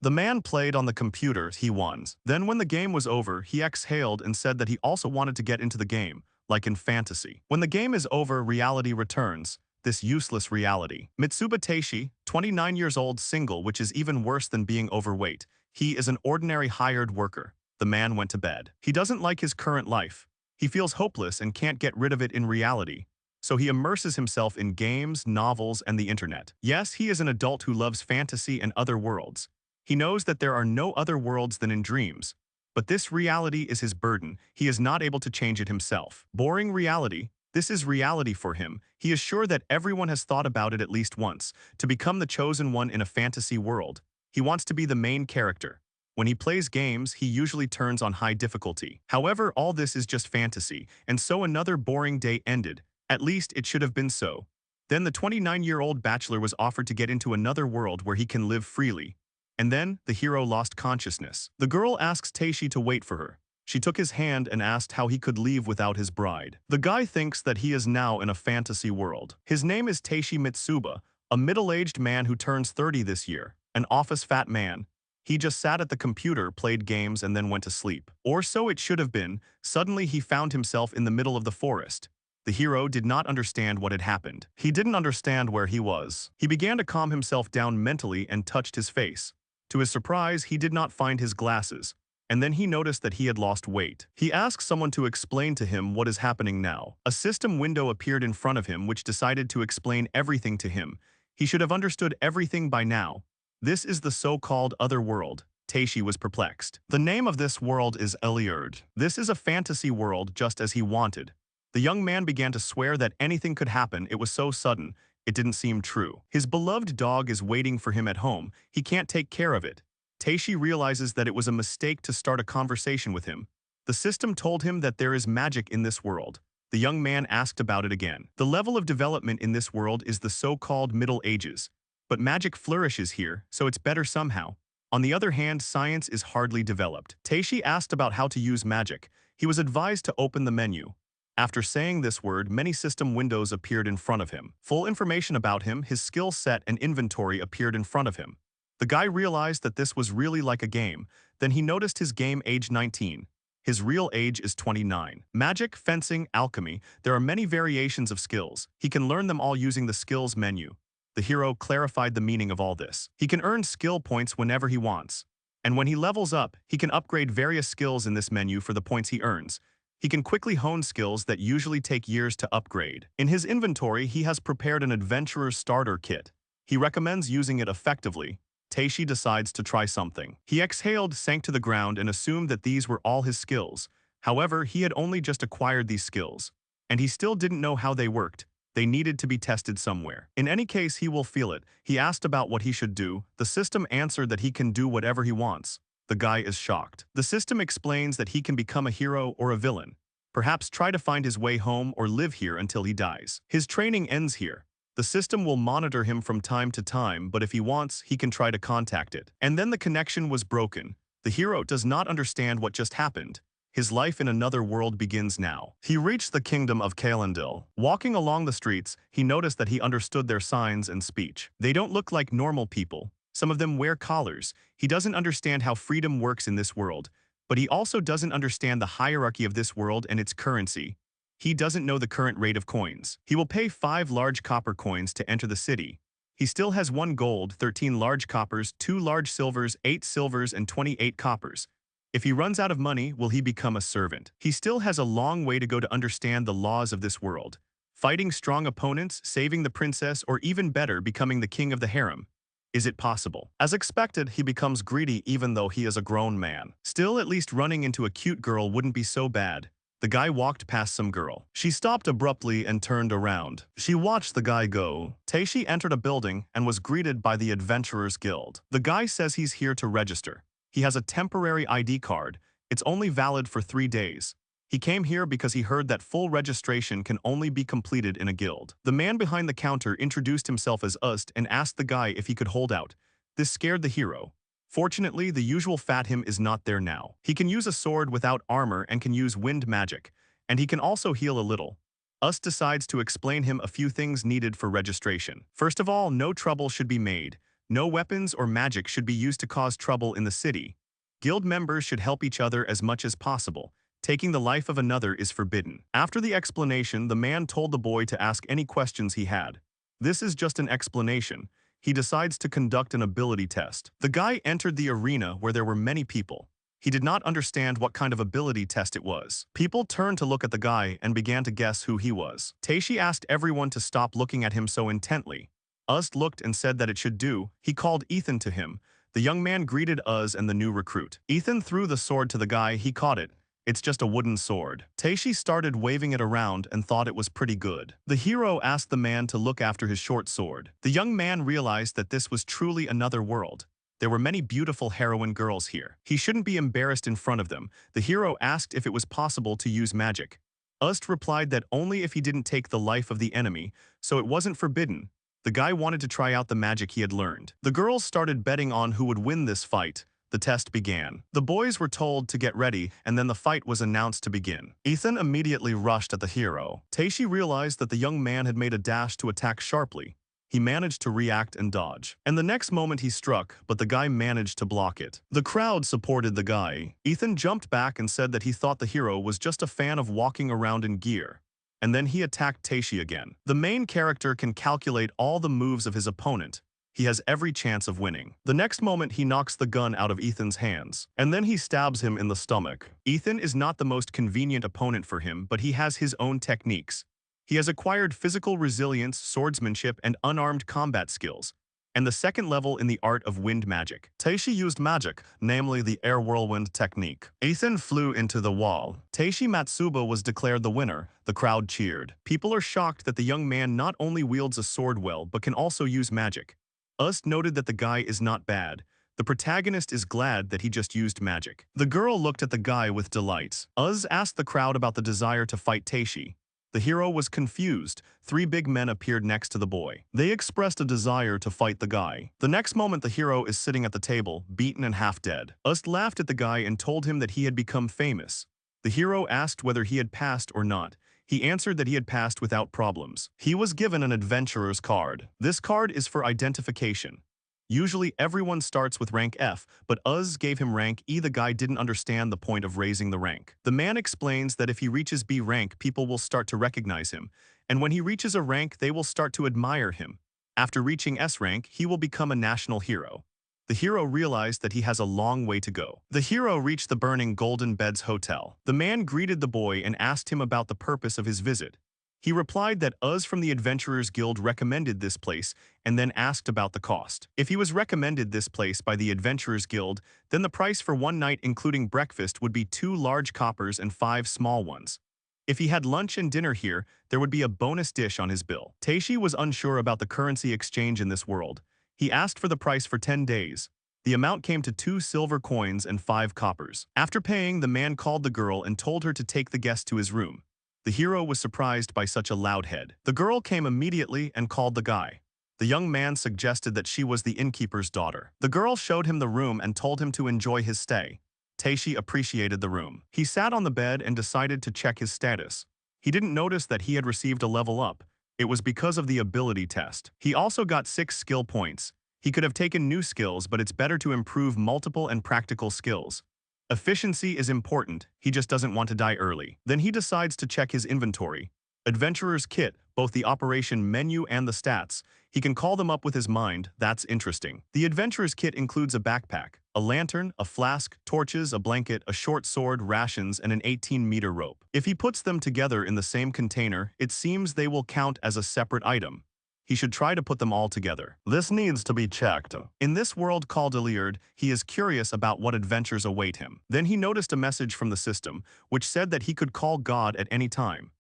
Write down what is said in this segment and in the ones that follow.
The man played on the computer he won. Then when the game was over, he exhaled and said that he also wanted to get into the game, like in fantasy. When the game is over, reality returns. This useless reality. Mitsuba Teishi, 29 years old, single, which is even worse than being overweight. He is an ordinary hired worker. The man went to bed. He doesn't like his current life. He feels hopeless and can't get rid of it in reality. So he immerses himself in games, novels, and the internet. Yes, he is an adult who loves fantasy and other worlds. He knows that there are no other worlds than in dreams. But this reality is his burden. He is not able to change it himself. Boring reality. This is reality for him. He is sure that everyone has thought about it at least once, to become the chosen one in a fantasy world. He wants to be the main character. When he plays games, he usually turns on high difficulty. However, all this is just fantasy, and so another boring day ended. At least it should have been so. Then the 29-year-old bachelor was offered to get into another world where he can live freely. And then, the hero lost consciousness. The girl asks Teishi to wait for her. She took his hand and asked how he could leave without his bride. The guy thinks that he is now in a fantasy world. His name is Teishi Mitsuba, a middle-aged man who turns 30 this year, an office fat man. He just sat at the computer, played games, and then went to sleep. Or so it should have been. Suddenly he found himself in the middle of the forest. The hero did not understand what had happened. He didn't understand where he was. He began to calm himself down mentally and touched his face. To his surprise, he did not find his glasses, and then he noticed that he had lost weight. He asked someone to explain to him what is happening now. A system window appeared in front of him which decided to explain everything to him. He should have understood everything by now. This is the so-called other world. Teishi was perplexed. The name of this world is Eliurd. This is a fantasy world just as he wanted. The young man began to swear that anything could happen. It was so sudden. It didn't seem true. His beloved dog is waiting for him at home. He can't take care of it. Teishi realizes that it was a mistake to start a conversation with him. The system told him that there is magic in this world. The young man asked about it again. The level of development in this world is the so-called Middle Ages. But magic flourishes here, so it's better somehow. On the other hand, science is hardly developed. Teishi asked about how to use magic. He was advised to open the menu. After saying this word, many system windows appeared in front of him. Full information about him, his skill set, and inventory appeared in front of him. The guy realized that this was really like a game. Then he noticed his game age 19. His real age is 29. Magic, fencing, alchemy, there are many variations of skills. He can learn them all using the skills menu. The hero clarified the meaning of all this. He can earn skill points whenever he wants. And when he levels up, he can upgrade various skills in this menu for the points he earns. He can quickly hone skills that usually take years to upgrade. In his inventory, he has prepared an adventurer's starter kit. He recommends using it effectively. Teishi decides to try something. He exhaled, sank to the ground, and assumed that these were all his skills. However, he had only just acquired these skills. And he still didn't know how they worked. They needed to be tested somewhere. In any case, he will feel it. He asked about what he should do. The system answered that he can do whatever he wants. The guy is shocked. The system explains that he can become a hero or a villain. Perhaps try to find his way home or live here until he dies. His training ends here. The system will monitor him from time to time, but if he wants, he can try to contact it. And then the connection was broken. The hero does not understand what just happened. His life in another world begins now. He reached the kingdom of Kalendil. Walking along the streets, he noticed that he understood their signs and speech. They don't look like normal people. Some of them wear collars. He doesn't understand how freedom works in this world, but he also doesn't understand the hierarchy of this world and its currency. He doesn't know the current rate of coins. He will pay 5 large copper coins to enter the city. He still has 1 gold, 13 large coppers, 2 large silvers, 8 silvers, and 28 coppers. If he runs out of money, will he become a servant? He still has a long way to go to understand the laws of this world. Fighting strong opponents, saving the princess, or even better, becoming the king of the harem. Is it possible? As expected, he becomes greedy even though he is a grown man. Still, at least running into a cute girl wouldn't be so bad. The guy walked past some girl. She stopped abruptly and turned around. She watched the guy go. Teishi entered a building and was greeted by the Adventurers Guild. The guy says he's here to register. He has a temporary ID card. It's only valid for 3 days. He came here because he heard that full registration can only be completed in a guild. The man behind the counter introduced himself as Ust and asked the guy if he could hold out. This scared the hero. Fortunately, the usual fat him is not there now. He can use a sword without armor and can use wind magic. And he can also heal a little. Ust decides to explain him a few things needed for registration. First of all, no trouble should be made. No weapons or magic should be used to cause trouble in the city. Guild members should help each other as much as possible. Taking the life of another is forbidden. After the explanation, the man told the boy to ask any questions he had. This is just an explanation. He decides to conduct an ability test. The guy entered the arena where there were many people. He did not understand what kind of ability test it was. People turned to look at the guy and began to guess who he was. Taishi asked everyone to stop looking at him so intently. Uz looked and said that it should do. He called Ethan to him. The young man greeted Uz and the new recruit. Ethan threw the sword to the guy. He caught it. It's just a wooden sword. Taishi started waving it around and thought it was pretty good. The hero asked the man to look after his short sword. The young man realized that this was truly another world. There were many beautiful heroine girls here. He shouldn't be embarrassed in front of them. The hero asked if it was possible to use magic. Ust replied that only if he didn't take the life of the enemy, so it wasn't forbidden. The guy wanted to try out the magic he had learned. The girls started betting on who would win this fight. The test began. The boys were told to get ready, and then the fight was announced to begin. Ethan immediately rushed at the hero. Taishi realized that the young man had made a dash to attack sharply. He managed to react and dodge. And the next moment he struck, but the guy managed to block it. The crowd supported the guy. Ethan jumped back and said that he thought the hero was just a fan of walking around in gear. And then he attacked Taishi again. The main character can calculate all the moves of his opponent. He has every chance of winning. The next moment he knocks the gun out of Ethan's hands. And then he stabs him in the stomach. Ethan is not the most convenient opponent for him, but he has his own techniques. He has acquired physical resilience, swordsmanship, and unarmed combat skills, and the second level in the art of wind magic. Taishi used magic, namely the air whirlwind technique. Ethan flew into the wall. Taishi Matsuba was declared the winner. The crowd cheered. People are shocked that the young man not only wields a sword well, but can also use magic. Ust noted that the guy is not bad. The protagonist is glad that he just used magic. The girl looked at the guy with delight. Uz asked the crowd about the desire to fight Taishi. The hero was confused. 3 big men appeared next to the boy. They expressed a desire to fight the guy. The next moment the hero is sitting at the table, beaten and half dead. Ust laughed at the guy and told him that he had become famous. The hero asked whether he had passed or not. He answered that he had passed without problems. He was given an adventurer's card. This card is for identification. Usually everyone starts with rank F, but Uz gave him rank E. The guy didn't understand the point of raising the rank. The man explains that if he reaches B rank, people will start to recognize him, and when he reaches a rank, they will start to admire him. After reaching S rank, he will become a national hero. The hero realized that he has a long way to go. The hero reached the burning Golden Beds Hotel. The man greeted the boy and asked him about the purpose of his visit. He replied that Uz from the Adventurers Guild recommended this place and then asked about the cost. If he was recommended this place by the Adventurers Guild, then the price for one night including breakfast would be 2 large coppers and 5 small ones. If he had lunch and dinner here, there would be a bonus dish on his bill. Taishi was unsure about the currency exchange in this world. He asked for the price for 10 days. The amount came to 2 silver coins and 5 coppers. After paying, the man called the girl and told her to take the guest to his room. The hero was surprised by such a loud head. The girl came immediately and called the guy. The young man suggested that she was the innkeeper's daughter. The girl showed him the room and told him to enjoy his stay. Taishi appreciated the room. He sat on the bed and decided to check his status. He didn't notice that he had received a level up. It was because of the ability test. He also got 6 skill points. He could have taken new skills, but it's better to improve multiple and practical skills. Efficiency is important, he just doesn't want to die early. Then he decides to check his inventory. Adventurer's Kit, both the operation menu and the stats. He can call them up with his mind, that's interesting. The Adventurer's Kit includes a backpack, a lantern, a flask, torches, a blanket, a short sword, rations, and an 18-meter rope. If he puts them together in the same container, it seems they will count as a separate item. He should try to put them all together. This needs to be checked. In this world called Iliard, he is curious about what adventures await him. Then he noticed a message from the system, which said that he could call God at any time.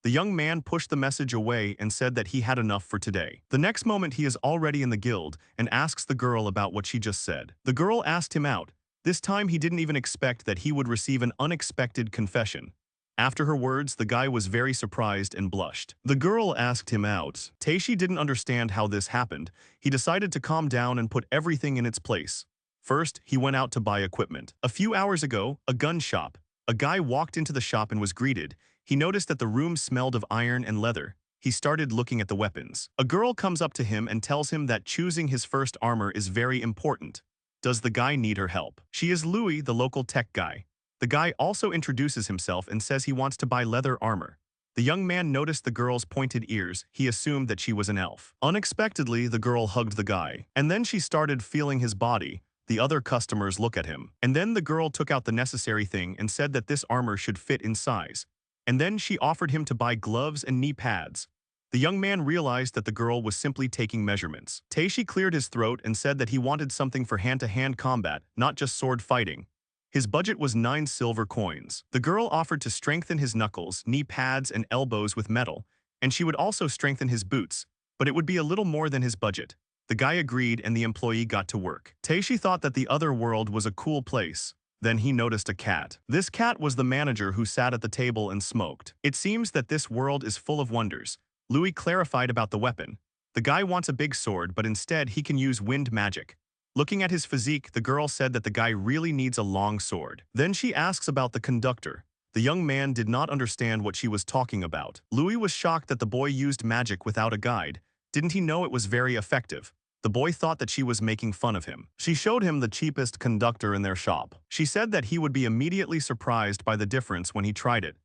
The young man pushed the message away and said that he had enough for today. The next moment he is already in the guild and asks the girl about what she just said. The girl asked him out. This time he didn't even expect that he would receive an unexpected confession. After her words, the guy was very surprised and blushed. The girl asked him out. Taishi didn't understand how this happened. He decided to calm down and put everything in its place. First, he went out to buy equipment. A few hours ago, a gun shop. A guy walked into the shop and was greeted. He noticed that the room smelled of iron and leather. He started looking at the weapons. A girl comes up to him and tells him that choosing his first armor is very important. Does the guy need her help? She is Louis, the local tech guy. The guy also introduces himself and says he wants to buy leather armor. The young man noticed the girl's pointed ears. He assumed that she was an elf. Unexpectedly, the girl hugged the guy, and then she started feeling his body. The other customers look at him. And then the girl took out the necessary thing and said that this armor should fit in size. And then she offered him to buy gloves and knee pads. The young man realized that the girl was simply taking measurements. Taishi cleared his throat and said that he wanted something for hand-to-hand combat, not just sword fighting. His budget was 9 silver coins. The girl offered to strengthen his knuckles, knee pads, and elbows with metal, and she would also strengthen his boots, but it would be a little more than his budget. The guy agreed and the employee got to work. Taishi thought that the other world was a cool place. Then he noticed a cat. This cat was the manager who sat at the table and smoked. It seems that this world is full of wonders. Louis clarified about the weapon. The guy wants a big sword, but instead he can use wind magic. Looking at his physique, the girl said that the guy really needs a long sword. Then she asks about the conductor. The young man did not understand what she was talking about. Louis was shocked that the boy used magic without a guide. Didn't he know it was very effective? The boy thought that she was making fun of him. She showed him the cheapest conductor in their shop. She said that he would be immediately surprised by the difference when he tried it.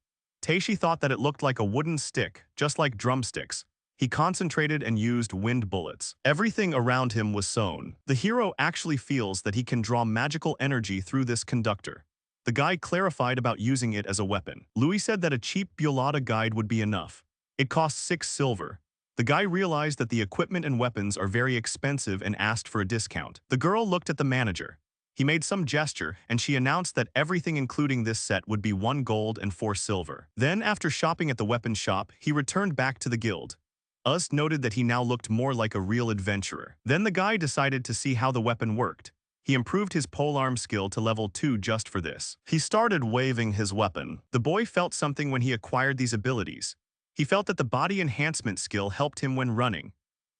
Taishi thought that it looked like a wooden stick, just like drumsticks. He concentrated and used wind bullets. Everything around him was sewn. The hero actually feels that he can draw magical energy through this conductor. The guy clarified about using it as a weapon. Louis said that a cheap Biolata guide would be enough. It cost 6 silver. The guy realized that the equipment and weapons are very expensive and asked for a discount. The girl looked at the manager. He made some gesture, and she announced that everything including this set would be 1 gold and 4 silver. Then, after shopping at the weapons shop, he returned back to the guild. Us noted that he now looked more like a real adventurer. Then the guy decided to see how the weapon worked. He improved his polearm skill to level 2 just for this. He started waving his weapon. The boy felt something when he acquired these abilities. He felt that the body enhancement skill helped him when running.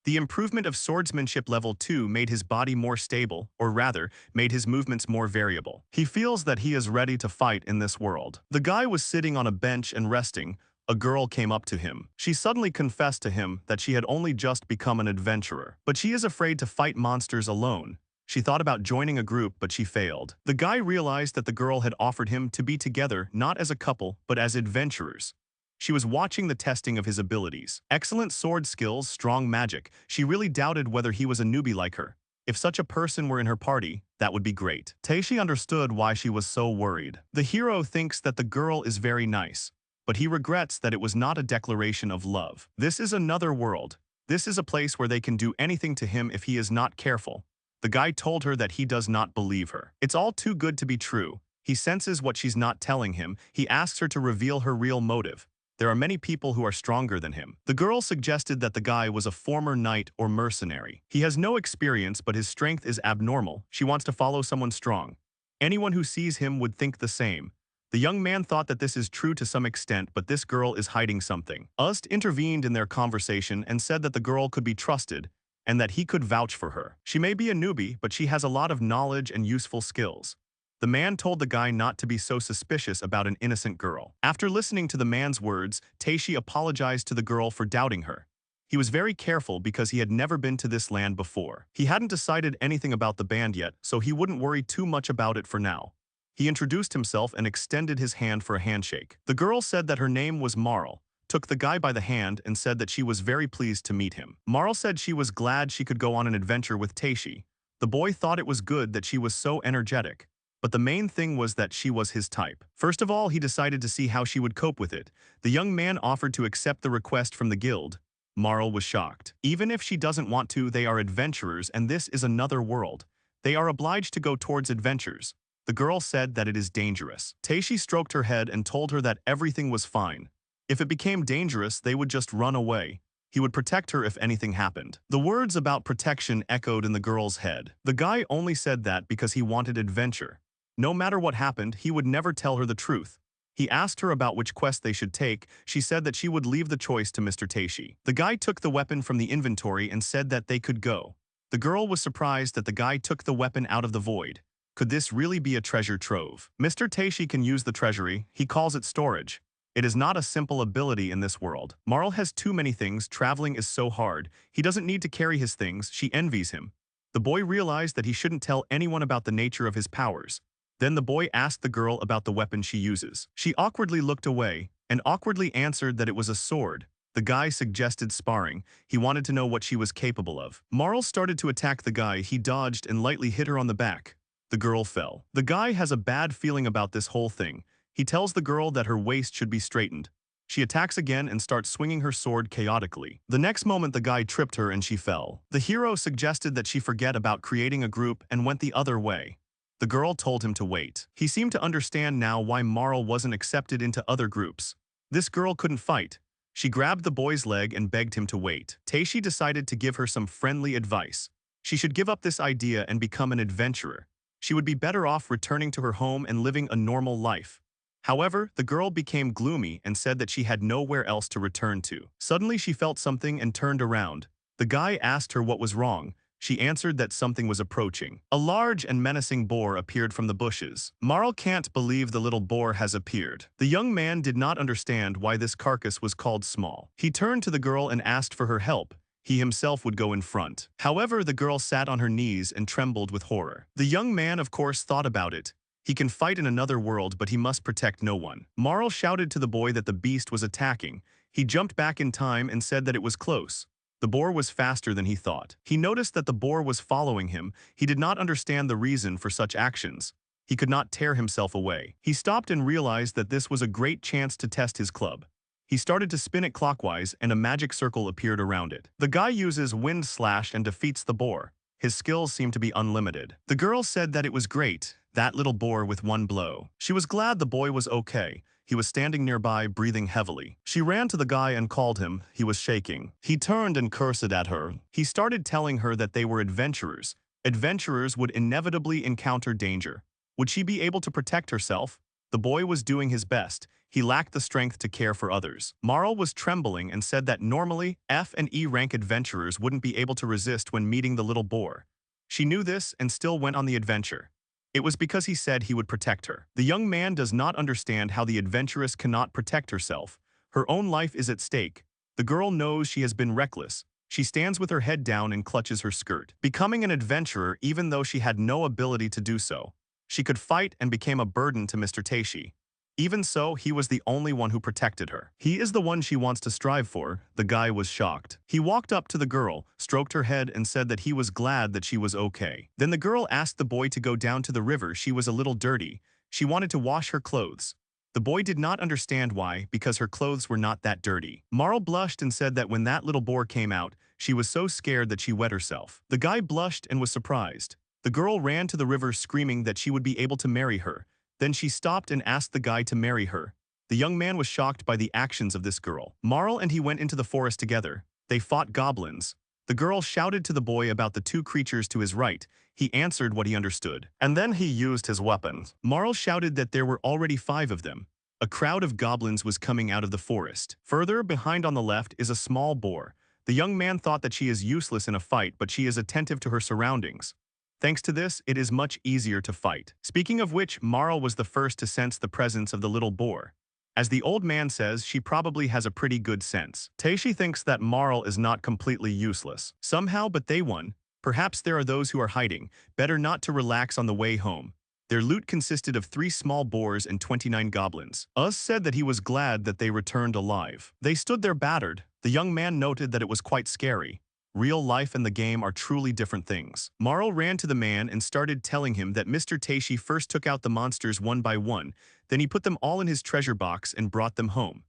The improvement of swordsmanship level 2 made his body more stable, or rather, made his movements more variable. He feels that he is ready to fight in this world. The guy was sitting on a bench and resting. A girl came up to him. She suddenly confessed to him that she had only just become an adventurer. But she is afraid to fight monsters alone. She thought about joining a group, but she failed. The guy realized that the girl had offered him to be together not as a couple, but as adventurers. She was watching the testing of his abilities. Excellent sword skills, strong magic. She really doubted whether he was a newbie like her. If such a person were in her party, that would be great. Taishi understood why she was so worried. The hero thinks that the girl is very nice, but he regrets that it was not a declaration of love. This is another world. This is a place where they can do anything to him if he is not careful. The guy told her that he does not believe her. It's all too good to be true. He senses what she's not telling him. He asks her to reveal her real motive. There are many people who are stronger than him. The girl suggested that the guy was a former knight or mercenary. He has no experience, but his strength is abnormal. She wants to follow someone strong. Anyone who sees him would think the same. The young man thought that this is true to some extent, but this girl is hiding something. Ust intervened in their conversation and said that the girl could be trusted and that he could vouch for her. She may be a newbie, but she has a lot of knowledge and useful skills. The man told the guy not to be so suspicious about an innocent girl. After listening to the man's words, Taishi apologized to the girl for doubting her. He was very careful because he had never been to this land before. He hadn't decided anything about the band yet, so he wouldn't worry too much about it for now. He introduced himself and extended his hand for a handshake. The girl said that her name was Marl, took the guy by the hand and said that she was very pleased to meet him. Marl said she was glad she could go on an adventure with Taishi. The boy thought it was good that she was so energetic. But the main thing was that she was his type. First of all, he decided to see how she would cope with it. The young man offered to accept the request from the guild. Marl was shocked. Even if she doesn't want to, they are adventurers and this is another world. They are obliged to go towards adventures. The girl said that it is dangerous. Taishi stroked her head and told her that everything was fine. If it became dangerous, they would just run away. He would protect her if anything happened. The words about protection echoed in the girl's head. The guy only said that because he wanted adventure. No matter what happened, he would never tell her the truth. He asked her about which quest they should take. She said that she would leave the choice to Mr. Taishi. The guy took the weapon from the inventory and said that they could go. The girl was surprised that the guy took the weapon out of the void. Could this really be a treasure trove? Mr. Taishi can use the treasury. He calls it storage. It is not a simple ability in this world. Marl has too many things, traveling is so hard. He doesn't need to carry his things, she envies him. The boy realized that he shouldn't tell anyone about the nature of his powers. Then the boy asked the girl about the weapon she uses. She awkwardly looked away, and awkwardly answered that it was a sword. The guy suggested sparring. He wanted to know what she was capable of. Marl started to attack the guy. He dodged and lightly hit her on the back. The girl fell. The guy has a bad feeling about this whole thing. He tells the girl that her waist should be straightened. She attacks again and starts swinging her sword chaotically. The next moment the guy tripped her and she fell. The hero suggested that she forget about creating a group and went the other way. The girl told him to wait. He seemed to understand now why Marl wasn't accepted into other groups. This girl couldn't fight. She grabbed the boy's leg and begged him to wait. Taishi decided to give her some friendly advice. She should give up this idea and become an adventurer. She would be better off returning to her home and living a normal life. However, the girl became gloomy and said that she had nowhere else to return to. Suddenly she felt something and turned around. The guy asked her what was wrong. She answered that something was approaching. A large and menacing boar appeared from the bushes. Marl can't believe the little boar has appeared. The young man did not understand why this carcass was called small. He turned to the girl and asked for her help. He himself would go in front. However, the girl sat on her knees and trembled with horror. The young man, of course, thought about it. He can fight in another world, but he must protect no one. Marl shouted to the boy that the beast was attacking. He jumped back in time and said that it was close. The boar was faster than he thought. He noticed that the boar was following him. He did not understand the reason for such actions. He could not tear himself away. He stopped and realized that this was a great chance to test his club. He started to spin it clockwise and a magic circle appeared around it. The guy uses wind slash and defeats the boar. His skills seem to be unlimited. The girl said that it was great, that little boar with one blow. She was glad the boy was okay. He was standing nearby, breathing heavily. She ran to the guy and called him. He was shaking. He turned and cursed at her. He started telling her that they were adventurers. Adventurers would inevitably encounter danger. Would she be able to protect herself? The boy was doing his best. He lacked the strength to care for others. Marl was trembling and said that normally, F and E rank adventurers wouldn't be able to resist when meeting the little boar. She knew this and still went on the adventure. It was because he said he would protect her. The young man does not understand how the adventuress cannot protect herself. Her own life is at stake. The girl knows she has been reckless. She stands with her head down and clutches her skirt. Becoming an adventurer even though she had no ability to do so. She could fight and became a burden to Mr. Taishi. Even so, he was the only one who protected her. He is the one she wants to strive for. The guy was shocked. He walked up to the girl, stroked her head and said that he was glad that she was okay. Then the girl asked the boy to go down to the river. She was a little dirty. She wanted to wash her clothes. The boy did not understand why, because her clothes were not that dirty. Marl blushed and said that when that little boar came out, she was so scared that she wet herself. The guy blushed and was surprised. The girl ran to the river screaming that she would be able to marry her. Then she stopped and asked the guy to marry her. The young man was shocked by the actions of this girl. Marl and he went into the forest together. They fought goblins. The girl shouted to the boy about the two creatures to his right. He answered what he understood. And then he used his weapons. Marl shouted that there were already 5 of them. A crowd of goblins was coming out of the forest. Further behind on the left is a small boar. The young man thought that she is useless in a fight, but she is attentive to her surroundings. Thanks to this, it is much easier to fight. Speaking of which, Marl was the first to sense the presence of the little boar. As the old man says, she probably has a pretty good sense. Taishi thinks that Marl is not completely useless. Somehow, but they won. Perhaps there are those who are hiding. Better not to relax on the way home. Their loot consisted of 3 small boars and 29 goblins. Uz said that he was glad that they returned alive. They stood there battered. The young man noted that it was quite scary. Real life and the game are truly different things. Marl ran to the man and started telling him that Mr. Taishi first took out the monsters one by one, then he put them all in his treasure box and brought them home.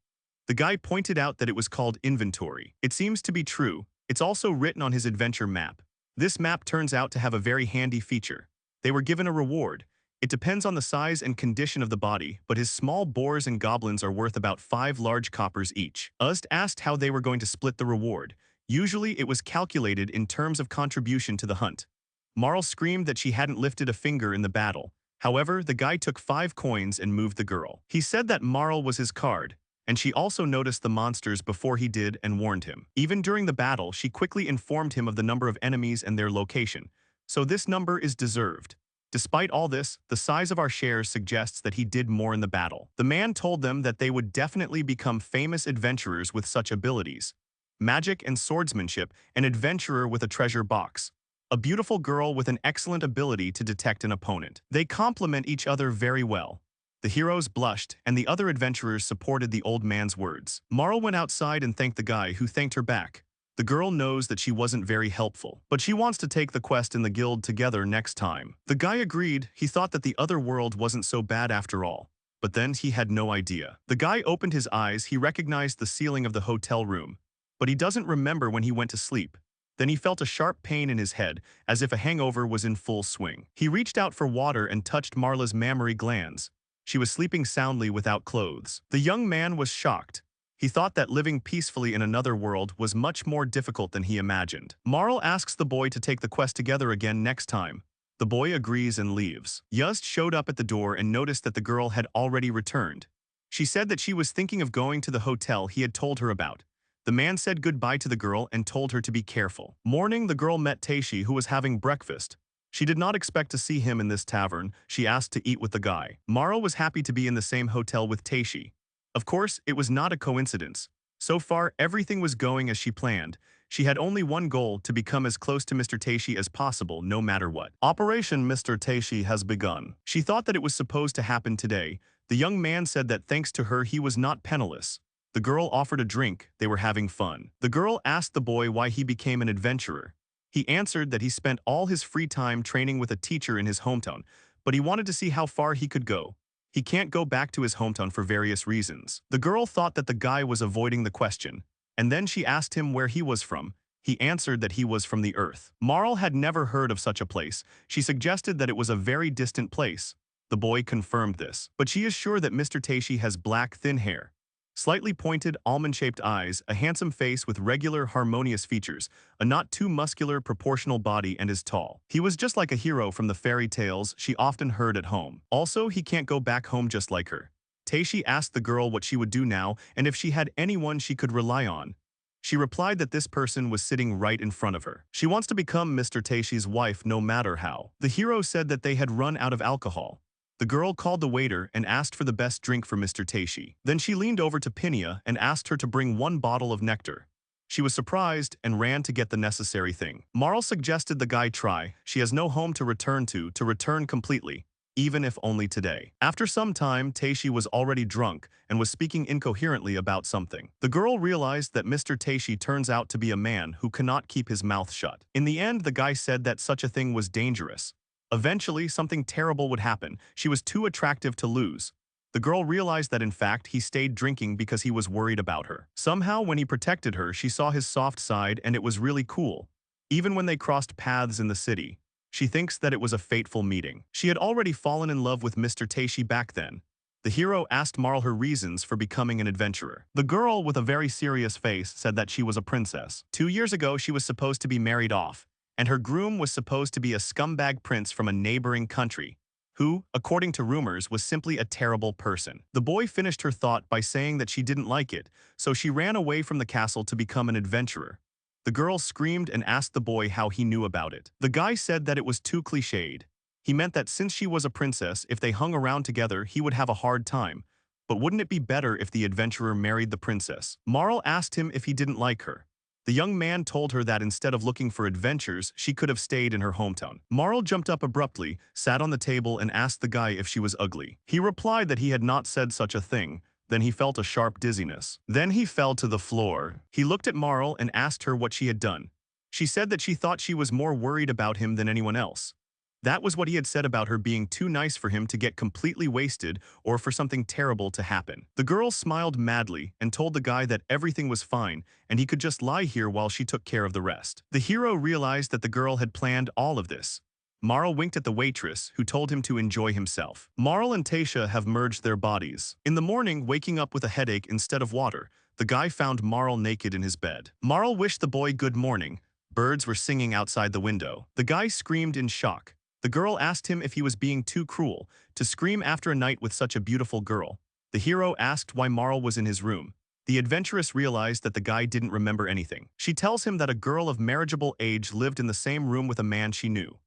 The guy pointed out that it was called inventory. It seems to be true. It's also written on his adventure map. This map turns out to have a very handy feature. They were given a reward. It depends on the size and condition of the body, but his small boars and goblins are worth about 5 large coppers each. Ust asked how they were going to split the reward. Usually it was calculated in terms of contribution to the hunt. Marl screamed that she hadn't lifted a finger in the battle. However, the guy took 5 coins and moved the girl. He said that Marl was his card, and she also noticed the monsters before he did and warned him. Even during the battle, she quickly informed him of the number of enemies and their location. So this number is deserved. Despite all this, the size of our shares suggests that he did more in the battle. The man told them that they would definitely become famous adventurers with such abilities. Magic and swordsmanship, an adventurer with a treasure box. A beautiful girl with an excellent ability to detect an opponent. They complement each other very well. The heroes blushed, and the other adventurers supported the old man's words. Marl went outside and thanked the guy, who thanked her back. The girl knows that she wasn't very helpful, but she wants to take the quest in the guild together next time. The guy agreed. He thought that the other world wasn't so bad after all. But then he had no idea. The guy opened his eyes. He recognized the ceiling of the hotel room. But he doesn't remember when he went to sleep. Then he felt a sharp pain in his head, as if a hangover was in full swing. He reached out for water and touched Marla's mammary glands. She was sleeping soundly without clothes. The young man was shocked. He thought that living peacefully in another world was much more difficult than he imagined. Marl asks the boy to take the quest together again next time. The boy agrees and leaves. Yust showed up at the door and noticed that the girl had already returned. She said that she was thinking of going to the hotel he had told her about. The man said goodbye to the girl and told her to be careful. Morning, the girl met Taishi, who was having breakfast. She did not expect to see him in this tavern. She asked to eat with the guy. Marl was happy to be in the same hotel with Taishi. Of course, it was not a coincidence. So far, everything was going as she planned. She had only one goal: to become as close to Mr. Taishi as possible, no matter what. Operation Mr. Taishi has begun. She thought that it was supposed to happen today. The young man said that thanks to her he was not penniless. The girl offered a drink. They were having fun. The girl asked the boy why he became an adventurer. He answered that he spent all his free time training with a teacher in his hometown, but he wanted to see how far he could go. He can't go back to his hometown for various reasons. The girl thought that the guy was avoiding the question, and then she asked him where he was from. He answered that he was from the earth. Marl had never heard of such a place. She suggested that it was a very distant place. The boy confirmed this, but she is sure that Mr. Taishi has black, thin hair. Slightly pointed, almond-shaped eyes, a handsome face with regular, harmonious features, a not too muscular, proportional body, and is tall. He was just like a hero from the fairy tales she often heard at home. Also, he can't go back home just like her. Taishi asked the girl what she would do now and if she had anyone she could rely on. She replied that this person was sitting right in front of her. She wants to become Mr. Taishi's wife no matter how. The hero said that they had run out of alcohol. The girl called the waiter and asked for the best drink for Mr. Taishi. Then she leaned over to Pinia and asked her to bring one bottle of nectar. She was surprised and ran to get the necessary thing. Marl suggested the guy try. She has no home to return completely, even if only today. After some time, Taishi was already drunk and was speaking incoherently about something. The girl realized that Mr. Taishi turns out to be a man who cannot keep his mouth shut. In the end, the guy said that such a thing was dangerous. Eventually, something terrible would happen. She was too attractive to lose. The girl realized that in fact he stayed drinking because he was worried about her. Somehow, when he protected her, she saw his soft side and it was really cool. Even when they crossed paths in the city, she thinks that it was a fateful meeting. She had already fallen in love with Mr. Taishi back then. The hero asked Marl her reasons for becoming an adventurer. The girl, with a very serious face, said that she was a princess. 2 years ago, she was supposed to be married off, and her groom was supposed to be a scumbag prince from a neighboring country, who, according to rumors, was simply a terrible person. The boy finished her thought by saying that she didn't like it, so she ran away from the castle to become an adventurer. The girl screamed and asked the boy how he knew about it. The guy said that it was too cliched. He meant that since she was a princess, if they hung around together, he would have a hard time. But wouldn't it be better if the adventurer married the princess? Marl asked him if he didn't like her. The young man told her that instead of looking for adventures, she could have stayed in her hometown. Marl jumped up abruptly, sat on the table and asked the guy if she was ugly. He replied that he had not said such a thing. Then he felt a sharp dizziness. Then he fell to the floor. He looked at Marl and asked her what she had done. She said that she thought she was more worried about him than anyone else. That was what he had said about her being too nice for him to get completely wasted or for something terrible to happen. The girl smiled madly and told the guy that everything was fine and he could just lie here while she took care of the rest. The hero realized that the girl had planned all of this. Marl winked at the waitress, who told him to enjoy himself. Marl and Taisha have merged their bodies. In the morning, waking up with a headache instead of water, the guy found Marl naked in his bed. Marl wished the boy good morning. Birds were singing outside the window. The guy screamed in shock. The girl asked him if he was being too cruel to scream after a night with such a beautiful girl. The hero asked why Marl was in his room. The adventuress realized that the guy didn't remember anything. She tells him that a girl of marriageable age lived in the same room with a man she knew.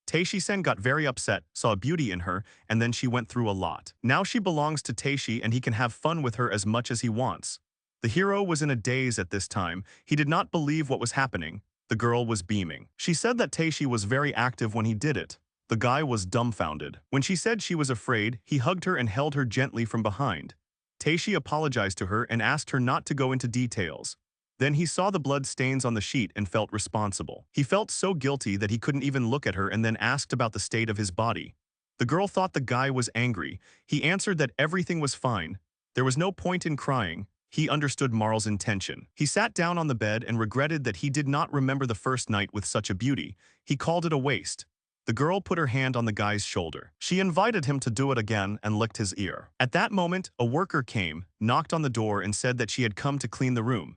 Teishi-sen got very upset, saw beauty in her, and then she went through a lot. Now she belongs to Teishi and he can have fun with her as much as he wants. The hero was in a daze at this time. He did not believe what was happening. The girl was beaming. She said that Teishi was very active when he did it. The guy was dumbfounded. When she said she was afraid, he hugged her and held her gently from behind. Teishi apologized to her and asked her not to go into details. Then he saw the blood stains on the sheet and felt responsible. He felt so guilty that he couldn't even look at her and then asked about the state of his body. The girl thought the guy was angry. He answered that everything was fine. There was no point in crying. He understood Marl's intention. He sat down on the bed and regretted that he did not remember the first night with such a beauty. He called it a waste. The girl put her hand on the guy's shoulder. She invited him to do it again and licked his ear. At that moment, a worker came, knocked on the door and said that she had come to clean the room.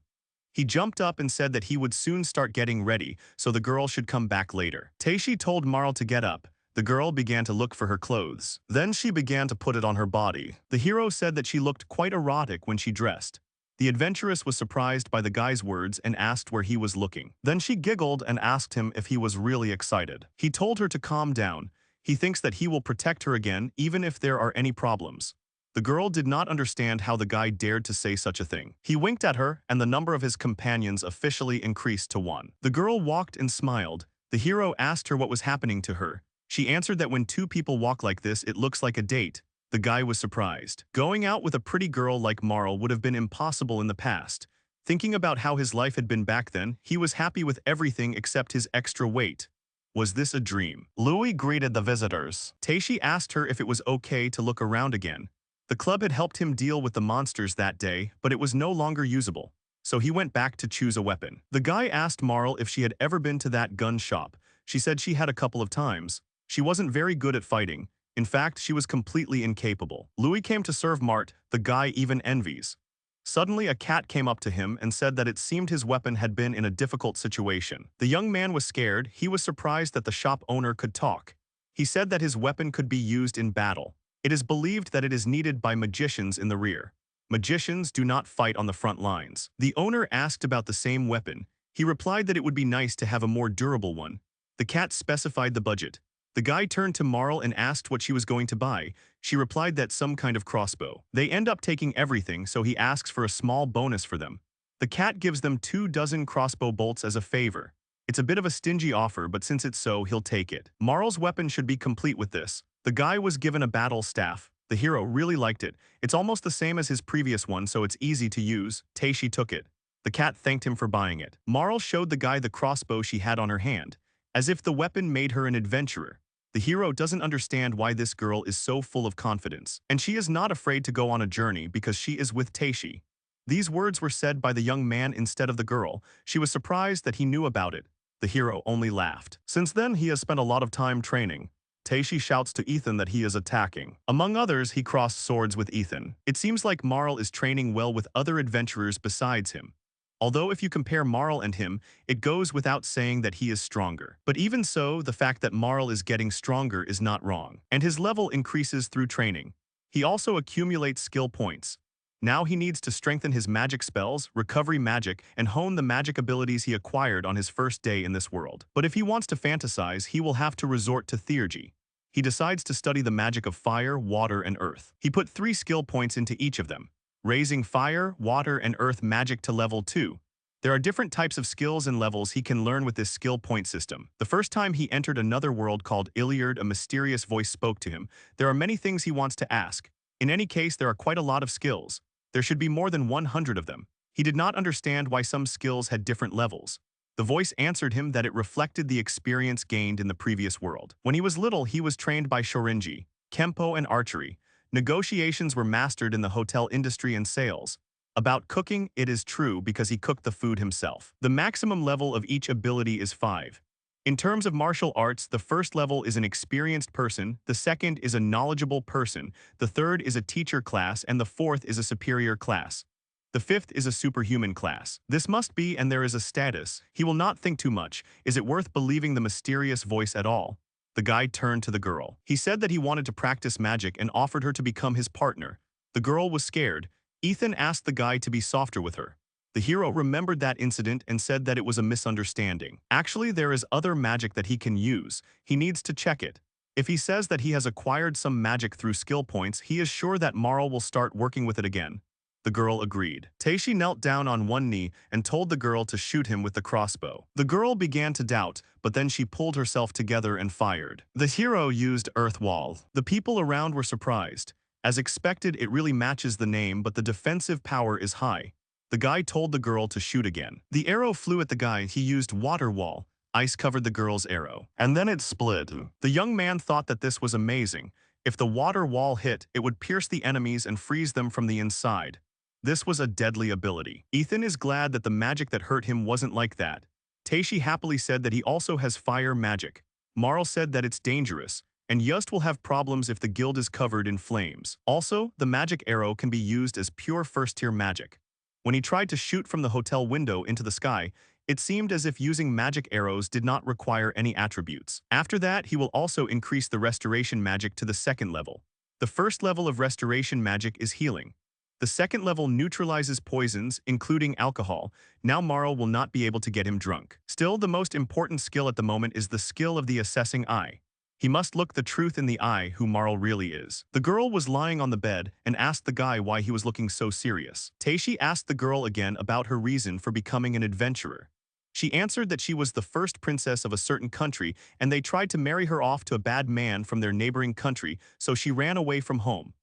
He jumped up and said that he would soon start getting ready, so the girl should come back later. Teishi told Marl to get up. The girl began to look for her clothes. Then she began to put it on her body. The hero said that she looked quite erotic when she dressed. The adventuress was surprised by the guy's words and asked where he was looking. Then she giggled and asked him if he was really excited. He told her to calm down. He thinks that he will protect her again even if there are any problems. The girl did not understand how the guy dared to say such a thing. He winked at her, and the number of his companions officially increased to 1. The girl walked and smiled. The hero asked her what was happening to her. She answered that when two people walk like this, it looks like a date. The guy was surprised. Going out with a pretty girl like Marl would have been impossible in the past. Thinking about how his life had been back then, he was happy with everything except his extra weight. Was this a dream? Louis greeted the visitors. Teishi asked her if it was okay to look around again. The club had helped him deal with the monsters that day, but it was no longer usable, so he went back to choose a weapon. The guy asked Marl if she had ever been to that gun shop. She said she had a couple of times. She wasn't very good at fighting. In fact, she was completely incapable. Louis came to serve Mart, the guy even envies. Suddenly, a cat came up to him and said that it seemed his weapon had been in a difficult situation. The young man was scared. He was surprised that the shop owner could talk. He said that his weapon could be used in battle. It is believed that it is needed by magicians in the rear. Magicians do not fight on the front lines. The owner asked about the same weapon. He replied that it would be nice to have a more durable one. The cat specified the budget. The guy turned to Marl and asked what she was going to buy. She replied that some kind of crossbow. They end up taking everything, so he asks for a small bonus for them. The cat gives them 24 crossbow bolts as a favor. It's a bit of a stingy offer, but since it's so, he'll take it. Marl's weapon should be complete with this. The guy was given a battle staff. The hero really liked it. It's almost the same as his previous one, so it's easy to use. Teishi took it. The cat thanked him for buying it. Marl showed the guy the crossbow she had on her hand, as if the weapon made her an adventurer. The hero doesn't understand why this girl is so full of confidence, and she is not afraid to go on a journey because she is with Teishi. These words were said by the young man instead of the girl. She was surprised that he knew about it. The hero only laughed. Since then, he has spent a lot of time training. Teishi shouts to Ethan that he is attacking. Among others, he crossed swords with Ethan. It seems like Marl is training well with other adventurers besides him. Although if you compare Marl and him, it goes without saying that he is stronger. But even so, the fact that Marl is getting stronger is not wrong, and his level increases through training. He also accumulates skill points. Now he needs to strengthen his magic spells, recovery magic, and hone the magic abilities he acquired on his first day in this world. But if he wants to fantasize, he will have to resort to theurgy. He decides to study the magic of fire, water, and earth. He put 3 skill points into each of them, raising fire, water, and earth magic to level 2. There are different types of skills and levels he can learn with this skill point system. The first time he entered another world called Iliard, a mysterious voice spoke to him. There are many things he wants to ask. In any case, there are quite a lot of skills. There should be more than 100 of them. He did not understand why some skills had different levels. The voice answered him that it reflected the experience gained in the previous world. When he was little, he was trained by shorinji, kempo, and archery. Negotiations were mastered in the hotel industry and sales. About cooking, it is true because he cooked the food himself. The maximum level of each ability is 5. In terms of martial arts, the first level is an experienced person, the second is a knowledgeable person, the third is a teacher class, and the fourth is a superior class. The fifth is a superhuman class. This must be, and there is a status. He will not think too much. Is it worth believing the mysterious voice at all? The guy turned to the girl. He said that he wanted to practice magic and offered her to become his partner. The girl was scared. Ethan asked the guy to be softer with her. The hero remembered that incident and said that it was a misunderstanding. Actually, there is other magic that he can use. He needs to check it. If he says that he has acquired some magic through skill points, he is sure that Marl will start working with it again. The girl agreed. Teishi knelt down on one knee and told the girl to shoot him with the crossbow. The girl began to doubt, but then she pulled herself together and fired. The hero used Earth Wall. The people around were surprised. As expected, it really matches the name, but the defensive power is high. The guy told the girl to shoot again. The arrow flew at the guy. He used Water Wall. Ice covered the girl's arrow. And then it split. The young man thought that this was amazing. If the water wall hit, it would pierce the enemies and freeze them from the inside. This was a deadly ability. Ethan is glad that the magic that hurt him wasn't like that. Teishi happily said that he also has fire magic. Marl said that it's dangerous, and Yust will have problems if the guild is covered in flames. Also, the magic arrow can be used as pure first-tier magic. When he tried to shoot from the hotel window into the sky, it seemed as if using magic arrows did not require any attributes. After that, he will also increase the restoration magic to the second level. The first level of restoration magic is healing. The second level neutralizes poisons, including alcohol. Now Marl will not be able to get him drunk. Still, the most important skill at the moment is the skill of the assessing eye. He must look the truth in the eye who Marl really is. The girl was lying on the bed and asked the guy why he was looking so serious. Teishi asked the girl again about her reason for becoming an adventurer. She answered that she was the first princess of a certain country and they tried to marry her off to a bad man from their neighboring country, so she ran away from home.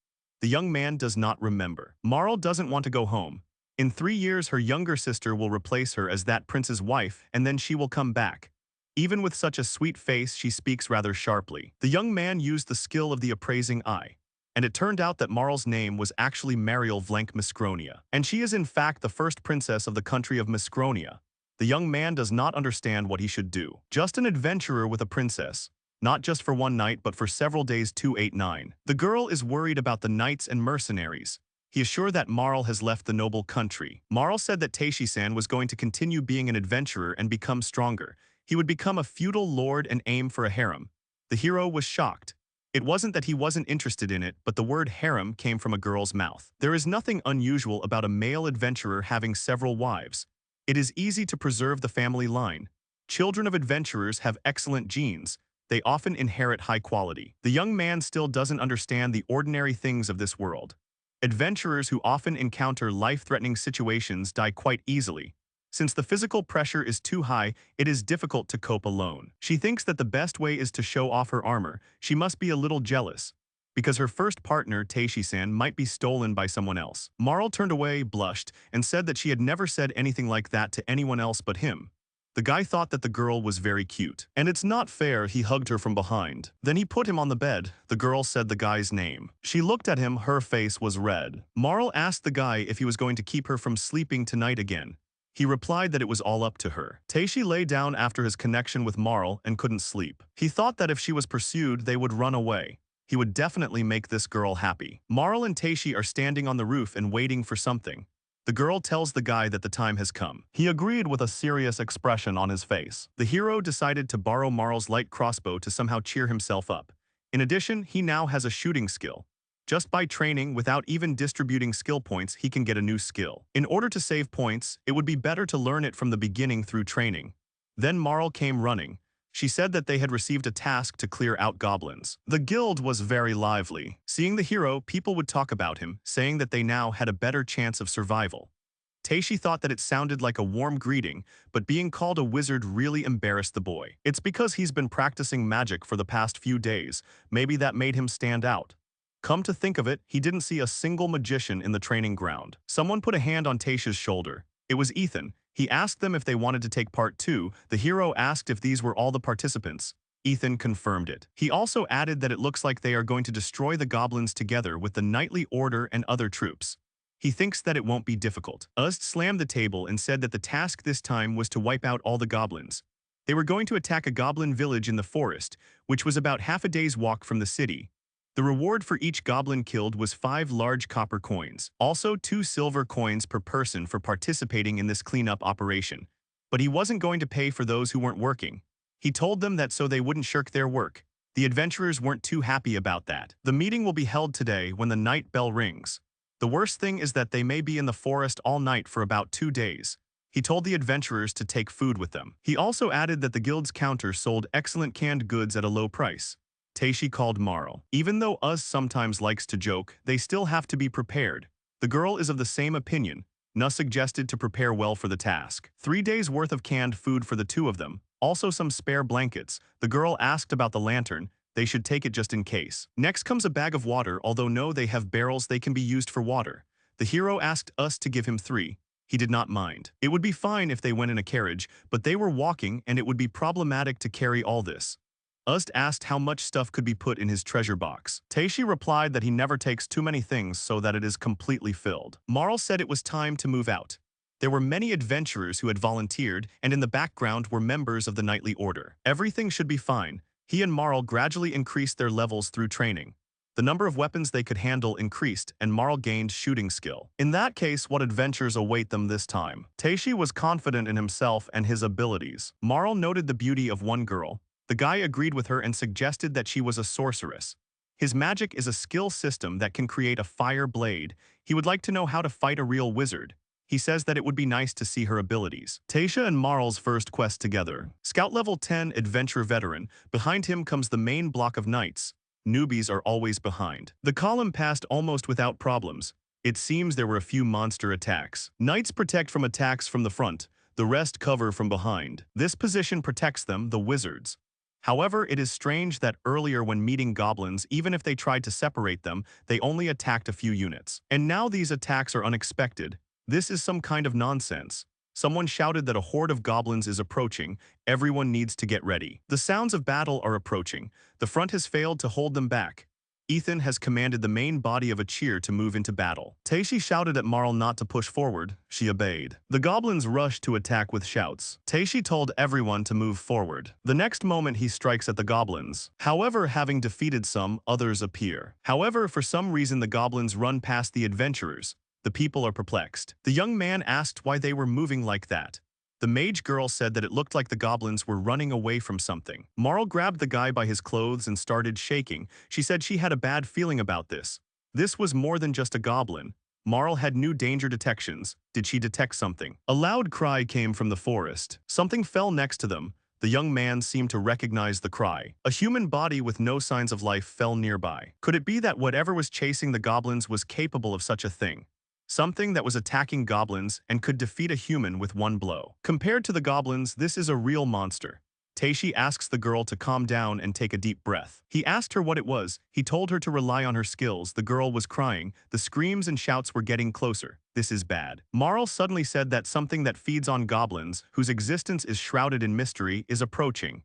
The young man does not remember. Marl doesn't want to go home. In 3 years, her younger sister will replace her as that prince's wife, and then she will come back. Even with such a sweet face, she speaks rather sharply. The young man used the skill of the appraising eye, and it turned out that Marl's name was actually Mariel Vlenk Miscronia, and she is in fact the first princess of the country of Miscronia. The young man does not understand what he should do. Just an adventurer with a princess. Not just for one night, but for several days 289. The girl is worried about the knights and mercenaries. He is sure that Marl has left the noble country. Marl said that Teishi-san was going to continue being an adventurer and become stronger. He would become a feudal lord and aim for a harem. The hero was shocked. It wasn't that he wasn't interested in it, but the word harem came from a girl's mouth. There is nothing unusual about a male adventurer having several wives. It is easy to preserve the family line. Children of adventurers have excellent genes. They often inherit high quality. The young man still doesn't understand the ordinary things of this world. Adventurers who often encounter life-threatening situations die quite easily. Since the physical pressure is too high, it is difficult to cope alone. She thinks that the best way is to show off her armor. She must be a little jealous, because her first partner, Teishi-san, might be stolen by someone else. Marl turned away, blushed, and said that she had never said anything like that to anyone else but him. The guy thought that the girl was very cute. And it's not fair, he hugged her from behind. Then he put him on the bed. The girl said the guy's name. She looked at him, her face was red. Marl asked the guy if he was going to keep her from sleeping tonight again. He replied that it was all up to her. Teishi lay down after his connection with Marl and couldn't sleep. He thought that if she was pursued, they would run away. He would definitely make this girl happy. Marl and Teishi are standing on the roof and waiting for something. The girl tells the guy that the time has come. He agreed with a serious expression on his face. The hero decided to borrow Marl's light crossbow to somehow cheer himself up. In addition, he now has a shooting skill. Just by training, without even distributing skill points, he can get a new skill. In order to save points, it would be better to learn it from the beginning through training. Then Marl came running. She said that they had received a task to clear out goblins. The guild was very lively. Seeing the hero, people would talk about him, saying that they now had a better chance of survival. Teishi thought that it sounded like a warm greeting, but being called a wizard really embarrassed the boy. It's because he's been practicing magic for the past few days. Maybe that made him stand out. Come to think of it, he didn't see a single magician in the training ground. Someone put a hand on Teishi's shoulder. It was Ethan. He asked them if they wanted to take part 2. The hero asked if these were all the participants. Ethan confirmed it. He also added that it looks like they are going to destroy the goblins together with the knightly order and other troops. He thinks that it won't be difficult. Ust slammed the table and said that the task this time was to wipe out all the goblins. They were going to attack a goblin village in the forest, which was about half a day's walk from the city. The reward for each goblin killed was 5 large copper coins, also 2 silver coins per person for participating in this cleanup operation. But he wasn't going to pay for those who weren't working. He told them that so they wouldn't shirk their work. The adventurers weren't too happy about that. The meeting will be held today when the night bell rings. The worst thing is that they may be in the forest all night for about 2 days. He told the adventurers to take food with them. He also added that the guild's counter sold excellent canned goods at a low price. Taishi called Marl. Even though Uz sometimes likes to joke, they still have to be prepared. The girl is of the same opinion. Na suggested to prepare well for the task. 3 days worth of canned food for the two of them, also some spare blankets. The girl asked about the lantern. They should take it just in case. Next comes a bag of water, although no, they have barrels they can be used for water. The hero asked us to give him 3. He did not mind. It would be fine if they went in a carriage, but they were walking and it would be problematic to carry all this. Uz asked how much stuff could be put in his treasure box. Taishi replied that he never takes too many things so that it is completely filled. Marl said it was time to move out. There were many adventurers who had volunteered, and in the background were members of the Knightly Order. Everything should be fine. He and Marl gradually increased their levels through training. The number of weapons they could handle increased, and Marl gained shooting skill. In that case, what adventures await them this time? Taishi was confident in himself and his abilities. Marl noted the beauty of one girl. The guy agreed with her and suggested that she was a sorceress. His magic is a skill system that can create a fire blade. He would like to know how to fight a real wizard. He says that it would be nice to see her abilities. Taisha and Marl's first quest together. Scout level 10 adventure veteran. Behind him comes the main block of knights. Newbies are always behind. The column passed almost without problems. It seems there were a few monster attacks. Knights protect from attacks from the front. The rest cover from behind. This position protects them, the wizards. However, it is strange that earlier when meeting goblins, even if they tried to separate them, they only attacked a few units. And now these attacks are unexpected. This is some kind of nonsense. Someone shouted that a horde of goblins is approaching. Everyone needs to get ready. The sounds of battle are approaching. The front has failed to hold them back. Ethan has commanded the main body of a cheer to move into battle. Taishi shouted at Marl not to push forward. She obeyed. The goblins rushed to attack with shouts. Taishi told everyone to move forward. The next moment he strikes at the goblins. However, having defeated some, others appear. However, for some reason the goblins run past the adventurers. The people are perplexed. The young man asked why they were moving like that. The mage girl said that it looked like the goblins were running away from something. Marl grabbed the guy by his clothes and started shaking. She said she had a bad feeling about this. This was more than just a goblin. Marl had new danger detections. Did she detect something? A loud cry came from the forest. Something fell next to them. The young man seemed to recognize the cry. A human body with no signs of life fell nearby. Could it be that whatever was chasing the goblins was capable of such a thing? Something that was attacking goblins and could defeat a human with one blow. Compared to the goblins, this is a real monster. Taishi asks the girl to calm down and take a deep breath. He asked her what it was. He told her to rely on her skills. The girl was crying. The screams and shouts were getting closer. This is bad. Marl suddenly said that something that feeds on goblins, whose existence is shrouded in mystery, is approaching.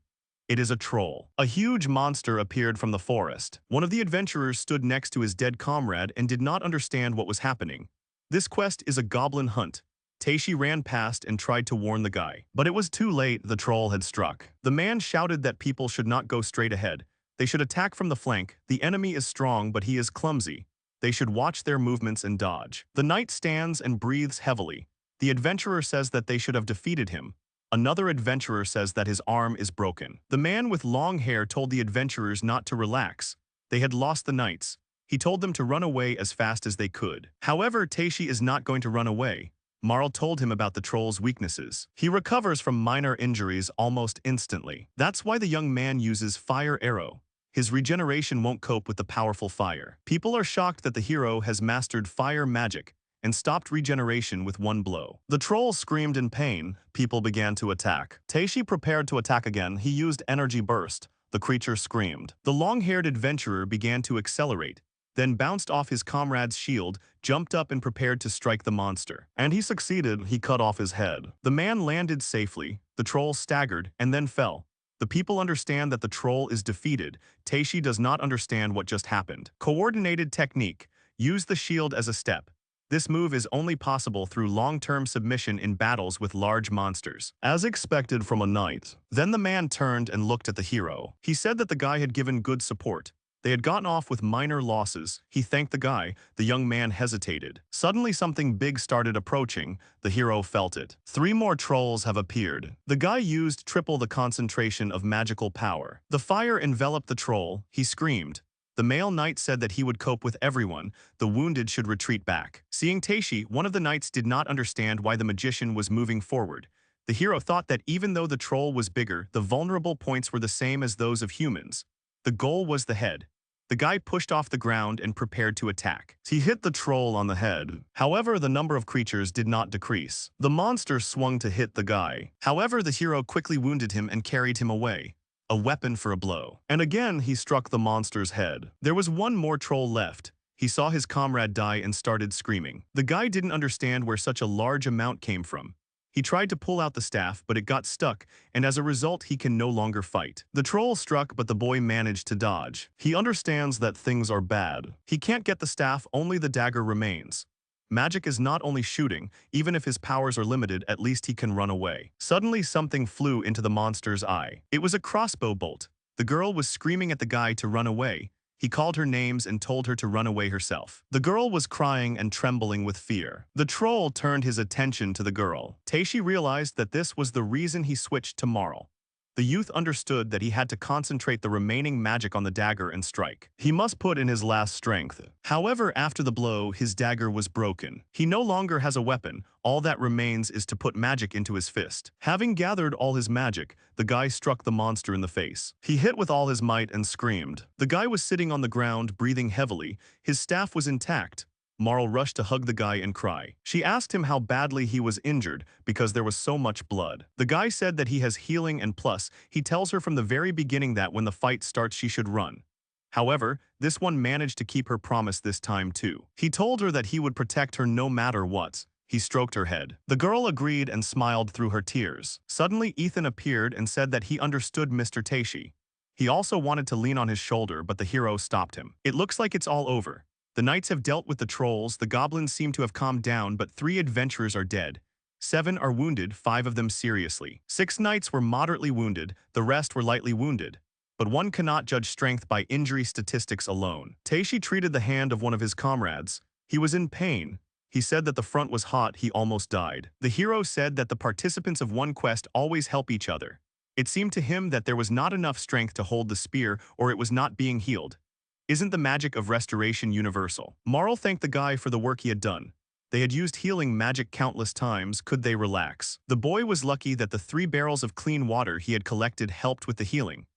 It is a troll. A huge monster appeared from the forest. One of the adventurers stood next to his dead comrade and did not understand what was happening. This quest is a goblin hunt. Taishi ran past and tried to warn the guy. But it was too late, the troll had struck. The man shouted that people should not go straight ahead. They should attack from the flank. The enemy is strong, but he is clumsy. They should watch their movements and dodge. The knight stands and breathes heavily. The adventurer says that they should have defeated him. Another adventurer says that his arm is broken. The man with long hair told the adventurers not to relax. They had lost the knights. He told them to run away as fast as they could. However, Taishi is not going to run away. Marl told him about the troll's weaknesses. He recovers from minor injuries almost instantly. That's why the young man uses fire arrow. His regeneration won't cope with the powerful fire. People are shocked that the hero has mastered fire magic and stopped regeneration with one blow. The troll screamed in pain. People began to attack. Taishi prepared to attack again. He used energy burst. The creature screamed. The long-haired adventurer began to accelerate, then bounced off his comrade's shield, jumped up and prepared to strike the monster. And he succeeded. He cut off his head. The man landed safely. The troll staggered and then fell. The people understand that the troll is defeated. Taishi does not understand what just happened. Coordinated technique. Use the shield as a step. This move is only possible through long-term submission in battles with large monsters. As expected from a knight. Then the man turned and looked at the hero. He said that the guy had given good support. They had gotten off with minor losses. He thanked the guy. The young man hesitated. Suddenly something big started approaching. The hero felt it. 3 more trolls have appeared. The guy used triple the concentration of magical power. The fire enveloped the troll. He screamed. The male knight said that he would cope with everyone, the wounded should retreat back. Seeing Teishi, one of the knights did not understand why the magician was moving forward. The hero thought that even though the troll was bigger, the vulnerable points were the same as those of humans. The goal was the head. The guy pushed off the ground and prepared to attack. He hit the troll on the head. However, the number of creatures did not decrease. The monster swung to hit the guy. However, the hero quickly wounded him and carried him away. A weapon for a blow. And again, he struck the monster's head. There was one more troll left. He saw his comrade die and started screaming. The guy didn't understand where such a large amount came from. He tried to pull out the staff, but it got stuck, and as a result he can no longer fight. The troll struck, but the boy managed to dodge. He understands that things are bad. He can't get the staff, only the dagger remains. Magic is not only shooting, even if his powers are limited, at least he can run away. Suddenly something flew into the monster's eye. It was a crossbow bolt. The girl was screaming at the guy to run away. He called her names and told her to run away herself. The girl was crying and trembling with fear. The troll turned his attention to the girl. Teishi realized that this was the reason he switched to Marl. The youth understood that he had to concentrate the remaining magic on the dagger and strike. He must put in his last strength. However, after the blow, his dagger was broken. He no longer has a weapon. All that remains is to put magic into his fist. Having gathered all his magic, the guy struck the monster in the face. He hit with all his might and screamed. The guy was sitting on the ground, breathing heavily. His staff was intact. Marl rushed to hug the guy and cry. She asked him how badly he was injured because there was so much blood. The guy said that he has healing, and plus, he tells her from the very beginning that when the fight starts she should run. However, this one managed to keep her promise this time too. He told her that he would protect her no matter what. He stroked her head. The girl agreed and smiled through her tears. Suddenly Ethan appeared and said that he understood Mr. Teishi. He also wanted to lean on his shoulder, but the hero stopped him. It looks like it's all over. The knights have dealt with the trolls, the goblins seem to have calmed down, but 3 adventurers are dead. 7 are wounded, 5 of them seriously. 6 knights were moderately wounded, the rest were lightly wounded. But one cannot judge strength by injury statistics alone. Teishi treated the hand of one of his comrades. He was in pain. He said that the front was hot, he almost died. The hero said that the participants of one quest always help each other. It seemed to him that there was not enough strength to hold the spear, or it was not being healed. Isn't the magic of restoration universal? Marl thanked the guy for the work he had done. They had used healing magic countless times, could they relax? The boy was lucky that the 3 barrels of clean water he had collected helped with the healing.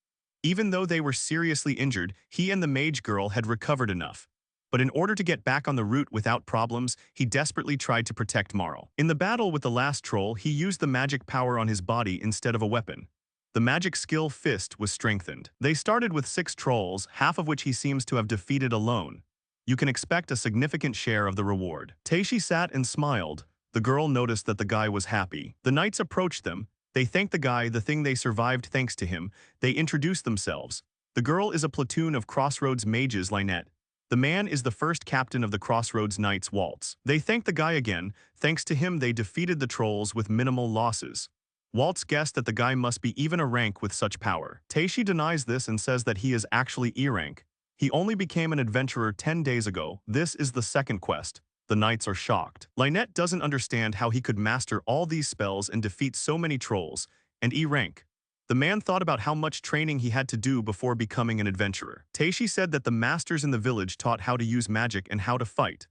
Even though they were seriously injured, he and the mage girl had recovered enough. But in order to get back on the route without problems, he desperately tried to protect Marl. In the battle with the last troll, he used the magic power on his body instead of a weapon. The magic skill Fist was strengthened. They started with 6 trolls, half of which he seems to have defeated alone. You can expect a significant share of the reward. Teishi sat and smiled. The girl noticed that the guy was happy. The knights approached them. They thanked the guy, the thing they survived thanks to him. They introduced themselves. The girl is a platoon of Crossroads mages, Lynette. The man is the first captain of the Crossroads Knights, Waltz. They thanked the guy again. Thanks to him, they defeated the trolls with minimal losses. Waltz guessed that the guy must be even a rank with such power. Teishi denies this and says that he is actually E rank. He only became an adventurer 10 days ago. This is the second quest. The knights are shocked. Lynette doesn't understand how he could master all these spells and defeat so many trolls, and E rank. The man thought about how much training he had to do before becoming an adventurer. Teishi said that the masters in the village taught how to use magic and how to fight.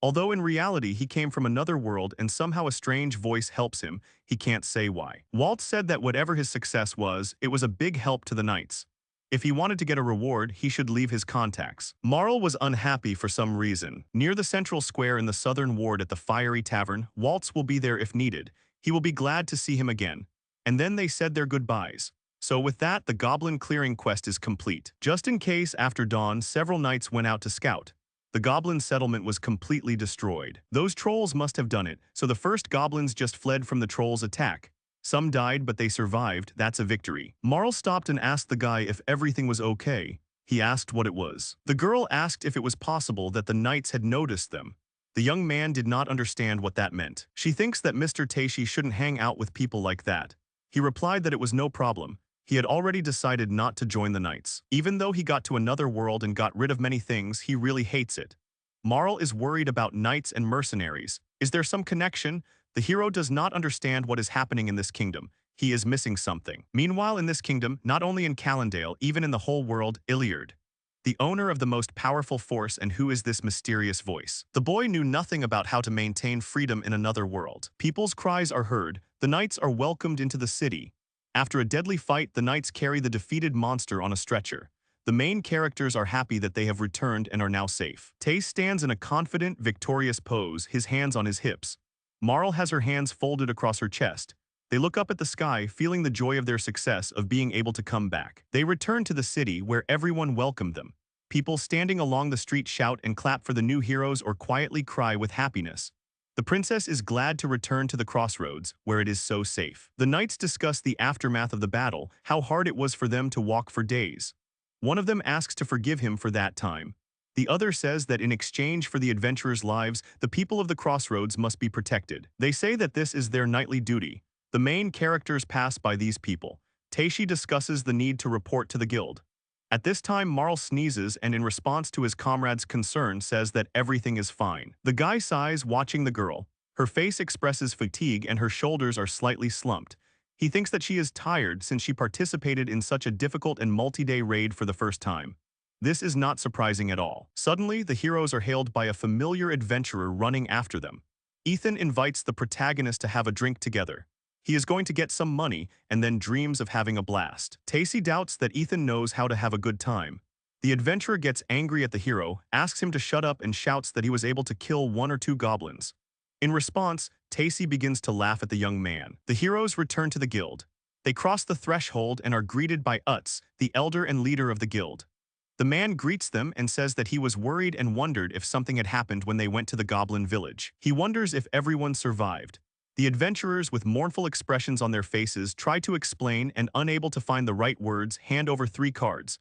Although in reality he came from another world and somehow a strange voice helps him, he can't say why. Waltz said that whatever his success was, it was a big help to the knights. If he wanted to get a reward, he should leave his contacts. Marl was unhappy for some reason. Near the central square in the southern ward at the Fiery Tavern, Waltz will be there if needed. He will be glad to see him again. And then they said their goodbyes. So with that, the goblin clearing quest is complete. Just in case, after dawn, several knights went out to scout. The goblin settlement was completely destroyed. Those trolls must have done it, so the first goblins just fled from the trolls' attack. Some died, but they survived. That's a victory. Marl stopped and asked the guy if everything was okay. He asked what it was. The girl asked if it was possible that the knights had noticed them. The young man did not understand what that meant. She thinks that Mr. Teishi shouldn't hang out with people like that. He replied that it was no problem. He had already decided not to join the knights. Even though he got to another world and got rid of many things, he really hates it. Marl is worried about knights and mercenaries. Is there some connection? The hero does not understand what is happening in this kingdom. He is missing something. Meanwhile, in this kingdom, not only in Calendale, even in the whole world, Iliard. the owner of the most powerful force, and who is this mysterious voice? The boy knew nothing about how to maintain freedom in another world. People's cries are heard, the knights are welcomed into the city. After a deadly fight, the knights carry the defeated monster on a stretcher. The main characters are happy that they have returned and are now safe. Tace stands in a confident, victorious pose, his hands on his hips. Marl has her hands folded across her chest. They look up at the sky, feeling the joy of their success of being able to come back. They return to the city where everyone welcomed them. People standing along the street shout and clap for the new heroes or quietly cry with happiness. The princess is glad to return to the crossroads, where it is so safe. The knights discuss the aftermath of the battle, how hard it was for them to walk for days. One of them asks to forgive him for that time. The other says that in exchange for the adventurers' lives, the people of the crossroads must be protected. They say that this is their knightly duty. The main characters pass by these people. Teishi discusses the need to report to the guild. At this time, Marl sneezes and in response to his comrade's concern says that everything is fine. The guy sighs watching the girl. Her face expresses fatigue and her shoulders are slightly slumped. He thinks that she is tired since she participated in such a difficult and multi-day raid for the first time. This is not surprising at all. Suddenly, the heroes are hailed by a familiar adventurer running after them. Ethan invites the protagonist to have a drink together. He is going to get some money and then dreams of having a blast. Tacy doubts that Ethan knows how to have a good time. The adventurer gets angry at the hero, asks him to shut up and shouts that he was able to kill 1 or 2 goblins. In response, Tacy begins to laugh at the young man. The heroes return to the guild. They cross the threshold and are greeted by Utz, the elder and leader of the guild. The man greets them and says that he was worried and wondered if something had happened when they went to the goblin village. He wonders if everyone survived. The adventurers, with mournful expressions on their faces, try to explain and, unable to find the right words, hand over 3 cards.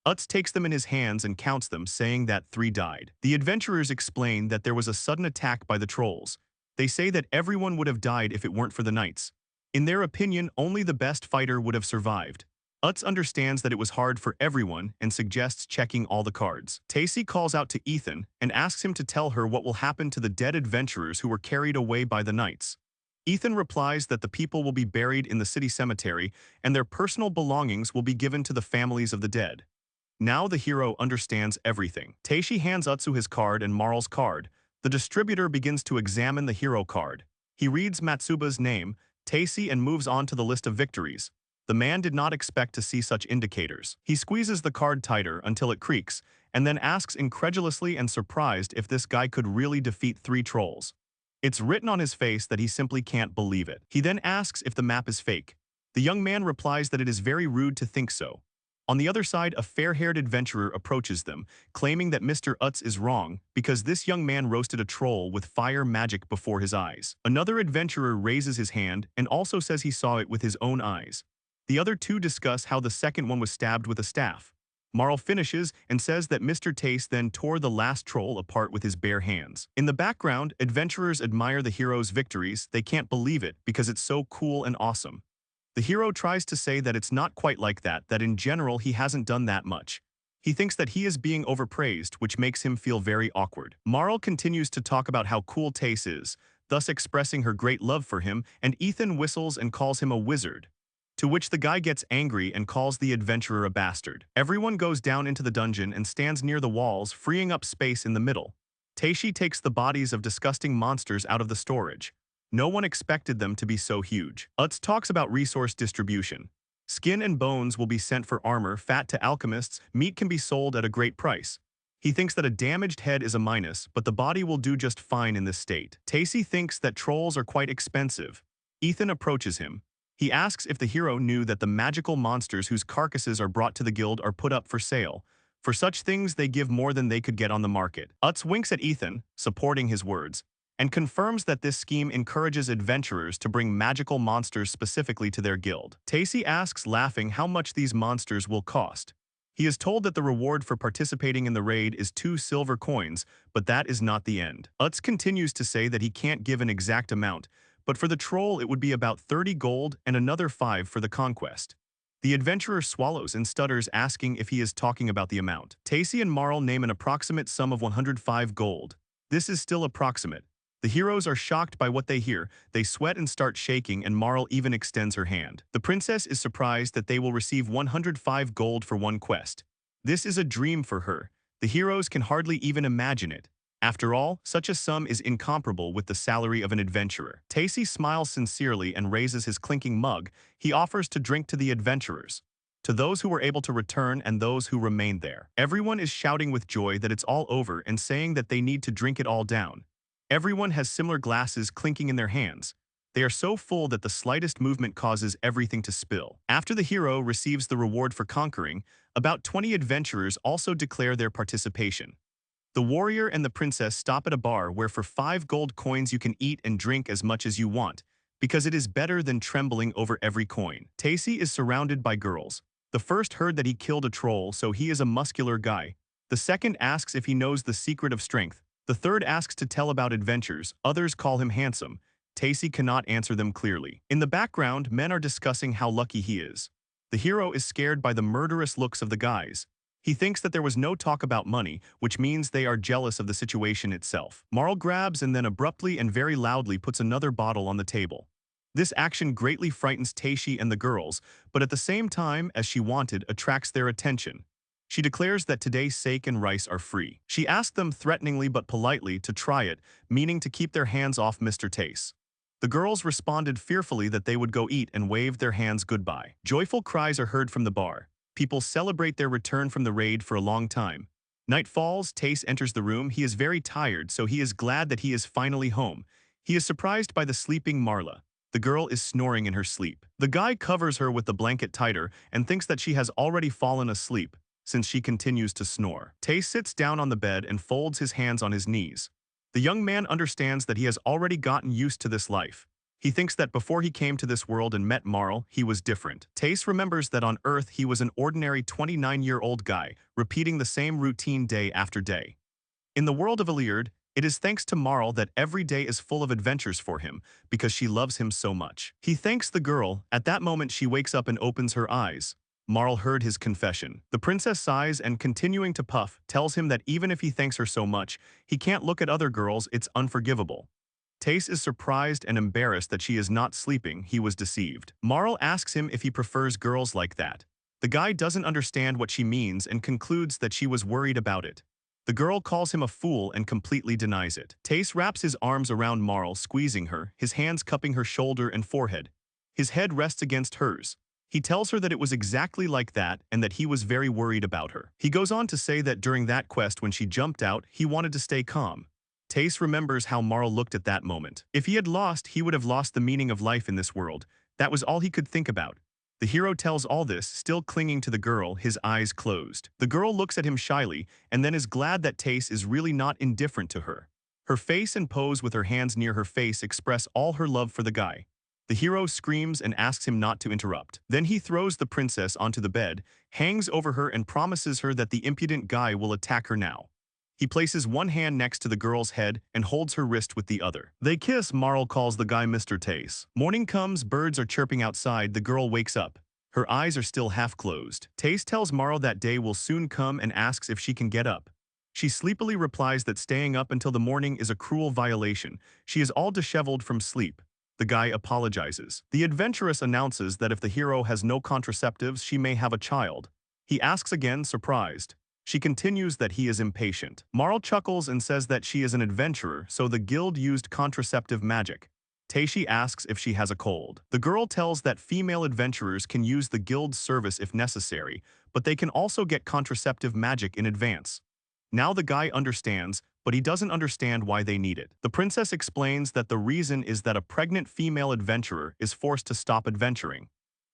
Utz takes them in his hands and counts them, saying that 3 died. The adventurers explain that there was a sudden attack by the trolls. They say that everyone would have died if it weren't for the knights. In their opinion, only the best fighter would have survived. Utz understands that it was hard for everyone and suggests checking all the cards. Tacy calls out to Ethan and asks him to tell her what will happen to the dead adventurers who were carried away by the knights. Ethan replies that the people will be buried in the city cemetery and their personal belongings will be given to the families of the dead. Now the hero understands everything. Teishi hands Utsu his card and Marl's card. The distributor begins to examine the hero card. He reads Matsuba's name, Teishi, and moves on to the list of victories. The man did not expect to see such indicators. He squeezes the card tighter until it creaks, and then asks incredulously and surprised if this guy could really defeat 3 trolls. It's written on his face that he simply can't believe it. He then asks if the map is fake. The young man replies that it is very rude to think so. On the other side, a fair-haired adventurer approaches them, claiming that Mr. Utz is wrong because this young man roasted a troll with fire magic before his eyes. Another adventurer raises his hand and also says he saw it with his own eyes. The other 2 discuss how the second one was stabbed with a staff. Marl finishes and says that Mr. Tace then tore the last troll apart with his bare hands. In the background, adventurers admire the hero's victories. They can't believe it because it's so cool and awesome. The hero tries to say that it's not quite like that in general he hasn't done that much. He thinks that he is being overpraised, which makes him feel very awkward. Marl continues to talk about how cool Tace is, thus expressing her great love for him, and Ethan whistles and calls him a wizard. To which the guy gets angry and calls the adventurer a bastard. Everyone goes down into the dungeon and stands near the walls, freeing up space in the middle. Teishi takes the bodies of disgusting monsters out of the storage. No one expected them to be so huge. Utz talks about resource distribution. Skin and bones will be sent for armor, fat to alchemists, meat can be sold at a great price. He thinks that a damaged head is a minus, but the body will do just fine in this state. Tacy thinks that trolls are quite expensive. Ethan approaches him. He asks if the hero knew that the magical monsters whose carcasses are brought to the guild are put up for sale. For such things they give more than they could get on the market. Utz winks at Ethan, supporting his words, and confirms that this scheme encourages adventurers to bring magical monsters specifically to their guild. Tacy asks, laughing, how much these monsters will cost. He is told that the reward for participating in the raid is 2 silver coins, but that is not the end. Utz continues to say that he can't give an exact amount, but for the troll it would be about 30 gold and another 5 for the conquest. The adventurer swallows and stutters, asking if he is talking about the amount. Tacy and Marl name an approximate sum of 105 gold. This is still approximate. The heroes are shocked by what they hear, they sweat and start shaking, and Marl even extends her hand. The princess is surprised that they will receive 105 gold for one quest. This is a dream for her. The heroes can hardly even imagine it. After all, such a sum is incomparable with the salary of an adventurer. Tacy smiles sincerely and raises his clinking mug. He offers to drink to the adventurers, to those who were able to return and those who remained there. Everyone is shouting with joy that it's all over and saying that they need to drink it all down. Everyone has similar glasses clinking in their hands. They are so full that the slightest movement causes everything to spill. After the hero receives the reward for conquering, about 20 adventurers also declare their participation. The warrior and the princess stop at a bar where for 5 gold coins you can eat and drink as much as you want, because it is better than trembling over every coin. Tacy is surrounded by girls. The first heard that he killed a troll, so he is a muscular guy. The second asks if he knows the secret of strength. The third asks to tell about adventures. Others call him handsome. Tacy cannot answer them clearly. In the background, men are discussing how lucky he is. The hero is scared by the murderous looks of the guys. He thinks that there was no talk about money, which means they are jealous of the situation itself. Marl grabs and then abruptly and very loudly puts another bottle on the table. This action greatly frightens Tacy and the girls, but at the same time, as she wanted, attracts their attention. She declares that today steak and rice are free. She asked them threateningly but politely to try it, meaning to keep their hands off Mr. Tace. The girls responded fearfully that they would go eat and waved their hands goodbye. Joyful cries are heard from the bar. People celebrate their return from the raid for a long time. Night falls, Tace enters the room. He is very tired, so he is glad that he is finally home. He is surprised by the sleeping Marla. The girl is snoring in her sleep. The guy covers her with the blanket tighter and thinks that she has already fallen asleep, since she continues to snore. Tace sits down on the bed and folds his hands on his knees. The young man understands that he has already gotten used to this life. He thinks that before he came to this world and met Marl, he was different. Tace remembers that on Earth he was an ordinary 29-year-old guy, repeating the same routine day after day. In the world of Iliad, it is thanks to Marl that every day is full of adventures for him, because she loves him so much. He thanks the girl. At that moment she wakes up and opens her eyes. Marl heard his confession. The princess sighs and, continuing to puff, tells him that even if he thanks her so much, he can't look at other girls. It's unforgivable. Tace is surprised and embarrassed that she is not sleeping. He was deceived. Marl asks him if he prefers girls like that. The guy doesn't understand what she means and concludes that she was worried about it. The girl calls him a fool and completely denies it. Tace wraps his arms around Marl, squeezing her, his hands cupping her shoulder and forehead. His head rests against hers. He tells her that it was exactly like that and that he was very worried about her. He goes on to say that during that quest when she jumped out, he wanted to stay calm. Tace remembers how Marl looked at that moment. If he had lost, he would have lost the meaning of life in this world. That was all he could think about. The hero tells all this, still clinging to the girl, his eyes closed. The girl looks at him shyly and then is glad that Tace is really not indifferent to her. Her face and pose with her hands near her face express all her love for the guy. The hero screams and asks him not to interrupt. Then he throws the princess onto the bed, hangs over her and promises her that the impudent guy will attack her now. He places one hand next to the girl's head and holds her wrist with the other. They kiss. Marl calls the guy Mr. Tace. Morning comes, birds are chirping outside. The girl wakes up. Her eyes are still half closed. Tace tells Marl that day will soon come and asks if she can get up. She sleepily replies that staying up until the morning is a cruel violation. She is all disheveled from sleep. The guy apologizes. The adventuress announces that if the hero has no contraceptives, she may have a child. He asks again, surprised. She continues that he is impatient. Marl chuckles and says that she is an adventurer, so the guild used contraceptive magic. Tacy asks if she has a cold. The girl tells that female adventurers can use the guild's service if necessary, but they can also get contraceptive magic in advance. Now the guy understands, but he doesn't understand why they need it. The princess explains that the reason is that a pregnant female adventurer is forced to stop adventuring.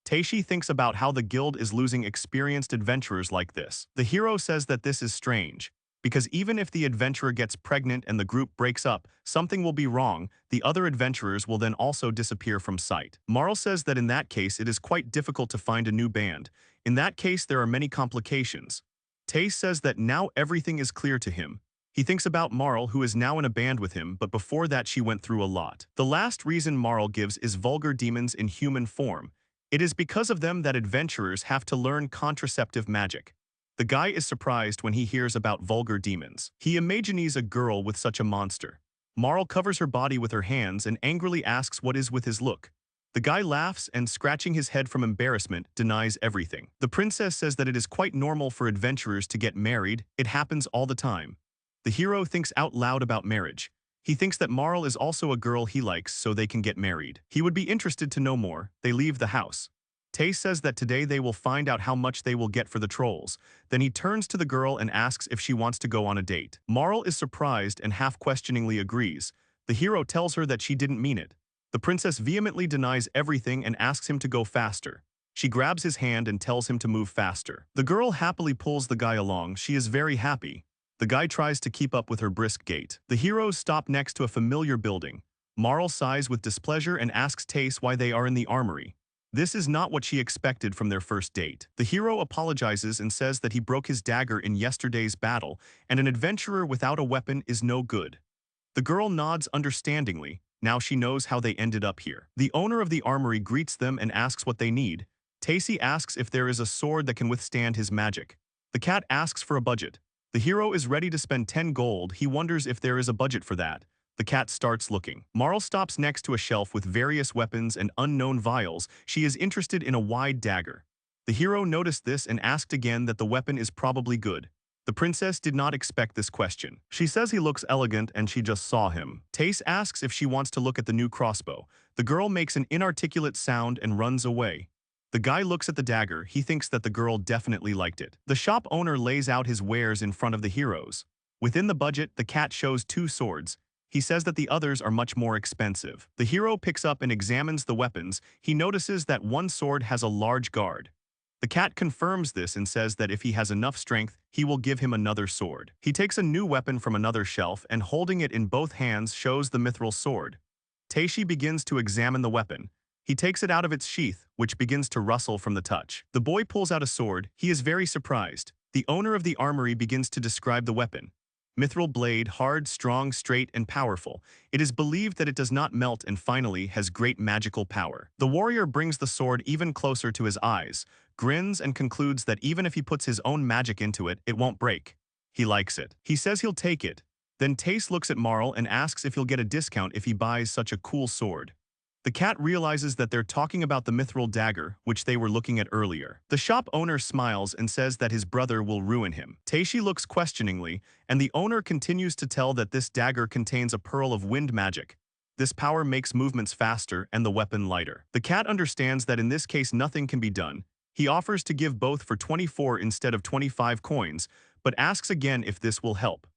Tacy thinks about how the guild is losing experienced adventurers like this. The hero says that this is strange, because even if the adventurer gets pregnant and the group breaks up, something will be wrong. The other adventurers will then also disappear from sight. Marl says that in that case it is quite difficult to find a new band. In that case there are many complications. Tace says that now everything is clear to him. He thinks about Marl, who is now in a band with him, but before that she went through a lot. The last reason Marl gives is vulgar demons in human form. It is because of them that adventurers have to learn contraceptive magic. The guy is surprised when he hears about vulgar demons. He imagines a girl with such a monster. Marl covers her body with her hands and angrily asks what is with his look. The guy laughs and, scratching his head from embarrassment, denies everything. The princess says that it is quite normal for adventurers to get married, it happens all the time. The hero thinks out loud about marriage. He thinks that Marl is also a girl he likes so they can get married. He would be interested to know more. They leave the house. Tay says that today they will find out how much they will get for the trolls. Then he turns to the girl and asks if she wants to go on a date. Marl is surprised and half-questioningly agrees. The hero tells her that she didn't mean it. The princess vehemently denies everything and asks him to go faster. She grabs his hand and tells him to move faster. The girl happily pulls the guy along. She is very happy. The guy tries to keep up with her brisk gait. The heroes stop next to a familiar building. Marl sighs with displeasure and asks Tace why they are in the armory. This is not what she expected from their first date. The hero apologizes and says that he broke his dagger in yesterday's battle, and an adventurer without a weapon is no good. The girl nods understandingly. Now she knows how they ended up here. The owner of the armory greets them and asks what they need. Tacy asks if there is a sword that can withstand his magic. The cat asks for a budget. The hero is ready to spend 10 gold. He wonders if there is a budget for that. The cat starts looking. Marl stops next to a shelf with various weapons and unknown vials. She is interested in a wide dagger. The hero noticed this and asked again that the weapon is probably good. The princess did not expect this question. She says he looks elegant and she just saw him. Tace asks if she wants to look at the new crossbow. The girl makes an inarticulate sound and runs away. The guy looks at the dagger. He thinks that the girl definitely liked it. The shop owner lays out his wares in front of the heroes. Within the budget, the cat shows 2 swords. He says that the others are much more expensive. The hero picks up and examines the weapons. He notices that one sword has a large guard. The cat confirms this and says that if he has enough strength, he will give him another sword. He takes a new weapon from another shelf and, holding it in both hands, shows the mithril sword. Taishi begins to examine the weapon. He takes it out of its sheath, which begins to rustle from the touch. The boy pulls out a sword. He is very surprised. The owner of the armory begins to describe the weapon. Mithril blade, hard, strong, straight, and powerful. It is believed that it does not melt and finally has great magical power. The warrior brings the sword even closer to his eyes, grins and concludes that even if he puts his own magic into it, it won't break. He likes it. He says he'll take it. Then Tace looks at Marl and asks if he'll get a discount if he buys such a cool sword. The cat realizes that they're talking about the mithril dagger, which they were looking at earlier. The shop owner smiles and says that his brother will ruin him. Taishi looks questioningly, and the owner continues to tell that this dagger contains a pearl of wind magic. This power makes movements faster and the weapon lighter. The cat understands that in this case nothing can be done. He offers to give both for 24 instead of 25 coins, but asks again if this will help.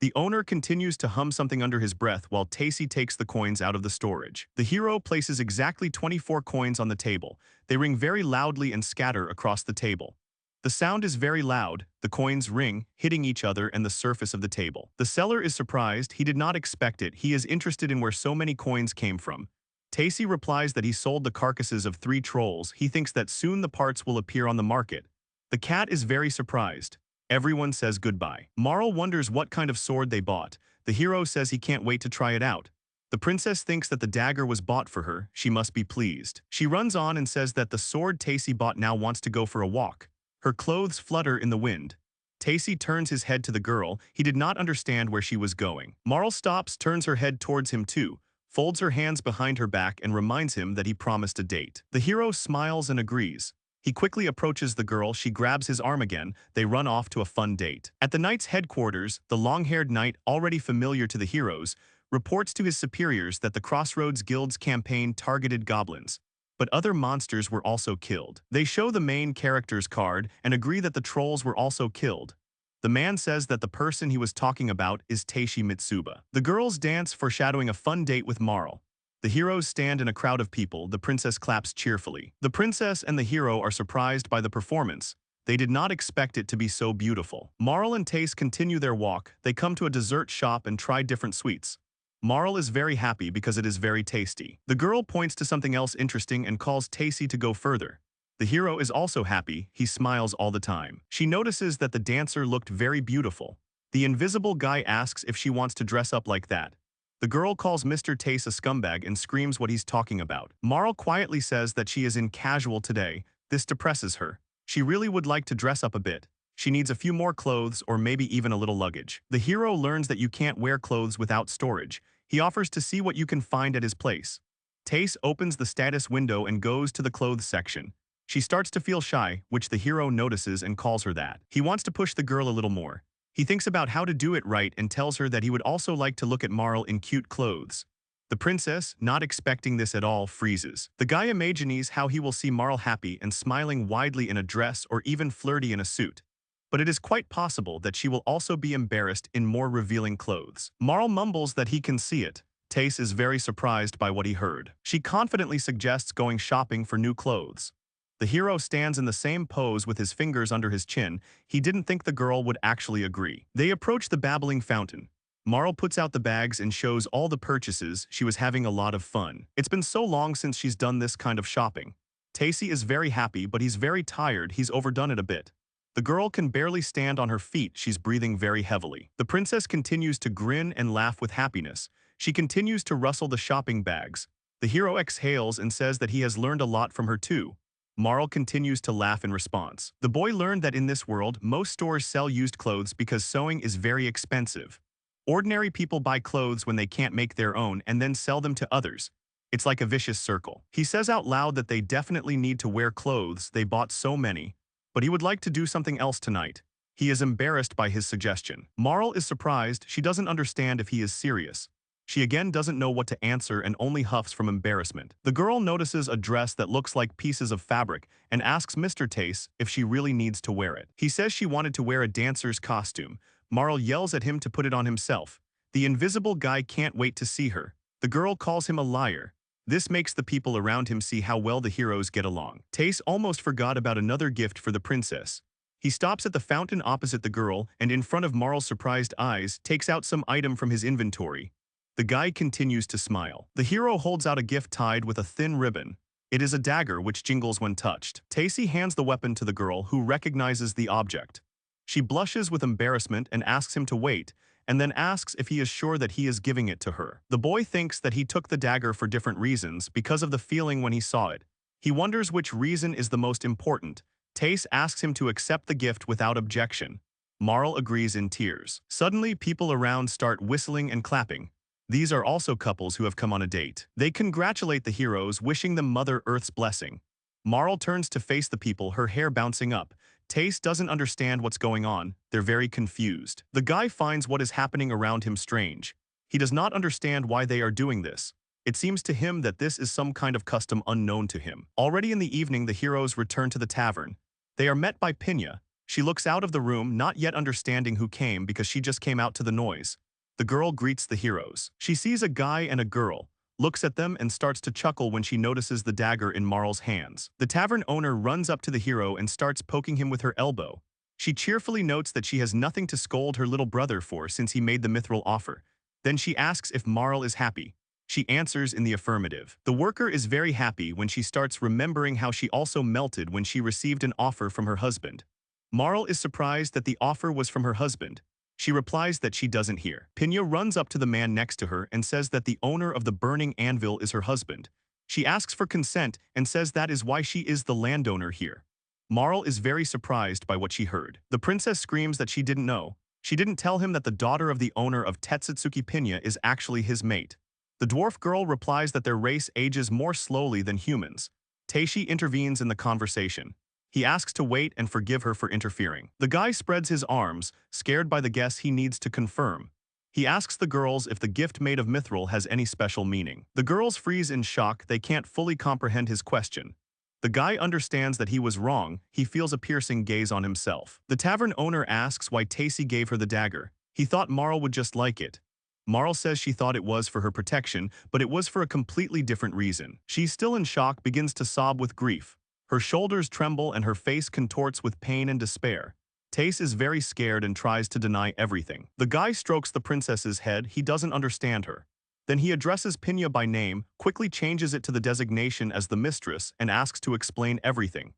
The owner continues to hum something under his breath while Tacy takes the coins out of the storage. The hero places exactly 24 coins on the table. They ring very loudly and scatter across the table. The sound is very loud. The coins ring, hitting each other and the surface of the table. The seller is surprised. He did not expect it. He is interested in where so many coins came from. Tacy replies that he sold the carcasses of 3 trolls. He thinks that soon the parts will appear on the market. The cat is very surprised. Everyone says goodbye. Marl wonders what kind of sword they bought. The hero says he can't wait to try it out. The princess thinks that the dagger was bought for her. She must be pleased. She runs on and says that the sword Tacy bought now wants to go for a walk. Her clothes flutter in the wind. Tacy turns his head to the girl. He did not understand where she was going. Marl stops, turns her head towards him too, folds her hands behind her back and reminds him that he promised a date. The hero smiles and agrees. He quickly approaches the girl. She grabs his arm again. They run off to a fun date. At the knight's headquarters, the long-haired knight, already familiar to the heroes, reports to his superiors that the Crossroads Guild's campaign targeted goblins, but other monsters were also killed. They show the main character's card and agree that the trolls were also killed. The man says that the person he was talking about is Taishi Mitsuba. The girls dance, foreshadowing a fun date with Marl. The heroes stand in a crowd of people. The princess claps cheerfully. The princess and the hero are surprised by the performance. They did not expect it to be so beautiful. Marl and Tace continue their walk. They come to a dessert shop and try different sweets. Marl is very happy because it is very tasty. The girl points to something else interesting and calls Tacy to go further. The hero is also happy. He smiles all the time. She notices that the dancer looked very beautiful. The invisible guy asks if she wants to dress up like that. The girl calls Mr. Tace a scumbag and screams what he's talking about. Marl quietly says that she is in casual today. This depresses her. She really would like to dress up a bit. She needs a few more clothes or maybe even a little luggage. The hero learns that you can't wear clothes without storage. He offers to see what you can find at his place. Tace opens the status window and goes to the clothes section. She starts to feel shy, which the hero notices and calls her that. He wants to push the girl a little more. He thinks about how to do it right and tells her that he would also like to look at Marl in cute clothes. The princess, not expecting this at all, freezes. The guy imagines how he will see Marl happy and smiling widely in a dress or even flirty in a suit. But it is quite possible that she will also be embarrassed in more revealing clothes. Marl mumbles that he can see it. Tace is very surprised by what he heard. She confidently suggests going shopping for new clothes. The hero stands in the same pose with his fingers under his chin. He didn't think the girl would actually agree. They approach the babbling fountain. Marl puts out the bags and shows all the purchases. She was having a lot of fun. It's been so long since she's done this kind of shopping. Tacy is very happy, but he's very tired. He's overdone it a bit. The girl can barely stand on her feet. She's breathing very heavily. The princess continues to grin and laugh with happiness. She continues to rustle the shopping bags. The hero exhales and says that he has learned a lot from her too. Marl continues to laugh in response. The boy learned that in this world, most stores sell used clothes because sewing is very expensive. Ordinary people buy clothes when they can't make their own and then sell them to others. It's like a vicious circle. He says out loud that they definitely need to wear clothes, they bought so many. But he would like to do something else tonight. He is embarrassed by his suggestion. Marl is surprised. She doesn't understand if he is serious. She again doesn't know what to answer and only huffs from embarrassment. The girl notices a dress that looks like pieces of fabric and asks Mr. Tace if she really needs to wear it. He says she wanted to wear a dancer's costume. Marl yells at him to put it on himself. The invisible guy can't wait to see her. The girl calls him a liar. This makes the people around him see how well the heroes get along. Tace almost forgot about another gift for the princess. He stops at the fountain opposite the girl and in front of Marl's surprised eyes takes out some item from his inventory. The guy continues to smile. The hero holds out a gift tied with a thin ribbon. It is a dagger which jingles when touched. Tacy hands the weapon to the girl, who recognizes the object. She blushes with embarrassment and asks him to wait, and then asks if he is sure that he is giving it to her. The boy thinks that he took the dagger for different reasons because of the feeling when he saw it. He wonders which reason is the most important. Tace asks him to accept the gift without objection. Marl agrees in tears. Suddenly, people around start whistling and clapping. These are also couples who have come on a date. They congratulate the heroes, wishing them Mother Earth's blessing. Marl turns to face the people, her hair bouncing up. Tace doesn't understand what's going on. They're very confused. The guy finds what is happening around him strange. He does not understand why they are doing this. It seems to him that this is some kind of custom unknown to him. Already in the evening, the heroes return to the tavern. They are met by Pinya. She looks out of the room, not yet understanding who came because she just came out to the noise. The girl greets the heroes. She sees a guy and a girl, looks at them and starts to chuckle when she notices the dagger in Marl's hands. The tavern owner runs up to the hero and starts poking him with her elbow. She cheerfully notes that she has nothing to scold her little brother for since he made the mithril offer. Then she asks if Marl is happy. She answers in the affirmative. The worker is very happy when she starts remembering how she also melted when she received an offer from her husband. Marl is surprised that the offer was from her husband. She replies that she doesn't hear. Pinya runs up to the man next to her and says that the owner of the burning anvil is her husband. She asks for consent and says that is why she is the landowner here. Marl is very surprised by what she heard. The princess screams that she didn't know. She didn't tell him that the daughter of the owner of Tetsutsuki Pinya is actually his mate. The dwarf girl replies that their race ages more slowly than humans. Teishi intervenes in the conversation. He asks to wait and forgive her for interfering. The guy spreads his arms, scared by the guess he needs to confirm. He asks the girls if the gift made of mithril has any special meaning. The girls freeze in shock. They can't fully comprehend his question. The guy understands that he was wrong. He feels a piercing gaze on himself. The tavern owner asks why Tacy gave her the dagger. He thought Marl would just like it. Marl says she thought it was for her protection, but it was for a completely different reason. She's still in shock, begins to sob with grief. Her shoulders tremble and her face contorts with pain and despair. Tace is very scared and tries to deny everything. The guy strokes the princess's head. He doesn't understand her. Then he addresses Pinya by name, quickly changes it to the designation as the mistress, and asks to explain everything.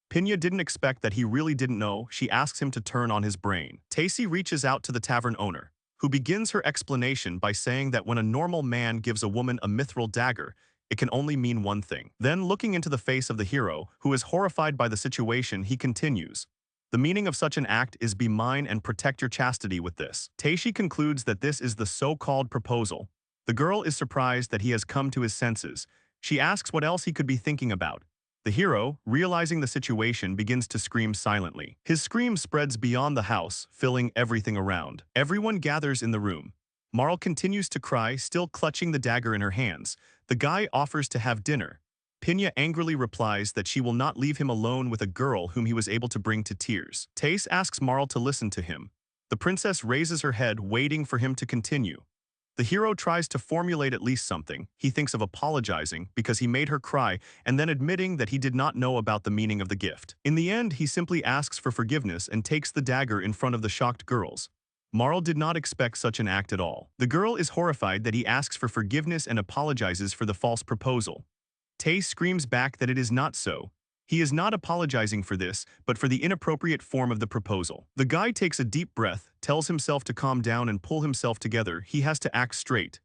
Pinya didn't expect that he really didn't know. She asks him to turn on his brain. Tacy reaches out to the tavern owner, who begins her explanation by saying that when a normal man gives a woman a mithril dagger, it can only mean one thing. Then, looking into the face of the hero, who is horrified by the situation, he continues. The meaning of such an act is be mine and protect your chastity with this. Teishi concludes that this is the so-called proposal. The girl is surprised that he has come to his senses. She asks what else he could be thinking about. The hero, realizing the situation, begins to scream silently. His scream spreads beyond the house, filling everything around. Everyone gathers in the room. Marl continues to cry, still clutching the dagger in her hands. The guy offers to have dinner. Pinya angrily replies that she will not leave him alone with a girl whom he was able to bring to tears. Tace asks Marl to listen to him. The princess raises her head, waiting for him to continue. The hero tries to formulate at least something. He thinks of apologizing because he made her cry and then admitting that he did not know about the meaning of the gift. In the end, he simply asks for forgiveness and takes the dagger in front of the shocked girls. Marl did not expect such an act at all. The girl is horrified that he asks for forgiveness and apologizes for the false proposal. Tay screams back that it is not so. He is not apologizing for this, but for the inappropriate form of the proposal. The guy takes a deep breath, tells himself to calm down and pull himself together. He has to act straight.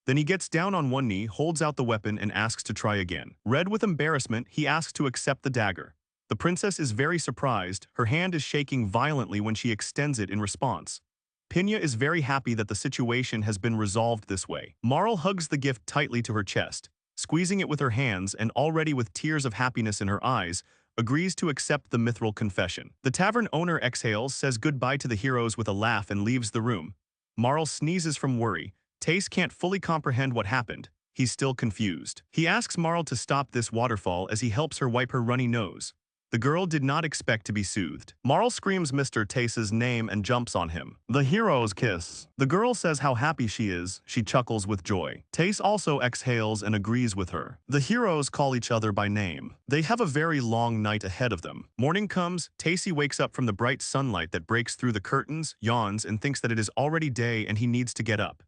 Then he gets down on one knee, holds out the weapon, and asks to try again. Red with embarrassment, he asks to accept the dagger. The princess is very surprised. Her hand is shaking violently when she extends it in response. Pinya is very happy that the situation has been resolved this way. Marl hugs the gift tightly to her chest, squeezing it with her hands and already with tears of happiness in her eyes, agrees to accept the mithril confession. The tavern owner exhales, says goodbye to the heroes with a laugh and leaves the room. Marl sneezes from worry. Tace can't fully comprehend what happened. He's still confused. He asks Marl to stop this waterfall as he helps her wipe her runny nose. The girl did not expect to be soothed. Marl screams Mr. Tace's name and jumps on him. The heroes kiss. The girl says how happy she is. She chuckles with joy. Tace also exhales and agrees with her. The heroes call each other by name. They have a very long night ahead of them. Morning comes. Tace wakes up from the bright sunlight that breaks through the curtains, yawns, and thinks that it is already day and he needs to get up.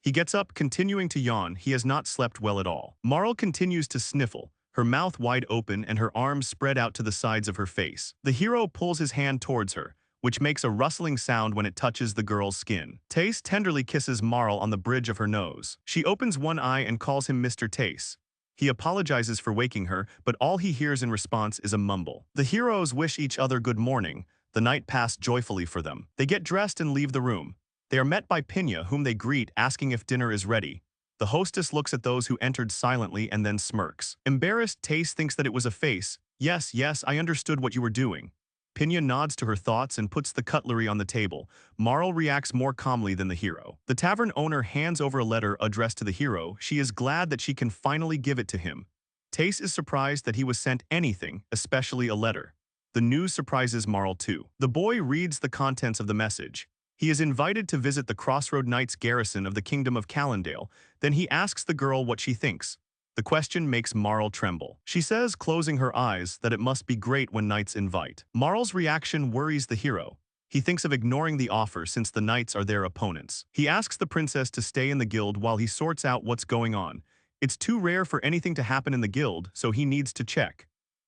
He gets up, continuing to yawn. He has not slept well at all. Marl continues to sniffle, her mouth wide open and her arms spread out to the sides of her face. The hero pulls his hand towards her, which makes a rustling sound when it touches the girl's skin. Tace tenderly kisses Marl on the bridge of her nose. She opens one eye and calls him Mr. Tace. He apologizes for waking her, but all he hears in response is a mumble. The heroes wish each other good morning. The night passed joyfully for them. They get dressed and leave the room. They are met by Pinya, whom they greet, asking if dinner is ready. The hostess looks at those who entered silently and then smirks. Embarrassed, Tace thinks that it was a face. Yes, I understood what you were doing. Pinya nods to her thoughts and puts the cutlery on the table. Marl reacts more calmly than the hero. The tavern owner hands over a letter addressed to the hero. She is glad that she can finally give it to him. Tace is surprised that he was sent anything, especially a letter. The news surprises Marl too. The boy reads the contents of the message. He is invited to visit the Crossroad Knights garrison of the Kingdom of Calendale. Then he asks the girl what she thinks. The question makes Marl tremble. She says, closing her eyes, that it must be great when knights invite. Marl's reaction worries the hero. He thinks of ignoring the offer since the knights are their opponents. He asks the princess to stay in the guild while he sorts out what's going on. It's too rare for anything to happen in the guild, so he needs to check.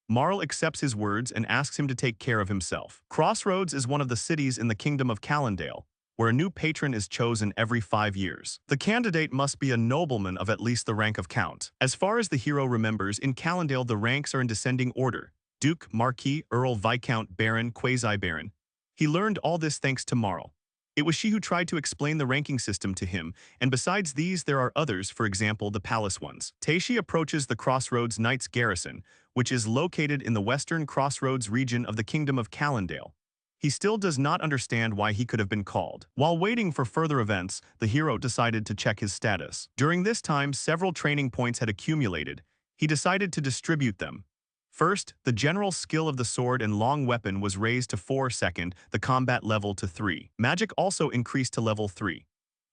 Marl accepts his words and asks him to take care of himself. Crossroads is one of the cities in the Kingdom of Calendale, where a new patron is chosen every 5 years. The candidate must be a nobleman of at least the rank of count. As far as the hero remembers, in Calendale the ranks are in descending order: Duke, Marquis, Earl, Viscount, Baron, Quasi-Baron. He learned all this thanks to Marl. It was she who tried to explain the ranking system to him, and besides these there are others, for example the palace ones. Taishi approaches the Crossroads Knights garrison, which is located in the western Crossroads region of the Kingdom of Calendale. He still does not understand why he could have been called. While waiting for further events, the hero decided to check his status. During this time, several training points had accumulated. He decided to distribute them. First, the general skill of the sword and long weapon was raised to 4. Second, the combat level to 3. Magic also increased to level 3.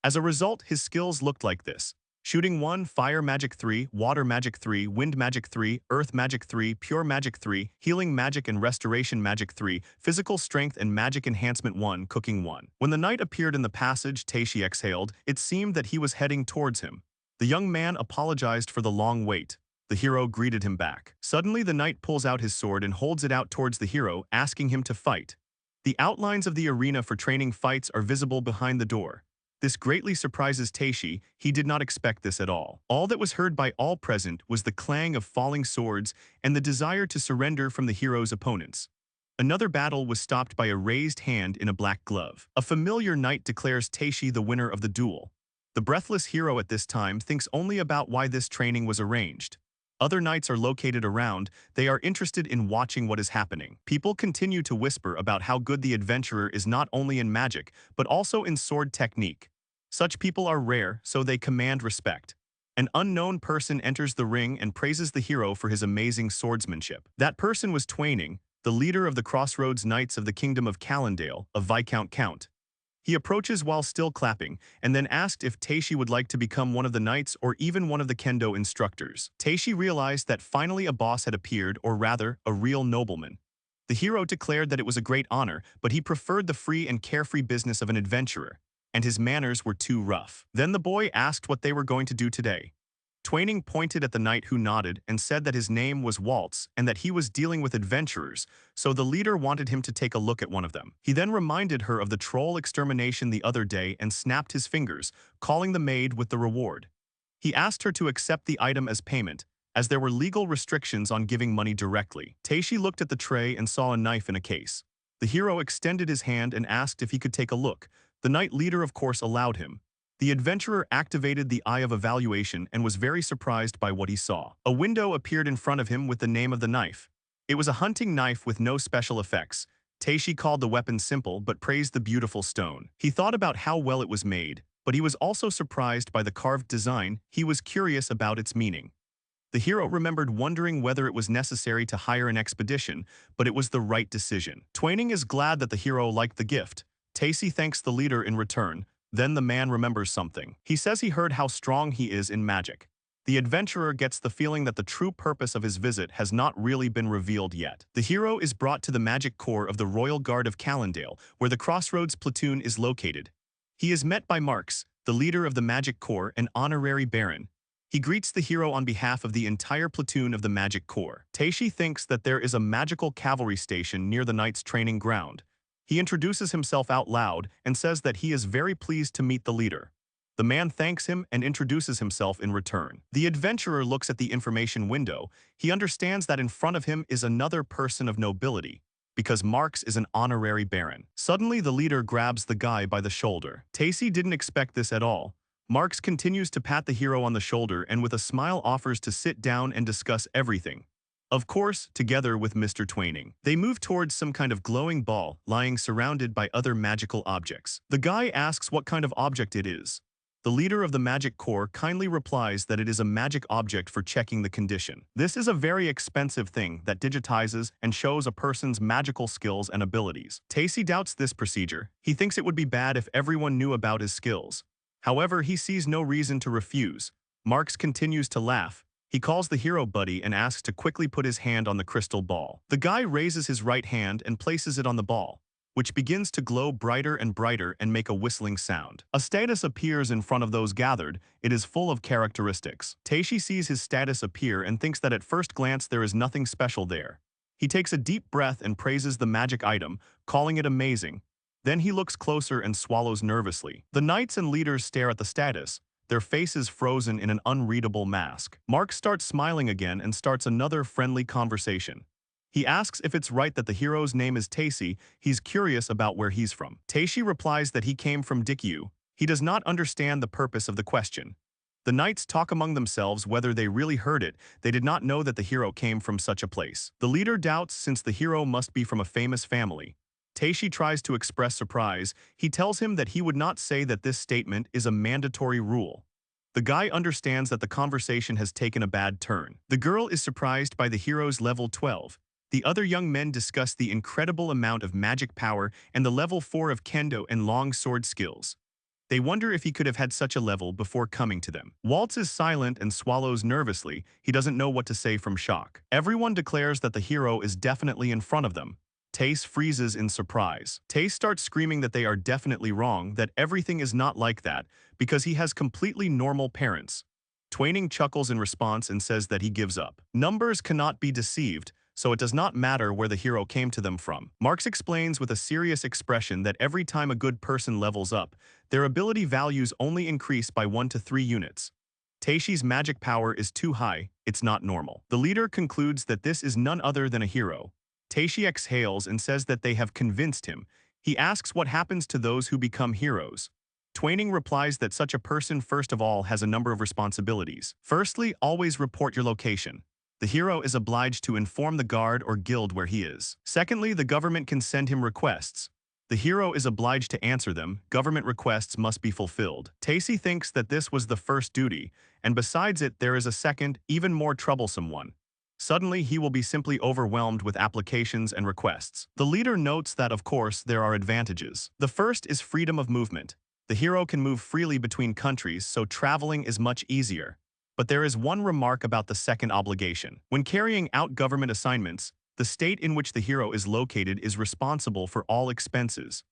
As a result, his skills looked like this: Shooting 1, Fire Magic 3, Water Magic 3, Wind Magic 3, Earth Magic 3, Pure Magic 3, Healing Magic and Restoration Magic 3, Physical Strength and Magic Enhancement 1, Cooking 1. When the knight appeared in the passage, Taishi exhaled. It seemed that he was heading towards him. The young man apologized for the long wait. The hero greeted him back. Suddenly, the knight pulls out his sword and holds it out towards the hero, asking him to fight. The outlines of the arena for training fights are visible behind the door. This greatly surprises Taishi. He did not expect this at all. All that was heard by all present was the clang of falling swords and the desire to surrender from the hero's opponents. Another battle was stopped by a raised hand in a black glove. A familiar knight declares Taishi the winner of the duel. The breathless hero at this time thinks only about why this training was arranged. Other knights are located around, they are interested in watching what is happening. People continue to whisper about how good the adventurer is not only in magic, but also in sword technique. Such people are rare, so they command respect. An unknown person enters the ring and praises the hero for his amazing swordsmanship. That person was Twaining, the leader of the Crossroads Knights of the Kingdom of Calendale, a Viscount Count. He approaches while still clapping, and then asked if Taishi would like to become one of the knights or even one of the kendo instructors. Taishi realized that finally a boss had appeared, or rather, a real nobleman. The hero declared that it was a great honor, but he preferred the free and carefree business of an adventurer, and his manners were too rough. Then the boy asked what they were going to do today. Twaining pointed at the knight who nodded and said that his name was Waltz and that he was dealing with adventurers, so the leader wanted him to take a look at one of them. He then reminded her of the troll extermination the other day and snapped his fingers, calling the maid with the reward. He asked her to accept the item as payment, as there were legal restrictions on giving money directly. Taishi looked at the tray and saw a knife in a case. The hero extended his hand and asked if he could take a look. The knight leader of course allowed him. The adventurer activated the Eye of Evaluation and was very surprised by what he saw. A window appeared in front of him with the name of the knife. It was a hunting knife with no special effects. Taishi called the weapon simple but praised the beautiful stone. He thought about how well it was made, but he was also surprised by the carved design. He was curious about its meaning. The hero remembered wondering whether it was necessary to hire an expedition, but it was the right decision. Twaining is glad that the hero liked the gift. Taishi thanks the leader in return. Then the man remembers something. He says he heard how strong he is in magic. The adventurer gets the feeling that the true purpose of his visit has not really been revealed yet. The hero is brought to the magic corps of the Royal Guard of Calendale, where the Crossroads platoon is located. He is met by Marks, the leader of the magic corps and honorary baron. He greets the hero on behalf of the entire platoon of the magic corps. Taishi thinks that there is a magical cavalry station near the knight's training ground. He introduces himself out loud and says that he is very pleased to meet the leader. The man thanks him and introduces himself in return. The adventurer looks at the information window. He understands that in front of him is another person of nobility, because Marks is an honorary baron. Suddenly, the leader grabs the guy by the shoulder. Taishi didn't expect this at all. Marks continues to pat the hero on the shoulder and with a smile offers to sit down and discuss everything. Of course, together with Mr. Twaining. They move towards some kind of glowing ball, lying surrounded by other magical objects. The guy asks what kind of object it is. The leader of the magic corps kindly replies that it is a magic object for checking the condition. This is a very expensive thing that digitizes and shows a person's magical skills and abilities. Taishi doubts this procedure. He thinks it would be bad if everyone knew about his skills. However, he sees no reason to refuse. Marks continues to laugh. He calls the hero buddy and asks to quickly put his hand on the crystal ball. The guy raises his right hand and places it on the ball, which begins to glow brighter and brighter and make a whistling sound. A status appears in front of those gathered. It is full of characteristics. Taishi sees his status appear and thinks that at first glance there is nothing special there. He takes a deep breath and praises the magic item, calling it amazing. Then he looks closer and swallows nervously. The knights and leaders stare at the status, their faces frozen in an unreadable mask. Mark starts smiling again and starts another friendly conversation. He asks if it's right that the hero's name is Taishi. He's curious about where he's from. Taishi replies that he came from Dikyu. He does not understand the purpose of the question. The knights talk among themselves whether they really heard it. They did not know that the hero came from such a place. The leader doubts since the hero must be from a famous family. Taishi tries to express surprise. He tells him that he would not say that this statement is a mandatory rule. The guy understands that the conversation has taken a bad turn. The girl is surprised by the hero's level 12. The other young men discuss the incredible amount of magic power and the level 4 of kendo and long sword skills. They wonder if he could have had such a level before coming to them. Waltz is silent and swallows nervously. He doesn't know what to say from shock. Everyone declares that the hero is definitely in front of them. Tace freezes in surprise. Tace starts screaming that they are definitely wrong, that everything is not like that, because he has completely normal parents. Twaining chuckles in response and says that he gives up. Numbers cannot be deceived, so it does not matter where the hero came to them from. Marx explains with a serious expression that every time a good person levels up, their ability values only increase by 1 to 3 units. Taishi's magic power is too high, it's not normal. The leader concludes that this is none other than a hero. Taishi exhales and says that they have convinced him. He asks what happens to those who become heroes. Twining replies that such a person first of all has a number of responsibilities. Firstly, always report your location. The hero is obliged to inform the guard or guild where he is. Secondly, the government can send him requests. The hero is obliged to answer them. Government requests must be fulfilled. Tacy thinks that this was the first duty, and besides it there is a second, even more troublesome one. Suddenly, he will be simply overwhelmed with applications and requests. The leader notes that, of course, there are advantages. The first is freedom of movement. The hero can move freely between countries, so traveling is much easier. But there is one remark about the second obligation. When carrying out government assignments, the state in which the hero is located is responsible for all expenses.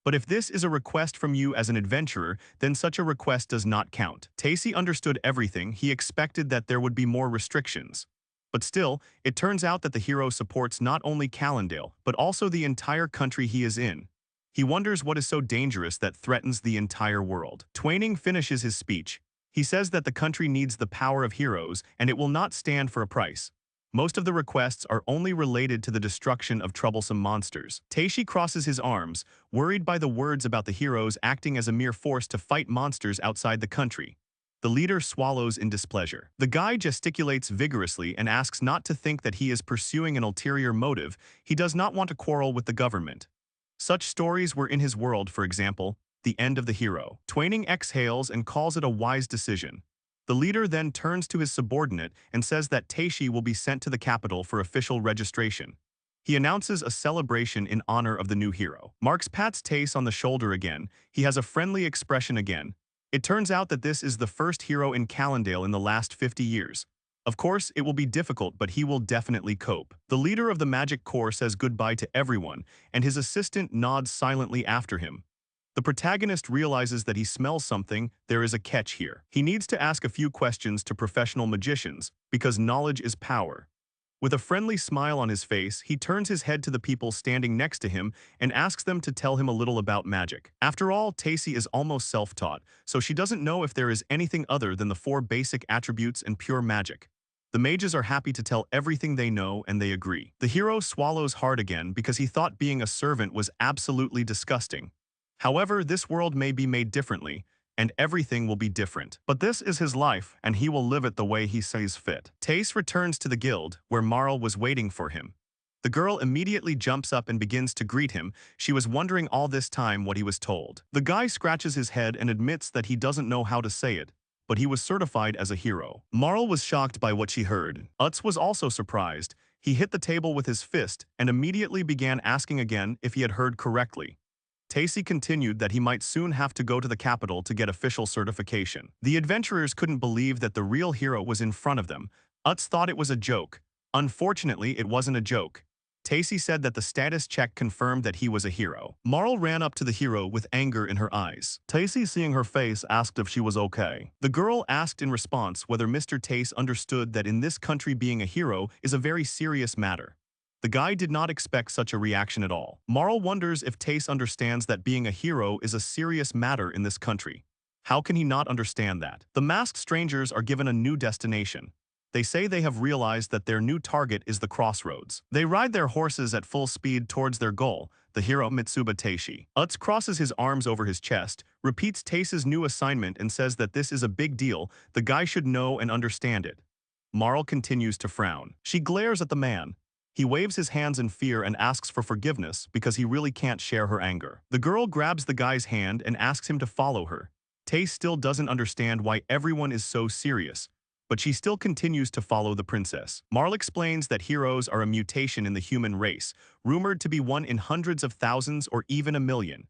But if this is a request from you as an adventurer, then such a request does not count. Tacy understood everything. He expected that there would be more restrictions. But still, it turns out that the hero supports not only Calendale, but also the entire country he is in. He wonders what is so dangerous that threatens the entire world. Twining finishes his speech. He says that the country needs the power of heroes and it will not stand for a price. Most of the requests are only related to the destruction of troublesome monsters. Tacy crosses his arms, worried by the words about the heroes acting as a mere force to fight monsters outside the country. The leader swallows in displeasure. The guy gesticulates vigorously and asks not to think that he is pursuing an ulterior motive. He does not want to quarrel with the government. Such stories were in his world, for example, the end of the hero. Twining exhales and calls it a wise decision. The leader then turns to his subordinate and says that Tacy will be sent to the capital for official registration. He announces a celebration in honor of the new hero. Marx pats Tace on the shoulder again. He has a friendly expression again. It turns out that this is the first hero in Calendale in the last 50 years. Of course, it will be difficult, but he will definitely cope. The leader of the Magic Corps says goodbye to everyone, and his assistant nods silently after him. The protagonist realizes that he smells something. There is a catch here. He needs to ask a few questions to professional magicians, because knowledge is power. With a friendly smile on his face, he turns his head to the people standing next to him and asks them to tell him a little about magic. After all, Tacy is almost self-taught, so she doesn't know if there is anything other than the 4 basic attributes and pure magic. The mages are happy to tell everything they know, and they agree. The hero swallows hard again because he thought being a servant was absolutely disgusting. However, this world may be made differently, and everything will be different. But this is his life, and he will live it the way he sees fit. Tace returns to the guild, where Marl was waiting for him. The girl immediately jumps up and begins to greet him. She was wondering all this time what he was told. The guy scratches his head and admits that he doesn't know how to say it, but he was certified as a hero. Marl was shocked by what she heard. Utz was also surprised. He hit the table with his fist and immediately began asking again if he had heard correctly. Tacy continued that he might soon have to go to the capital to get official certification. The adventurers couldn't believe that the real hero was in front of them. Utz thought it was a joke. Unfortunately, it wasn't a joke. Tacy said that the status check confirmed that he was a hero. Marl ran up to the hero with anger in her eyes. Tacy, seeing her face, asked if she was okay. The girl asked in response whether Mr. Tace understood that in this country being a hero is a very serious matter. The guy did not expect such a reaction at all. Marl wonders if Tace understands that being a hero is a serious matter in this country. How can he not understand that? The masked strangers are given a new destination. They say they have realized that their new target is the crossroads. They ride their horses at full speed towards their goal, the hero Mitsuba Teishi. Utz crosses his arms over his chest, repeats Tace's new assignment and says that this is a big deal, the guy should know and understand it. Marl continues to frown. She glares at the man. He waves his hands in fear and asks for forgiveness because he really can't share her anger. The girl grabs the guy's hand and asks him to follow her. Tace still doesn't understand why everyone is so serious, but she still continues to follow the princess. Marl explains that heroes are a mutation in the human race, rumored to be one in hundreds of thousands or even a million.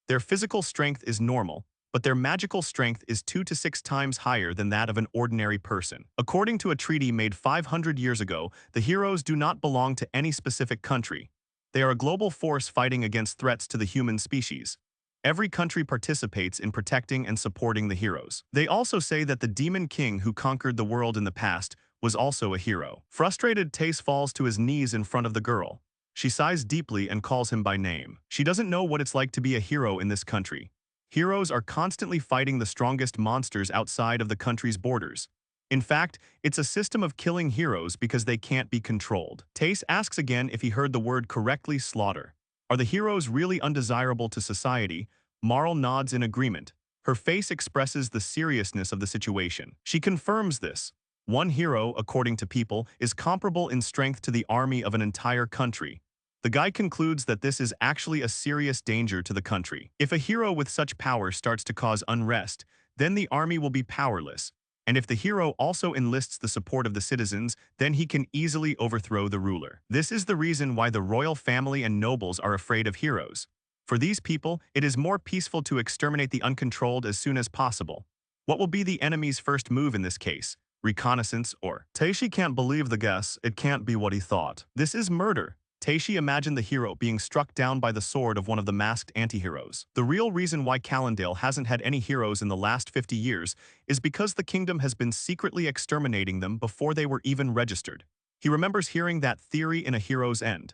Their physical strength is normal, but their magical strength is 2 to 6 times higher than that of an ordinary person. According to a treaty made 500 years ago, the heroes do not belong to any specific country. They are a global force fighting against threats to the human species. Every country participates in protecting and supporting the heroes. They also say that the Demon King who conquered the world in the past was also a hero. Frustrated, Tace falls to his knees in front of the girl. She sighs deeply and calls him by name. She doesn't know what it's like to be a hero in this country. Heroes are constantly fighting the strongest monsters outside of the country's borders. In fact, it's a system of killing heroes because they can't be controlled. Tace asks again if he heard the word correctly: slaughter. Are the heroes really undesirable to society? Marl nods in agreement. Her face expresses the seriousness of the situation. She confirms this. One hero, according to people, is comparable in strength to the army of an entire country. The guy concludes that this is actually a serious danger to the country. If a hero with such power starts to cause unrest, then the army will be powerless. And if the hero also enlists the support of the citizens, then he can easily overthrow the ruler. This is the reason why the royal family and nobles are afraid of heroes. For these people, it is more peaceful to exterminate the uncontrolled as soon as possible. What will be the enemy's first move in this case? Reconnaissance or… Taishi can't believe the guess, it can't be what he thought. This is murder. Taishi imagined the hero being struck down by the sword of one of the masked anti-heroes. The real reason why Calendale hasn't had any heroes in the last 50 years is because the kingdom has been secretly exterminating them before they were even registered. He remembers hearing that theory in A Hero's End.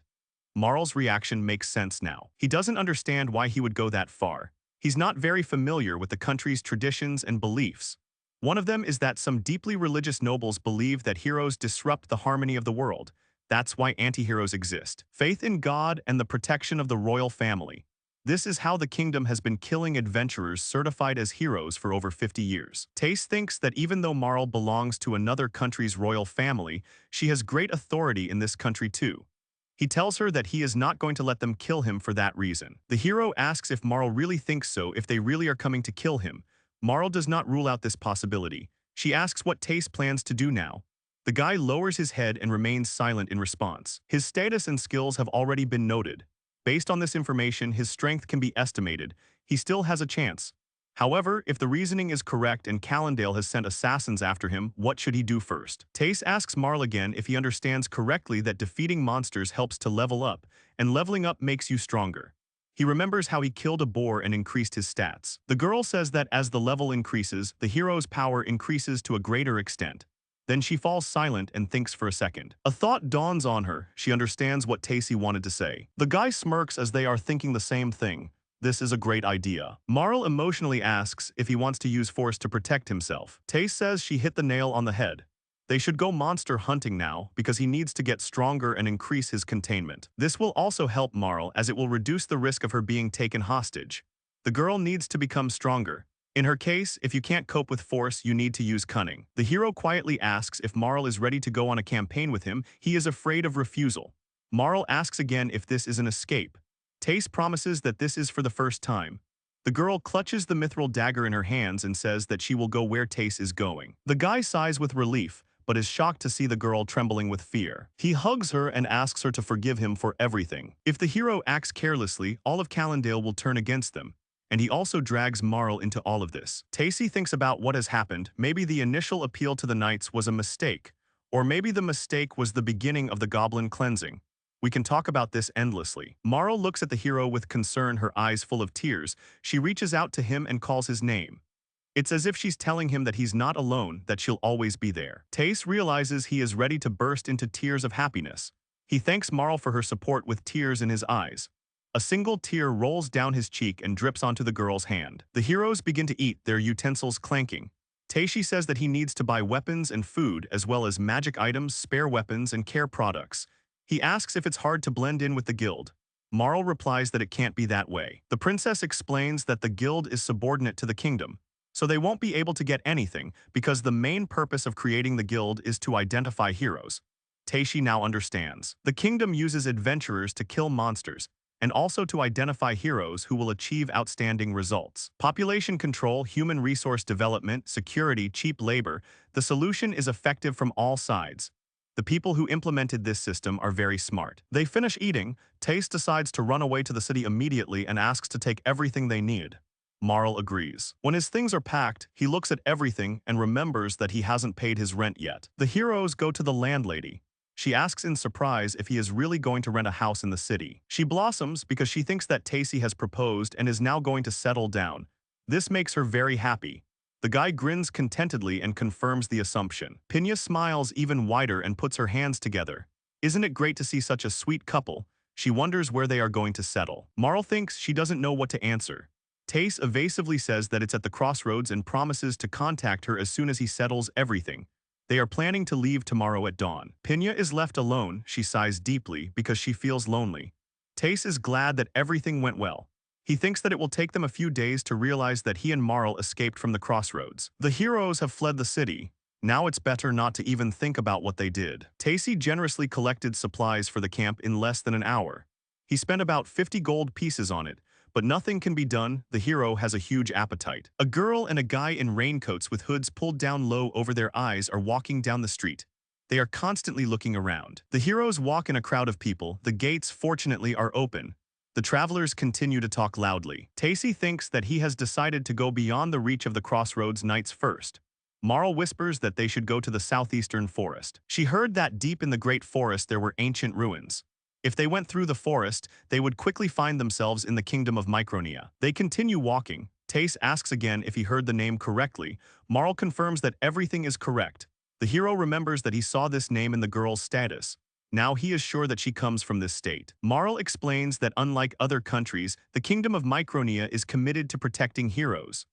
Marl's reaction makes sense now. He doesn't understand why he would go that far. He's not very familiar with the country's traditions and beliefs. One of them is that some deeply religious nobles believe that heroes disrupt the harmony of the world. That's why anti-heroes exist. Faith in God and the protection of the royal family. This is how the kingdom has been killing adventurers certified as heroes for over 50 years. Tace thinks that even though Marl belongs to another country's royal family, she has great authority in this country too. He tells her that he is not going to let them kill him for that reason. The hero asks if Marl really thinks so, if they really are coming to kill him. Marl does not rule out this possibility. She asks what Tace plans to do now. The guy lowers his head and remains silent in response. His status and skills have already been noted. Based on this information, his strength can be estimated. He still has a chance. However, if the reasoning is correct and Calendale has sent assassins after him, what should he do first? Tace asks Marl again if he understands correctly that defeating monsters helps to level up, and leveling up makes you stronger. He remembers how he killed a boar and increased his stats. The girl says that as the level increases, the hero's power increases to a greater extent. Then she falls silent and thinks for a second. A thought dawns on her. She understands what Tacy wanted to say. The guy smirks as they are thinking the same thing. This is a great idea. Marl emotionally asks if he wants to use force to protect himself. Tace says she hit the nail on the head. They should go monster hunting now because he needs to get stronger and increase his containment. This will also help Marl as it will reduce the risk of her being taken hostage. The girl needs to become stronger. In her case, if you can't cope with force, you need to use cunning. The hero quietly asks if Marl is ready to go on a campaign with him. He is afraid of refusal. Marl asks again if this is an escape. Tace promises that this is for the first time. The girl clutches the mithril dagger in her hands and says that she will go where Tace is going. The guy sighs with relief, but is shocked to see the girl trembling with fear. He hugs her and asks her to forgive him for everything. If the hero acts carelessly, all of Calendale will turn against them. And he also drags Marl into all of this. Tacy thinks about what has happened. Maybe the initial appeal to the knights was a mistake. Or maybe the mistake was the beginning of the goblin cleansing. We can talk about this endlessly. Marl looks at the hero with concern, her eyes full of tears. She reaches out to him and calls his name. It's as if she's telling him that he's not alone, that she'll always be there. Tace realizes he is ready to burst into tears of happiness. He thanks Marl for her support with tears in his eyes. A single tear rolls down his cheek and drips onto the girl's hand. The heroes begin to eat, their utensils clanking. Taishi says that he needs to buy weapons and food, as well as magic items, spare weapons, and care products. He asks if it's hard to blend in with the guild. Marl replies that it can't be that way. The princess explains that the guild is subordinate to the kingdom, so they won't be able to get anything because the main purpose of creating the guild is to identify heroes. Taishi now understands. The kingdom uses adventurers to kill monsters, and also to identify heroes who will achieve outstanding results. Population control, human resource development, security, cheap labor, the solution is effective from all sides. The people who implemented this system are very smart. They finish eating, Tace decides to run away to the city immediately and asks to take everything they need. Marl agrees. When his things are packed, he looks at everything and remembers that he hasn't paid his rent yet. The heroes go to the landlady. She asks in surprise if he is really going to rent a house in the city. She blossoms because she thinks that Tacy has proposed and is now going to settle down. This makes her very happy. The guy grins contentedly and confirms the assumption. Pinya smiles even wider and puts her hands together. Isn't it great to see such a sweet couple? She wonders where they are going to settle. Marl thinks she doesn't know what to answer. Tace evasively says that it's at the crossroads and promises to contact her as soon as he settles everything. They are planning to leave tomorrow at dawn. Pinya is left alone. She sighs deeply because she feels lonely. Tace is glad that everything went well. He thinks that it will take them a few days to realize that he and Marl escaped from the crossroads. The heroes have fled the city. Now it's better not to even think about what they did. Tacy generously collected supplies for the camp in less than an hour. He spent about 50 gold pieces on it, but nothing can be done. The hero has a huge appetite. A girl and a guy in raincoats with hoods pulled down low over their eyes are walking down the street. They are constantly looking around. The heroes walk in a crowd of people. The gates, fortunately, are open. The travelers continue to talk loudly. Tacy thinks that he has decided to go beyond the reach of the crossroads knights first. Marl whispers that they should go to the southeastern forest. She heard that deep in the great forest there were ancient ruins. If they went through the forest, they would quickly find themselves in the kingdom of Micronia. They continue walking. Tace asks again if he heard the name correctly. Marl confirms that everything is correct. The hero remembers that he saw this name in the girl's status. Now he is sure that she comes from this state. Marl explains that unlike other countries, the kingdom of Micronia is committed to protecting heroes.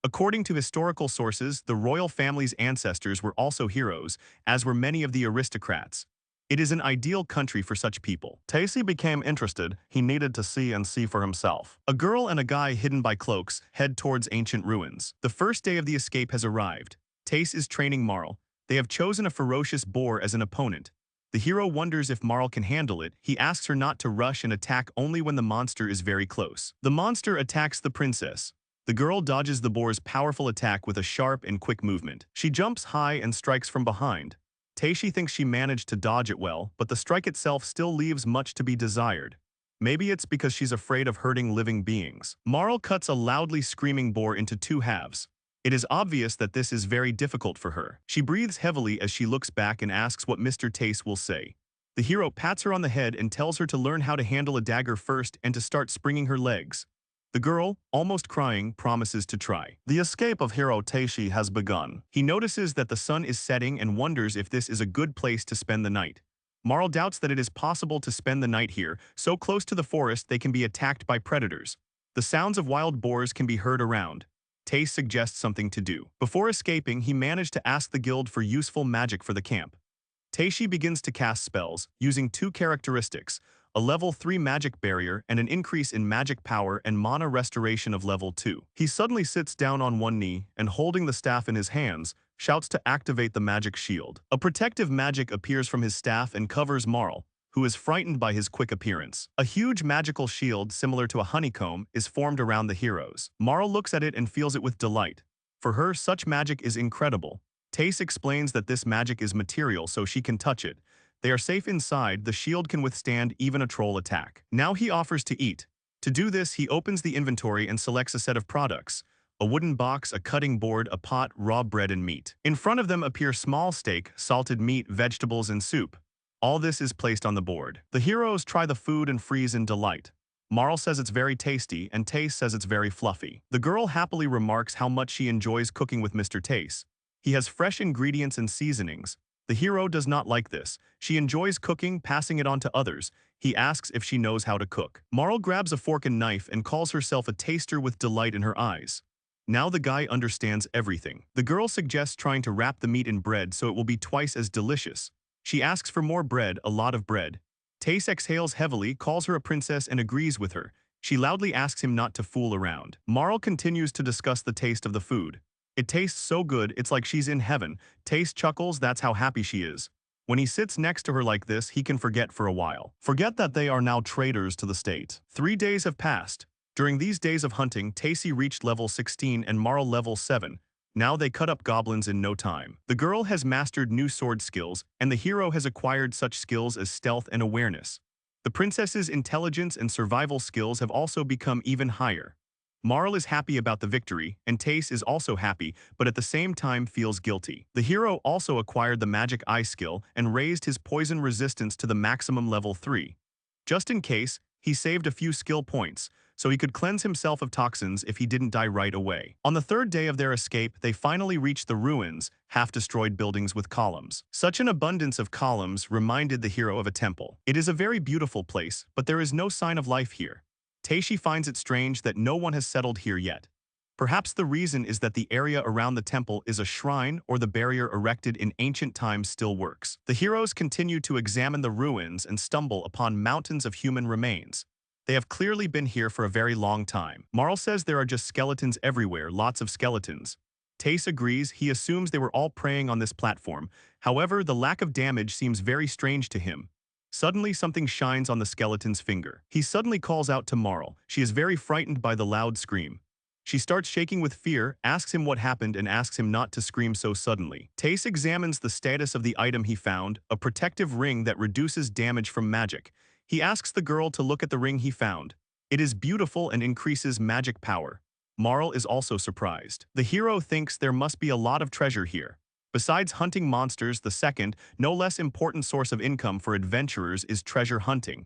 According to historical sources, the royal family's ancestors were also heroes, as were many of the aristocrats. It is an ideal country for such people. Tacy became interested. He needed to see for himself. A girl and a guy hidden by cloaks head towards ancient ruins. The first day of the escape has arrived. Tace is training Marl. They have chosen a ferocious boar as an opponent. The hero wonders if Marl can handle it. He asks her not to rush and attack only when the monster is very close. The monster attacks the princess. The girl dodges the boar's powerful attack with a sharp and quick movement. She jumps high and strikes from behind. Tacy thinks she managed to dodge it well, but the strike itself still leaves much to be desired. Maybe it's because she's afraid of hurting living beings. Marl cuts a loudly screaming boar into two halves. It is obvious that this is very difficult for her. She breathes heavily as she looks back and asks what Mr. Tace will say. The hero pats her on the head and tells her to learn how to handle a dagger first and to start springing her legs. The girl, almost crying, promises to try. The escape of hero Tacy has begun. He notices that the sun is setting and wonders if this is a good place to spend the night. Marl doubts that it is possible to spend the night here, so close to the forest they can be attacked by predators. The sounds of wild boars can be heard around. Tace suggests something to do. Before escaping, he managed to ask the guild for useful magic for the camp. Tacy begins to cast spells, using two characteristics, a level 3 magic barrier and an increase in magic power and mana restoration of level 2. He suddenly sits down on one knee and, holding the staff in his hands, shouts to activate the magic shield. A protective magic appears from his staff and covers Marl, who is frightened by his quick appearance. A huge magical shield similar to a honeycomb is formed around the heroes. Marl looks at it and feels it with delight. For her, such magic is incredible. Tace explains that this magic is material so she can touch it. They are safe inside. The shield can withstand even a troll attack. Now he offers to eat. To do this, he opens the inventory and selects a set of products. A wooden box, a cutting board, a pot, raw bread and meat. In front of them appear small steak, salted meat, vegetables and soup. All this is placed on the board. The heroes try the food and freeze in delight. Marl says it's very tasty and Tace says it's very fluffy. The girl happily remarks how much she enjoys cooking with Mr. Tace. He has fresh ingredients and seasonings. The hero does not like this. She enjoys cooking, passing it on to others. He asks if she knows how to cook. Marl grabs a fork and knife and calls herself a taster with delight in her eyes. Now the guy understands everything. The girl suggests trying to wrap the meat in bread so it will be twice as delicious. She asks for more bread, a lot of bread. Tace exhales heavily, calls her a princess and agrees with her. She loudly asks him not to fool around. Marl continues to discuss the taste of the food. It tastes so good, it's like she's in heaven. Tace chuckles, that's how happy she is. When he sits next to her like this, he can forget for a while. Forget that they are now traitors to the state. 3 days have passed. During these days of hunting, Tacy reached level 16 and Marl level 7. Now they cut up goblins in no time. The girl has mastered new sword skills, and the hero has acquired such skills as stealth and awareness. The princess's intelligence and survival skills have also become even higher. Marl is happy about the victory, and Tace is also happy, but at the same time feels guilty. The hero also acquired the magic eye skill and raised his poison resistance to the maximum level 3. Just in case, he saved a few skill points, so he could cleanse himself of toxins if he didn't die right away. On the third day of their escape, they finally reached the ruins, half-destroyed buildings with columns. Such an abundance of columns reminded the hero of a temple. It is a very beautiful place, but there is no sign of life here. Tacy finds it strange that no one has settled here yet. Perhaps the reason is that the area around the temple is a shrine or the barrier erected in ancient times still works. The heroes continue to examine the ruins and stumble upon mountains of human remains. They have clearly been here for a very long time. Marl says there are just skeletons everywhere, lots of skeletons. Tace agrees, he assumes they were all preying on this platform. However, the lack of damage seems very strange to him. Suddenly, something shines on the skeleton's finger. He suddenly calls out to Marl. She is very frightened by the loud scream. She starts shaking with fear, asks him what happened and asks him not to scream so suddenly. Tace examines the status of the item he found, a protective ring that reduces damage from magic. He asks the girl to look at the ring he found. It is beautiful and increases magic power. Marl is also surprised. The hero thinks there must be a lot of treasure here. Besides hunting monsters, the second, no less important source of income for adventurers is treasure hunting.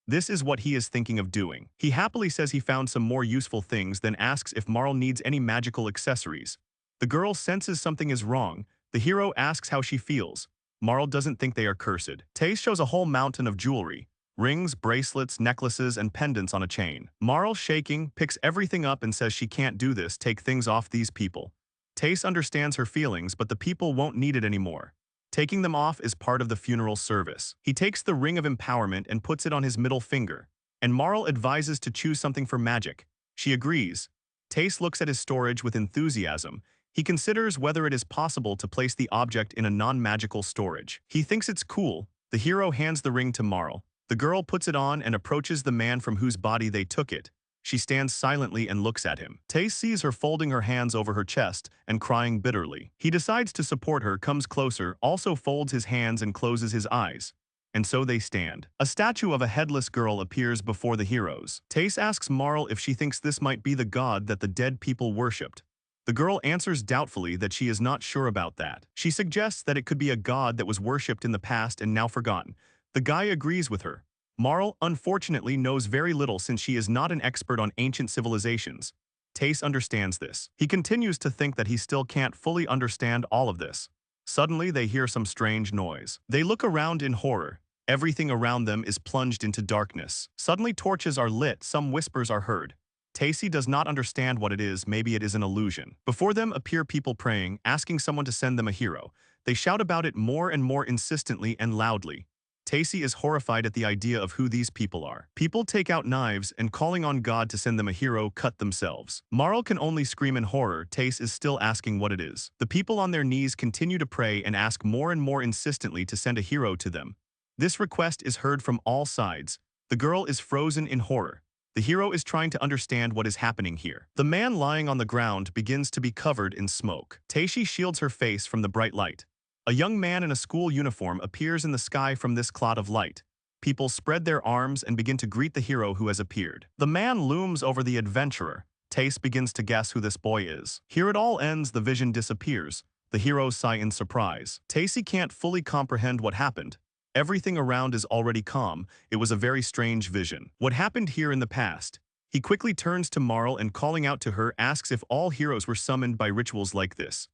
This is what he is thinking of doing. He happily says he found some more useful things, then asks if Marl needs any magical accessories. The girl senses something is wrong. The hero asks how she feels. Marl doesn't think they are cursed. Tace shows a whole mountain of jewelry. Rings, bracelets, necklaces, and pendants on a chain. Marl, shaking, picks everything up and says she can't do this, take things off these people. Tace understands her feelings, but the people won't need it anymore. Taking them off is part of the funeral service. He takes the ring of empowerment and puts it on his middle finger. And Marl advises to choose something for magic. She agrees. Tace looks at his storage with enthusiasm. He considers whether it is possible to place the object in a non-magical storage. He thinks it's cool. The hero hands the ring to Marl. The girl puts it on and approaches the man from whose body they took it. She stands silently and looks at him. Tace sees her folding her hands over her chest and crying bitterly. He decides to support her, comes closer, also folds his hands and closes his eyes. And so they stand. A statue of a headless girl appears before the heroes. Tace asks Marl if she thinks this might be the god that the dead people worshipped. The girl answers doubtfully that she is not sure about that. She suggests that it could be a god that was worshipped in the past and now forgotten. The guy agrees with her. Marl, unfortunately, knows very little since she is not an expert on ancient civilizations. Tace understands this. He continues to think that he still can't fully understand all of this. Suddenly, they hear some strange noise. They look around in horror. Everything around them is plunged into darkness. Suddenly, torches are lit, some whispers are heard. Tace does not understand what it is, maybe it is an illusion. Before them appear people praying, asking someone to send them a hero. They shout about it more and more insistently and loudly. Tace is horrified at the idea of who these people are. People take out knives and, calling on God to send them a hero, cut themselves. Marl can only scream in horror. Tace is still asking what it is. The people on their knees continue to pray and ask more and more insistently to send a hero to them. This request is heard from all sides. The girl is frozen in horror. The hero is trying to understand what is happening here. The man lying on the ground begins to be covered in smoke. Tace shields her face from the bright light. A young man in a school uniform appears in the sky from this cloud of light. People spread their arms and begin to greet the hero who has appeared. The man looms over the adventurer. Tace begins to guess who this boy is. Here it all ends, the vision disappears. The heroes sigh in surprise. Tace can't fully comprehend what happened. Everything around is already calm. It was a very strange vision. What happened here in the past? He quickly turns to Marl and, calling out to her, asks if all heroes were summoned by rituals like this.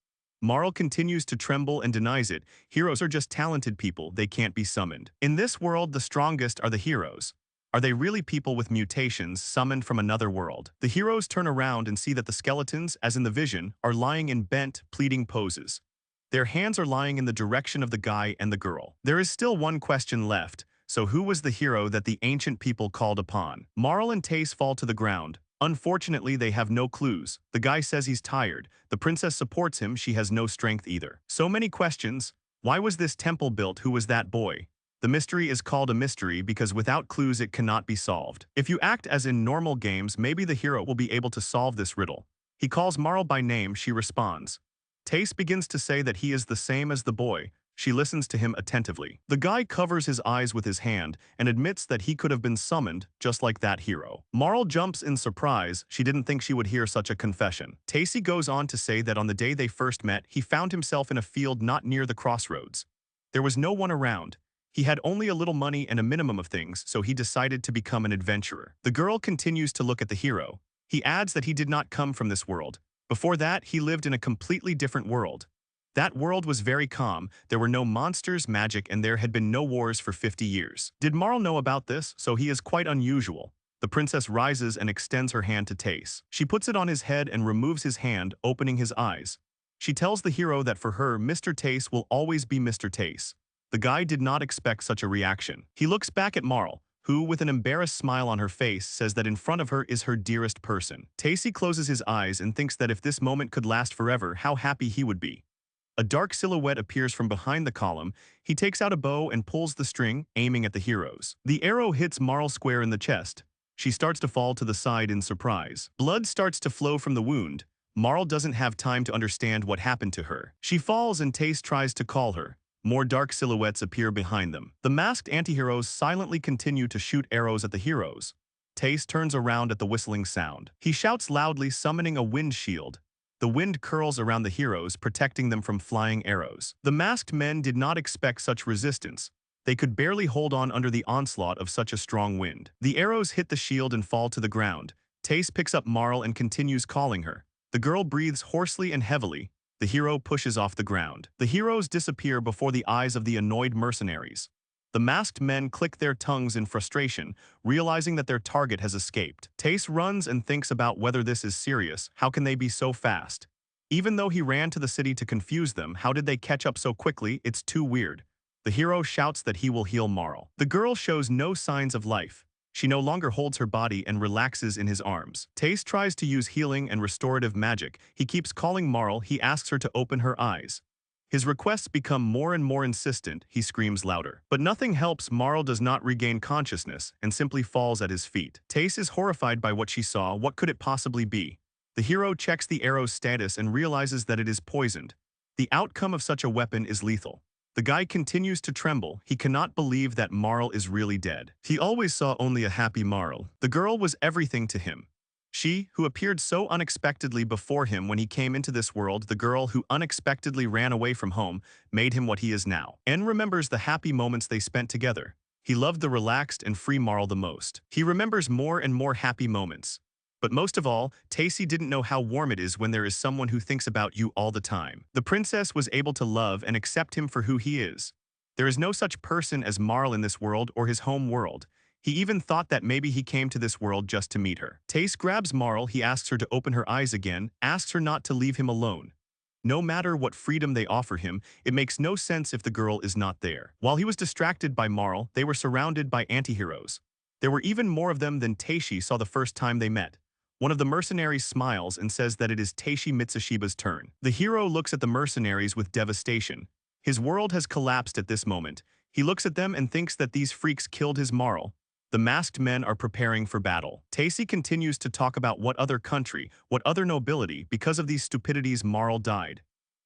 Marl continues to tremble and denies it. Heroes are just talented people, they can't be summoned. In this world, the strongest are the heroes. Are they really people with mutations summoned from another world? The heroes turn around and see that the skeletons, as in the vision, are lying in bent, pleading poses. Their hands are lying in the direction of the guy and the girl. There is still one question left. So who was the hero that the ancient people called upon? Marl and Tace fall to the ground. Unfortunately, they have no clues. The guy says he's tired. The princess supports him, she has no strength either. So many questions. Why was this temple built? Who was that boy? The mystery is called a mystery because without clues it cannot be solved. If you act as in normal games, maybe the hero will be able to solve this riddle. He calls Marl by name, she responds. Tace begins to say that he is the same as the boy. She listens to him attentively. The guy covers his eyes with his hand and admits that he could have been summoned, just like that hero. Marl jumps in surprise. She didn't think she would hear such a confession. Tace goes on to say that on the day they first met, he found himself in a field not near the crossroads. There was no one around. He had only a little money and a minimum of things, so he decided to become an adventurer. The girl continues to look at the hero. He adds that he did not come from this world. Before that, he lived in a completely different world. That world was very calm, there were no monsters, magic, and there had been no wars for 50 years. Did Marl know about this? So he is quite unusual. The princess rises and extends her hand to Tace. She puts it on his head and removes his hand, opening his eyes. She tells the hero that for her, Mr. Tace will always be Mr. Tace. The guy did not expect such a reaction. He looks back at Marl. who, with an embarrassed smile on her face, says that in front of her is her dearest person. Tacy closes his eyes and thinks that if this moment could last forever, how happy he would be. A dark silhouette appears from behind the column. He takes out a bow and pulls the string, aiming at the heroes. The arrow hits Marl square in the chest. She starts to fall to the side in surprise. Blood starts to flow from the wound. Marl doesn't have time to understand what happened to her. She falls and Tace tries to call her. More dark silhouettes appear behind them. The masked antiheroes silently continue to shoot arrows at the heroes. Tace turns around at the whistling sound. He shouts loudly, summoning a wind shield. The wind curls around the heroes, protecting them from flying arrows. The masked men did not expect such resistance. They could barely hold on under the onslaught of such a strong wind. The arrows hit the shield and fall to the ground. Tace picks up Marl and continues calling her. The girl breathes hoarsely and heavily. The hero pushes off the ground. The heroes disappear before the eyes of the annoyed mercenaries. The masked men click their tongues in frustration, realizing that their target has escaped. Tace runs and thinks about whether this is serious. How can they be so fast? Even though he ran to the city to confuse them, how did they catch up so quickly? It's too weird. The hero shouts that he will heal Marl. The girl shows no signs of life. She no longer holds her body and relaxes in his arms. Tace tries to use healing and restorative magic. He keeps calling Marl. He asks her to open her eyes. His requests become more and more insistent. He screams louder. But nothing helps. Marl does not regain consciousness and simply falls at his feet. Tace is horrified by what she saw. What could it possibly be? The hero checks the arrow's status and realizes that it is poisoned. The outcome of such a weapon is lethal. The guy continues to tremble. He cannot believe that Marl is really dead. He always saw only a happy Marl. The girl was everything to him. She, who appeared so unexpectedly before him when he came into this world, the girl who unexpectedly ran away from home, made him what he is now. En remembers the happy moments they spent together. He loved the relaxed and free Marl the most. He remembers more and more happy moments. But most of all, Tacy didn't know how warm it is when there is someone who thinks about you all the time. The princess was able to love and accept him for who he is. There is no such person as Marl in this world or his home world. He even thought that maybe he came to this world just to meet her. Tace grabs Marl. He asks her to open her eyes again, asks her not to leave him alone. No matter what freedom they offer him, it makes no sense if the girl is not there. While he was distracted by Marl, they were surrounded by antiheroes. There were even more of them than Taishi saw the first time they met. One of the mercenaries smiles and says that it is Taishi Mitsushiba's turn. The hero looks at the mercenaries with devastation. His world has collapsed at this moment. He looks at them and thinks that these freaks killed his Marl. The masked men are preparing for battle. Tacy continues to talk about what other country, what other nobility, because of these stupidities Marl died.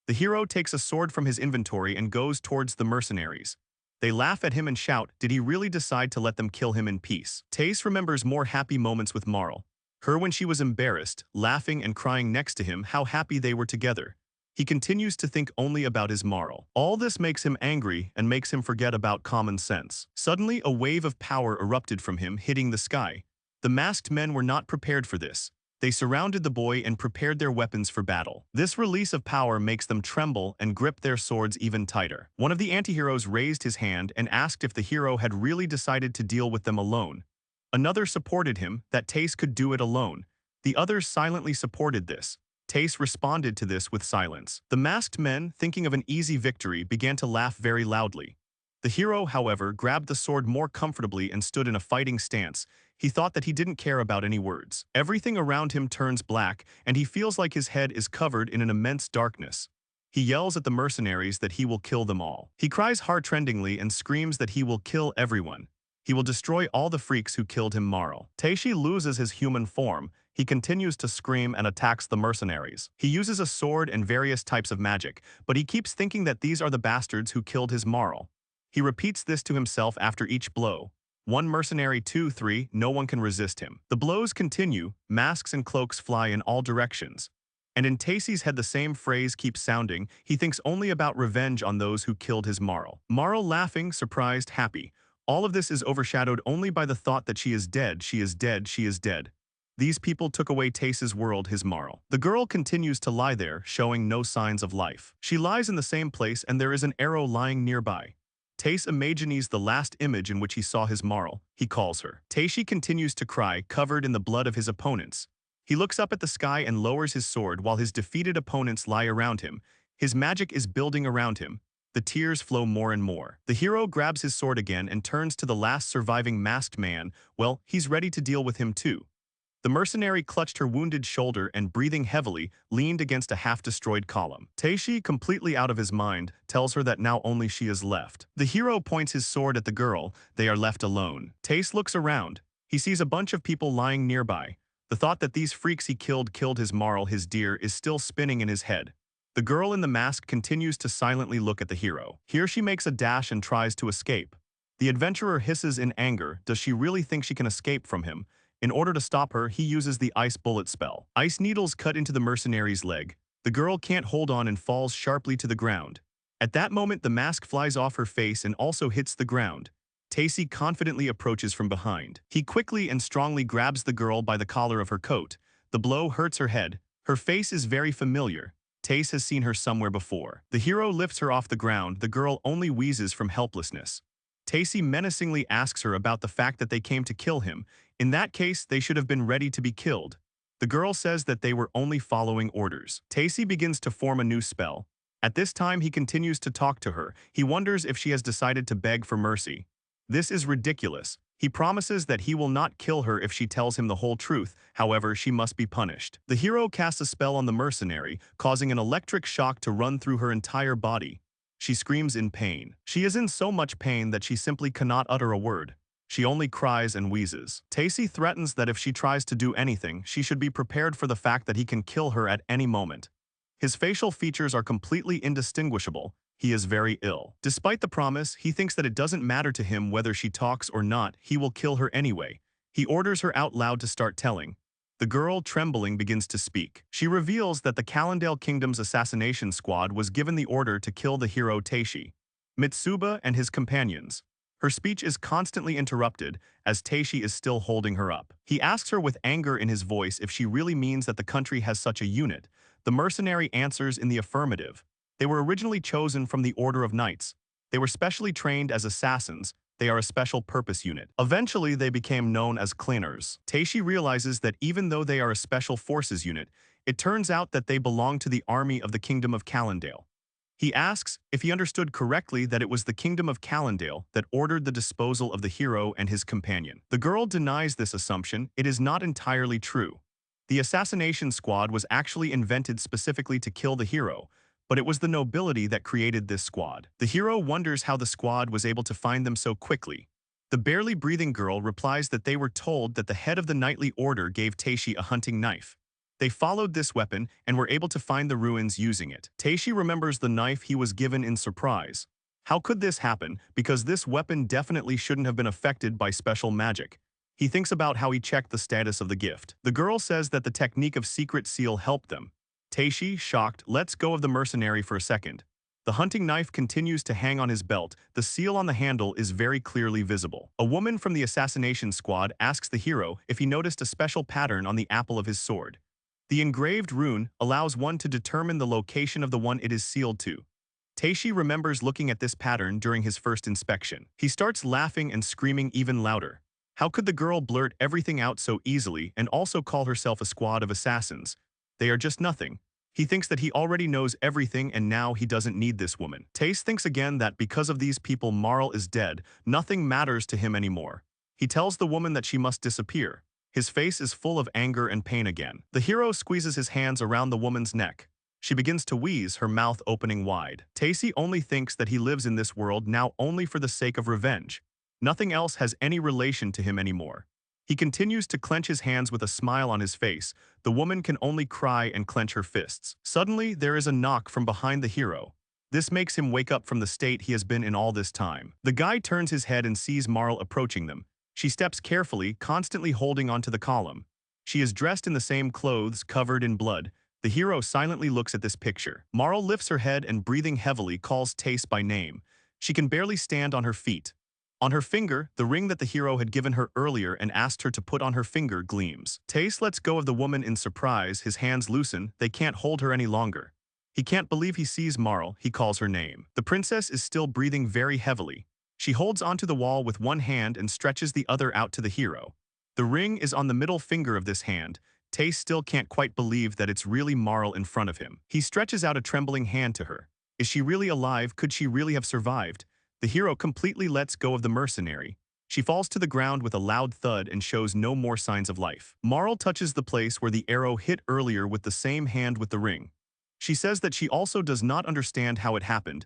The hero takes a sword from his inventory and goes towards the mercenaries. They laugh at him and shout, did he really decide to let them kill him in peace? Tace remembers more happy moments with Marl. Her when she was embarrassed, laughing and crying next to him, how happy they were together. He continues to think only about his Marl. All this makes him angry and makes him forget about common sense. Suddenly, a wave of power erupted from him, hitting the sky. The masked men were not prepared for this. They surrounded the boy and prepared their weapons for battle. This release of power makes them tremble and grip their swords even tighter. One of the antiheroes raised his hand and asked if the hero had really decided to deal with them alone. Another supported him, that Tace could do it alone. The others silently supported this. Tace responded to this with silence. The masked men, thinking of an easy victory, began to laugh very loudly. The hero, however, grabbed the sword more comfortably and stood in a fighting stance. He thought that he didn't care about any words. Everything around him turns black, and he feels like his head is covered in an immense darkness. He yells at the mercenaries that he will kill them all. He cries heartrendingly and screams that he will kill everyone. He will destroy all the freaks who killed him Marl. Taishi loses his human form. He continues to scream and attacks the mercenaries. He uses a sword and various types of magic, but he keeps thinking that these are the bastards who killed his Marl. He repeats this to himself after each blow. 1 mercenary, 2, 3, no one can resist him. The blows continue, masks and cloaks fly in all directions. And in Taisy's head the same phrase keeps sounding. He thinks only about revenge on those who killed his Marl. Marl laughing, surprised, happy. All of this is overshadowed only by the thought that she is dead, she is dead, she is dead. These people took away Tace's world, his Marl. The girl continues to lie there, showing no signs of life. She lies in the same place and there is an arrow lying nearby. Tace imagines the last image in which he saw his Marl. He calls her. Taishi continues to cry, covered in the blood of his opponents. He looks up at the sky and lowers his sword while his defeated opponents lie around him. His magic is building around him. The tears flow more and more. The hero grabs his sword again and turns to the last surviving masked man. Well, he's ready to deal with him too. The mercenary clutched her wounded shoulder and, breathing heavily, leaned against a half-destroyed column. Taishi, completely out of his mind, tells her that now only she is left. The hero points his sword at the girl. They are left alone. Tace looks around. He sees a bunch of people lying nearby. The thought that these freaks he killed his Marl, his dear, is still spinning in his head. The girl in the mask continues to silently look at the hero. Here she makes a dash and tries to escape. The adventurer hisses in anger. Does she really think she can escape from him? In order to stop her, he uses the ice bullet spell. Ice needles cut into the mercenary's leg. The girl can't hold on and falls sharply to the ground. At that moment, the mask flies off her face and also hits the ground. Tacy confidently approaches from behind. He quickly and strongly grabs the girl by the collar of her coat. The blow hurts her head. Her face is very familiar. Tace has seen her somewhere before. The hero lifts her off the ground. The girl only wheezes from helplessness. Tacy menacingly asks her about the fact that they came to kill him. In that case, they should have been ready to be killed. The girl says that they were only following orders. Tacy begins to form a new spell. At this time, he continues to talk to her. He wonders if she has decided to beg for mercy. This is ridiculous. He promises that he will not kill her if she tells him the whole truth. However, she must be punished. The hero casts a spell on the mercenary, causing an electric shock to run through her entire body. She screams in pain. She is in so much pain that she simply cannot utter a word. She only cries and wheezes. Tacy threatens that if she tries to do anything, she should be prepared for the fact that he can kill her at any moment. His facial features are completely indistinguishable. He is very ill. Despite the promise, he thinks that it doesn't matter to him whether she talks or not, he will kill her anyway. He orders her out loud to start telling. The girl, trembling, begins to speak. She reveals that the Calendale Kingdom's assassination squad was given the order to kill the hero Taishi, Mitsuba, and his companions. Her speech is constantly interrupted, as Taishi is still holding her up. He asks her with anger in his voice if she really means that the country has such a unit. The mercenary answers in the affirmative. They were originally chosen from the Order of Knights. They were specially trained as assassins. They are a special purpose unit. Eventually, they became known as claners. Taishi realizes that even though they are a special forces unit, it turns out that they belong to the army of the Kingdom of Calendale. He asks if he understood correctly that it was the Kingdom of Calendale that ordered the disposal of the hero and his companion. The girl denies this assumption. It is not entirely true. The assassination squad was actually invented specifically to kill the hero, but it was the nobility that created this squad. The hero wonders how the squad was able to find them so quickly. The barely breathing girl replies that they were told that the head of the knightly order gave Taishi a hunting knife. They followed this weapon and were able to find the ruins using it. Taishi remembers the knife he was given in surprise. How could this happen? Because this weapon definitely shouldn't have been affected by special magic. He thinks about how he checked the status of the gift. The girl says that the technique of secret seal helped them. Taishi, shocked, lets go of the mercenary for a second. The hunting knife continues to hang on his belt. The seal on the handle is very clearly visible. A woman from the assassination squad asks the hero if he noticed a special pattern on the apple of his sword. The engraved rune allows one to determine the location of the one it is sealed to. Taishi remembers looking at this pattern during his first inspection. He starts laughing and screaming even louder. How could the girl blurt everything out so easily and also call herself a squad of assassins? They are just nothing. He thinks that he already knows everything and now he doesn't need this woman. Tace thinks again that because of these people Marl is dead, nothing matters to him anymore. He tells the woman that she must disappear. His face is full of anger and pain again. The hero squeezes his hands around the woman's neck. She begins to wheeze, her mouth opening wide. Tacy only thinks that he lives in this world now only for the sake of revenge. Nothing else has any relation to him anymore. He continues to clench his hands with a smile on his face. The woman can only cry and clench her fists. Suddenly, there is a knock from behind the hero. This makes him wake up from the state he has been in all this time. The guy turns his head and sees Marl approaching them. She steps carefully, constantly holding onto the column. She is dressed in the same clothes, covered in blood. The hero silently looks at this picture. Marl lifts her head and, breathing heavily, calls Tace by name. She can barely stand on her feet. On her finger, the ring that the hero had given her earlier and asked her to put on her finger gleams. Tace lets go of the woman in surprise. His hands loosen. They can't hold her any longer. He can't believe he sees Marl. He calls her name. The princess is still breathing very heavily. She holds onto the wall with one hand and stretches the other out to the hero. The ring is on the middle finger of this hand. Tace still can't quite believe that it's really Marl in front of him. He stretches out a trembling hand to her. Is she really alive? Could she really have survived? The hero completely lets go of the mercenary. She falls to the ground with a loud thud and shows no more signs of life. Marl touches the place where the arrow hit earlier with the same hand with the ring. She says that she also does not understand how it happened,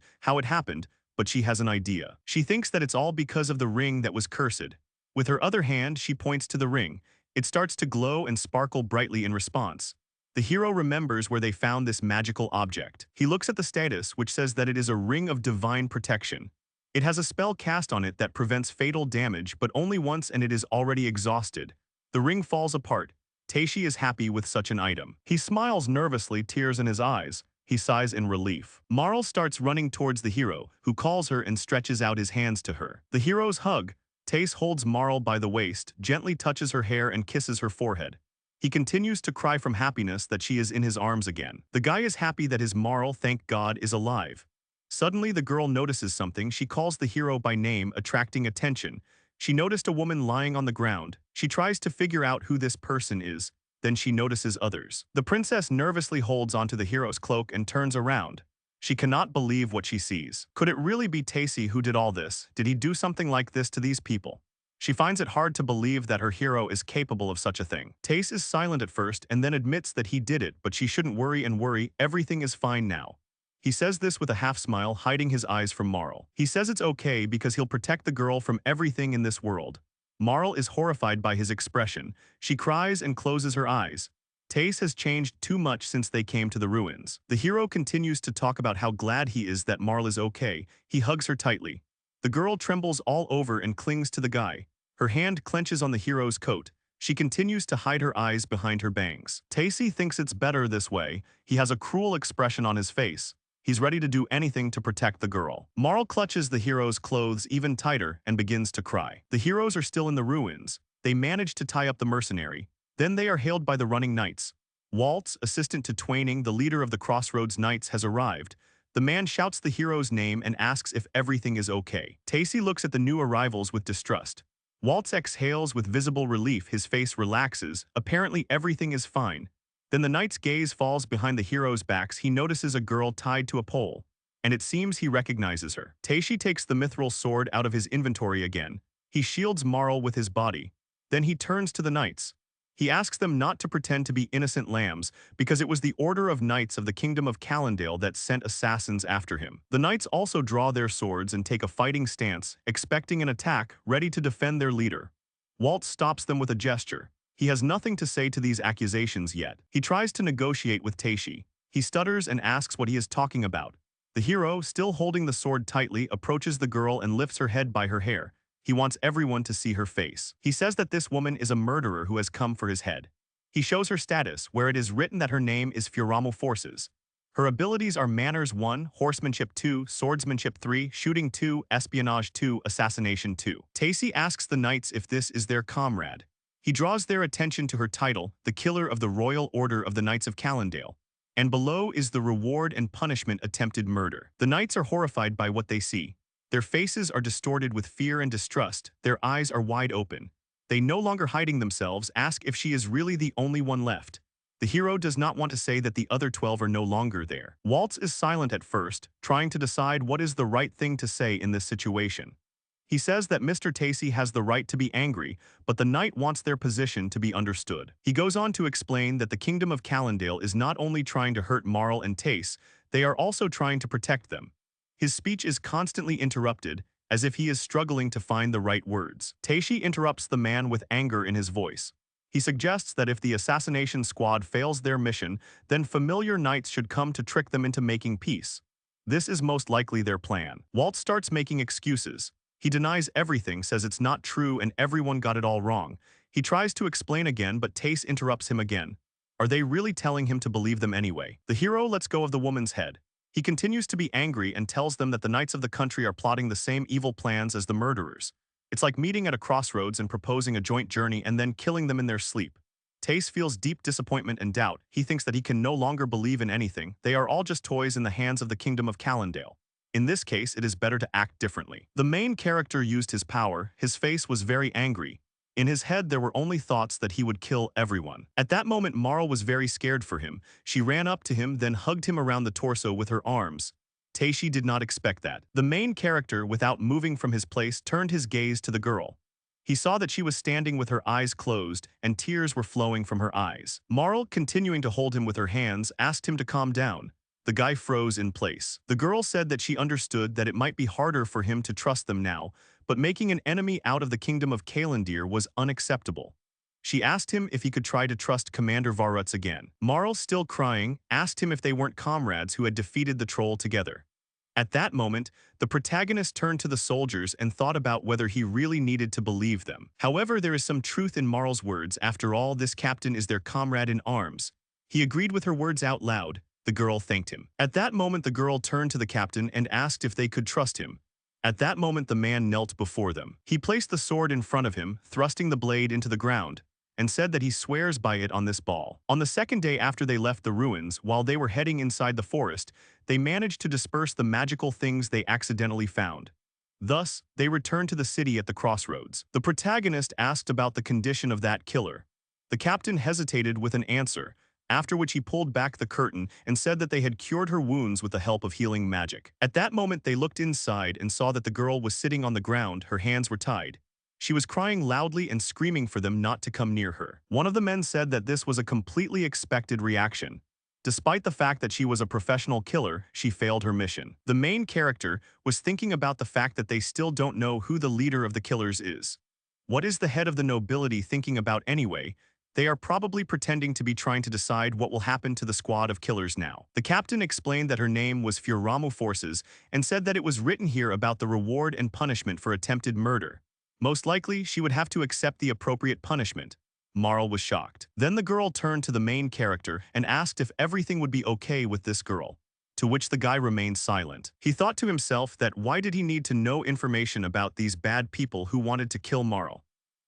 but she has an idea. She thinks that it's all because of the ring that was cursed. With her other hand, she points to the ring. It starts to glow and sparkle brightly in response. The hero remembers where they found this magical object. He looks at the status, which says that it is a ring of divine protection. It has a spell cast on it that prevents fatal damage, but only once, and it is already exhausted. The ring falls apart. Teishi is happy with such an item. He smiles nervously, tears in his eyes. He sighs in relief. Marl starts running towards the hero, who calls her and stretches out his hands to her. The heroes hug. Tace holds Marl by the waist, gently touches her hair and kisses her forehead. He continues to cry from happiness that she is in his arms again. The guy is happy that his Marl, thank God, is alive. Suddenly the girl notices something. She calls the hero by name, attracting attention. She noticed a woman lying on the ground. She tries to figure out who this person is. Then she notices others. The princess nervously holds onto the hero's cloak and turns around. She cannot believe what she sees. Could it really be Tacy who did all this? Did he do something like this to these people? She finds it hard to believe that her hero is capable of such a thing. Tace is silent at first and then admits that he did it, but she shouldn't worry, everything is fine now. He says this with a half-smile, hiding his eyes from Marl. He says it's okay because he'll protect the girl from everything in this world. Marl is horrified by his expression. She cries and closes her eyes. Tace has changed too much since they came to the ruins. The hero continues to talk about how glad he is that Marl is okay. He hugs her tightly. The girl trembles all over and clings to the guy. Her hand clenches on the hero's coat. She continues to hide her eyes behind her bangs. Tacy thinks it's better this way. He has a cruel expression on his face. He's ready to do anything to protect the girl. Marl clutches the hero's clothes even tighter and begins to cry. The heroes are still in the ruins. They manage to tie up the mercenary. Then they are hailed by the running knights. Waltz, assistant to Twaining, the leader of the Crossroads Knights, has arrived. The man shouts the hero's name and asks if everything is okay. Tacy looks at the new arrivals with distrust. Waltz exhales with visible relief. His face relaxes. Apparently everything is fine. Then the knight's gaze falls behind the heroes' backs. He notices a girl tied to a pole, and it seems he recognizes her. Teishi takes the mithril sword out of his inventory again. He shields Marl with his body. Then he turns to the knights. He asks them not to pretend to be innocent lambs, because it was the order of knights of the kingdom of Calendale that sent assassins after him. The knights also draw their swords and take a fighting stance, expecting an attack, ready to defend their leader. Walt stops them with a gesture. He has nothing to say to these accusations yet. He tries to negotiate with Teishi. He stutters and asks what he is talking about. The hero, still holding the sword tightly, approaches the girl and lifts her head by her hair. He wants everyone to see her face. He says that this woman is a murderer who has come for his head. He shows her status, where it is written that her name is Furamo Forces. Her abilities are Manners 1, Horsemanship 2, Swordsmanship 3, Shooting 2, Espionage 2, Assassination 2. Tacy asks the knights if this is their comrade. He draws their attention to her title, the Killer of the Royal Order of the Knights of Calendale. And below is the reward and punishment: attempted murder. The knights are horrified by what they see. Their faces are distorted with fear and distrust. Their eyes are wide open. They, no longer hiding themselves, ask if she is really the only one left. The hero does not want to say that the other 12 are no longer there. Waltz is silent at first, trying to decide what is the right thing to say in this situation. He says that Mr. Tacy has the right to be angry, but the knight wants their position to be understood. He goes on to explain that the kingdom of Calendale is not only trying to hurt Marl and Tace, they are also trying to protect them. His speech is constantly interrupted, as if he is struggling to find the right words. Teishi interrupts the man with anger in his voice. He suggests that if the assassination squad fails their mission, then familiar knights should come to trick them into making peace. This is most likely their plan. Walt starts making excuses. He denies everything, says it's not true and everyone got it all wrong. He tries to explain again, but Tace interrupts him again. Are they really telling him to believe them anyway? The hero lets go of the woman's head. He continues to be angry and tells them that the knights of the country are plotting the same evil plans as the murderers. It's like meeting at a crossroads and proposing a joint journey and then killing them in their sleep. Tace feels deep disappointment and doubt. He thinks that he can no longer believe in anything. They are all just toys in the hands of the kingdom of Calendale. In this case, it is better to act differently. The main character used his power. His face was very angry. In his head, there were only thoughts that he would kill everyone. At that moment, Marl was very scared for him. She ran up to him, then hugged him around the torso with her arms. Teishi did not expect that. The main character, without moving from his place, turned his gaze to the girl. He saw that she was standing with her eyes closed and tears were flowing from her eyes. Marl, continuing to hold him with her hands, asked him to calm down. The guy froze in place. The girl said that she understood that it might be harder for him to trust them now, but making an enemy out of the kingdom of Kalendir was unacceptable. She asked him if he could try to trust Commander Varutz again. Marl, still crying, asked him if they weren't comrades who had defeated the troll together. At that moment, the protagonist turned to the soldiers and thought about whether he really needed to believe them. However, there is some truth in Marl's words. After all, this captain is their comrade in arms. He agreed with her words out loud. The girl thanked him. At that moment, the girl turned to the captain and asked if they could trust him. At that moment, the man knelt before them. He placed the sword in front of him, thrusting the blade into the ground, and said that he swears by it on this ball. On the second day after they left the ruins, while they were heading inside the forest, they managed to disperse the magical things they accidentally found. Thus, they returned to the city at the crossroads. The protagonist asked about the condition of that killer. The captain hesitated with an answer, after which he pulled back the curtain and said that they had cured her wounds with the help of healing magic. At that moment, they looked inside and saw that the girl was sitting on the ground, her hands were tied. She was crying loudly and screaming for them not to come near her. One of the men said that this was a completely expected reaction. Despite the fact that she was a professional killer, she failed her mission. The main character was thinking about the fact that they still don't know who the leader of the killers is. What is the head of the nobility thinking about anyway? They are probably pretending to be trying to decide what will happen to the squad of killers now. The captain explained that her name was Furamu Forces and said that it was written here about the reward and punishment for attempted murder. Most likely, she would have to accept the appropriate punishment. Marl was shocked. Then the girl turned to the main character and asked if everything would be okay with this girl, to which the guy remained silent. He thought to himself that why did he need to know information about these bad people who wanted to kill Marl?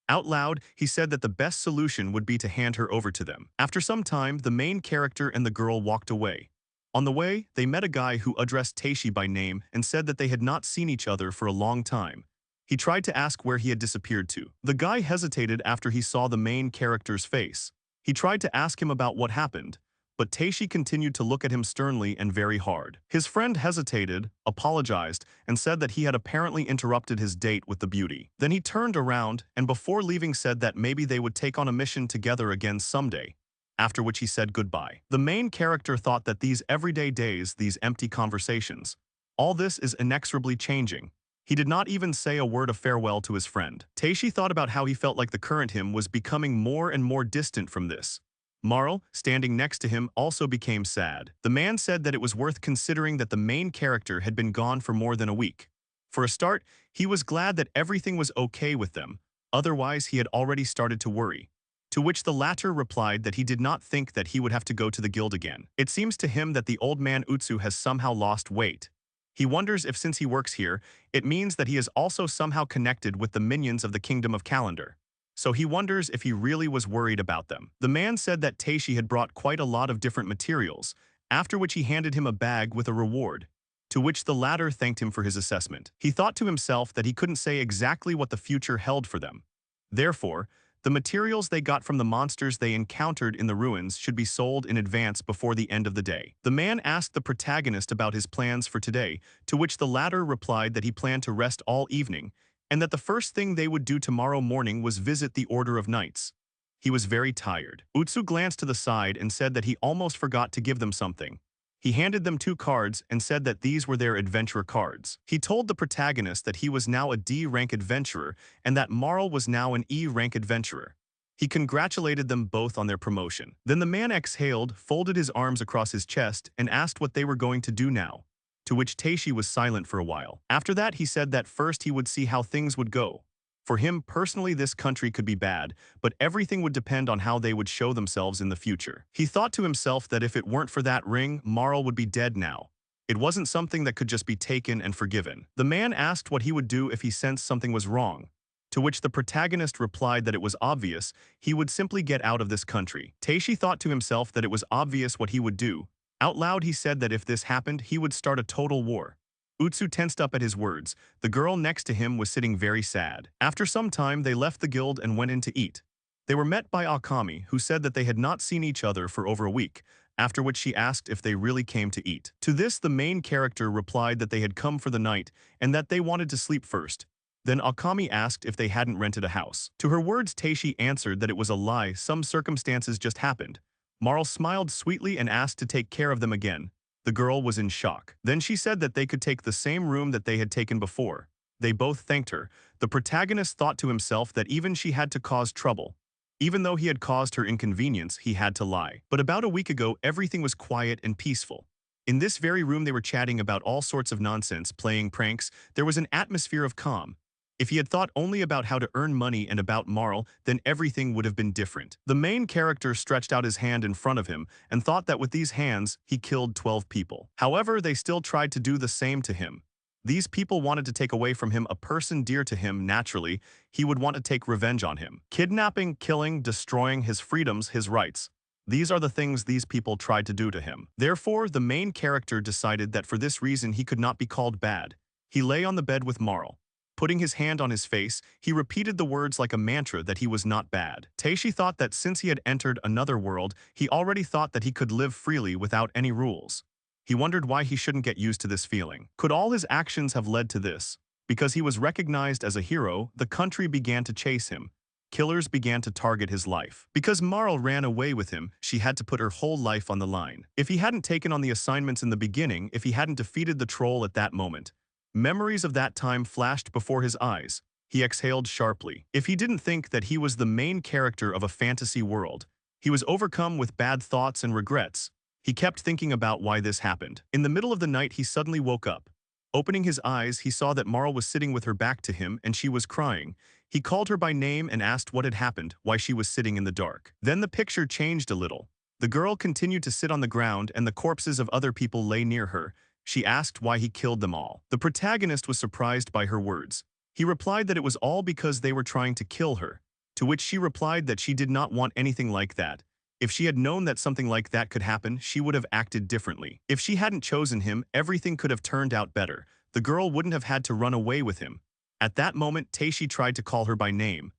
Out loud, he said that the best solution would be to hand her over to them. After some time, the main character and the girl walked away. On the way, they met a guy who addressed Teishi by name and said that they had not seen each other for a long time. He tried to ask where he had disappeared to. The guy hesitated after he saw the main character's face. He tried to ask him about what happened, but Teishi continued to look at him sternly and very hard. His friend hesitated, apologized, and said that he had apparently interrupted his date with the beauty. Then he turned around and before leaving said that maybe they would take on a mission together again someday, after which he said goodbye. The main character thought that these everyday days, these empty conversations, all this is inexorably changing. He did not even say a word of farewell to his friend. Teishi thought about how he felt like the current him was becoming more and more distant from this. Marl, standing next to him, also became sad. The man said that it was worth considering that the main character had been gone for more than a week. For a start, he was glad that everything was okay with them, otherwise he had already started to worry. To which the latter replied that he did not think that he would have to go to the guild again. It seems to him that the old man Utsu has somehow lost weight. He wonders if since he works here, it means that he is also somehow connected with the minions of the Kingdom of Calendar. So he wonders if he really was worried about them. The man said that Teishi had brought quite a lot of different materials, after which he handed him a bag with a reward, to which the latter thanked him for his assessment. He thought to himself that he couldn't say exactly what the future held for them. Therefore, the materials they got from the monsters they encountered in the ruins should be sold in advance before the end of the day. The man asked the protagonist about his plans for today, to which the latter replied that he planned to rest all evening, and that the first thing they would do tomorrow morning was visit the Order of Knights. He was very tired. Utsu glanced to the side and said that he almost forgot to give them something. He handed them 2 cards and said that these were their adventurer cards. He told the protagonist that he was now a D-rank adventurer and that Marl was now an E-rank adventurer. He congratulated them both on their promotion. Then the man exhaled, folded his arms across his chest, and asked what they were going to do now, to which Teishi was silent for a while. After that, he said that first he would see how things would go. For him personally, this country could be bad, but everything would depend on how they would show themselves in the future. He thought to himself that if it weren't for that ring, Marl would be dead now. It wasn't something that could just be taken and forgiven. The man asked what he would do if he sensed something was wrong, to which the protagonist replied that it was obvious, he would simply get out of this country. Teishi thought to himself that it was obvious what he would do. Out loud he said that if this happened, he would start a total war. Utsu tensed up at his words. The girl next to him was sitting very sad. After some time, they left the guild and went in to eat. They were met by Akami, who said that they had not seen each other for over a week, after which she asked if they really came to eat. To this, the main character replied that they had come for the night and that they wanted to sleep first. Then Akami asked if they hadn't rented a house. To her words, Teishi answered that it was a lie, some circumstances just happened. Marl smiled sweetly and asked to take care of them again. The girl was in shock. Then she said that they could take the same room that they had taken before. They both thanked her. The protagonist thought to himself that even she had to cause trouble. Even though he had caused her inconvenience, he had to lie. But about a week ago, everything was quiet and peaceful. In this very room, they were chatting about all sorts of nonsense, playing pranks. There was an atmosphere of calm. If he had thought only about how to earn money and about Marl, then everything would have been different. The main character stretched out his hand in front of him and thought that with these hands, he killed 12 people. However, they still tried to do the same to him. These people wanted to take away from him a person dear to him. Naturally, he would want to take revenge on him. Kidnapping, killing, destroying his freedoms, his rights. These are the things these people tried to do to him. Therefore, the main character decided that for this reason he could not be called bad. He lay on the bed with Marl. Putting his hand on his face, he repeated the words like a mantra that he was not bad. Teishi thought that since he had entered another world, he already thought that he could live freely without any rules. He wondered why he shouldn't get used to this feeling. Could all his actions have led to this? Because he was recognized as a hero, the country began to chase him. Killers began to target his life. Because Marl ran away with him, she had to put her whole life on the line. If he hadn't taken on the assignments in the beginning, if he hadn't defeated the troll at that moment, memories of that time flashed before his eyes. He exhaled sharply. If he didn't think that he was the main character of a fantasy world, he was overcome with bad thoughts and regrets. He kept thinking about why this happened. In the middle of the night, he suddenly woke up. Opening his eyes, he saw that Marl was sitting with her back to him and she was crying. He called her by name and asked what had happened, why she was sitting in the dark. Then the picture changed a little. The girl continued to sit on the ground and the corpses of other people lay near her. She asked why he killed them all. The protagonist was surprised by her words. He replied that it was all because they were trying to kill her, to which she replied that she did not want anything like that. If she had known that something like that could happen, she would have acted differently. If she hadn't chosen him, everything could have turned out better. The girl wouldn't have had to run away with him. At that moment, Teishi tried to call her by name.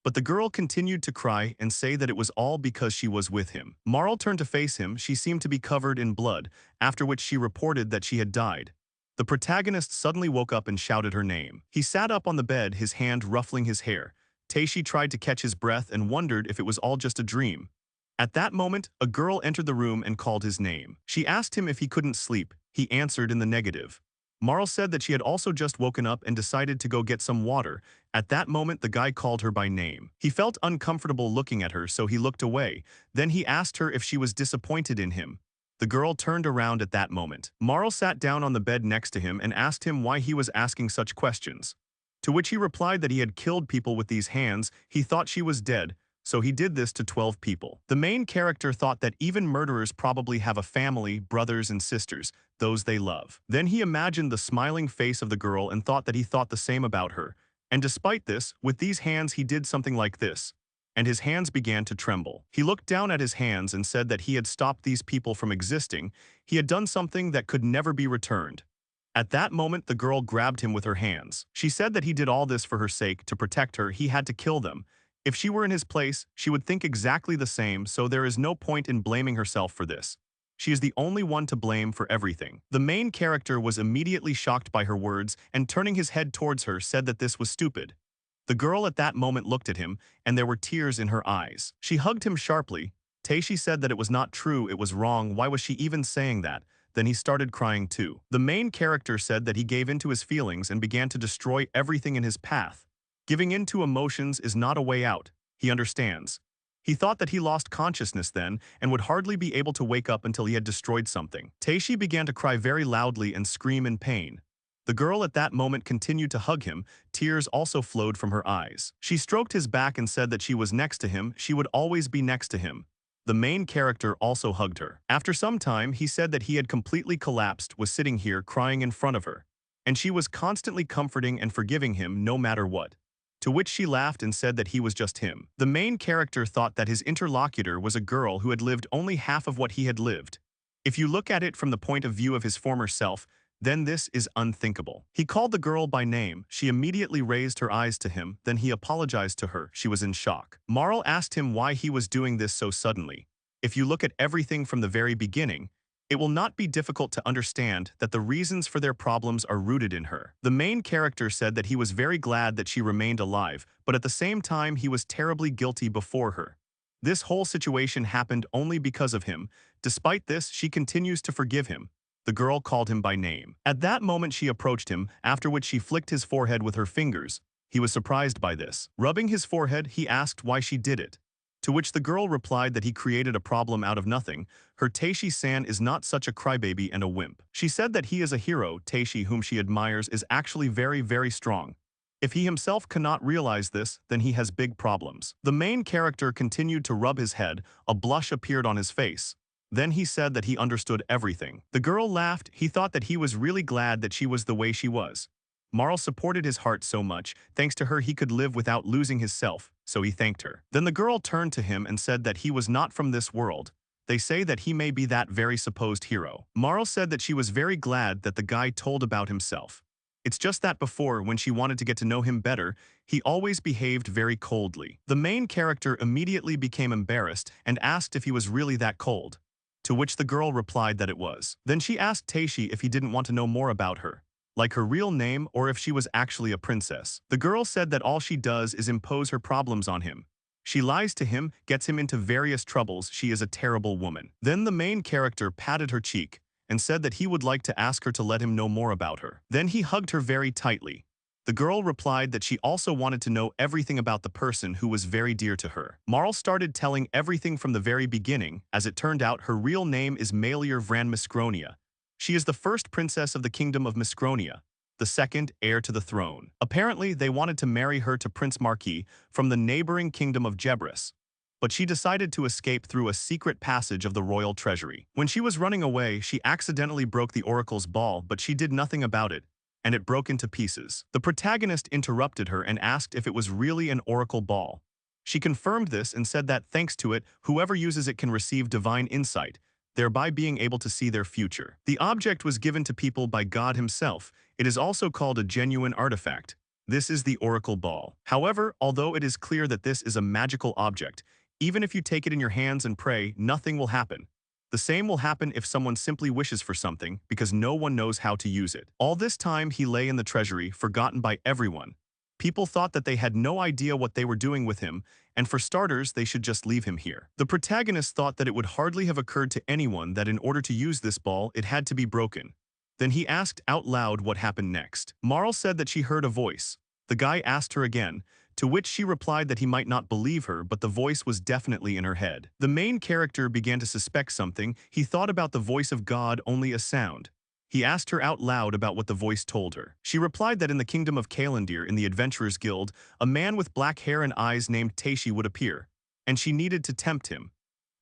But the girl continued to cry and say that it was all because she was with him. Marl turned to face him. She seemed to be covered in blood, after which she reported that she had died. The protagonist suddenly woke up and shouted her name. He sat up on the bed, his hand ruffling his hair. Teishi tried to catch his breath and wondered if it was all just a dream. At that moment, a girl entered the room and called his name. She asked him if he couldn't sleep. He answered in the negative. Marl said that she had also just woken up and decided to go get some water. At that moment, the guy called her by name. He felt uncomfortable looking at her, so he looked away. Then he asked her if she was disappointed in him. The girl turned around at that moment. Marl sat down on the bed next to him and asked him why he was asking such questions. To which he replied that he had killed people with these hands. He thought she was dead, so he did this to 12 people. The main character thought that even murderers probably have a family, brothers and sisters, those they love. Then he imagined the smiling face of the girl and thought that he thought the same about her. And despite this, with these hands he did something like this. And his hands began to tremble. He looked down at his hands and said that he had stopped these people from existing. He had done something that could never be returned. At that moment, the girl grabbed him with her hands. She said that he did all this for her sake, to protect her. He had to kill them. If she were in his place, she would think exactly the same, so there is no point in blaming herself for this. She is the only one to blame for everything. The main character was immediately shocked by her words and turning his head towards her said that this was stupid. The girl at that moment looked at him, and there were tears in her eyes. She hugged him sharply. Teishi said that it was not true, it was wrong, why was she even saying that? Then he started crying too. The main character said that he gave in to his feelings and began to destroy everything in his path. Giving in to emotions is not a way out. He understands. He thought that he lost consciousness then and would hardly be able to wake up until he had destroyed something. Teishi began to cry very loudly and scream in pain. The girl at that moment continued to hug him. Tears also flowed from her eyes. She stroked his back and said that she was next to him. She would always be next to him. The main character also hugged her. After some time, he said that he had completely collapsed, was sitting here crying in front of her. And she was constantly comforting and forgiving him no matter what. To which she laughed and said that he was just him. The main character thought that his interlocutor was a girl who had lived only half of what he had lived. If you look at it from the point of view of his former self, then this is unthinkable. He called the girl by name. She immediately raised her eyes to him, then he apologized to her. She was in shock. Marl asked him why he was doing this so suddenly. If you look at everything from the very beginning, it will not be difficult to understand that the reasons for their problems are rooted in her. The main character said that he was very glad that she remained alive, but at the same time he was terribly guilty before her. This whole situation happened only because of him. Despite this, she continues to forgive him. The girl called him by name. At that moment she approached him, after which she flicked his forehead with her fingers. He was surprised by this. Rubbing his forehead, he asked why she did it. To which the girl replied that he created a problem out of nothing. Her Taishi-san is not such a crybaby and a wimp. She said that he is a hero. Taishi, whom she admires, is actually very, very strong. If he himself cannot realize this, then he has big problems. The main character continued to rub his head. A blush appeared on his face. Then he said that he understood everything. The girl laughed. He thought that he was really glad that she was the way she was. Marl supported his heart so much, thanks to her he could live without losing his self, so he thanked her. Then the girl turned to him and said that he was not from this world. They say that he may be that very supposed hero. Marl said that she was very glad that the guy told about himself. It's just that before, when she wanted to get to know him better, he always behaved very coldly. The main character immediately became embarrassed and asked if he was really that cold. To which the girl replied that it was. Then she asked Taishi if he didn't want to know more about her, like her real name or if she was actually a princess. The girl said that all she does is impose her problems on him. She lies to him, gets him into various troubles. She is a terrible woman. Then the main character patted her cheek and said that he would like to ask her to let him know more about her. Then he hugged her very tightly. The girl replied that she also wanted to know everything about the person who was very dear to her. Marl started telling everything from the very beginning. As it turned out, her real name is Malier Vran Miscronia. She is the first princess of the kingdom of Miscronia, the second heir to the throne. Apparently, they wanted to marry her to Prince Marquis from the neighboring kingdom of Jebris, but she decided to escape through a secret passage of the royal treasury. When she was running away, she accidentally broke the oracle's ball, but she did nothing about it, and it broke into pieces. The protagonist interrupted her and asked if it was really an oracle ball. She confirmed this and said that thanks to it, whoever uses it can receive divine insight, thereby being able to see their future. The object was given to people by God himself. It is also called a genuine artifact. This is the oracle ball. However, although it is clear that this is a magical object, even if you take it in your hands and pray, nothing will happen. The same will happen if someone simply wishes for something, because no one knows how to use it. All this time he lay in the treasury, forgotten by everyone. People thought that they had no idea what they were doing with him, and for starters, they should just leave him here. The protagonist thought that it would hardly have occurred to anyone that in order to use this ball, it had to be broken. Then he asked out loud what happened next. Marl said that she heard a voice. The guy asked her again, to which she replied that he might not believe her, but the voice was definitely in her head. The main character began to suspect something. He thought about the voice of God only a sound. He asked her out loud about what the voice told her. She replied that in the kingdom of Kalandir, in the Adventurers Guild, a man with black hair and eyes named Taishi would appear, and she needed to tempt him.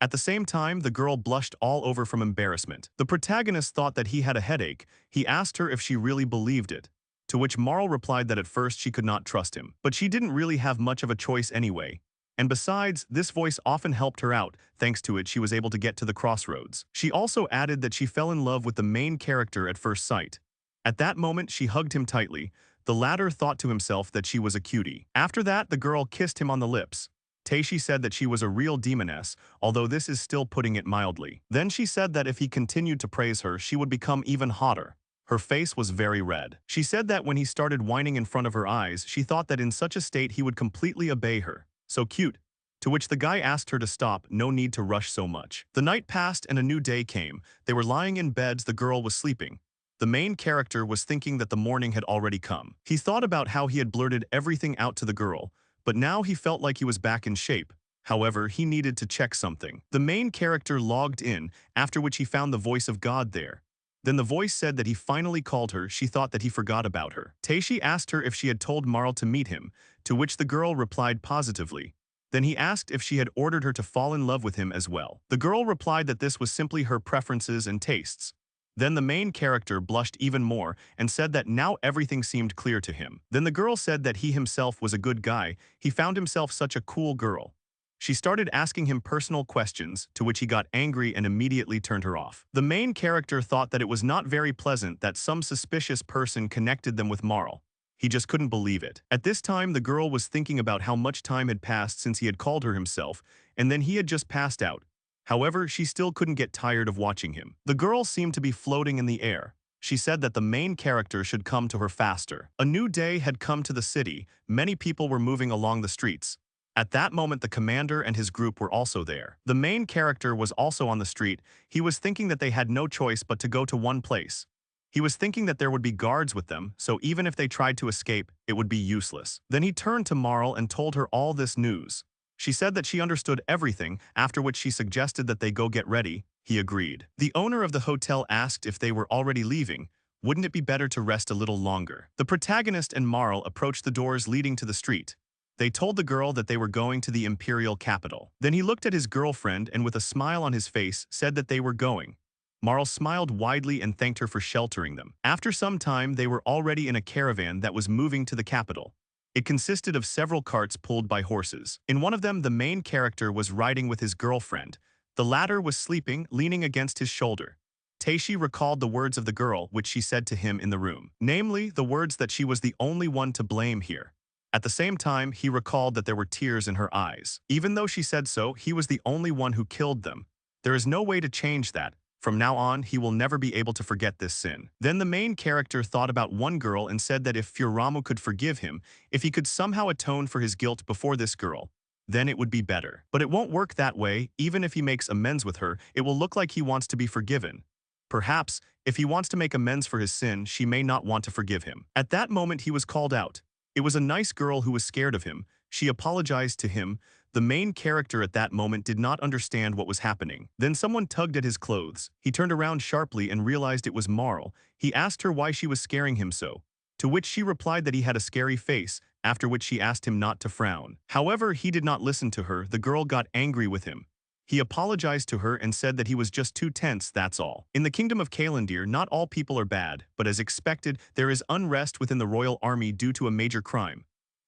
At the same time, the girl blushed all over from embarrassment. The protagonist thought that he had a headache. He asked her if she really believed it, to which Marl replied that at first she could not trust him. But she didn't really have much of a choice anyway. And besides, this voice often helped her out. Thanks to it, she was able to get to the crossroads. She also added that she fell in love with the main character at first sight. At that moment, she hugged him tightly. The latter thought to himself that she was a cutie. After that, the girl kissed him on the lips. Taishi said that she was a real demoness, although this is still putting it mildly. Then she said that if he continued to praise her, she would become even hotter. Her face was very red. She said that when he started whining in front of her eyes, she thought that in such a state he would completely obey her. So cute. To which the guy asked her to stop, no need to rush so much. The night passed and a new day came. They were lying in beds, the girl was sleeping. The main character was thinking that the morning had already come. He thought about how he had blurted everything out to the girl, but now he felt like he was back in shape. However, he needed to check something. The main character logged in, after which he found the voice of God there. Then the voice said that he finally called her. She thought that he forgot about her. Taishi asked her if she had told Marl to meet him, to which the girl replied positively. Then he asked if she had ordered her to fall in love with him as well. The girl replied that this was simply her preferences and tastes. Then the main character blushed even more and said that now everything seemed clear to him. Then the girl said that he himself was a good guy. He found himself such a cool girl. She started asking him personal questions, to which he got angry and immediately turned her off. The main character thought that it was not very pleasant that some suspicious person connected them with Marl. He just couldn't believe it. At this time, the girl was thinking about how much time had passed since he had called her himself, and then he had just passed out. However, she still couldn't get tired of watching him. The girl seemed to be floating in the air. She said that the main character should come to her faster. A new day had come to the city. Many people were moving along the streets. At that moment, the commander and his group were also there. The main character was also on the street. He was thinking that they had no choice but to go to one place. He was thinking that there would be guards with them, so even if they tried to escape, it would be useless. Then he turned to Marl and told her all this news. She said that she understood everything, after which she suggested that they go get ready. He agreed. The owner of the hotel asked if they were already leaving. Wouldn't it be better to rest a little longer? The protagonist and Marl approached the doors leading to the street. They told the girl that they were going to the imperial capital. Then he looked at his girlfriend and with a smile on his face said that they were going. Marl smiled widely and thanked her for sheltering them. After some time, they were already in a caravan that was moving to the capital. It consisted of several carts pulled by horses. In one of them, the main character was riding with his girlfriend. The latter was sleeping, leaning against his shoulder. Teishi recalled the words of the girl which she said to him in the room, namely, the words that she was the only one to blame here. At the same time, he recalled that there were tears in her eyes. Even though she said so, he was the only one who killed them. There is no way to change that. From now on, he will never be able to forget this sin. Then the main character thought about one girl and said that if Furamu could forgive him, if he could somehow atone for his guilt before this girl, then it would be better. But it won't work that way. Even if he makes amends with her, it will look like he wants to be forgiven. Perhaps, if he wants to make amends for his sin, she may not want to forgive him. At that moment, he was called out. It was a nice girl who was scared of him. She apologized to him. The main character at that moment did not understand what was happening. Then someone tugged at his clothes. He turned around sharply and realized it was Marl. He asked her why she was scaring him so, to which she replied that he had a scary face, after which she asked him not to frown. However, he did not listen to her. The girl got angry with him. He apologized to her and said that he was just too tense, that's all. In the kingdom of Kalendir, not all people are bad, but as expected, there is unrest within the royal army due to a major crime.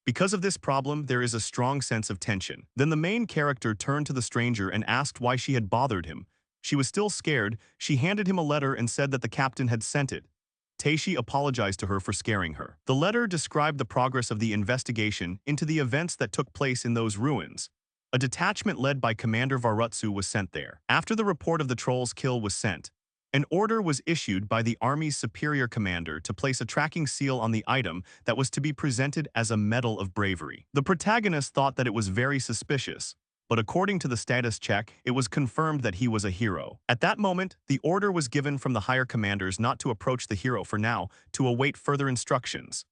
Because of this problem, there is a strong sense of tension. Then the main character turned to the stranger and asked why she had bothered him. She was still scared. She handed him a letter and said that the captain had sent it. Teishi apologized to her for scaring her. The letter described the progress of the investigation into the events that took place in those ruins. A detachment led by Commander Varutsu was sent there. After the report of the troll's kill was sent, an order was issued by the army's superior commander to place a tracking seal on the item that was to be presented as a medal of bravery. The protagonist thought that it was very suspicious, but according to the status check, it was confirmed that he was a hero. At that moment, the order was given from the higher commanders not to approach the hero for now, to await further instructions.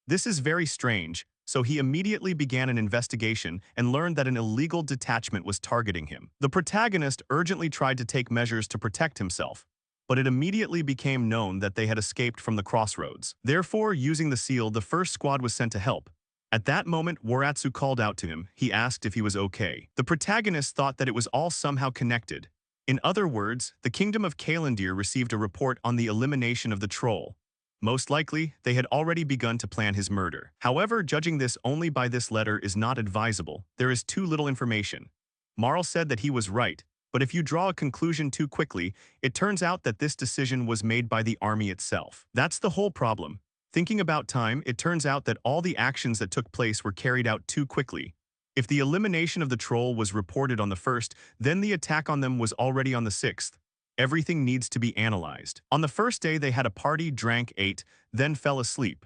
This is very strange, so he immediately began an investigation and learned that an illegal detachment was targeting him. The protagonist urgently tried to take measures to protect himself, but it immediately became known that they had escaped from the crossroads. Therefore, using the seal, the first squad was sent to help. At that moment, Waratsu called out to him. He asked if he was okay. The protagonist thought that it was all somehow connected. In other words, the kingdom of Kalendir received a report on the elimination of the troll. Most likely, they had already begun to plan his murder. However, judging this only by this letter is not advisable. There is too little information. Marl said that he was right, but if you draw a conclusion too quickly, it turns out that this decision was made by the army itself. That's the whole problem. Thinking about time, it turns out that all the actions that took place were carried out too quickly. If the elimination of the troll was reported on the 1st, then the attack on them was already on the 6th. Everything needs to be analyzed. On the first day, they had a party, drank, ate, then fell asleep.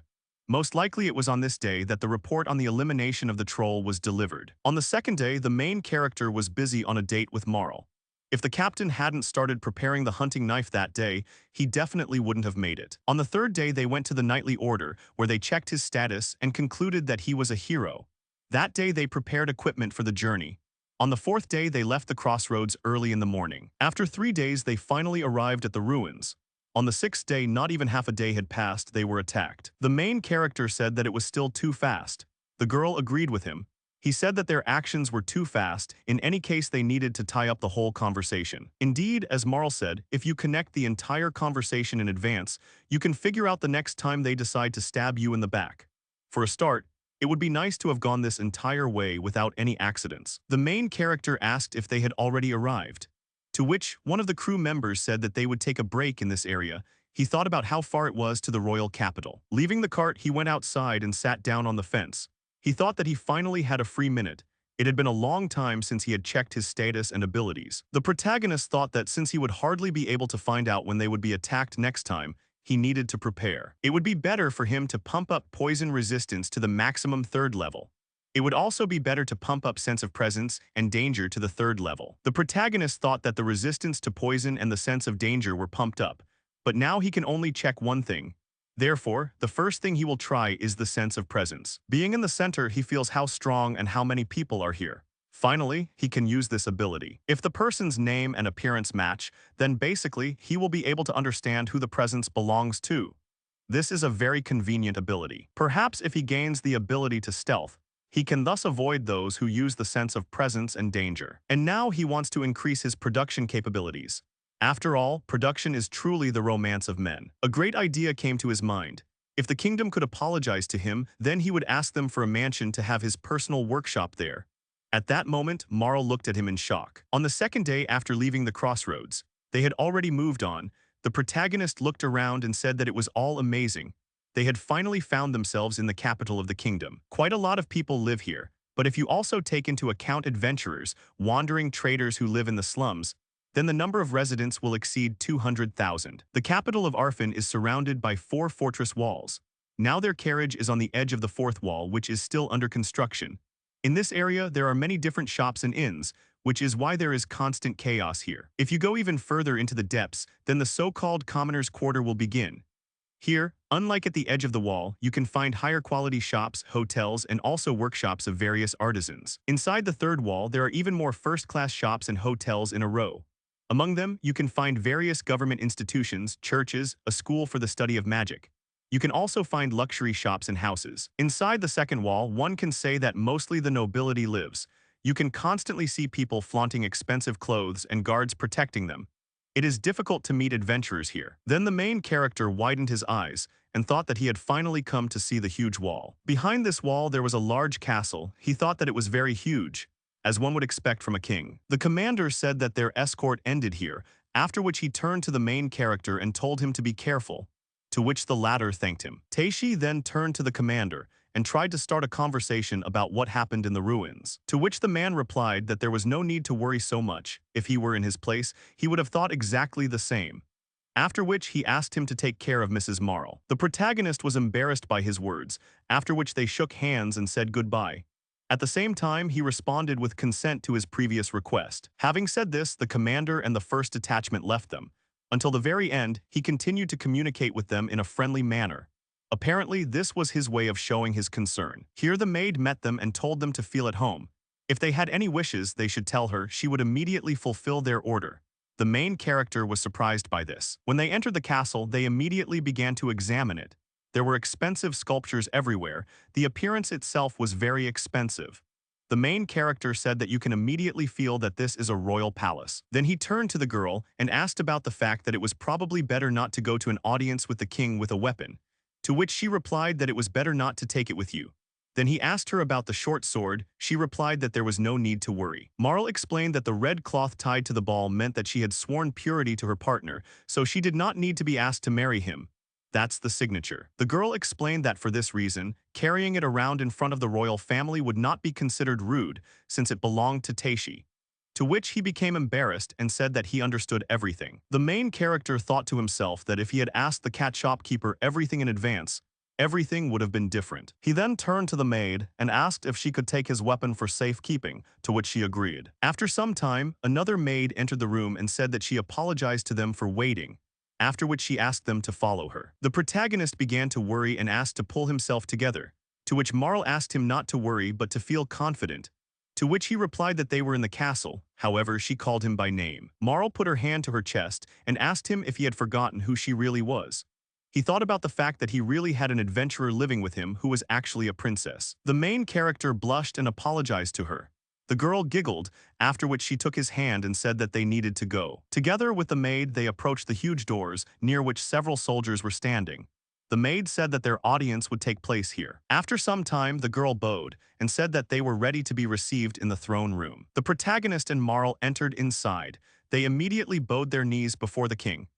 Most likely it was on this day that the report on the elimination of the troll was delivered. On the second day, the main character was busy on a date with Marl. If the captain hadn't started preparing the hunting knife that day, he definitely wouldn't have made it. On the third day, they went to the nightly order, where they checked his status and concluded that he was a hero. That day, they prepared equipment for the journey. On the fourth day, they left the crossroads early in the morning. After 3 days, they finally arrived at the ruins. On the 6th day, not even half a day had passed, they were attacked. The main character said that it was still too fast. The girl agreed with him. He said that their actions were too fast. In any case, they needed to tie up the whole conversation. Indeed, as Marl said, if you connect the entire conversation in advance, you can figure out the next time they decide to stab you in the back. For a start, it would be nice to have gone this entire way without any accidents. The main character asked if they had already arrived, to which one of the crew members said that they would take a break in this area. He thought about how far it was to the royal capital. Leaving the cart, he went outside and sat down on the fence. He thought that he finally had a free minute. It had been a long time since he had checked his status and abilities. The protagonist thought that since he would hardly be able to find out when they would be attacked next time, he needed to prepare. It would be better for him to pump up poison resistance to the maximum 3rd level. It would also be better to pump up sense of presence and danger to the 3rd level. The protagonist thought that the resistance to poison and the sense of danger were pumped up, but now he can only check one thing. Therefore, the first thing he will try is the sense of presence. Being in the center, he feels how strong and how many people are here. Finally, he can use this ability. If the person's name and appearance match, then basically, he will be able to understand who the presence belongs to. This is a very convenient ability. Perhaps if he gains the ability to stealth, he can thus avoid those who use the sense of presence and danger. And now he wants to increase his production capabilities. After all, production is truly the romance of men. A great idea came to his mind. If the kingdom could apologize to him, then he would ask them for a mansion to have his personal workshop there. At that moment, Marl looked at him in shock. On the second day after leaving the crossroads, they had already moved on. The protagonist looked around and said that it was all amazing. They had finally found themselves in the capital of the kingdom. Quite a lot of people live here, but if you also take into account adventurers, wandering traders who live in the slums, then the number of residents will exceed 200,000. The capital of Arfin is surrounded by 4 fortress walls. Now their carriage is on the edge of the 4th wall, which is still under construction. In this area, there are many different shops and inns, which is why there is constant chaos here. If you go even further into the depths, then the so-called commoner's quarter will begin. Here, unlike at the edge of the wall, you can find higher quality shops, hotels, and also workshops of various artisans. Inside the 3rd wall, there are even more first-class shops and hotels in a row. Among them, you can find various government institutions, churches, a school for the study of magic. You can also find luxury shops and houses. Inside the 2nd wall, one can say that mostly the nobility lives. You can constantly see people flaunting expensive clothes and guards protecting them. It is difficult to meet adventurers here. Then the main character widened his eyes and thought that he had finally come to see the huge wall. Behind this wall, there was a large castle. He thought that it was very huge, as one would expect from a king. The commander said that their escort ended here, after which he turned to the main character and told him to be careful, to which the latter thanked him. Teishi then turned to the commander and tried to start a conversation about what happened in the ruins, to which the man replied that there was no need to worry so much. If he were in his place, he would have thought exactly the same. After which he asked him to take care of Mrs. Marl. The protagonist was embarrassed by his words, after which they shook hands and said goodbye. At the same time, he responded with consent to his previous request. Having said this, the commander and the first detachment left them. Until the very end, he continued to communicate with them in a friendly manner. Apparently, this was his way of showing his concern. Here the maid met them and told them to feel at home. If they had any wishes, they should tell her. She would immediately fulfill their order. The main character was surprised by this. When they entered the castle, they immediately began to examine it. There were expensive sculptures everywhere. The appearance itself was very expensive. The main character said that you can immediately feel that this is a royal palace. Then he turned to the girl and asked about the fact that it was probably better not to go to an audience with the king with a weapon, to which she replied that it was better not to take it with you. Then he asked her about the short sword. She replied that there was no need to worry. Marl explained that the red cloth tied to the ball meant that she had sworn purity to her partner, so she did not need to be asked to marry him. That's the signature. The girl explained that for this reason, carrying it around in front of the royal family would not be considered rude, since it belonged to Teishi. To which he became embarrassed and said that he understood everything. The main character thought to himself that if he had asked the cat shopkeeper everything in advance, everything would have been different. He then turned to the maid and asked if she could take his weapon for safekeeping, to which she agreed. After some time, another maid entered the room and said that she apologized to them for waiting, after which she asked them to follow her. The protagonist began to worry and asked to pull himself together, to which Marl asked him not to worry but to feel confident, to which he replied that they were in the castle. However, she called him by name. Marl put her hand to her chest and asked him if he had forgotten who she really was. He thought about the fact that he really had an adventurer living with him who was actually a princess. The main character blushed and apologized to her. The girl giggled, after which she took his hand and said that they needed to go. Together with the maid, they approached the huge doors, near which several soldiers were standing. The maid said that their audience would take place here. After some time, the girl bowed and said that they were ready to be received in the throne room. The protagonist and Marl entered inside. They immediately bowed their knees before the king.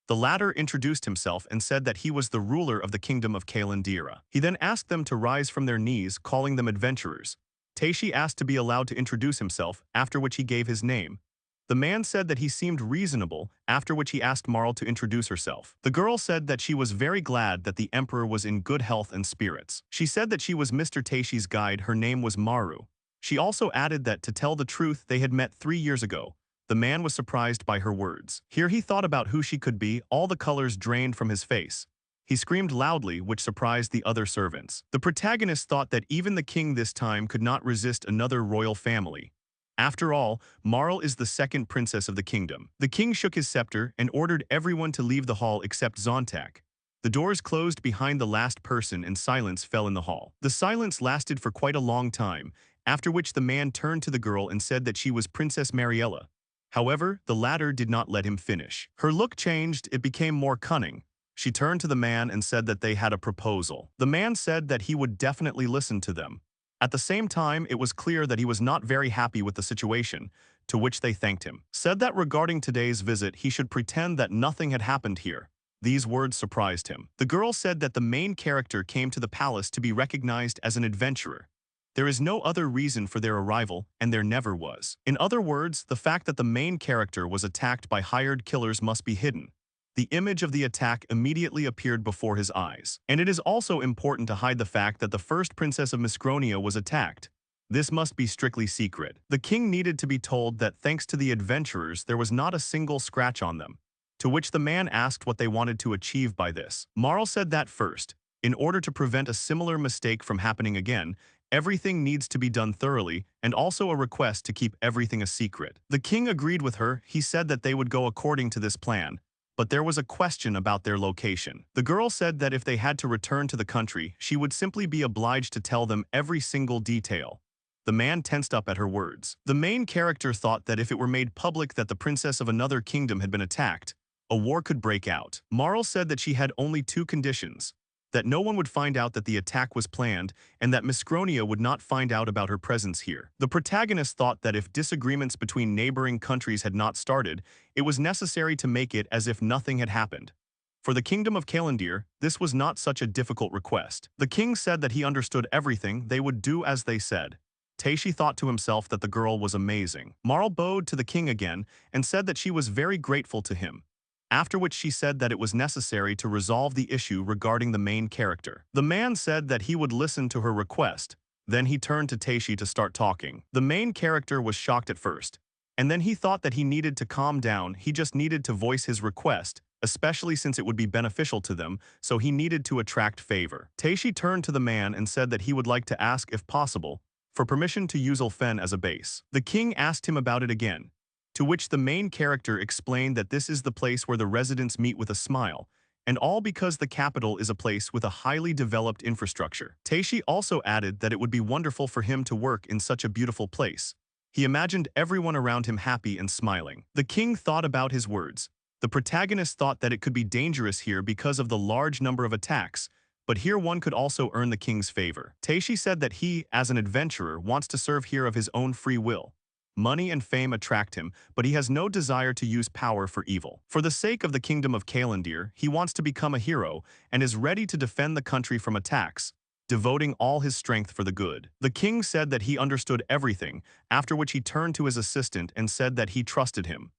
The latter introduced himself and said that he was the ruler of the kingdom of Kalandira. He then asked them to rise from their knees, calling them adventurers. Taishi asked to be allowed to introduce himself, after which he gave his name. The man said that he seemed reasonable, after which he asked Marl to introduce herself. The girl said that she was very glad that the emperor was in good health and spirits. She said that she was Mr. Taishi's guide, her name was Maru. She also added that, to tell the truth, they had met 3 years ago. The man was surprised by her words. Here he thought about who she could be, all the colors drained from his face. He screamed loudly, which surprised the other servants. The protagonist thought that even the king this time could not resist another royal family. After all, Marl is the second princess of the kingdom. The king shook his scepter and ordered everyone to leave the hall except Zontak. The doors closed behind the last person and silence fell in the hall. The silence lasted for quite a long time, after which the man turned to the girl and said that she was Princess Mariella. However, the latter did not let him finish. Her look changed, it became more cunning. She turned to the man and said that they had a proposal. The man said that he would definitely listen to them. At the same time, it was clear that he was not very happy with the situation, to which they thanked him. Said that regarding today's visit, he should pretend that nothing had happened here. These words surprised him. The girl said that the main character came to the palace to be recognized as an adventurer. There is no other reason for their arrival, and there never was. In other words, the fact that the main character was attacked by hired killers must be hidden. The image of the attack immediately appeared before his eyes. And it is also important to hide the fact that the first princess of Miscronia was attacked. This must be strictly secret. The king needed to be told that thanks to the adventurers there was not a single scratch on them. To which the man asked what they wanted to achieve by this. Marl said that first, in order to prevent a similar mistake from happening again, everything needs to be done thoroughly, and also a request to keep everything a secret. The king agreed with her. He said that they would go according to this plan. But there was a question about their location. The girl said that if they had to return to the country, she would simply be obliged to tell them every single detail. The man tensed up at her words. The main character thought that if it were made public that the princess of another kingdom had been attacked, a war could break out. Marl said that she had only 2 conditions: that no one would find out that the attack was planned, and that Miscronia would not find out about her presence here. The protagonist thought that if disagreements between neighboring countries had not started, it was necessary to make it as if nothing had happened. For the kingdom of Kalandir, this was not such a difficult request. The king said that he understood everything, they would do as they said. Taishi thought to himself that the girl was amazing. Marl bowed to the king again and said that she was very grateful to him. After which she said that it was necessary to resolve the issue regarding the main character. The man said that he would listen to her request. Then he turned to Taishi to start talking. The main character was shocked at first, and then he thought that he needed to calm down. He just needed to voice his request, especially since it would be beneficial to them, so he needed to attract favor. Taishi turned to the man and said that he would like to ask, if possible, for permission to use Ulfen as a base. The king asked him about it again, to which the main character explained that this is the place where the residents meet with a smile, and all because the capital is a place with a highly developed infrastructure. Taishi also added that it would be wonderful for him to work in such a beautiful place. He imagined everyone around him happy and smiling. The king thought about his words. The protagonist thought that it could be dangerous here because of the large number of attacks, but here one could also earn the king's favor. Taishi said that he, as an adventurer, wants to serve here of his own free will. Money and fame attract him, but he has no desire to use power for evil. For the sake of the kingdom of Kalandir, he wants to become a hero and is ready to defend the country from attacks, devoting all his strength for the good. The king said that he understood everything, after which he turned to his assistant and said that he trusted him.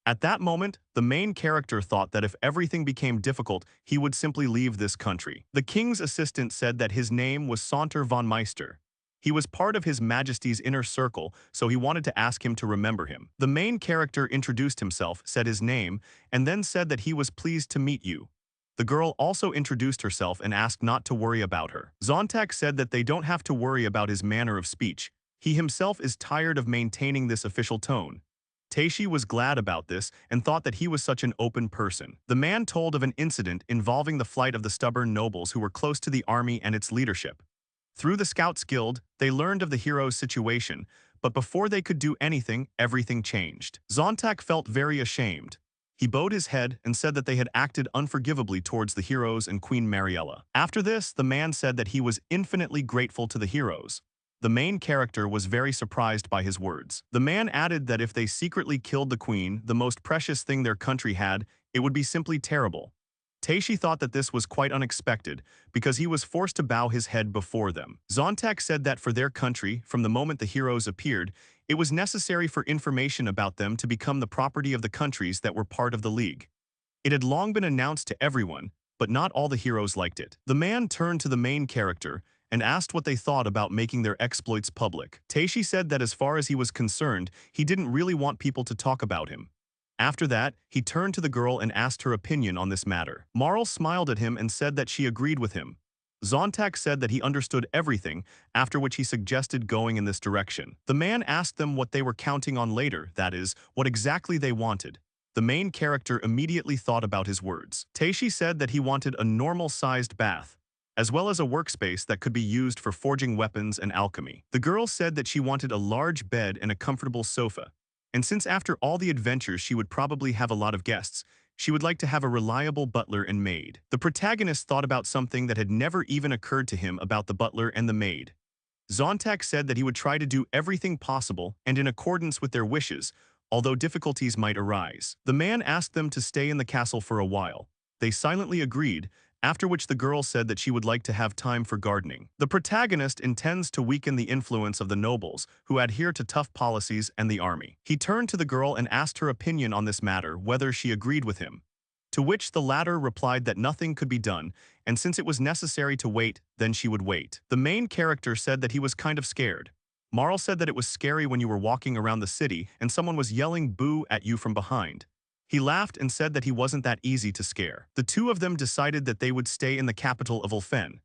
At that moment, the main character thought that if everything became difficult, he would simply leave this country. The king's assistant said that his name was Saunter von Meister. He was part of His Majesty's inner circle, so he wanted to ask him to remember him. The main character introduced himself, said his name, and then said that he was pleased to meet you. The girl also introduced herself and asked not to worry about her. Zontak said that they don't have to worry about his manner of speech. He himself is tired of maintaining this official tone. Taishi was glad about this and thought that he was such an open person. The man told of an incident involving the flight of the stubborn nobles who were close to the army and its leadership. Through the Scouts Guild, they learned of the hero's situation, but before they could do anything, everything changed. Zontak felt very ashamed. He bowed his head and said that they had acted unforgivably towards the heroes and Queen Mariella. After this, the man said that he was infinitely grateful to the heroes. The main character was very surprised by his words. The man added that if they secretly killed the queen, the most precious thing their country had, it would be simply terrible. Taishi thought that this was quite unexpected, because he was forced to bow his head before them. Zontak said that for their country, from the moment the heroes appeared, it was necessary for information about them to become the property of the countries that were part of the League. It had long been announced to everyone, but not all the heroes liked it. The man turned to the main character and asked what they thought about making their exploits public. Taishi said that as far as he was concerned, he didn't really want people to talk about him. After that, he turned to the girl and asked her opinion on this matter. Marl smiled at him and said that she agreed with him. Zontak said that he understood everything, after which he suggested going in this direction. The man asked them what they were counting on later, that is, what exactly they wanted. The main character immediately thought about his words. Taishi said that he wanted a normal-sized bath, as well as a workspace that could be used for forging weapons and alchemy. The girl said that she wanted a large bed and a comfortable sofa. And since after all the adventures she would probably have a lot of guests, she would like to have a reliable butler and maid. The protagonist thought about something that had never even occurred to him about the butler and the maid. Zontak said that he would try to do everything possible and in accordance with their wishes, although difficulties might arise. The man asked them to stay in the castle for a while. They silently agreed, after which the girl said that she would like to have time for gardening. The protagonist intends to weaken the influence of the nobles, who adhere to tough policies, and the army. He turned to the girl and asked her opinion on this matter, whether she agreed with him. To which the latter replied that nothing could be done, and since it was necessary to wait, then she would wait. The main character said that he was kind of scared. Marl said that it was scary when you were walking around the city and someone was yelling boo at you from behind. He laughed and said that he wasn't that easy to scare. The two of them decided that they would stay in the capital of Ulfen.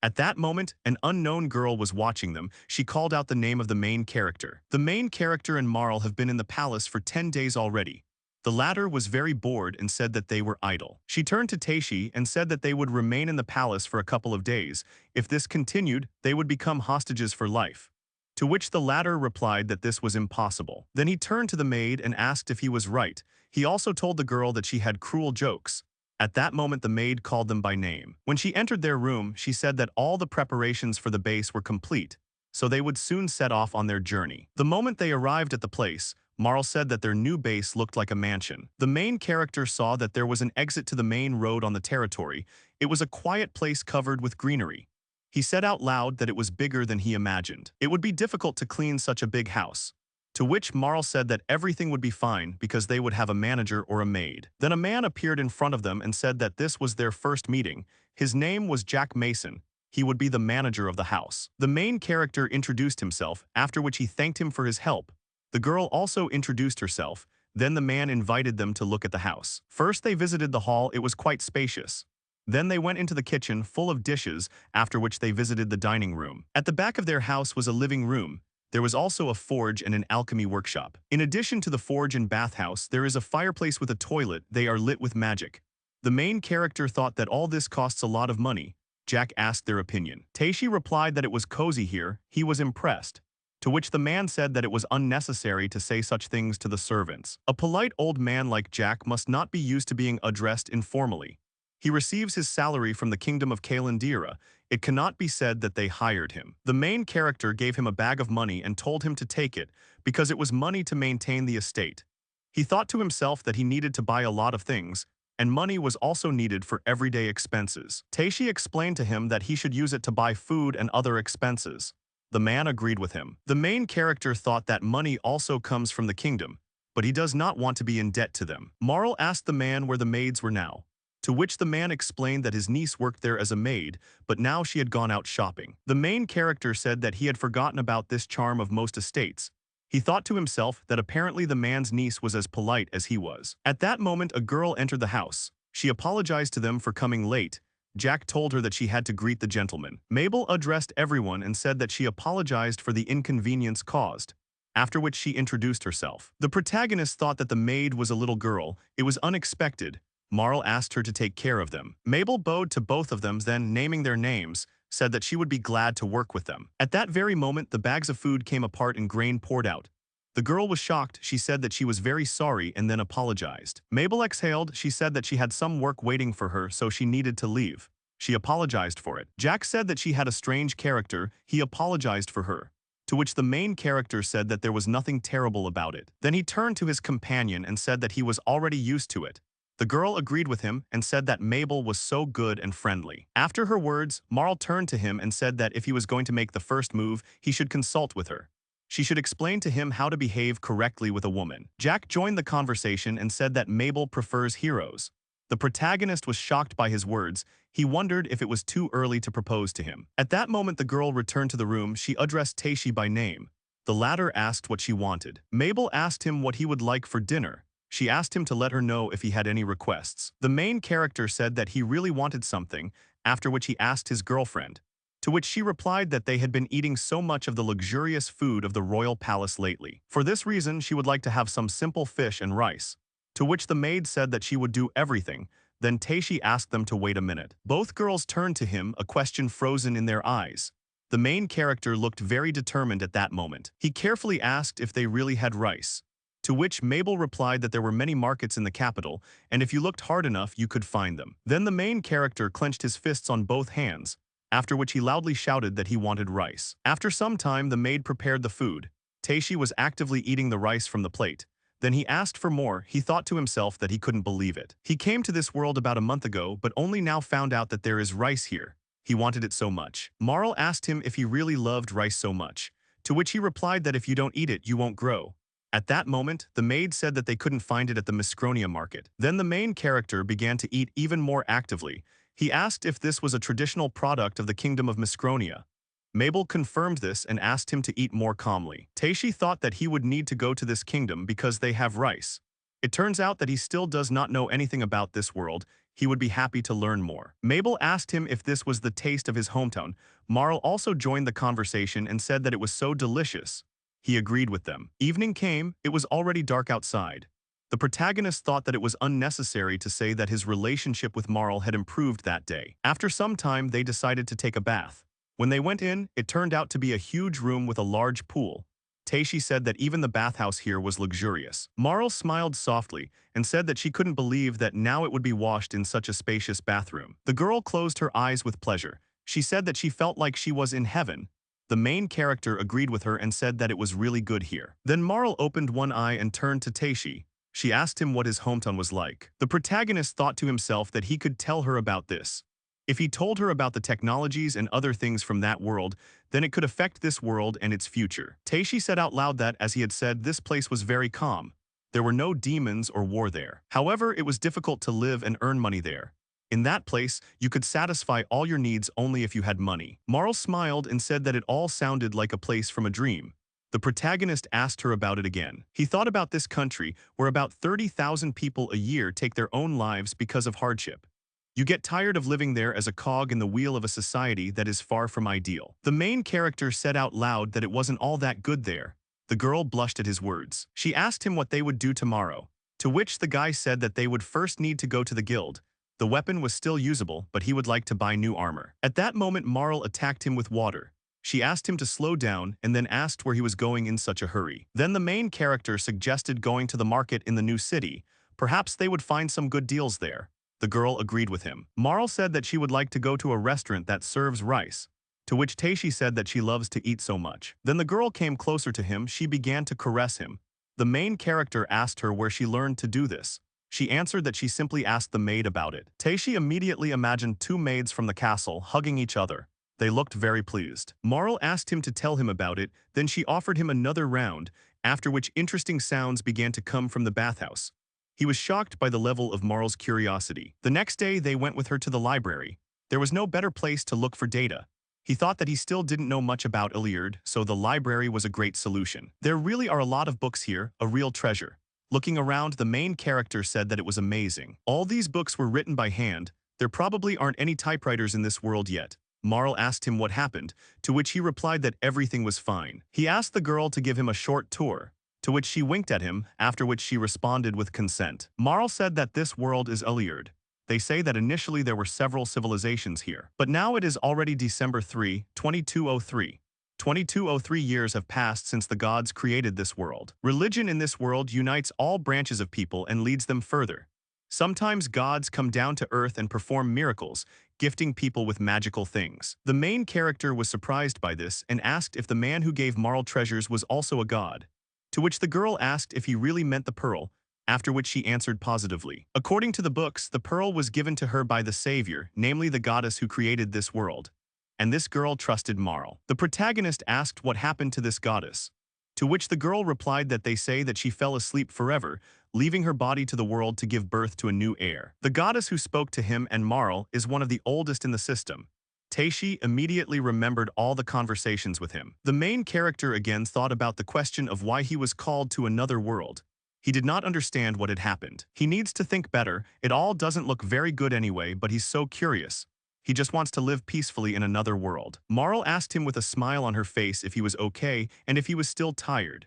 At that moment, an unknown girl was watching them. She called out the name of the main character. The main character and Marl have been in the palace for 10 days already. The latter was very bored and said that they were idle. She turned to Taishi and said that they would remain in the palace for a couple of days. If this continued, they would become hostages for life. To which the latter replied that this was impossible. Then he turned to the maid and asked if he was right. He also told the girl that she had cruel jokes. At that moment the maid called them by name. When she entered their room, she said that all the preparations for the base were complete, so they would soon set off on their journey. The moment they arrived at the place, Marl said that their new base looked like a mansion. The main character saw that there was an exit to the main road on the territory. It was a quiet place covered with greenery. He said out loud that it was bigger than he imagined. It would be difficult to clean such a big house. To which Marl said that everything would be fine because they would have a manager or a maid. Then a man appeared in front of them and said that this was their first meeting. His name was Jack Mason. He would be the manager of the house. The main character introduced himself, after which he thanked him for his help. The girl also introduced herself. Then the man invited them to look at the house. First they visited the hall. It was quite spacious. Then they went into the kitchen full of dishes, after which they visited the dining room. At the back of their house was a living room. There was also a forge and an alchemy workshop. In addition to the forge and bathhouse, there is a fireplace with a toilet. They are lit with magic. The main character thought that all this costs a lot of money. Jack asked their opinion. Taishi replied that it was cozy here. He was impressed. To which the man said that it was unnecessary to say such things to the servants. A polite old man like Jack must not be used to being addressed informally. He receives his salary from the kingdom of Kalandira. It cannot be said that they hired him. The main character gave him a bag of money and told him to take it, because it was money to maintain the estate. He thought to himself that he needed to buy a lot of things, and money was also needed for everyday expenses. Taishi explained to him that he should use it to buy food and other expenses. The man agreed with him. The main character thought that money also comes from the kingdom, but he does not want to be in debt to them. Marl asked the man where the maids were now. To which the man explained that his niece worked there as a maid, but now she had gone out shopping. The main character said that he had forgotten about this charm of most estates. He thought to himself that apparently the man's niece was as polite as he was. At that moment a girl entered the house. She apologized to them for coming late. Jack told her that she had to greet the gentleman. Mabel addressed everyone and said that she apologized for the inconvenience caused, after which she introduced herself. The protagonist thought that the maid was a little girl. It was unexpected. Marl asked her to take care of them. Mabel bowed to both of them, then, naming their names, said that she would be glad to work with them. At that very moment, the bags of food came apart and grain poured out. The girl was shocked. She said that she was very sorry and then apologized. Mabel exhaled. She said that she had some work waiting for her, so she needed to leave. She apologized for it. Jack said that she had a strange character. He apologized for her. To which the main character said that there was nothing terrible about it. Then he turned to his companion and said that he was already used to it. The girl agreed with him and said that Mabel was so good and friendly. After her words, Marl turned to him and said that if he was going to make the first move, he should consult with her. She should explain to him how to behave correctly with a woman. Jack joined the conversation and said that Mabel prefers heroes. The protagonist was shocked by his words. He wondered if it was too early to propose to him. At that moment, the girl returned to the room. She addressed Taishi by name. The latter asked what she wanted. Mabel asked him what he would like for dinner. She asked him to let her know if he had any requests. The main character said that he really wanted something, after which he asked his girlfriend, to which she replied that they had been eating so much of the luxurious food of the royal palace lately. For this reason, she would like to have some simple fish and rice, to which the maid said that she would do everything. Then Taishi asked them to wait a minute. Both girls turned to him, a question frozen in their eyes. The main character looked very determined at that moment. He carefully asked if they really had rice, to which Mabel replied that there were many markets in the capital, and if you looked hard enough, you could find them. Then the main character clenched his fists on both hands, after which he loudly shouted that he wanted rice. After some time, the maid prepared the food. Taishi was actively eating the rice from the plate. Then he asked for more. He thought to himself that he couldn't believe it. He came to this world about a month ago, but only now found out that there is rice here. He wanted it so much. Marl asked him if he really loved rice so much, to which he replied that if you don't eat it, you won't grow. At that moment, the maid said that they couldn't find it at the Miscronia market. Then the main character began to eat even more actively. He asked if this was a traditional product of the kingdom of Miscronia. Mabel confirmed this and asked him to eat more calmly. Taishi thought that he would need to go to this kingdom because they have rice. It turns out that he still does not know anything about this world. He would be happy to learn more. Mabel asked him if this was the taste of his hometown. Marl also joined the conversation and said that it was so delicious. He agreed with them. Evening came. It was already dark outside. The protagonist thought that it was unnecessary to say that his relationship with Marl had improved that day. After some time, they decided to take a bath. When they went in, it turned out to be a huge room with a large pool. Taishi said that even the bathhouse here was luxurious. Marl smiled softly and said that she couldn't believe that now it would be washed in such a spacious bathroom. The girl closed her eyes with pleasure. She said that she felt like she was in heaven. The main character agreed with her and said that it was really good here. Then Marl opened one eye and turned to Taishi. She asked him what his hometown was like. The protagonist thought to himself that he could tell her about this. If he told her about the technologies and other things from that world, then it could affect this world and its future. Taishi said out loud that, as he had said, this place was very calm. There were no demons or war there. However, it was difficult to live and earn money there. In that place, you could satisfy all your needs only if you had money. Marl smiled and said that it all sounded like a place from a dream. The protagonist asked her about it again. He thought about this country where about 30,000 people a year take their own lives because of hardship. You get tired of living there as a cog in the wheel of a society that is far from ideal. The main character said out loud that it wasn't all that good there. The girl blushed at his words. She asked him what they would do tomorrow, to which the guy said that they would first need to go to the guild. The weapon was still usable, but he would like to buy new armor. At that moment, Marl attacked him with water. She asked him to slow down and then asked where he was going in such a hurry. Then the main character suggested going to the market in the new city. Perhaps they would find some good deals there. The girl agreed with him. Marl said that she would like to go to a restaurant that serves rice, to which Taishi said that she loves to eat so much. Then the girl came closer to him. She began to caress him. The main character asked her where she learned to do this. She answered that she simply asked the maid about it. Taishi immediately imagined two maids from the castle hugging each other. They looked very pleased. Marl asked him to tell him about it, then she offered him another round, after which interesting sounds began to come from the bathhouse. He was shocked by the level of Marl's curiosity. The next day, they went with her to the library. There was no better place to look for data. He thought that he still didn't know much about Iliad, so the library was a great solution. There really are a lot of books here, a real treasure. Looking around, the main character said that it was amazing. All these books were written by hand. There probably aren't any typewriters in this world yet. Marl asked him what happened, to which he replied that everything was fine. He asked the girl to give him a short tour, to which she winked at him, after which she responded with consent. Marl said that this world is Iliad. They say that initially there were several civilizations here, but now it is already December 3, 2203. 2203 years have passed since the gods created this world. Religion in this world unites all branches of people and leads them further. Sometimes gods come down to earth and perform miracles, gifting people with magical things. The main character was surprised by this and asked if the man who gave Marl treasures was also a god, to which the girl asked if he really meant the pearl. after which she answered positively. According to the books, the pearl was given to her by the savior, namely the goddess who created this world. And this girl trusted Marl. The protagonist asked what happened to this goddess, to which the girl replied that they say that she fell asleep forever, leaving her body to the world to give birth to a new heir. The goddess who spoke to him and Marl is one of the oldest in the system. Teishi immediately remembered all the conversations with him. The main character again thought about the question of why he was called to another world. He did not understand what had happened. He needs to think better. It all doesn't look very good anyway, but he's so curious. He just wants to live peacefully in another world. Marl asked him with a smile on her face if he was okay and if he was still tired.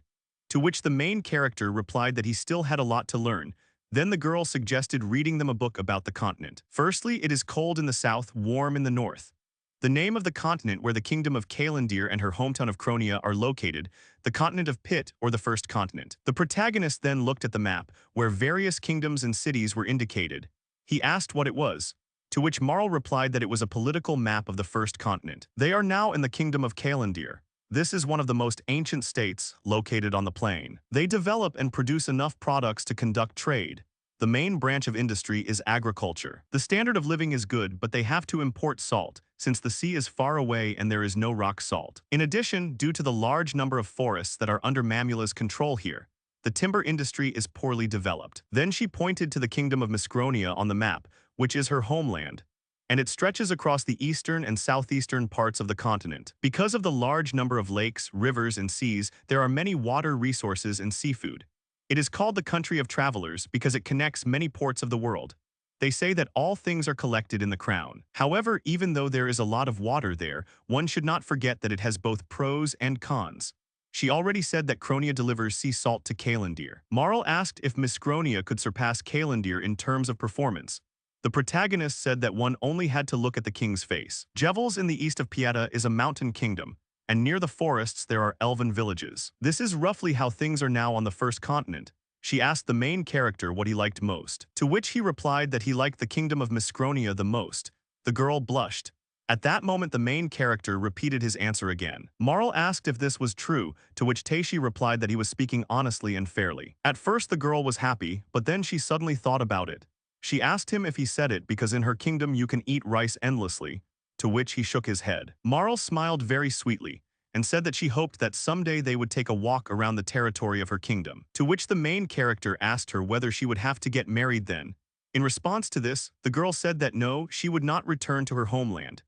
To which the main character replied that he still had a lot to learn. Then the girl suggested reading them a book about the continent. Firstly, it is cold in the south, warm in the north. The name of the continent where the kingdom of Kalendir and her hometown of Kronia are located, the continent of Pit, or the first continent. The protagonist then looked at the map, where various kingdoms and cities were indicated. He asked what it was, to which Marl replied that it was a political map of the first continent. They are now in the kingdom of Kalendir. This is one of the most ancient states, located on the plain. They develop and produce enough products to conduct trade. The main branch of industry is agriculture. The standard of living is good, but they have to import salt, since the sea is far away and there is no rock salt. In addition, due to the large number of forests that are under Mamula's control here, the timber industry is poorly developed. Then she pointed to the kingdom of Misgronia on the map, which is her homeland, and it stretches across the eastern and southeastern parts of the continent. Because of the large number of lakes, rivers, and seas, there are many water resources and seafood. It is called the country of travelers because it connects many ports of the world. They say that all things are collected in the crown. However, even though there is a lot of water there, one should not forget that it has both pros and cons. She already said that Kronia delivers sea salt to Kalendir. Marl asked if Miss Kronia could surpass Kalendir in terms of performance. The protagonist said that one only had to look at the king's face. Jevels in the east of Pieta is a mountain kingdom, and near the forests there are elven villages. This is roughly how things are now on the first continent. She asked the main character what he liked most, to which he replied that he liked the kingdom of Misgronia the most. The girl blushed. At that moment the main character repeated his answer again. Marl asked if this was true, to which Teishi replied that he was speaking honestly and fairly. At first the girl was happy, but then she suddenly thought about it. She asked him if he said it because in her kingdom you can eat rice endlessly, to which he shook his head. Marl smiled very sweetly, and said that she hoped that someday they would take a walk around the territory of her kingdom, to which the main character asked her whether she would have to get married then. In response to this, the girl said that no, she would not return to her homeland.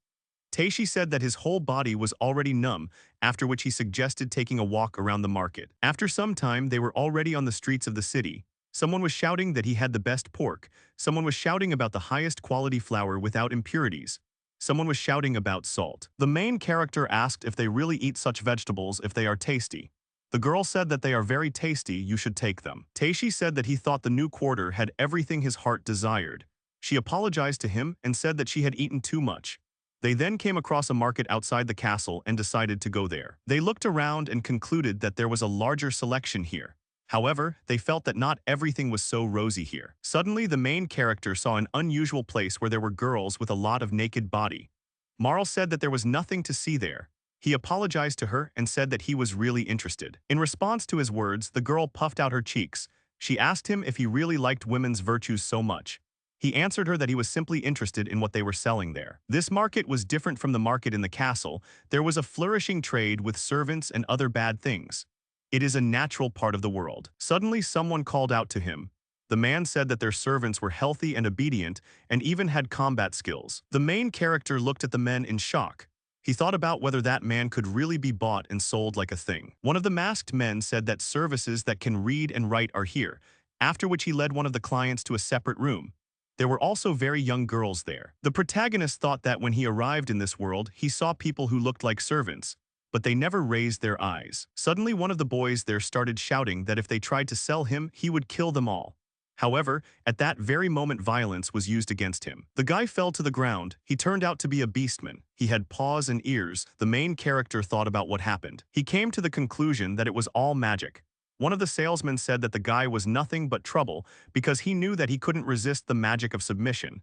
Teishi said that his whole body was already numb, after which he suggested taking a walk around the market. After some time, they were already on the streets of the city. Someone was shouting that he had the best pork. Someone was shouting about the highest quality flour without impurities. Someone was shouting about salt. The main character asked if they really eat such vegetables if they are tasty. The girl said that they are very tasty, you should take them. Teishi said that he thought the new quarter had everything his heart desired. She apologized to him and said that she had eaten too much. They then came across a market outside the castle and decided to go there. They looked around and concluded that there was a larger selection here. However, they felt that not everything was so rosy here. Suddenly, the main character saw an unusual place where there were girls with a lot of naked body. Marl said that there was nothing to see there. He apologized to her and said that he was really interested. In response to his words, the girl puffed out her cheeks. She asked him if he really liked women's virtues so much. He answered her that he was simply interested in what they were selling there. This market was different from the market in the castle. There was a flourishing trade with servants and other bad things. It is a natural part of the world. Suddenly someone called out to him. The man said that their servants were healthy and obedient and even had combat skills. The main character looked at the men in shock. He thought about whether that man could really be bought and sold like a thing. One of the masked men said that services that can read and write are here, after which he led one of the clients to a separate room. There were also very young girls there. The protagonist thought that when he arrived in this world, he saw people who looked like servants, but they never raised their eyes. Suddenly one of the boys there started shouting that if they tried to sell him, he would kill them all. However, at that very moment violence was used against him. The guy fell to the ground. He turned out to be a beastman. He had paws and ears. The main character thought about what happened. He came to the conclusion that it was all magic. One of the salesmen said that the guy was nothing but trouble because he knew that he couldn't resist the magic of submission.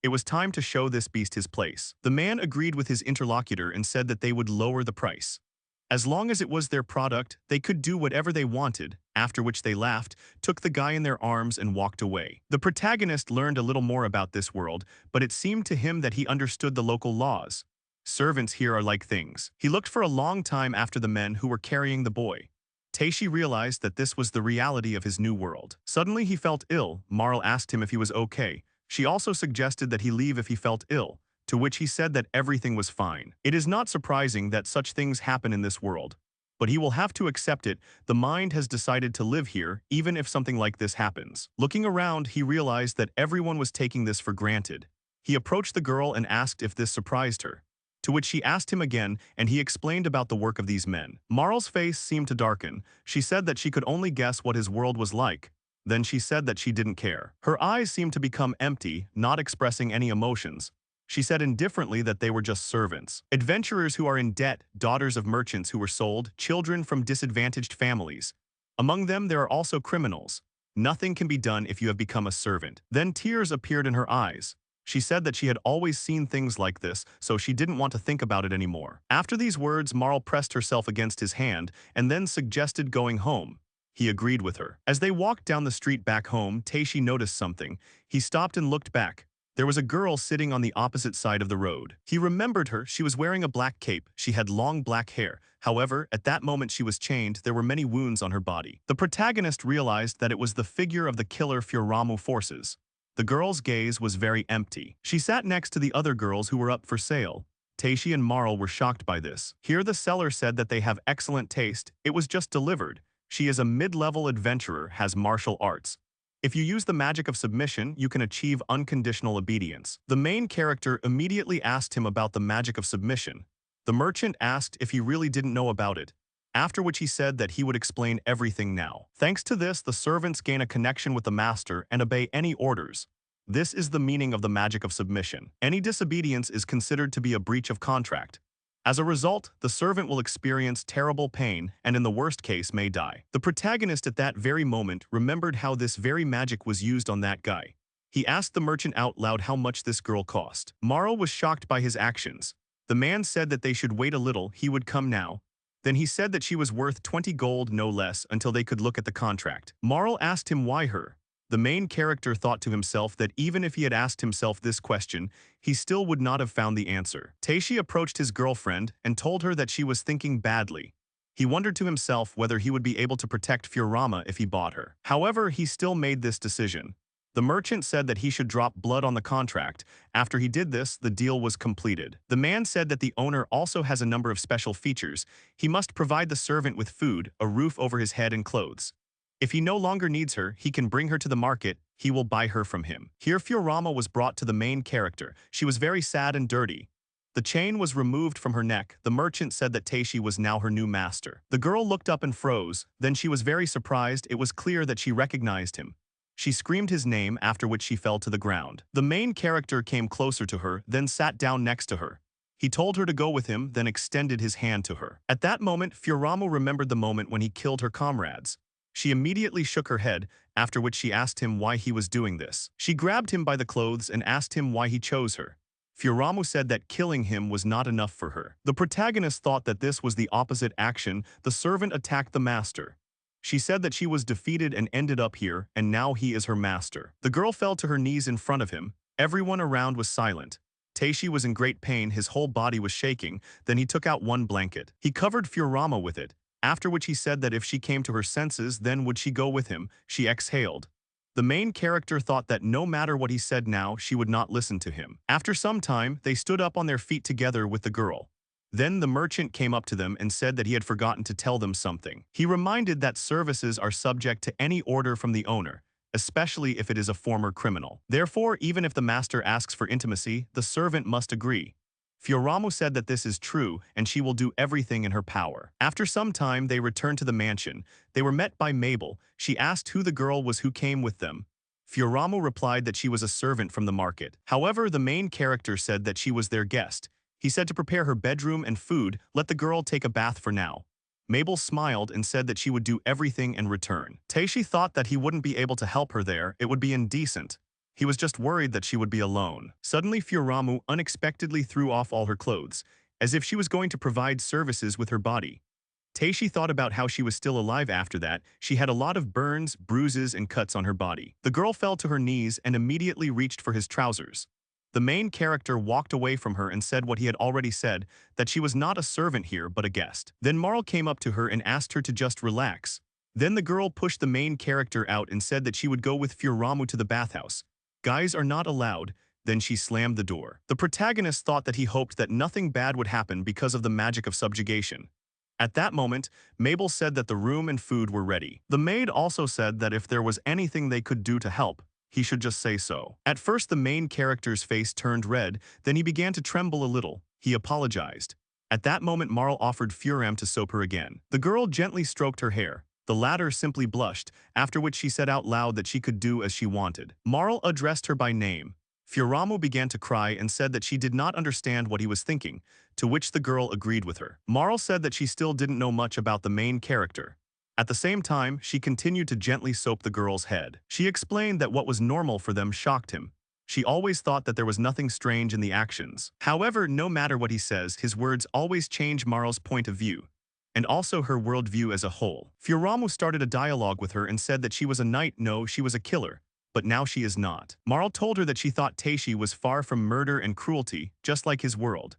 It was time to show this beast his place. The man agreed with his interlocutor and said that they would lower the price. As long as it was their product, they could do whatever they wanted, after which they laughed, took the guy in their arms and walked away. The protagonist learned a little more about this world, but it seemed to him that he understood the local laws. Servants here are like things. He looked for a long time after the men who were carrying the boy. Taishi realized that this was the reality of his new world. Suddenly he felt ill. Marl asked him if he was okay. She also suggested that he leave if he felt ill, to which he said that everything was fine. It is not surprising that such things happen in this world, but he will have to accept it. The mind has decided to live here, even if something like this happens. Looking around, he realized that everyone was taking this for granted. He approached the girl and asked if this surprised her, to which she asked him again, and he explained about the work of these men. Marl's face seemed to darken. She said that she could only guess what his world was like. Then she said that she didn't care. Her eyes seemed to become empty, not expressing any emotions. She said indifferently that they were just servants. Adventurers who are in debt, daughters of merchants who were sold, children from disadvantaged families. Among them there are also criminals. Nothing can be done if you have become a servant. Then tears appeared in her eyes. She said that she had always seen things like this, so she didn't want to think about it anymore. After these words, Marl pressed herself against his hand and then suggested going home. He agreed with her. As they walked down the street back home, Taishi noticed something. He stopped and looked back. There was a girl sitting on the opposite side of the road. He remembered her. She was wearing a black cape. She had long black hair. However, at that moment she was chained. There were many wounds on her body. The protagonist realized that it was the figure of the killer Furamu forces. The girl's gaze was very empty. She sat next to the other girls who were up for sale. Taishi and Marl were shocked by this. Here the seller said that they have excellent taste. It was just delivered. She is a mid-level adventurer, has martial arts. If you use the magic of submission, you can achieve unconditional obedience. The main character immediately asked him about the magic of submission. The merchant asked if he really didn't know about it, after which he said that he would explain everything now. Thanks to this, the servants gain a connection with the master and obey any orders. This is the meaning of the magic of submission. Any disobedience is considered to be a breach of contract. As a result, the servant will experience terrible pain and in the worst case may die. The protagonist at that very moment remembered how this very magic was used on that guy. He asked the merchant out loud how much this girl cost. Marl was shocked by his actions. The man said that they should wait a little, he would come now. Then he said that she was worth 20 gold no less until they could look at the contract. Marl asked him why her. The main character thought to himself that even if he had asked himself this question, he still would not have found the answer. Taishi approached his girlfriend and told her that she was thinking badly. He wondered to himself whether he would be able to protect Furama if he bought her. However, he still made this decision. The merchant said that he should drop blood on the contract. After he did this, the deal was completed. The man said that the owner also has a number of special features. He must provide the servant with food, a roof over his head and clothes. If he no longer needs her, he can bring her to the market. He will buy her from him. Here Furama was brought to the main character. She was very sad and dirty. The chain was removed from her neck. The merchant said that Taishi was now her new master. The girl looked up and froze. Then she was very surprised. It was clear that she recognized him. She screamed his name, after which she fell to the ground. The main character came closer to her, then sat down next to her. He told her to go with him, then extended his hand to her. At that moment, Furama remembered the moment when he killed her comrades. She immediately shook her head, after which she asked him why he was doing this. She grabbed him by the clothes and asked him why he chose her. Furamu said that killing him was not enough for her. The protagonist thought that this was the opposite action. The servant attacked the master. She said that she was defeated and ended up here, and now he is her master. The girl fell to her knees in front of him. Everyone around was silent. Taishi was in great pain. His whole body was shaking. Then he took out one blanket. He covered Furama with it. After which he said that if she came to her senses, then would she go with him. She exhaled. The main character thought that no matter what he said now, she would not listen to him. After some time, they stood up on their feet together with the girl. Then the merchant came up to them and said that he had forgotten to tell them something. He reminded that services are subject to any order from the owner, especially if it is a former criminal. Therefore, even if the master asks for intimacy, the servant must agree. Furamu said that this is true, and she will do everything in her power. After some time, they returned to the mansion. They were met by Mabel. She asked who the girl was who came with them. Furamu replied that she was a servant from the market. However, the main character said that she was their guest. He said to prepare her bedroom and food, let the girl take a bath for now. Mabel smiled and said that she would do everything in return. Taishi thought that he wouldn't be able to help her there. It would be indecent. He was just worried that she would be alone. Suddenly, Furamu unexpectedly threw off all her clothes, as if she was going to provide services with her body. Teishi thought about how she was still alive after that. She had a lot of burns, bruises, and cuts on her body. The girl fell to her knees and immediately reached for his trousers. The main character walked away from her and said what he had already said, that she was not a servant here but a guest. Then Marl came up to her and asked her to just relax. Then the girl pushed the main character out and said that she would go with Furamu to the bathhouse. Guys are not allowed. Then she slammed the door. The protagonist thought that he hoped that nothing bad would happen because of the magic of subjugation. At that moment, Mabel said that the room and food were ready. The maid also said that if there was anything they could do to help, he should just say so. At first the main character's face turned red, then he began to tremble a little. He apologized. At that moment Marl offered Furam to soap her again. The girl gently stroked her hair. The latter simply blushed, after which she said out loud that she could do as she wanted. Marl addressed her by name. Furamu began to cry and said that she did not understand what he was thinking, to which the girl agreed with her. Marl said that she still didn't know much about the main character. At the same time, she continued to gently soap the girl's head. She explained that what was normal for them shocked him. She always thought that there was nothing strange in the actions. However, no matter what he says, his words always change Marl's point of view, and also her worldview as a whole. Furamu started a dialogue with her and said that she was a knight, no, she was a killer, but now she is not. Marl told her that she thought Teishi was far from murder and cruelty, just like his world.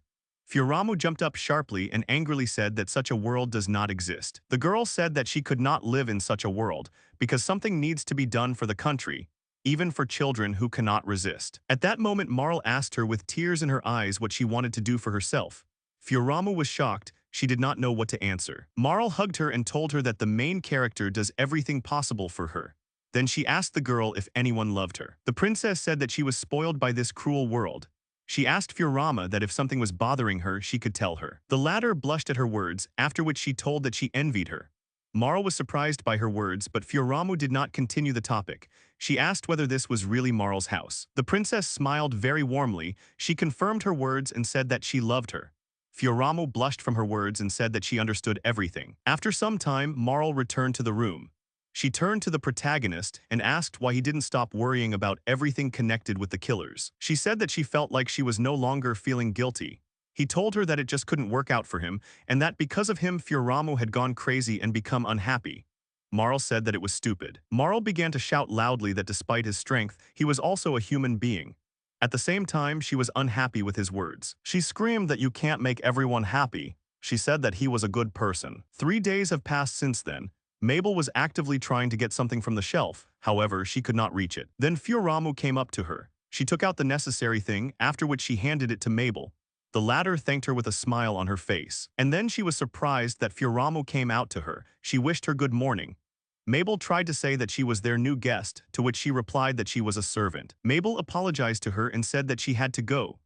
Furamu jumped up sharply and angrily said that such a world does not exist. The girl said that she could not live in such a world, because something needs to be done for the country, even for children who cannot resist. At that moment Marl asked her with tears in her eyes what she wanted to do for herself. Furamu was shocked. She did not know what to answer. Marl hugged her and told her that the main character does everything possible for her. Then she asked the girl if anyone loved her. The princess said that she was spoiled by this cruel world. She asked Furama that if something was bothering her, she could tell her. The latter blushed at her words, after which she told that she envied her. Marl was surprised by her words, but Furamu did not continue the topic. She asked whether this was really Marl's house. The princess smiled very warmly. She confirmed her words and said that she loved her. Furamu blushed from her words and said that she understood everything. After some time, Marl returned to the room. She turned to the protagonist and asked why he didn't stop worrying about everything connected with the killers. She said that she felt like she was no longer feeling guilty. He told her that it just couldn't work out for him, and that because of him Furamu had gone crazy and become unhappy. Marl said that it was stupid. Marl began to shout loudly that despite his strength, he was also a human being. At the same time, she was unhappy with his words. She screamed that you can't make everyone happy. She said that he was a good person. 3 days have passed since then. Mabel was actively trying to get something from the shelf, however, she could not reach it. Then Furamu came up to her. She took out the necessary thing, after which she handed it to Mabel. The latter thanked her with a smile on her face. And then she was surprised that Furamu came out to her. She wished her good morning. Mabel tried to say that she was their new guest, to which she replied that she was a servant. Mabel apologized to her and said that she had to go.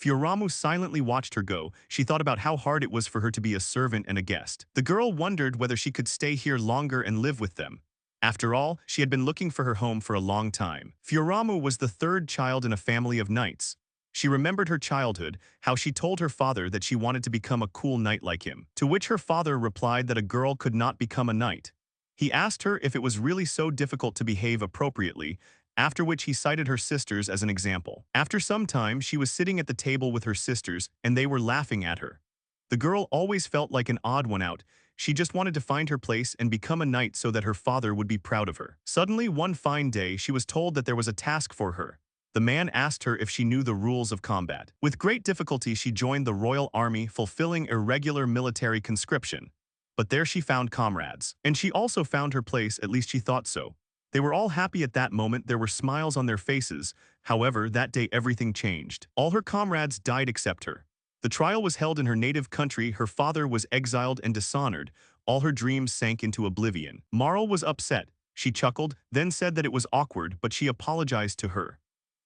Furamu silently watched her go. She thought about how hard it was for her to be a servant and a guest. The girl wondered whether she could stay here longer and live with them. After all, she had been looking for her home for a long time. Furamu was the third child in a family of knights. She remembered her childhood, how she told her father that she wanted to become a cool knight like him, to which her father replied that a girl could not become a knight. He asked her if it was really so difficult to behave appropriately, after which he cited her sisters as an example. After some time, she was sitting at the table with her sisters, and they were laughing at her. The girl always felt like an odd one out. She just wanted to find her place and become a knight so that her father would be proud of her. Suddenly, one fine day, she was told that there was a task for her. The man asked her if she knew the rules of combat. With great difficulty, she joined the royal army, fulfilling irregular military conscription. But there she found comrades. And she also found her place, at least she thought so. They were all happy at that moment, there were smiles on their faces. However, that day everything changed. All her comrades died except her. The trial was held in her native country, her father was exiled and dishonored. All her dreams sank into oblivion. Marl was upset. She chuckled, then said that it was awkward, but she apologized to her.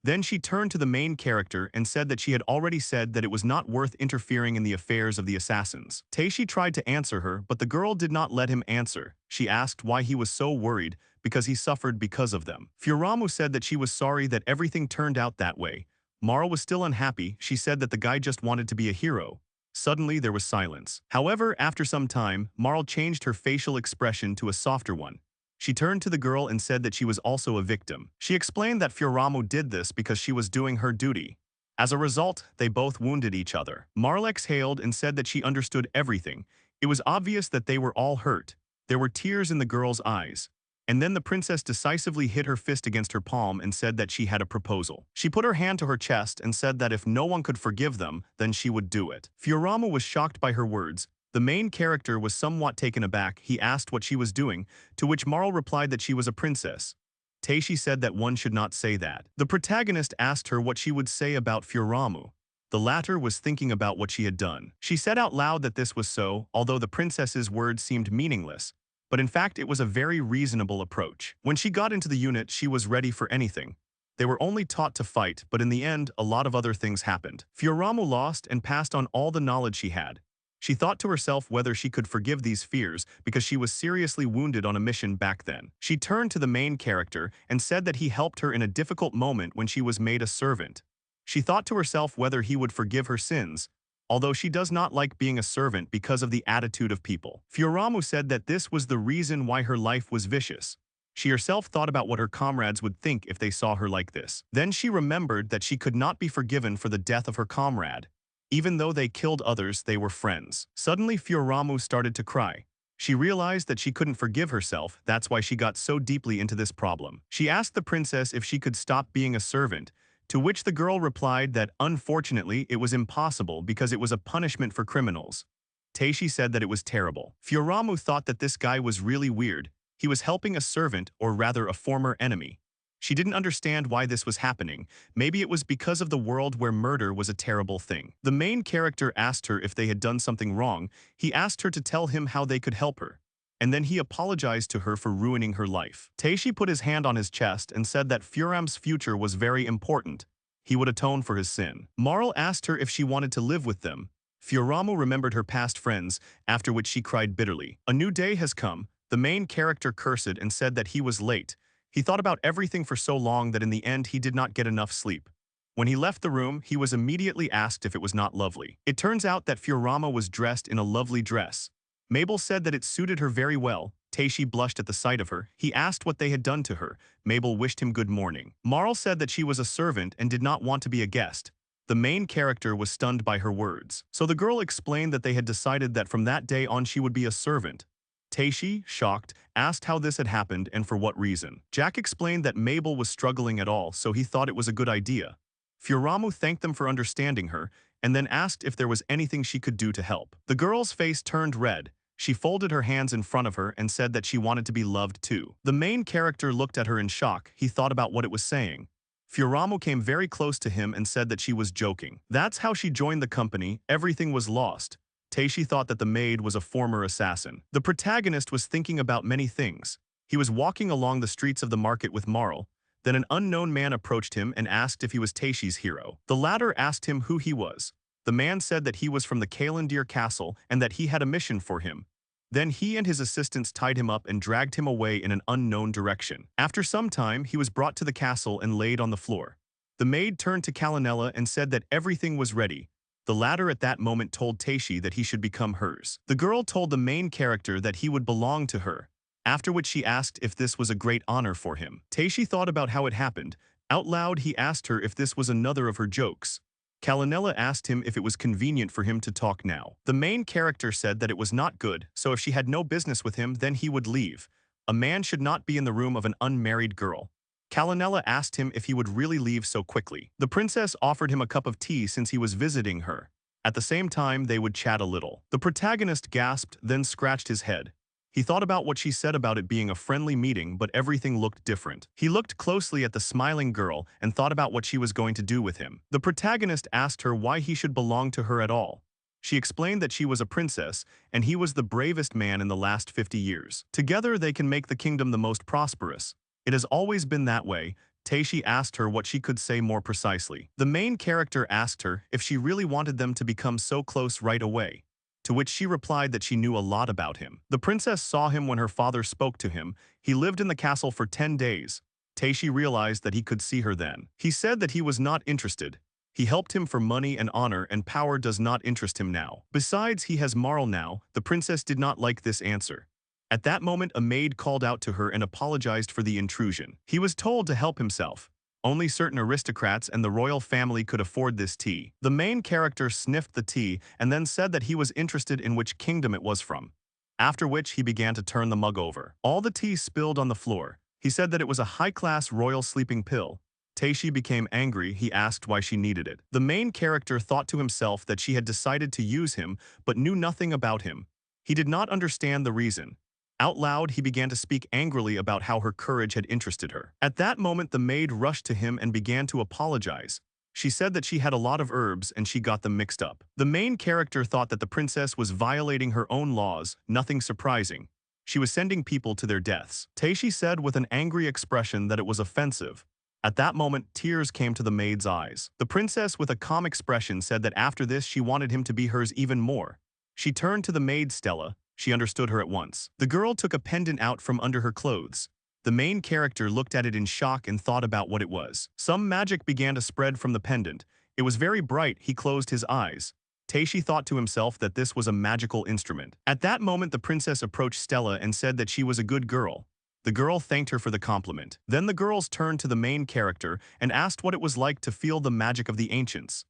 Then she turned to the main character and said that she had already said that it was not worth interfering in the affairs of the assassins. Teishi tried to answer her, but the girl did not let him answer. She asked why he was so worried, because he suffered because of them. Furamu said that she was sorry that everything turned out that way. Marl was still unhappy. She said that the guy just wanted to be a hero. Suddenly there was silence. However, after some time, Marl changed her facial expression to a softer one. She turned to the girl and said that she was also a victim. She explained that Furamu did this because she was doing her duty. As a result, they both wounded each other. Marl exhaled and said that she understood everything. It was obvious that they were all hurt. There were tears in the girl's eyes. And then the princess decisively hit her fist against her palm and said that she had a proposal. She put her hand to her chest and said that if no one could forgive them, then she would do it. Fioramu was shocked by her words. The main character was somewhat taken aback. He asked what she was doing, to which Marl replied that she was a princess. Teishi said that one should not say that. The protagonist asked her what she would say about Fioramu. The latter was thinking about what she had done. She said out loud that this was so, although the princess's words seemed meaningless. But in fact, it was a very reasonable approach. When she got into the unit, she was ready for anything. They were only taught to fight, but in the end, a lot of other things happened. Fioramu lost and passed on all the knowledge she had. She thought to herself whether she could forgive these fears because she was seriously wounded on a mission back then. She turned to the main character and said that he helped her in a difficult moment when she was made a servant. She thought to herself whether he would forgive her sins, although she does not like being a servant because of the attitude of people. Fioramu said that this was the reason why her life was vicious. She herself thought about what her comrades would think if they saw her like this. Then she remembered that she could not be forgiven for the death of her comrade. Even though they killed others, they were friends. Suddenly, Fioramu started to cry. She realized that she couldn't forgive herself, that's why she got so deeply into this problem. She asked the princess if she could stop being a servant, to which the girl replied that unfortunately it was impossible because it was a punishment for criminals. Teishi said that it was terrible. Fioramu thought that this guy was really weird. He was helping a servant, or rather a former enemy. She didn't understand why this was happening. Maybe it was because of the world where murder was a terrible thing. The main character asked her if they had done something wrong. He asked her to tell him how they could help her. And then he apologized to her for ruining her life. Teishi put his hand on his chest and said that Fioram's future was very important. He would atone for his sin. Marl asked her if she wanted to live with them. Fioramu remembered her past friends, after which she cried bitterly. A new day has come. The main character cursed and said that he was late. He thought about everything for so long that in the end he did not get enough sleep. When he left the room, he was immediately asked if it was not lovely. It turns out that Fiorama was dressed in a lovely dress. Mabel said that it suited her very well. Teishi blushed at the sight of her. He asked what they had done to her. Mabel wished him good morning. Marl said that she was a servant and did not want to be a guest. The main character was stunned by her words. So the girl explained that they had decided that from that day on she would be a servant. Teishi, shocked, asked how this had happened and for what reason. Jack explained that Mabel was struggling at all, so he thought it was a good idea. Fioramu thanked them for understanding her, and then asked if there was anything she could do to help. The girl's face turned red. She folded her hands in front of her and said that she wanted to be loved too. The main character looked at her in shock. He thought about what it was saying. Fioramu came very close to him and said that she was joking. That's how she joined the company. Everything was lost. Teishi thought that the maid was a former assassin. The protagonist was thinking about many things. He was walking along the streets of the market with Marl. Then an unknown man approached him and asked if he was Teishi's hero. The latter asked him who he was. The man said that he was from the Kalendir castle and that he had a mission for him. Then he and his assistants tied him up and dragged him away in an unknown direction. After some time, he was brought to the castle and laid on the floor. The maid turned to Kalanella and said that everything was ready. The latter at that moment told Teishi that he should become hers. The girl told the main character that he would belong to her, after which she asked if this was a great honor for him. Teishi thought about how it happened. Out loud, he asked her if this was another of her jokes. Kalanella asked him if it was convenient for him to talk now. The main character said that it was not good, so if she had no business with him, then he would leave. A man should not be in the room of an unmarried girl. Kalanella asked him if he would really leave so quickly. The princess offered him a cup of tea since he was visiting her. At the same time, they would chat a little. The protagonist gasped, then scratched his head. He thought about what she said about it being a friendly meeting, but everything looked different. He looked closely at the smiling girl and thought about what she was going to do with him. The protagonist asked her why he should belong to her at all. She explained that she was a princess, and he was the bravest man in the last 50 years. Together, they can make the kingdom the most prosperous. It has always been that way. Teishi asked her what she could say more precisely. The main character asked her if she really wanted them to become so close right away, to which she replied that she knew a lot about him. The princess saw him when her father spoke to him. He lived in the castle for 10 days. Teishi realized that he could see her then. He said that he was not interested. He helped him for money and honor, and power does not interest him now. Besides, he has Marl now. The princess did not like this answer. At that moment, a maid called out to her and apologized for the intrusion. He was told to help himself. Only certain aristocrats and the royal family could afford this tea. The main character sniffed the tea and then said that he was interested in which kingdom it was from. After which he began to turn the mug over. All the tea spilled on the floor. He said that it was a high-class royal sleeping pill. Taishi became angry. He asked why she needed it. The main character thought to himself that she had decided to use him but knew nothing about him. He did not understand the reason. Out loud, he began to speak angrily about how her courage had interested her. At that moment, the maid rushed to him and began to apologize. She said that she had a lot of herbs and she got them mixed up. The main character thought that the princess was violating her own laws, nothing surprising. She was sending people to their deaths. Taishi said with an angry expression that it was offensive. At that moment, tears came to the maid's eyes. The princess, with a calm expression, said that after this she wanted him to be hers even more. She turned to the maid Stella. She understood her at once. The girl took a pendant out from under her clothes. The main character looked at it in shock and thought about what it was. Some magic began to spread from the pendant. It was very bright. He closed his eyes. Taishi thought to himself that this was a magical instrument. At that moment, the princess approached Stella and said that she was a good girl. The girl thanked her for the compliment. Then the girls turned to the main character and asked what it was like to feel the magic of the ancients.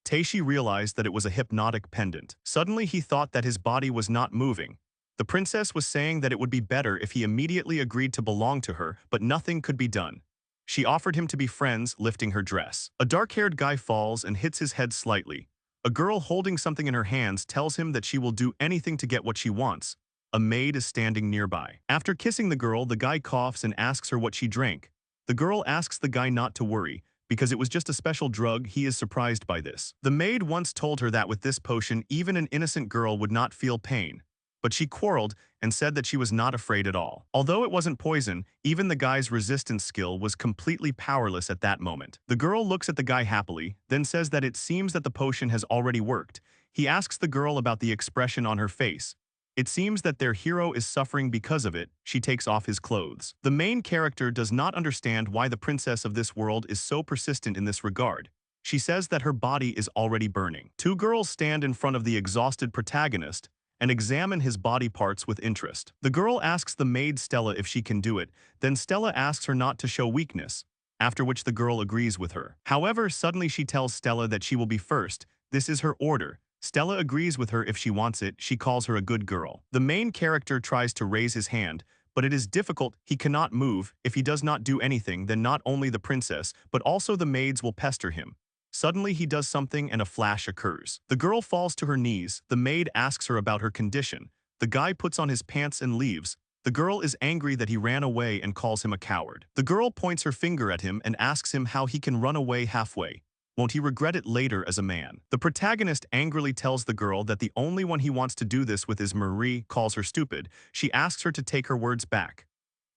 Taishi realized that it was a hypnotic pendant. Suddenly he thought that his body was not moving. The princess was saying that it would be better if he immediately agreed to belong to her, but nothing could be done. She offered him to be friends, lifting her dress. A dark-haired guy falls and hits his head slightly. A girl holding something in her hands tells him that she will do anything to get what she wants. A maid is standing nearby. After kissing the girl, the guy coughs and asks her what she drank. The girl asks the guy not to worry, because it was just a special drug. He is surprised by this. The maid once told her that with this potion, even an innocent girl would not feel pain. But she quarreled and said that she was not afraid at all. Although it wasn't poison, even the guy's resistance skill was completely powerless at that moment. The girl looks at the guy happily, then says that it seems that the potion has already worked. He asks the girl about the expression on her face. It seems that their hero is suffering because of it. She takes off his clothes. The main character does not understand why the princess of this world is so persistent in this regard. She says that her body is already burning. Two girls stand in front of the exhausted protagonist and examine his body parts with interest. The girl asks the maid Stella if she can do it, then Stella asks her not to show weakness, after which the girl agrees with her. However, suddenly she tells Stella that she will be first. This is her order. Stella agrees with her if she wants it. She calls her a good girl. The main character tries to raise his hand, but it is difficult. He cannot move. If he does not do anything, then not only the princess, but also the maids will pester him. Suddenly he does something and a flash occurs. The girl falls to her knees. The maid asks her about her condition. The guy puts on his pants and leaves. The girl is angry that he ran away and calls him a coward. The girl points her finger at him and asks him how he can run away halfway. Won't he regret it later as a man? The protagonist angrily tells the girl that the only one he wants to do this with is Marie, calls her stupid. She asks her to take her words back.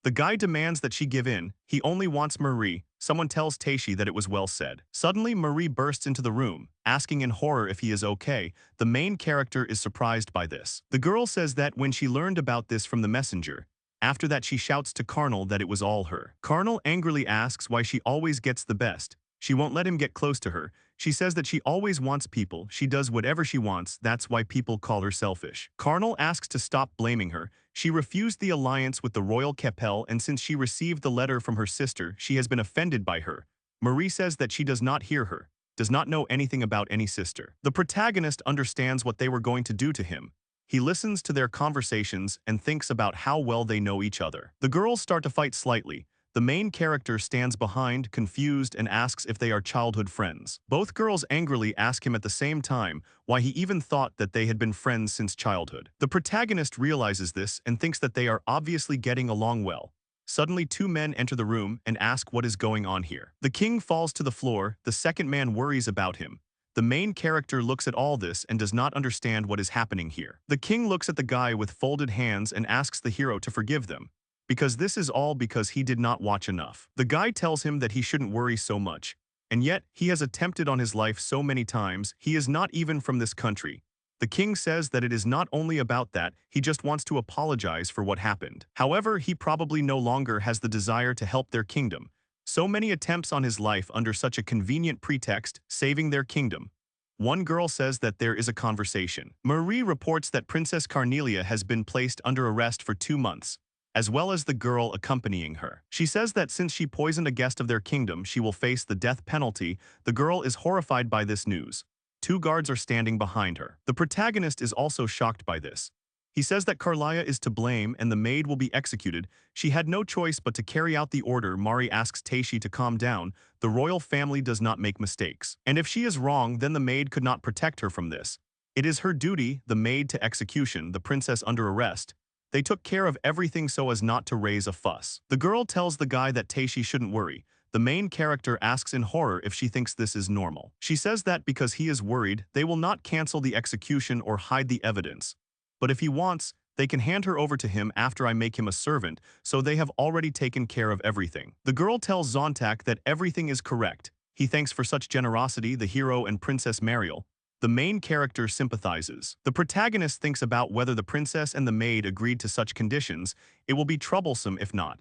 The guy demands that she give in. He only wants Marie. Someone tells Taishi that it was well said. Suddenly, Marie bursts into the room, asking in horror if he is okay. The main character is surprised by this. The girl says that when she learned about this from the messenger, after that she shouts to Carnal that it was all her. Carnal angrily asks why she always gets the best. She won't let him get close to her. She says that she always wants people. She does whatever she wants. That's why people call her selfish. Carnal asks to stop blaming her. She refused the alliance with the royal Keppel, and since she received the letter from her sister, she has been offended by her. Marie says that she does not hear her, does not know anything about any sister. The protagonist understands what they were going to do to him. He listens to their conversations and thinks about how well they know each other. The girls start to fight slightly. The main character stands behind, confused, and asks if they are childhood friends. Both girls angrily ask him at the same time why he even thought that they had been friends since childhood. The protagonist realizes this and thinks that they are obviously getting along well. Suddenly, two men enter the room and ask what is going on here. The king falls to the floor. The second man worries about him. The main character looks at all this and does not understand what is happening here. The king looks at the guy with folded hands and asks the hero to forgive them, because this is all because he did not watch enough. The guy tells him that he shouldn't worry so much, and yet he has attempted on his life so many times. He is not even from this country. The king says that it is not only about that, he just wants to apologize for what happened. However, he probably no longer has the desire to help their kingdom. So many attempts on his life under such a convenient pretext, saving their kingdom. One girl says that there is a conversation. Marie reports that Princess Carnelia has been placed under arrest for 2 months. as well as the girl accompanying her. She says that since she poisoned a guest of their kingdom, she will face the death penalty. The girl is horrified by this news. Two guards are standing behind her. The protagonist is also shocked by this. He says that Carlia is to blame and the maid will be executed. She had no choice but to carry out the order. Mari asks Teishi to calm down. The royal family does not make mistakes. And if she is wrong, then the maid could not protect her from this. It is her duty, the maid to execution, the princess under arrest. They took care of everything so as not to raise a fuss. The girl tells the guy that Teishi shouldn't worry. The main character asks in horror if she thinks this is normal. She says that because he is worried, they will not cancel the execution or hide the evidence. But if he wants, they can hand her over to him after I make him a servant, so they have already taken care of everything. The girl tells Zontak that everything is correct. He thanks for such generosity the hero and Princess Mariel. The main character sympathizes. The protagonist thinks about whether the princess and the maid agreed to such conditions. It will be troublesome if not.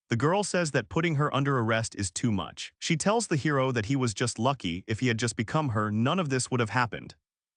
The girl says that putting her under arrest is too much. She tells the hero that he was just lucky. If he had just become her, none of this would have happened.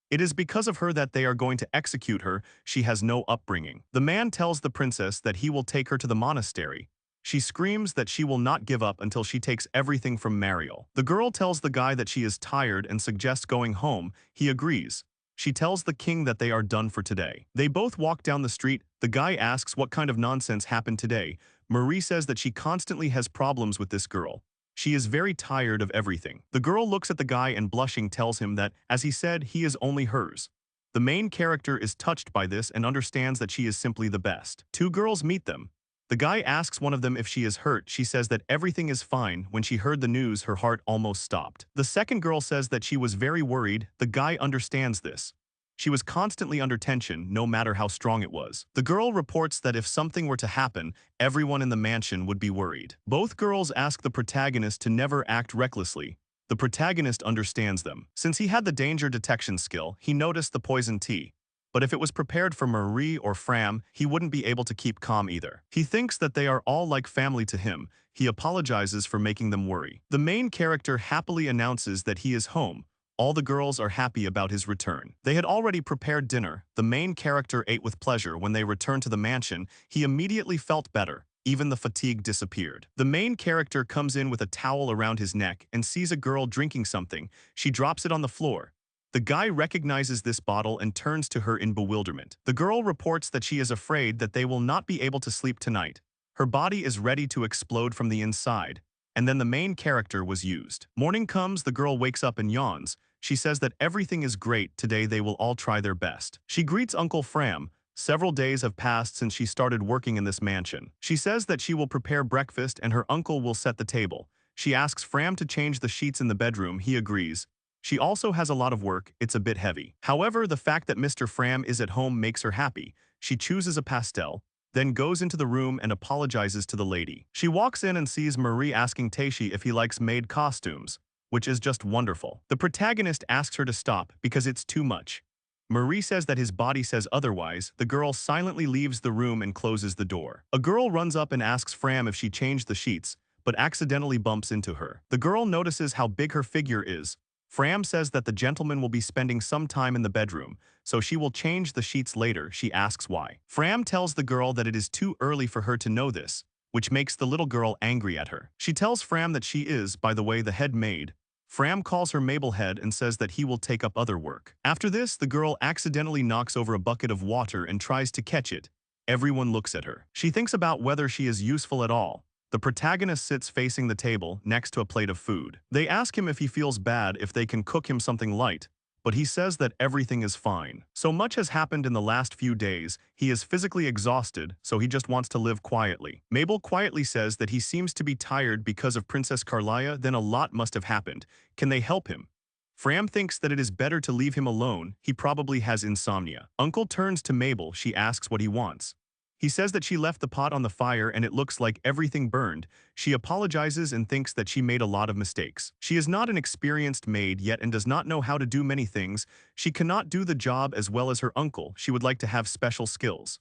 It is because of her that they are going to execute her. She has no upbringing. The man tells the princess that he will take her to the monastery. She screams that she will not give up until she takes everything from Mariel. The girl tells the guy that she is tired and suggests going home. He agrees. She tells the king that they are done for today. They both walk down the street. The guy asks what kind of nonsense happened today. Marie says that she constantly has problems with this girl. She is very tired of everything. The girl looks at the guy and blushing tells him that, as he said, he is only hers. The main character is touched by this and understands that she is simply the best. Two girls meet them. The guy asks one of them if she is hurt. She says that everything is fine. When she heard the news, her heart almost stopped. The second girl says that she was very worried. The guy understands this. She was constantly under tension, no matter how strong it was. The girl reports that if something were to happen, everyone in the mansion would be worried. Both girls ask the protagonist to never act recklessly. The protagonist understands them. Since he had the danger detection skill, he noticed the poison tea. But if it was prepared for Marie or Fram, he wouldn't be able to keep calm either. He thinks that they are all like family to him. He apologizes for making them worry. The main character happily announces that he is home. All the girls are happy about his return. They had already prepared dinner. The main character ate with pleasure. When they returned to the mansion, he immediately felt better. Even the fatigue disappeared. The main character comes in with a towel around his neck and sees a girl drinking something. She drops it on the floor. The guy recognizes this bottle and turns to her in bewilderment. The girl reports that she is afraid that they will not be able to sleep tonight. Her body is ready to explode from the inside. And then the main character was used. Morning comes, the girl wakes up and yawns. She says that everything is great. Today they will all try their best. She greets Uncle Fram. Several days have passed since she started working in this mansion. She says that she will prepare breakfast and her uncle will set the table. She asks Fram to change the sheets in the bedroom. He agrees. She also has a lot of work. It's a bit heavy. However, the fact that Mr. Fram is at home makes her happy. She chooses a pastel, then goes into the room and apologizes to the lady. She walks in and sees Marie asking Teishi if he likes maid costumes, which is just wonderful. The protagonist asks her to stop because it's too much. Marie says that his body says otherwise. The girl silently leaves the room and closes the door. A girl runs up and asks Fram if she changed the sheets, but accidentally bumps into her. The girl notices how big her figure is. Fram says that the gentleman will be spending some time in the bedroom, so she will change the sheets later. She asks why. Fram tells the girl that it is too early for her to know this, which makes the little girl angry at her. She tells Fram that she is, by the way, the head maid. Fram calls her Mabelhead and says that he will take up other work. After this, the girl accidentally knocks over a bucket of water and tries to catch it. Everyone looks at her. She thinks about whether she is useful at all. The protagonist sits facing the table next to a plate of food. They ask him if he feels bad if they can cook him something light, but he says that everything is fine. So much has happened in the last few days, he is physically exhausted, so he just wants to live quietly. Mabel quietly says that he seems to be tired because of Princess Carlia. Then a lot must have happened. Can they help him? Fram thinks that it is better to leave him alone. He probably has insomnia. Uncle turns to Mabel. She asks what he wants. He says that she left the pot on the fire and it looks like everything burned. She apologizes and thinks that she made a lot of mistakes. She is not an experienced maid yet and does not know how to do many things. She cannot do the job as well as her uncle. She would like to have special skills.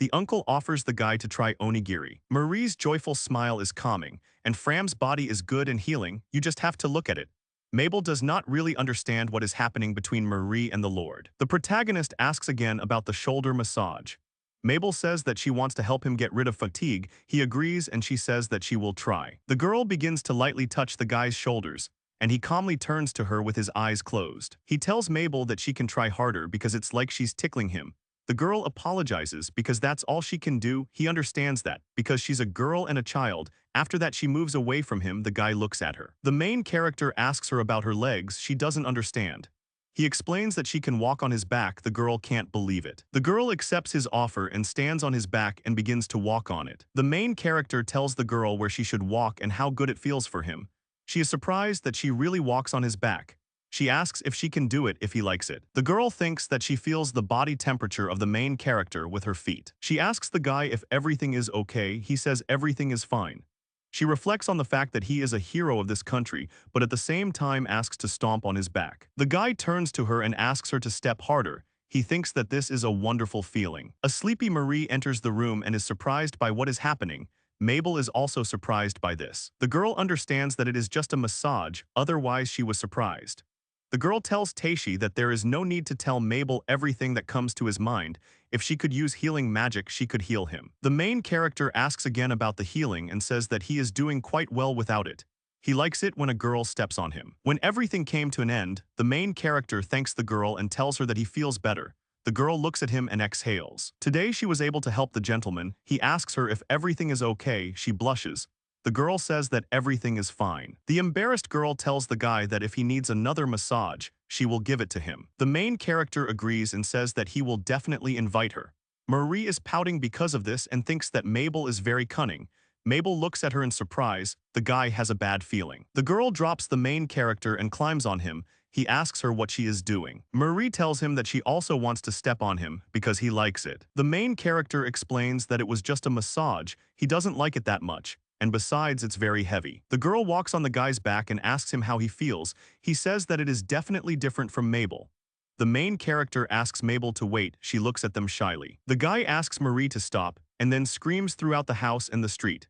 The uncle offers the guy to try onigiri. Marie's joyful smile is calming, and Fram's body is good and healing. You just have to look at it. Mabel does not really understand what is happening between Marie and the Lord. The protagonist asks again about the shoulder massage. Mabel says that she wants to help him get rid of fatigue. He agrees and she says that she will try. The girl begins to lightly touch the guy's shoulders, and he calmly turns to her with his eyes closed. He tells Mabel that she can try harder because it's like she's tickling him. The girl apologizes because that's all she can do. He understands that, because she's a girl and a child. After that, she moves away from him. The guy looks at her. The main character asks her about her legs. She doesn't understand. He explains that she can walk on his back. The girl can't believe it. The girl accepts his offer and stands on his back and begins to walk on it. The main character tells the girl where she should walk and how good it feels for him. She is surprised that she really walks on his back. She asks if she can do it if he likes it. The girl thinks that she feels the body temperature of the main character with her feet. She asks the guy if everything is okay. He says everything is fine. She reflects on the fact that he is a hero of this country, but at the same time asks to stomp on his back. The guy turns to her and asks her to step harder. He thinks that this is a wonderful feeling. A sleepy Marie enters the room and is surprised by what is happening. Mabel is also surprised by this. The girl understands that it is just a massage, otherwise she was surprised. The girl tells Taishi that there is no need to tell Mabel everything that comes to his mind. If she could use healing magic, she could heal him. The main character asks again about the healing and says that he is doing quite well without it. He likes it when a girl steps on him. When everything came to an end, the main character thanks the girl and tells her that he feels better. The girl looks at him and exhales. Today she was able to help the gentleman. He asks her if everything is okay. She blushes. The girl says that everything is fine. The embarrassed girl tells the guy that if he needs another massage, she will give it to him. The main character agrees and says that he will definitely invite her. Marie is pouting because of this and thinks that Mabel is very cunning. Mabel looks at her in surprise. The guy has a bad feeling. The girl drops the main character and climbs on him. He asks her what she is doing. Marie tells him that she also wants to step on him because he likes it. The main character explains that it was just a massage. He doesn't like it that much. And besides, it's very heavy. The girl walks on the guy's back and asks him how he feels. He says that it is definitely different from Mabel. The main character asks Mabel to wait. She looks at them shyly. The guy asks Marie to stop and then screams throughout the house and the street.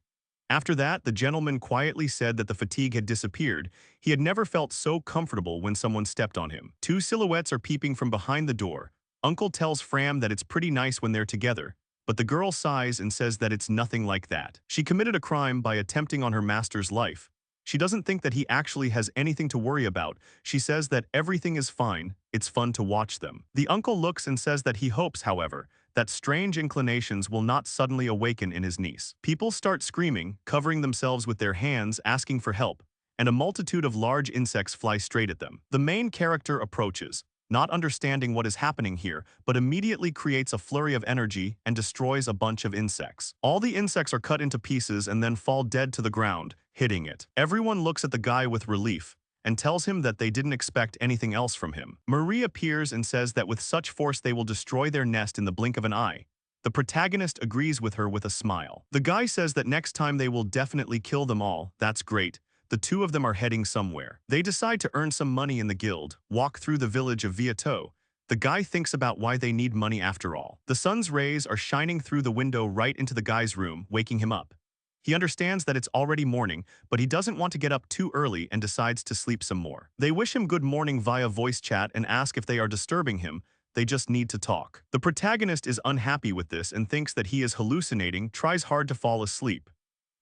After that, the gentleman quietly said that the fatigue had disappeared. He had never felt so comfortable when someone stepped on him. Two silhouettes are peeping from behind the door. Uncle tells Fram that it's pretty nice when they're together. But the girl sighs and says that it's nothing like that. She committed a crime by attempting on her master's life. She doesn't think that he actually has anything to worry about. She says that everything is fine. It's fun to watch them. The uncle looks and says that he hopes, however, that strange inclinations will not suddenly awaken in his niece. People start screaming, covering themselves with their hands, asking for help, and a multitude of large insects fly straight at them. The main character approaches, not understanding what is happening here, but immediately creates a flurry of energy and destroys a bunch of insects. All the insects are cut into pieces and then fall dead to the ground, hitting it. Everyone looks at the guy with relief and tells him that they didn't expect anything else from him. Marie appears and says that with such force they will destroy their nest in the blink of an eye. The protagonist agrees with her with a smile. The guy says that next time they will definitely kill them all. That's great. The two of them are heading somewhere. They decide to earn some money in the guild, walk through the village of Viato. The guy thinks about why they need money after all. The sun's rays are shining through the window right into the guy's room, waking him up. He understands that it's already morning, but he doesn't want to get up too early and decides to sleep some more. They wish him good morning via voice chat and ask if they are disturbing him. They just need to talk. The protagonist is unhappy with this and thinks that he is hallucinating, tries hard to fall asleep.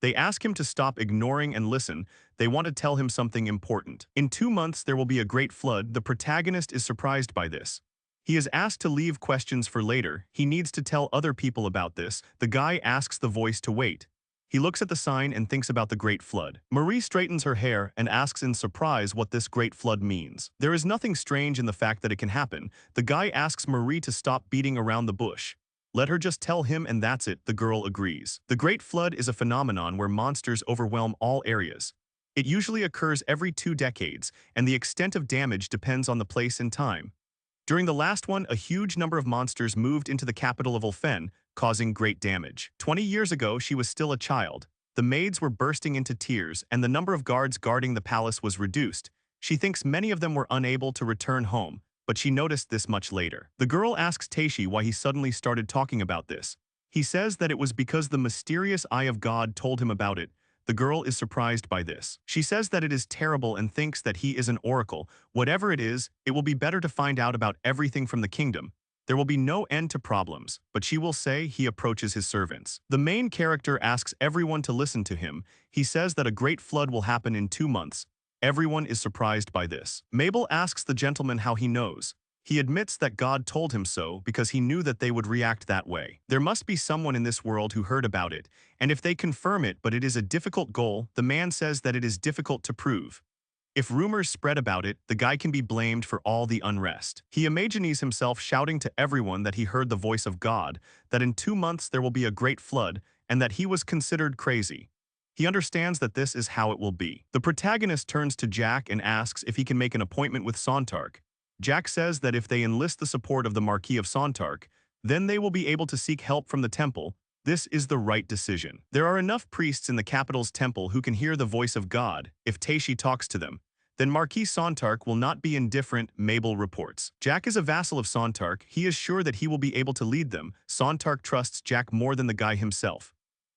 They ask him to stop ignoring and listen. They want to tell him something important. In 2 months, there will be a great flood. The protagonist is surprised by this. He is asked to leave questions for later. He needs to tell other people about this. The guy asks the voice to wait. He looks at the sign and thinks about the great flood. Marie straightens her hair and asks in surprise what this great flood means. There is nothing strange in the fact that it can happen. The guy asks Marie to stop beating around the bush. Let her just tell him and that's it, the girl agrees. The Great Flood is a phenomenon where monsters overwhelm all areas. It usually occurs every 2 decades, and the extent of damage depends on the place and time. During the last one, a huge number of monsters moved into the capital of Ulfen, causing great damage. 20 years ago, she was still a child. The maids were bursting into tears, and the number of guards guarding the palace was reduced. She thinks many of them were unable to return home, but she noticed this much later. The girl asks Taishi why he suddenly started talking about this. He says that it was because the mysterious eye of God told him about it. The girl is surprised by this. She says that it is terrible and thinks that he is an oracle. Whatever it is, it will be better to find out about everything from the kingdom. There will be no end to problems, but she will say he approaches his servants. The main character asks everyone to listen to him. He says that a great flood will happen in 2 months. Everyone is surprised by this. Mabel asks the gentleman how he knows. He admits that God told him so because he knew that they would react that way. There must be someone in this world who heard about it, and if they confirm it but it is a difficult goal, the man says that it is difficult to prove. If rumors spread about it, the guy can be blamed for all the unrest. He imagines himself shouting to everyone that he heard the voice of God, that in 2 months there will be a great flood, and that he was considered crazy. He understands that this is how it will be. The protagonist turns to Jack and asks if he can make an appointment with Sontark. Jack says that if they enlist the support of the Marquis of Sontark, then they will be able to seek help from the temple. This is the right decision. There are enough priests in the capital's temple who can hear the voice of God. If Taishi talks to them, then Marquis Sontark will not be indifferent, Mabel reports. Jack is a vassal of Sontark. He is sure that he will be able to lead them. Sontark trusts Jack more than the guy himself.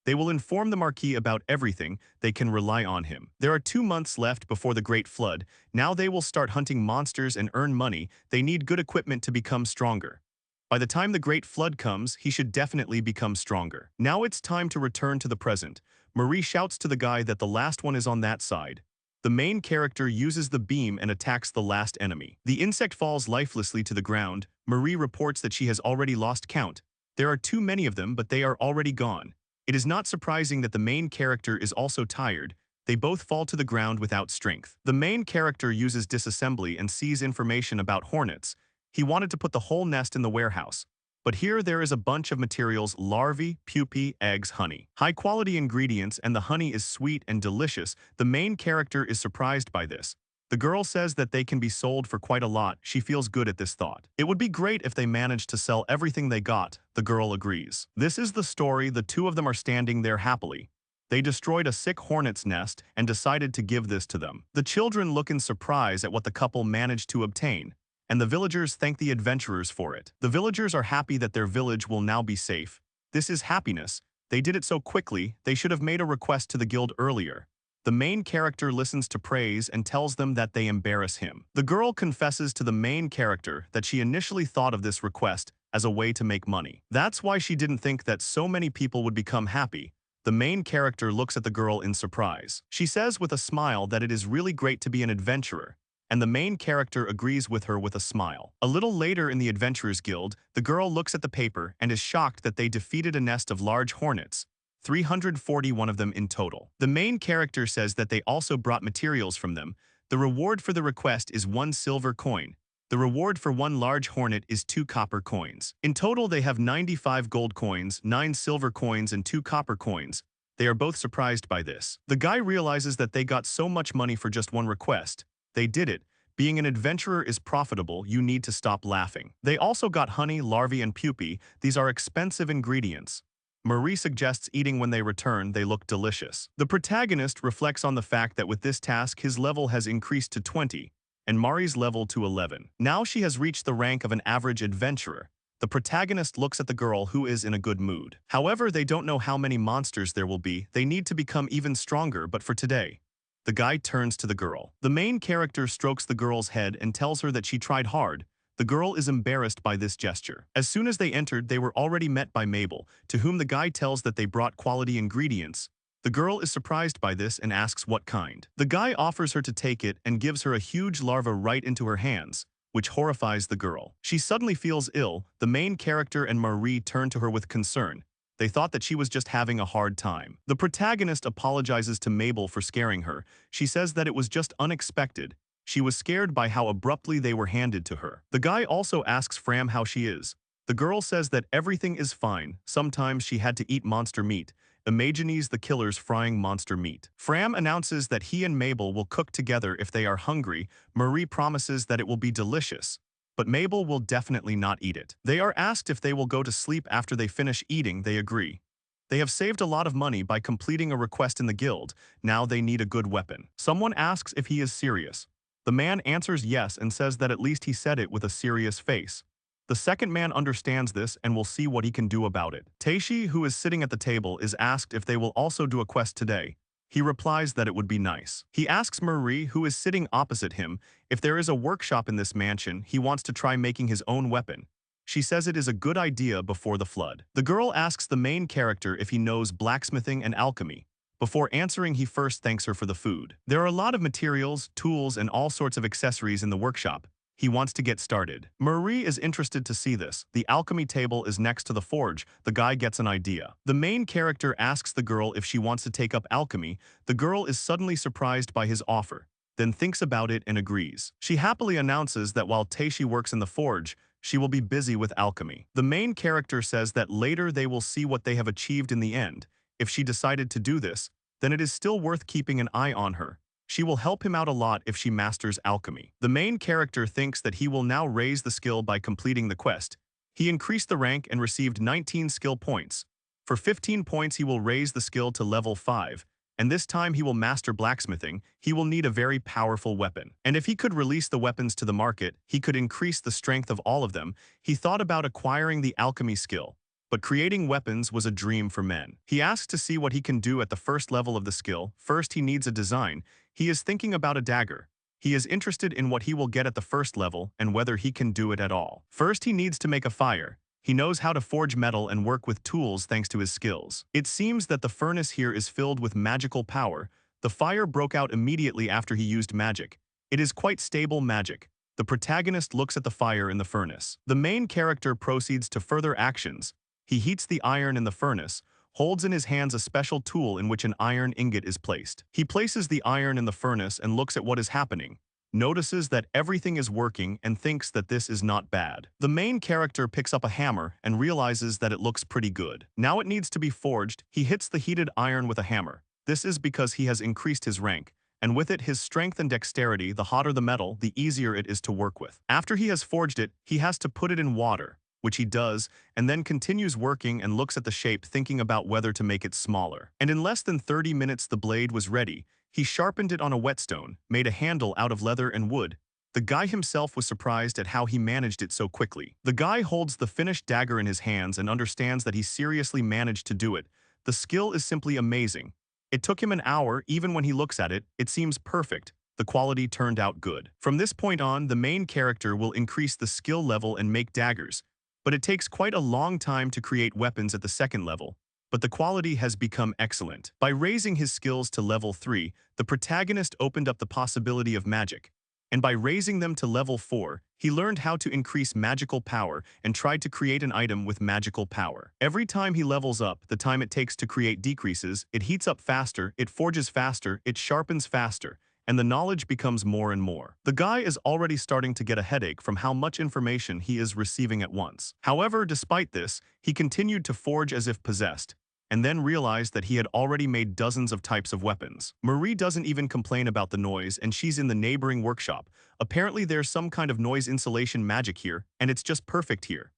They will inform the Marquis about everything. They can rely on him. There are 2 months left before the Great Flood. Now they will start hunting monsters and earn money. They need good equipment to become stronger. By the time the Great Flood comes, he should definitely become stronger. Now it's time to return to the present. Marie shouts to the guy that the last one is on that side. The main character uses the beam and attacks the last enemy. The insect falls lifelessly to the ground. Marie reports that she has already lost count. There are too many of them, but they are already gone. It is not surprising that the main character is also tired. They both fall to the ground without strength. The main character uses disassembly and sees information about hornets. He wanted to put the whole nest in the warehouse. But here there is a bunch of materials: larvae, pupae, eggs, honey. High-quality ingredients, and the honey is sweet and delicious. The main character is surprised by this. The girl says that they can be sold for quite a lot. She feels good at this thought. It would be great if they managed to sell everything they got. The girl agrees. This is the story. The two of them are standing there happily. They destroyed a sick hornet's nest and decided to give this to them. The children look in surprise at what the couple managed to obtain, and the villagers thank the adventurers for it. The villagers are happy that their village will now be safe. This is happiness. They did it so quickly. They should have made a request to the guild earlier. The main character listens to praise and tells them that they embarrass him. The girl confesses to the main character that she initially thought of this request as a way to make money. That's why she didn't think that so many people would become happy. The main character looks at the girl in surprise. She says with a smile that it is really great to be an adventurer, and the main character agrees with her with a smile. A little later in the Adventurers Guild, the girl looks at the paper and is shocked that they defeated a nest of large hornets. 341 of them in total. The main character says that they also brought materials from them. The reward for the request is 1 silver coin. The reward for 1 large hornet is 2 copper coins. In total, they have 95 gold coins, 9 silver coins, and 2 copper coins. They are both surprised by this. The guy realizes that they got so much money for just 1 request. They did it. Being an adventurer is profitable. You need to stop laughing. They also got honey, larvae, and pupae. These are expensive ingredients. Marie suggests eating when they return. They look delicious. The protagonist reflects on the fact that with this task his level has increased to 20, and Mari's level to 11. Now she has reached the rank of an average adventurer. The protagonist looks at the girl, who is in a good mood. However, they don't know how many monsters there will be. They need to become even stronger, but for today. The guy turns to the girl. The main character strokes the girl's head and tells her that she tried hard. The girl is embarrassed by this gesture. As soon as they entered, they were already met by Mabel, to whom the guy tells that they brought quality ingredients. The girl is surprised by this and asks what kind. The guy offers her to take it and gives her a huge larva right into her hands, which horrifies the girl. She suddenly feels ill. The main character and Marie turn to her with concern. They thought that she was just having a hard time. The protagonist apologizes to Mabel for scaring her. She says that it was just unexpected. She was scared by how abruptly they were handed to her. The guy also asks Fram how she is. The girl says that everything is fine. Sometimes she had to eat monster meat. Imagines the killers frying monster meat. Fram announces that he and Mabel will cook together if they are hungry. Marie promises that it will be delicious, but Mabel will definitely not eat it. They are asked if they will go to sleep after they finish eating. They agree. They have saved a lot of money by completing a request in the guild. Now they need a good weapon. Someone asks if he is serious. The man answers yes and says that at least he said it with a serious face. The second man understands this and will see what he can do about it. Taishi, who is sitting at the table, is asked if they will also do a quest today. He replies that it would be nice. He asks Marie, who is sitting opposite him, if there is a workshop in this mansion. He wants to try making his own weapon. She says it is a good idea before the flood. The girl asks the main character if he knows blacksmithing and alchemy. Before answering, he first thanks her for the food. There are a lot of materials, tools, and all sorts of accessories in the workshop. He wants to get started. Marie is interested to see this. The alchemy table is next to the forge. The guy gets an idea. The main character asks the girl if she wants to take up alchemy. The girl is suddenly surprised by his offer, then thinks about it and agrees. She happily announces that while Taishi works in the forge, she will be busy with alchemy. The main character says that later they will see what they have achieved in the end. If she decided to do this, then it is still worth keeping an eye on her. She will help him out a lot if she masters alchemy. The main character thinks that he will now raise the skill by completing the quest. He increased the rank and received 19 skill points. For 15 points he will raise the skill to level 5, and this time he will master blacksmithing. He will need a very powerful weapon. And if he could release the weapons to the market, he could increase the strength of all of them. He thought about acquiring the alchemy skill, but creating weapons was a dream for men. He asks to see what he can do at the first level of the skill. First he needs a design. He is thinking about a dagger. He is interested in what he will get at the first level and whether he can do it at all. First he needs to make a fire. He knows how to forge metal and work with tools thanks to his skills. It seems that the furnace here is filled with magical power. The fire broke out immediately after he used magic. It is quite stable magic. The protagonist looks at the fire in the furnace. The main character proceeds to further actions. He heats the iron in the furnace, holds in his hands a special tool in which an iron ingot is placed. He places the iron in the furnace and looks at what is happening, notices that everything is working and thinks that this is not bad. The main character picks up a hammer and realizes that it looks pretty good. Now it needs to be forged. He hits the heated iron with a hammer. This is because he has increased his rank, and with it his strength and dexterity. The hotter the metal, the easier it is to work with. After he has forged it, he has to put it in water, which he does, and then continues working and looks at the shape, thinking about whether to make it smaller. And in less than 30 minutes the blade was ready. He sharpened it on a whetstone, made a handle out of leather and wood. The guy himself was surprised at how he managed it so quickly. The guy holds the finished dagger in his hands and understands that he seriously managed to do it. The skill is simply amazing. It took him an hour. Even when he looks at it, it seems perfect. The quality turned out good. From this point on, the main character will increase the skill level and make daggers. But it takes quite a long time to create weapons at the second level. But the quality has become excellent. By raising his skills to level 3, the protagonist opened up the possibility of magic. And by raising them to level 4, he learned how to increase magical power and tried to create an item with magical power. Every time he levels up, the time it takes to create decreases. It heats up faster, it forges faster, it sharpens faster, and the knowledge becomes more and more. The guy is already starting to get a headache from how much information he is receiving at once. However, despite this, he continued to forge as if possessed, and then realized that he had already made dozens of types of weapons. Marie doesn't even complain about the noise, and she's in the neighboring workshop. Apparently there's some kind of noise insulation magic here, and it's just perfect here.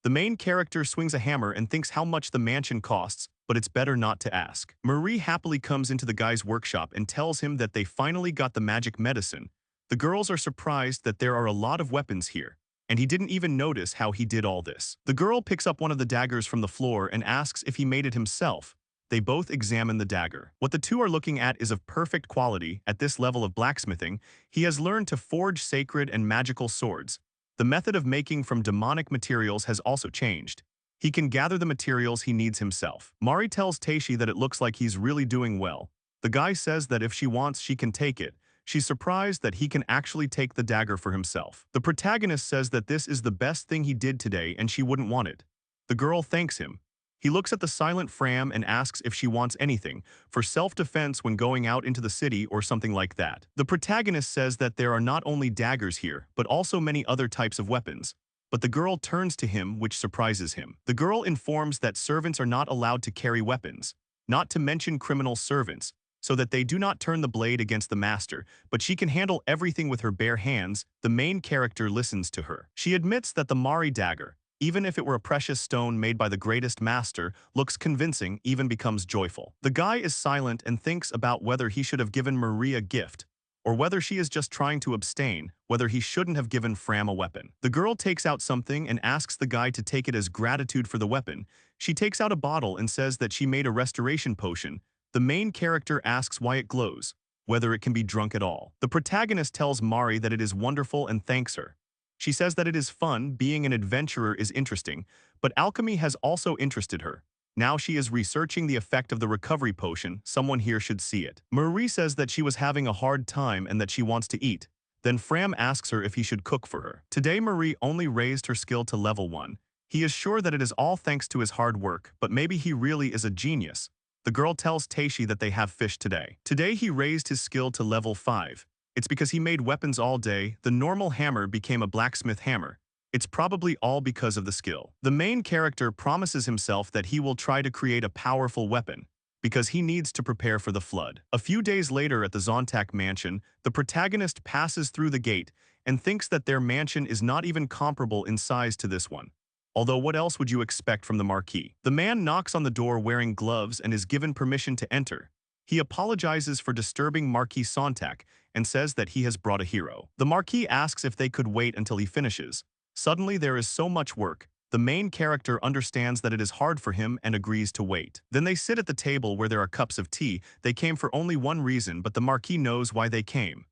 The main character swings a hammer and thinks how much the mansion costs, but it's better not to ask. Marie happily comes into the guy's workshop and tells him that they finally got the magic medicine. The girls are surprised that there are a lot of weapons here, and he didn't even notice how he did all this. The girl picks up one of the daggers from the floor and asks if he made it himself. They both examine the dagger. What the two are looking at is of perfect quality. At this level of blacksmithing, he has learned to forge sacred and magical swords. The method of making from demonic materials has also changed. He can gather the materials he needs himself. Mari tells Taishi that it looks like he's really doing well. The guy says that if she wants, she can take it. She's surprised that he can actually take the dagger for himself. The protagonist says that this is the best thing he did today and she wouldn't want it. The girl thanks him. He looks at the silent Fram and asks if she wants anything, for self-defense when going out into the city or something like that. The protagonist says that there are not only daggers here, but also many other types of weapons. But the girl turns to him, which surprises him. The girl informs that servants are not allowed to carry weapons, not to mention criminal servants, so that they do not turn the blade against the master, but she can handle everything with her bare hands. The main character listens to her. She admits that the Mari dagger, even if it were a precious stone made by the greatest master, looks convincing, even becomes joyful. The guy is silent and thinks about whether he should have given Marie a gift, or whether she is just trying to abstain, whether he shouldn't have given Fram a weapon. The girl takes out something and asks the guy to take it as gratitude for the weapon. She takes out a bottle and says that she made a restoration potion. The main character asks why it glows, whether it can be drunk at all. The protagonist tells Mari that it is wonderful and thanks her. She says that it is fun, being an adventurer is interesting, but alchemy has also interested her. Now she is researching the effect of the recovery potion. Someone here should see it. Marie says that she was having a hard time and that she wants to eat. Then Fram asks her if he should cook for her. Today Marie only raised her skill to level 1. He is sure that it is all thanks to his hard work, but maybe he really is a genius. The girl tells Taishi that they have fish today. Today he raised his skill to level 5. It's because he made weapons all day. The normal hammer became a blacksmith hammer. It's probably all because of the skill. The main character promises himself that he will try to create a powerful weapon, because he needs to prepare for the flood. A few days later at the Zontak mansion, the protagonist passes through the gate and thinks that their mansion is not even comparable in size to this one. Although what else would you expect from the Marquis? The man knocks on the door wearing gloves and is given permission to enter. He apologizes for disturbing Marquis Zontak and says that he has brought a hero. The Marquis asks if they could wait until he finishes. Suddenly there is so much work. The main character understands that it is hard for him and agrees to wait. Then they sit at the table where there are cups of tea. They came for only one reason, but the Marquis knows why they came.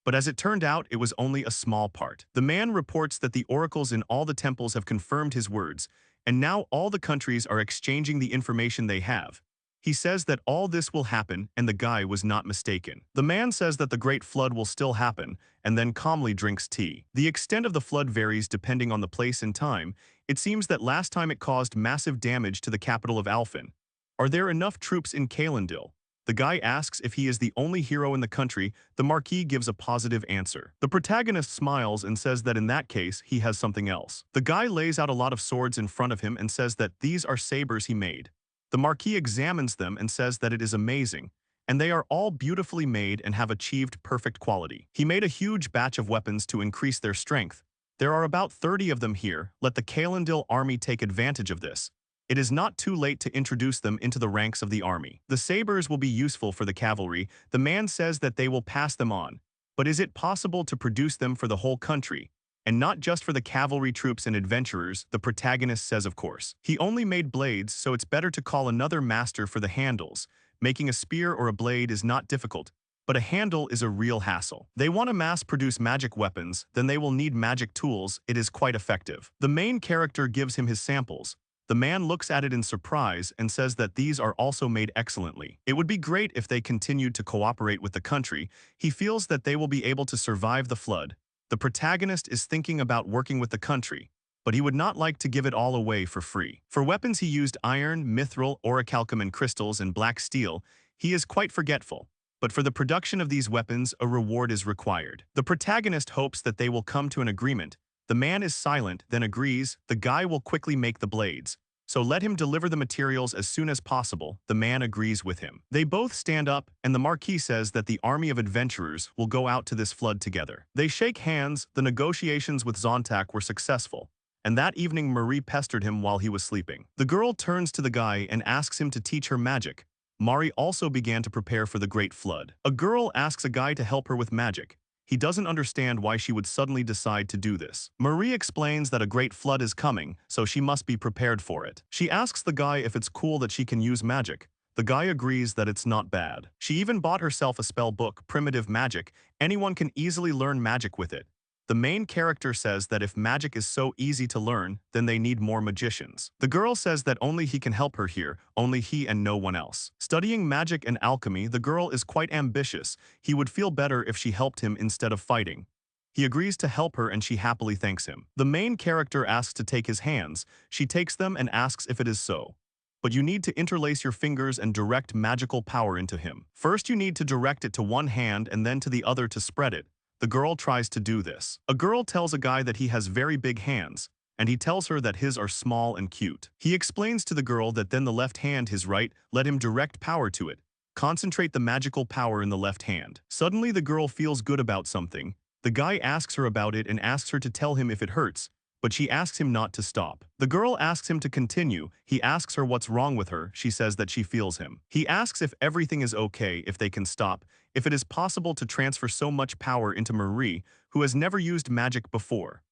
But as it turned out, it was only a small part. The man reports that the oracles in all the temples have confirmed his words, and now all the countries are exchanging the information they have. He says that all this will happen, and the guy was not mistaken. The man says that the Great Flood will still happen, and then calmly drinks tea. The extent of the flood varies depending on the place and time. It seems that last time it caused massive damage to the capital of Alphen. Are there enough troops in Kalendil? The guy asks if he is the only hero in the country. The Marquis gives a positive answer. The protagonist smiles and says that in that case, he has something else. The guy lays out a lot of swords in front of him and says that these are sabers he made. The Marquis examines them and says that it is amazing, and they are all beautifully made and have achieved perfect quality. He made a huge batch of weapons to increase their strength. There are about 30 of them here. Let the Kalendil army take advantage of this. It is not too late to introduce them into the ranks of the army. The sabers will be useful for the cavalry. The man says that they will pass them on. But is it possible to produce them for the whole country? And not just for the cavalry troops and adventurers, the protagonist says of course. He only made blades, so it's better to call another master for the handles. Making a spear or a blade is not difficult, but a handle is a real hassle. They want to mass-produce magic weapons, then they will need magic tools. It is quite effective. The main character gives him his samples. The man looks at it in surprise and says that these are also made excellently. It would be great if they continued to cooperate with the country. He feels that they will be able to survive the flood. The protagonist is thinking about working with the country, but he would not like to give it all away for free. For weapons he used iron, mithril, orichalcum and crystals and black steel. He is quite forgetful. But for the production of these weapons, a reward is required. The protagonist hopes that they will come to an agreement. The man is silent, then agrees. The guy will quickly make the blades. So let him deliver the materials as soon as possible. The man agrees with him. They both stand up, and the Marquis says that the army of adventurers will go out to this flood together. They shake hands. The negotiations with Zontak were successful, and that evening Marie pestered him while he was sleeping. The girl turns to the guy and asks him to teach her magic. Mari also began to prepare for the Great Flood. A girl asks a guy to help her with magic. He doesn't understand why she would suddenly decide to do this. Marie explains that a great flood is coming, so she must be prepared for it. She asks the guy if it's cool that she can use magic. The guy agrees that it's not bad. She even bought herself a spell book, Primitive Magic. Anyone can easily learn magic with it. The main character says that if magic is so easy to learn, then they need more magicians. The girl says that only he can help her here, only he and no one else. Studying magic and alchemy, the girl is quite ambitious. He would feel better if she helped him instead of fighting. He agrees to help her and she happily thanks him. The main character asks to take his hands. She takes them and asks if it is so. But you need to interlace your fingers and direct magical power into him. First you need to direct it to one hand and then to the other to spread it. The girl tries to do this. A girl tells a guy that he has very big hands, and he tells her that his are small and cute. He explains to the girl that then the left hand, his right, let him direct power to it. Concentrate the magical power in the left hand. Suddenly the girl feels good about something. The guy asks her about it and asks her to tell him if it hurts, but she asks him not to stop. The girl asks him to continue. He asks her what's wrong with her. She says that she feels him. He asks if everything is okay, if they can stop, if it is possible to transfer so much power into Marie, who has never used magic before.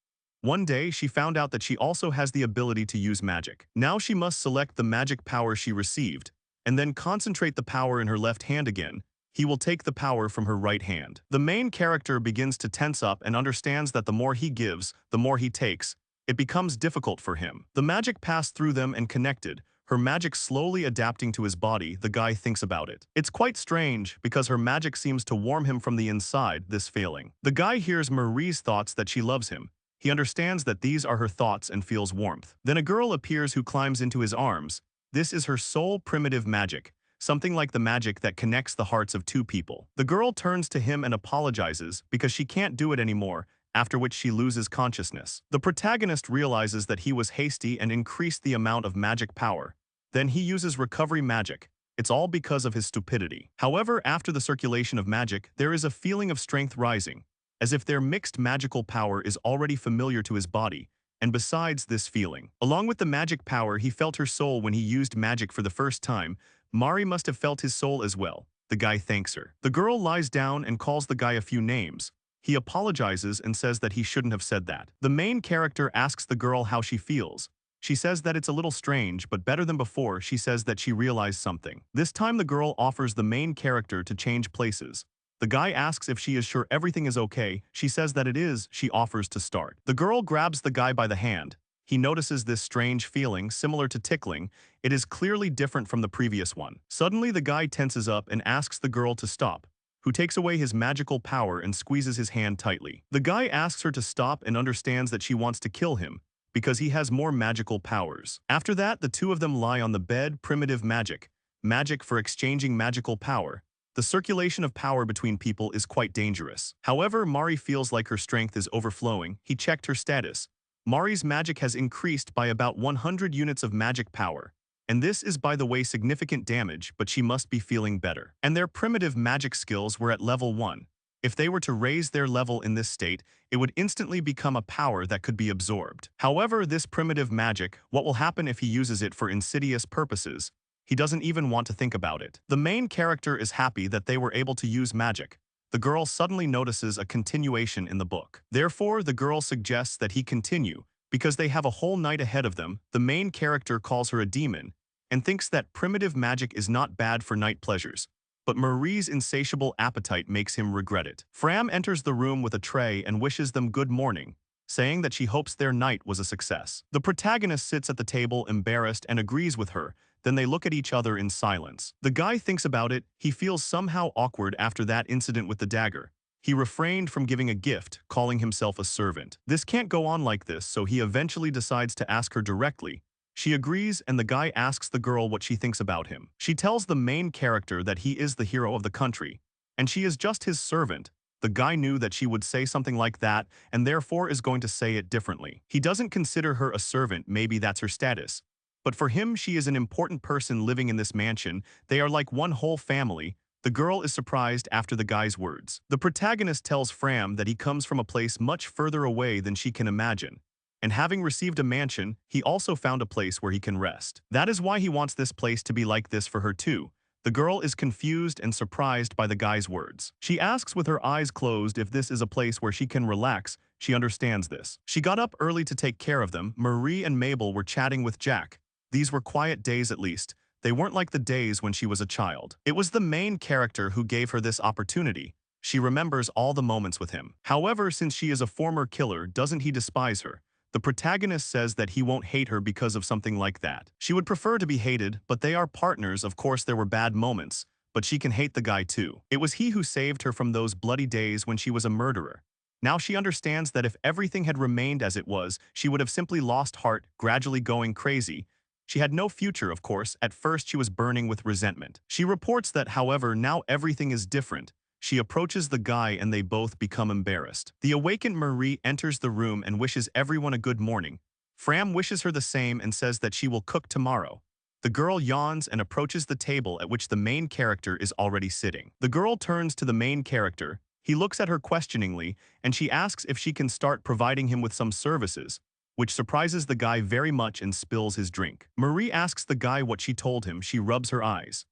One day, she found out that she also has the ability to use magic. Now she must select the magic power she received, and then concentrate the power in her left hand again. he will take the power from her right hand. The main character begins to tense up and understands that the more he gives, the more he takes. It becomes difficult for him. The magic passed through them and connected, her magic slowly adapting to his body. The guy thinks about it. It's quite strange because her magic seems to warm him from the inside, this feeling. The guy hears Marie's thoughts that she loves him. He understands that these are her thoughts and feels warmth. Then a girl appears who climbs into his arms. This is her soul primitive magic, something like the magic that connects the hearts of two people. The girl turns to him and apologizes because she can't do it anymore, after which she loses consciousness. The protagonist realizes that he was hasty and increased the amount of magic power. Then he uses recovery magic. It's all because of his stupidity. However, after the circulation of magic, there is a feeling of strength rising, as if their mixed magical power is already familiar to his body. And besides this feeling, along with the magic power, he felt her soul when he used magic for the first time. Mari must have felt his soul as well. The guy thanks her. The girl lies down and calls the guy a few names. He apologizes and says that he shouldn't have said that. The main character asks the girl how she feels. She says that it's a little strange, but better than before. She says that she realized something. This time the girl offers the main character to change places. The guy asks if she is sure everything is okay. She says that it is. She offers to start. The girl grabs the guy by the hand. He notices this strange feeling, similar to tickling. It is clearly different from the previous one. Suddenly the guy tenses up and asks the girl to stop, who takes away his magical power and squeezes his hand tightly. The guy asks her to stop and understands that she wants to kill him because he has more magical powers. After that, the two of them lie on the bed. Primitive magic. Magic for exchanging magical power. The circulation of power between people is quite dangerous. However, Mari feels like her strength is overflowing. He checked her status. Mari's magic has increased by about 100 units of magic power. And this is, by the way, significant damage, but she must be feeling better. And their primitive magic skills were at level 1. If they were to raise their level in this state, it would instantly become a power that could be absorbed. However, this primitive magic, what will happen if he uses it for insidious purposes? He doesn't even want to think about it. The main character is happy that they were able to use magic. The girl suddenly notices a continuation in the book. Therefore, the girl suggests that he continue, because they have a whole night ahead of them. The main character calls her a demon, and thinks that primitive magic is not bad for night pleasures. But Marie's insatiable appetite makes him regret it. Fram enters the room with a tray and wishes them good morning, saying that she hopes their night was a success. The protagonist sits at the table embarrassed and agrees with her. Then they look at each other in silence. The guy thinks about it. He feels somehow awkward after that incident with the dagger. He refrained from giving a gift, calling himself a servant. This can't go on like this, so he eventually decides to ask her directly. She agrees, and the guy asks the girl what she thinks about him. She tells the main character that he is the hero of the country, and she is just his servant. The guy knew that she would say something like that, and therefore is going to say it differently. He doesn't consider her a servant, maybe that's her status. But for him, she is an important person living in this mansion. They are like one whole family. The girl is surprised after the guy's words. The protagonist tells Fram that he comes from a place much further away than she can imagine. And having received a mansion, he also found a place where he can rest. That is why he wants this place to be like this for her too. The girl is confused and surprised by the guy's words. She asks with her eyes closed if this is a place where she can relax. She understands this. She got up early to take care of them. Marie and Mabel were chatting with Jack. These were quiet days at least. They weren't like the days when she was a child. It was the main character who gave her this opportunity. She remembers all the moments with him. However, since she is a former killer, doesn't he despise her? The protagonist says that he won't hate her because of something like that. She would prefer to be hated, but they are partners. Of course, there were bad moments, but she can hate the guy too. It was he who saved her from those bloody days when she was a murderer. Now she understands that if everything had remained as it was, she would have simply lost heart, gradually going crazy. She had no future, of course. At first, she was burning with resentment. She reports that, however, now everything is different. She approaches the guy and they both become embarrassed. The awakened Marie enters the room and wishes everyone a good morning. Fram wishes her the same and says that she will cook tomorrow. The girl yawns and approaches the table at which the main character is already sitting. The girl turns to the main character. He looks at her questioningly, and she asks if she can start providing him with some services, which surprises the guy very much and spills his drink. Marie asks the guy what she told him. She rubs her eyes.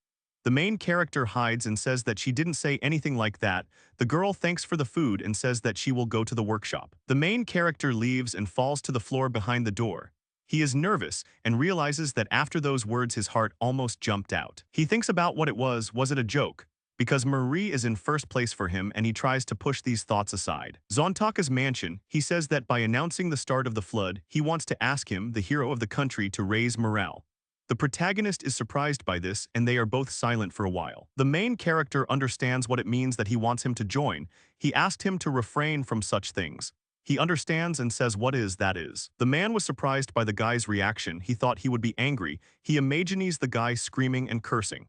The main character hides and says that she didn't say anything like that. The girl thanks for the food and says that she will go to the workshop. The main character leaves and falls to the floor behind the door. He is nervous and realizes that after those words his heart almost jumped out. He thinks about what it was it a joke? because Marie is in first place for him and he tries to push these thoughts aside. Zontaka's mansion, he says that by announcing the start of the flood, he wants to ask him, the hero of the country, to raise morale. The protagonist is surprised by this and they are both silent for a while. The main character understands what it means that he wants him to join. He asked him to refrain from such things. He understands and says what is that is. The man was surprised by the guy's reaction. He thought he would be angry. He imagines the guy screaming and cursing.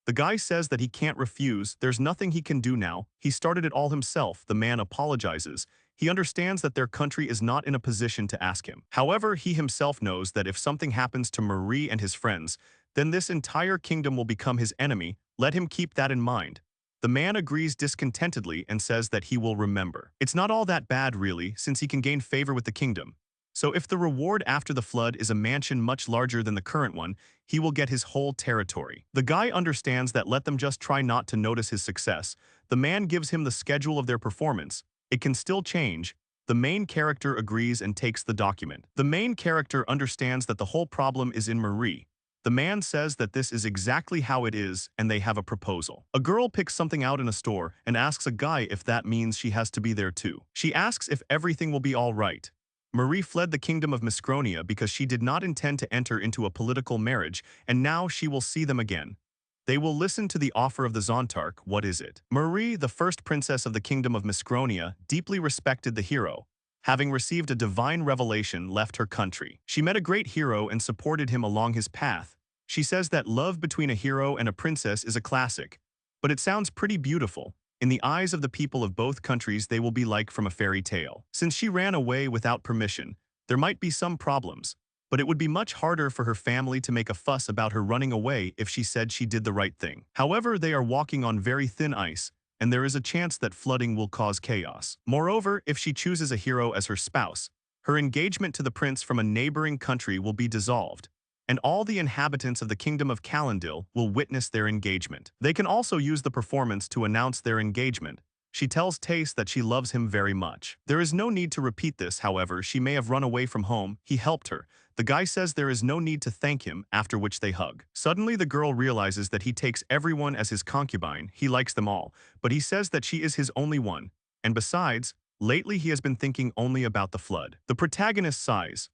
The guy says that he can't refuse, there's nothing he can do now, he started it all himself. The man apologizes. He understands that their country is not in a position to ask him. However, he himself knows that if something happens to Marie and his friends, then this entire kingdom will become his enemy. Let him keep that in mind. The man agrees discontentedly and says that he will remember. It's not all that bad really, since he can gain favor with the kingdom. So if the reward after the flood is a mansion much larger than the current one, he will get his whole territory. The guy understands that let them just try not to notice his success. The man gives him the schedule of their performance. It can still change. The main character agrees and takes the document. The main character understands that the whole problem is in Marie. The man says that this is exactly how it is and they have a proposal. A girl picks something out in a store and asks a guy if that means she has to be there too. She asks if everything will be all right. Marie fled the kingdom of Miscronia because she did not intend to enter into a political marriage, and now she will see them again. They will listen to the offer of the Zontarch. What is it? Marie, the first princess of the kingdom of Miscronia, deeply respected the hero. Having received a divine revelation, left her country. She met a great hero and supported him along his path. She says that love between a hero and a princess is a classic. But it sounds pretty beautiful. In the eyes of the people of both countries, they will be like from a fairy tale. Since she ran away without permission, there might be some problems. But it would be much harder for her family to make a fuss about her running away if she said she did the right thing. However, they are walking on very thin ice, and there is a chance that flooding will cause chaos. Moreover, if she chooses a hero as her spouse, her engagement to the prince from a neighboring country will be dissolved, and all the inhabitants of the kingdom of Calendil will witness their engagement. They can also use the performance to announce their engagement. She tells Tace that she loves him very much. There is no need to repeat this, however, she may have run away from home, he helped her. The guy says there is no need to thank him, after which they hug. Suddenly the girl realizes that he takes everyone as his concubine, he likes them all, but he says that she is his only one. And besides, lately he has been thinking only about the flood. The protagonist sighs.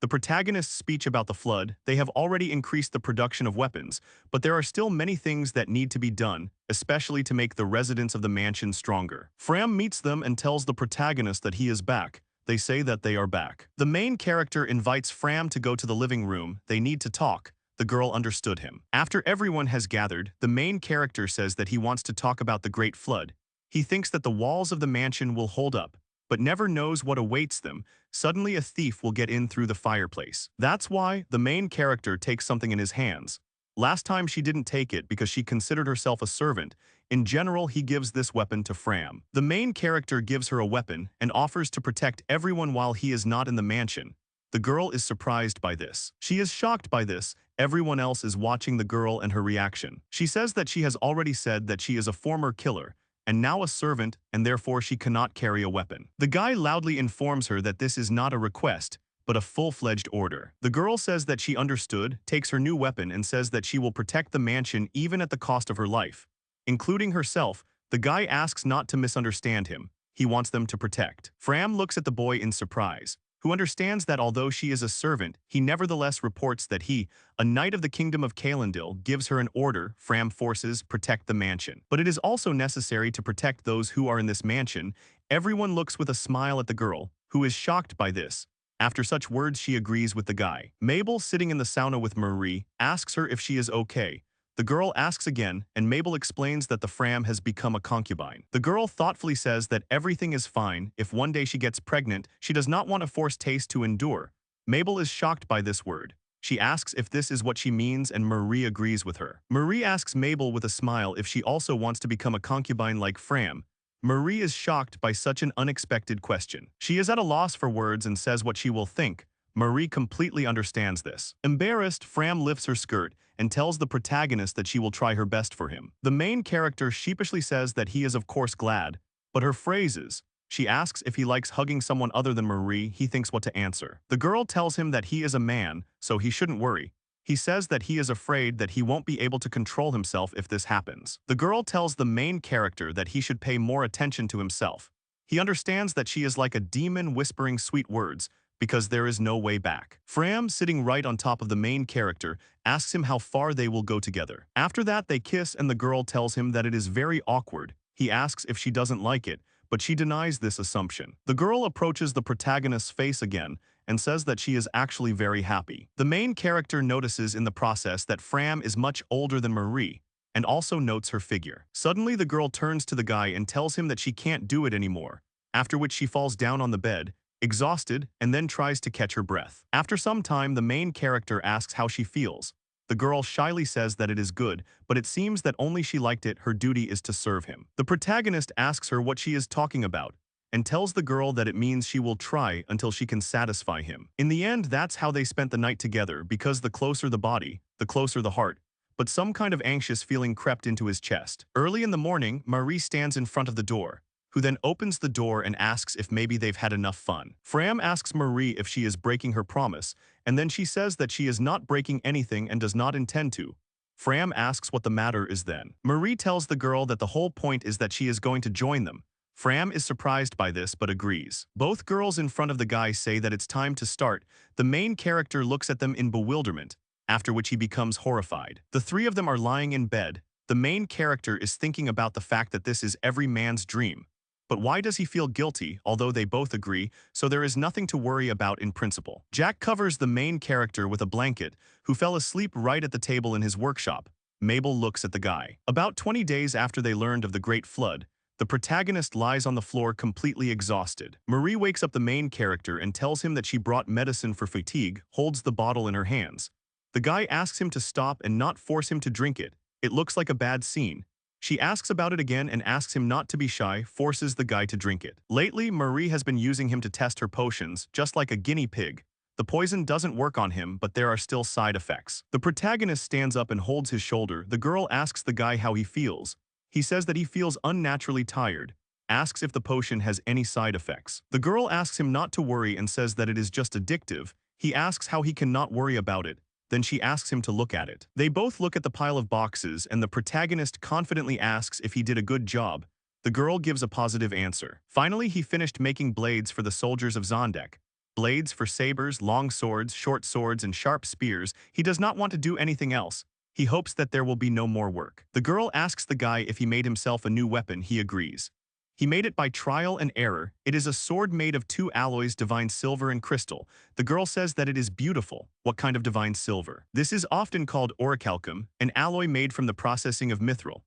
The protagonist's speech about the flood, they have already increased the production of weapons, but there are still many things that need to be done, especially to make the residents of the mansion stronger. Fram meets them and tells the protagonist that he is back. They say that they are back. The main character invites Fram to go to the living room. They need to talk. The girl understood him. After everyone has gathered, the main character says that he wants to talk about the Great Flood. He thinks that the walls of the mansion will hold up, but never knows what awaits them. Suddenly a thief will get in through the fireplace. That's why the main character takes something in his hands. Last time she didn't take it because she considered herself a servant. In general, he gives this weapon to Fram. The main character gives her a weapon and offers to protect everyone while he is not in the mansion. The girl is surprised by this. She is shocked by this. Everyone else is watching the girl and her reaction. She says that she has already said that she is a former killer, and now a servant, and therefore she cannot carry a weapon. The guy loudly informs her that this is not a request, but a full-fledged order. The girl says that she understood, takes her new weapon, and says that she will protect the mansion even at the cost of her life. Including herself, the guy asks not to misunderstand him. He wants them to protect. Fram looks at the boy in surprise, who understands that although she is a servant, he nevertheless reports that he, a knight of the kingdom of Calendil, gives her an order. Fram forces protect the mansion. But it is also necessary to protect those who are in this mansion. Everyone looks with a smile at the girl, who is shocked by this. After such words, she agrees with the guy. Mabel, sitting in the sauna with Marie, asks her if she is okay. The girl asks again, and Mabel explains that the Fram has become a concubine. The girl thoughtfully says that everything is fine. If one day she gets pregnant, she does not want to force Tace to endure. Mabel is shocked by this word. She asks if this is what she means, and Marie agrees with her. Marie asks Mabel with a smile if she also wants to become a concubine like Fram. Marie is shocked by such an unexpected question. She is at a loss for words and says what she will think. Marie completely understands this. Embarrassed, Fram lifts her skirt and tells the protagonist that she will try her best for him. The main character sheepishly says that he is of course glad, but her phrases. She asks if he likes hugging someone other than Marie. He thinks what to answer. The girl tells him that he is a man, so he shouldn't worry. He says that he is afraid that he won't be able to control himself if this happens. The girl tells the main character that he should pay more attention to himself. He understands that she is like a demon whispering sweet words, because there is no way back. Fram, sitting right on top of the main character, asks him how far they will go together. After that, they kiss and the girl tells him that it is very awkward. He asks if she doesn't like it, but she denies this assumption. The girl approaches the protagonist's face again and says that she is actually very happy. The main character notices in the process that Fram is much older than Marie, and also notes her figure. Suddenly, the girl turns to the guy and tells him that she can't do it anymore, after which she falls down on the bed, exhausted, and then tries to catch her breath. After some time, the main character asks how she feels. The girl shyly says that it is good, but it seems that only she liked it, her duty is to serve him. The protagonist asks her what she is talking about, and tells the girl that it means she will try until she can satisfy him. In the end, that's how they spent the night together, because the closer the body, the closer the heart. But some kind of anxious feeling crept into his chest. Early in the morning, Marie stands in front of the door, who then opens the door and asks if maybe they've had enough fun. Fram asks Marie if she is breaking her promise, and then she says that she is not breaking anything and does not intend to. Fram asks what the matter is then. Marie tells the girl that the whole point is that she is going to join them. Fram is surprised by this but agrees. Both girls in front of the guy say that it's time to start. The main character looks at them in bewilderment, after which he becomes horrified. The three of them are lying in bed. The main character is thinking about the fact that this is every man's dream. But why does he feel guilty, although they both agree, so there is nothing to worry about in principle. Jack covers the main character with a blanket, who fell asleep right at the table in his workshop. Mabel looks at the guy. About 20 days after they learned of the Great Flood, the protagonist lies on the floor completely exhausted. Marie wakes up the main character and tells him that she brought medicine for fatigue, holds the bottle in her hands. The guy asks him to stop and not force him to drink it. It looks like a bad scene. She asks about it again and asks him not to be shy, forces the guy to drink it. Lately, Marie has been using him to test her potions, just like a guinea pig. The poison doesn't work on him, but there are still side effects. The protagonist stands up and holds his shoulder. The girl asks the guy how he feels. He says that he feels unnaturally tired, asks if the potion has any side effects. The girl asks him not to worry and says that it is just addictive. He asks how he can not worry about it. Then she asks him to look at it. They both look at the pile of boxes and the protagonist confidently asks if he did a good job. The girl gives a positive answer. Finally, he finished making blades for the soldiers of Zondek. Blades for sabers, long swords, short swords, and sharp spears. He does not want to do anything else. He hopes that there will be no more work. The girl asks the guy if he made himself a new weapon. He agrees. He made it by trial and error. It is a sword made of two alloys, divine silver and crystal. The girl says that it is beautiful. What kind of divine silver? This is often called orichalcum, an alloy made from the processing of mithril.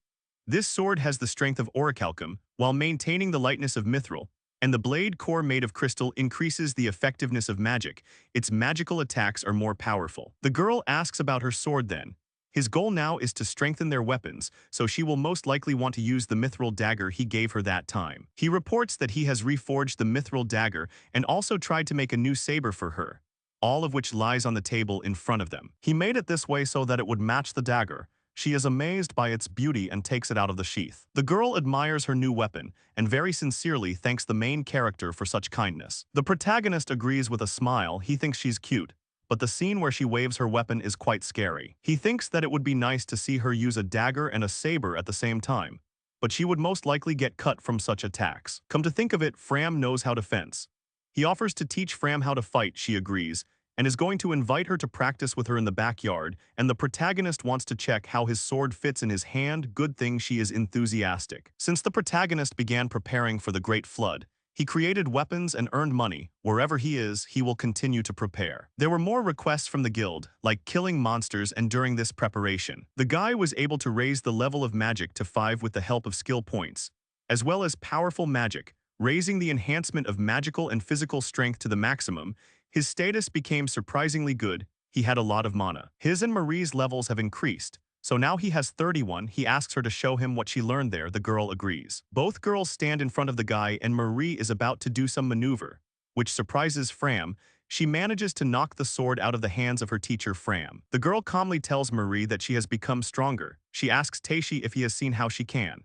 This sword has the strength of orichalcum, while maintaining the lightness of mithril, and the blade core made of crystal increases the effectiveness of magic. Its magical attacks are more powerful. The girl asks about her sword then. His goal now is to strengthen their weapons, so she will most likely want to use the mithril dagger he gave her that time. He reports that he has reforged the mithril dagger and also tried to make a new saber for her, all of which lies on the table in front of them. He made it this way so that it would match the dagger. She is amazed by its beauty and takes it out of the sheath. The girl admires her new weapon and very sincerely thanks the main character for such kindness. The protagonist agrees with a smile. He thinks she's cute, but the scene where she waves her weapon is quite scary. He thinks that it would be nice to see her use a dagger and a saber at the same time, but she would most likely get cut from such attacks. Come to think of it, Fram knows how to fence. He offers to teach Fram how to fight. She agrees, and is going to invite her to practice with her in the backyard, and the protagonist wants to check how his sword fits in his hand. Good thing she is enthusiastic. Since the protagonist began preparing for the Great Flood, he created weapons and earned money. Wherever he is, he will continue to prepare. There were more requests from the guild, like killing monsters, and during this preparation, the guy was able to raise the level of magic to 5 with the help of skill points, as well as powerful magic, raising the enhancement of magical and physical strength to the maximum. His status became surprisingly good. He had a lot of mana. His and Marie's levels have increased, so now he has 31. He asks her to show him what she learned there. The girl agrees. Both girls stand in front of the guy and Marie is about to do some maneuver, which surprises Fram. She manages to knock the sword out of the hands of her teacher Fram. The girl calmly tells Marie that she has become stronger. She asks Taishi if he has seen how she can.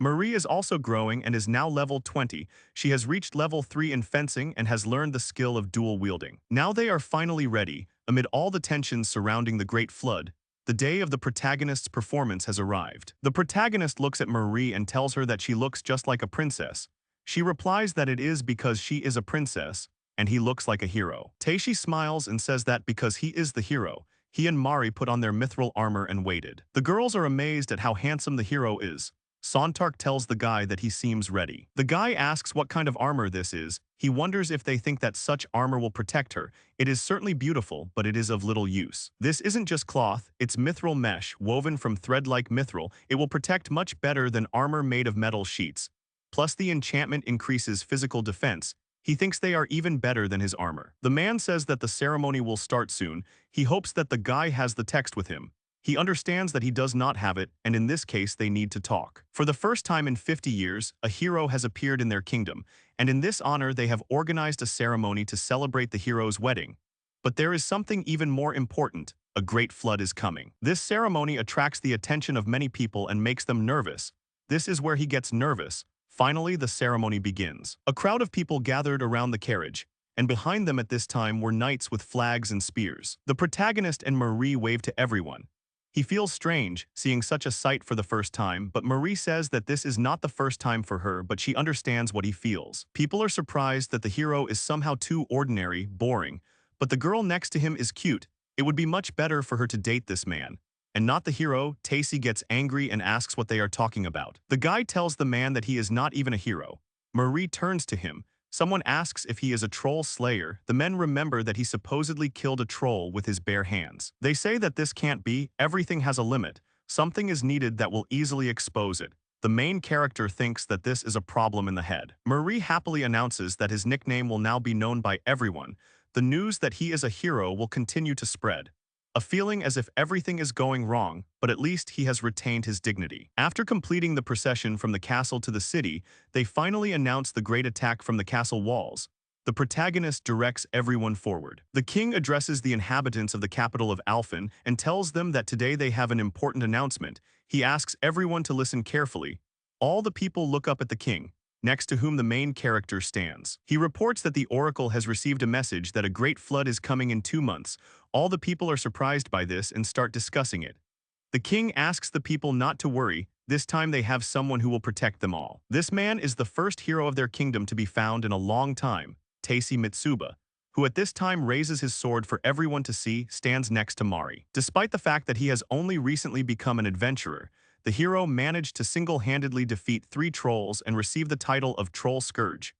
Marie is also growing and is now level 20. She has reached level 3 in fencing and has learned the skill of dual wielding. Now they are finally ready. Amid all the tensions surrounding the Great Flood, the day of the protagonist's performance has arrived. The protagonist looks at Marie and tells her that she looks just like a princess. She replies that it is because she is a princess, and he looks like a hero. Teishi smiles and says that because he is the hero, he and Mari put on their mithril armor and waited. The girls are amazed at how handsome the hero is. Sontark tells the guy that he seems ready. The guy asks what kind of armor this is. He wonders if they think that such armor will protect her. It is certainly beautiful, but it is of little use. This isn't just cloth, it's mithril mesh, woven from thread-like mithril. It will protect much better than armor made of metal sheets. Plus the enchantment increases physical defense. He thinks they are even better than his armor. The man says that the ceremony will start soon. He hopes that the guy has the text with him. He understands that he does not have it, and in this case they need to talk. For the first time in 50 years, a hero has appeared in their kingdom, and in this honor they have organized a ceremony to celebrate the hero's wedding. But there is something even more important. A great flood is coming. This ceremony attracts the attention of many people and makes them nervous. This is where he gets nervous. Finally, the ceremony begins. A crowd of people gathered around the carriage, and behind them at this time were knights with flags and spears. The protagonist and Marie wave to everyone. He feels strange, seeing such a sight for the first time, but Marie says that this is not the first time for her, but she understands what he feels. People are surprised that the hero is somehow too ordinary, boring, but the girl next to him is cute. It would be much better for her to date this man. And not the hero. Tacey gets angry and asks what they are talking about. The guy tells the man that he is not even a hero. Marie turns to him. Someone asks if he is a troll slayer. The men remember that he supposedly killed a troll with his bare hands. They say that this can't be, everything has a limit. Something is needed that will easily expose it. The main character thinks that this is a problem in the head. Marie happily announces that his nickname will now be known by everyone. The news that he is a hero will continue to spread. A feeling as if everything is going wrong, but at least he has retained his dignity. After completing the procession from the castle to the city, they finally announce the great attack from the castle walls. The protagonist directs everyone forward. The king addresses the inhabitants of the capital of Alphen and tells them that today they have an important announcement. He asks everyone to listen carefully. All the people look up at the king, next to whom the main character stands. He reports that the oracle has received a message that a great flood is coming in 2 months. All the people are surprised by this and start discussing it. The king asks the people not to worry. This time they have someone who will protect them all. This man is the first hero of their kingdom to be found in a long time, Tacey Mitsuba, who at this time raises his sword for everyone to see, stands next to Mari. Despite the fact that he has only recently become an adventurer, the hero managed to single-handedly defeat 3 trolls and receive the title of Troll Scourge.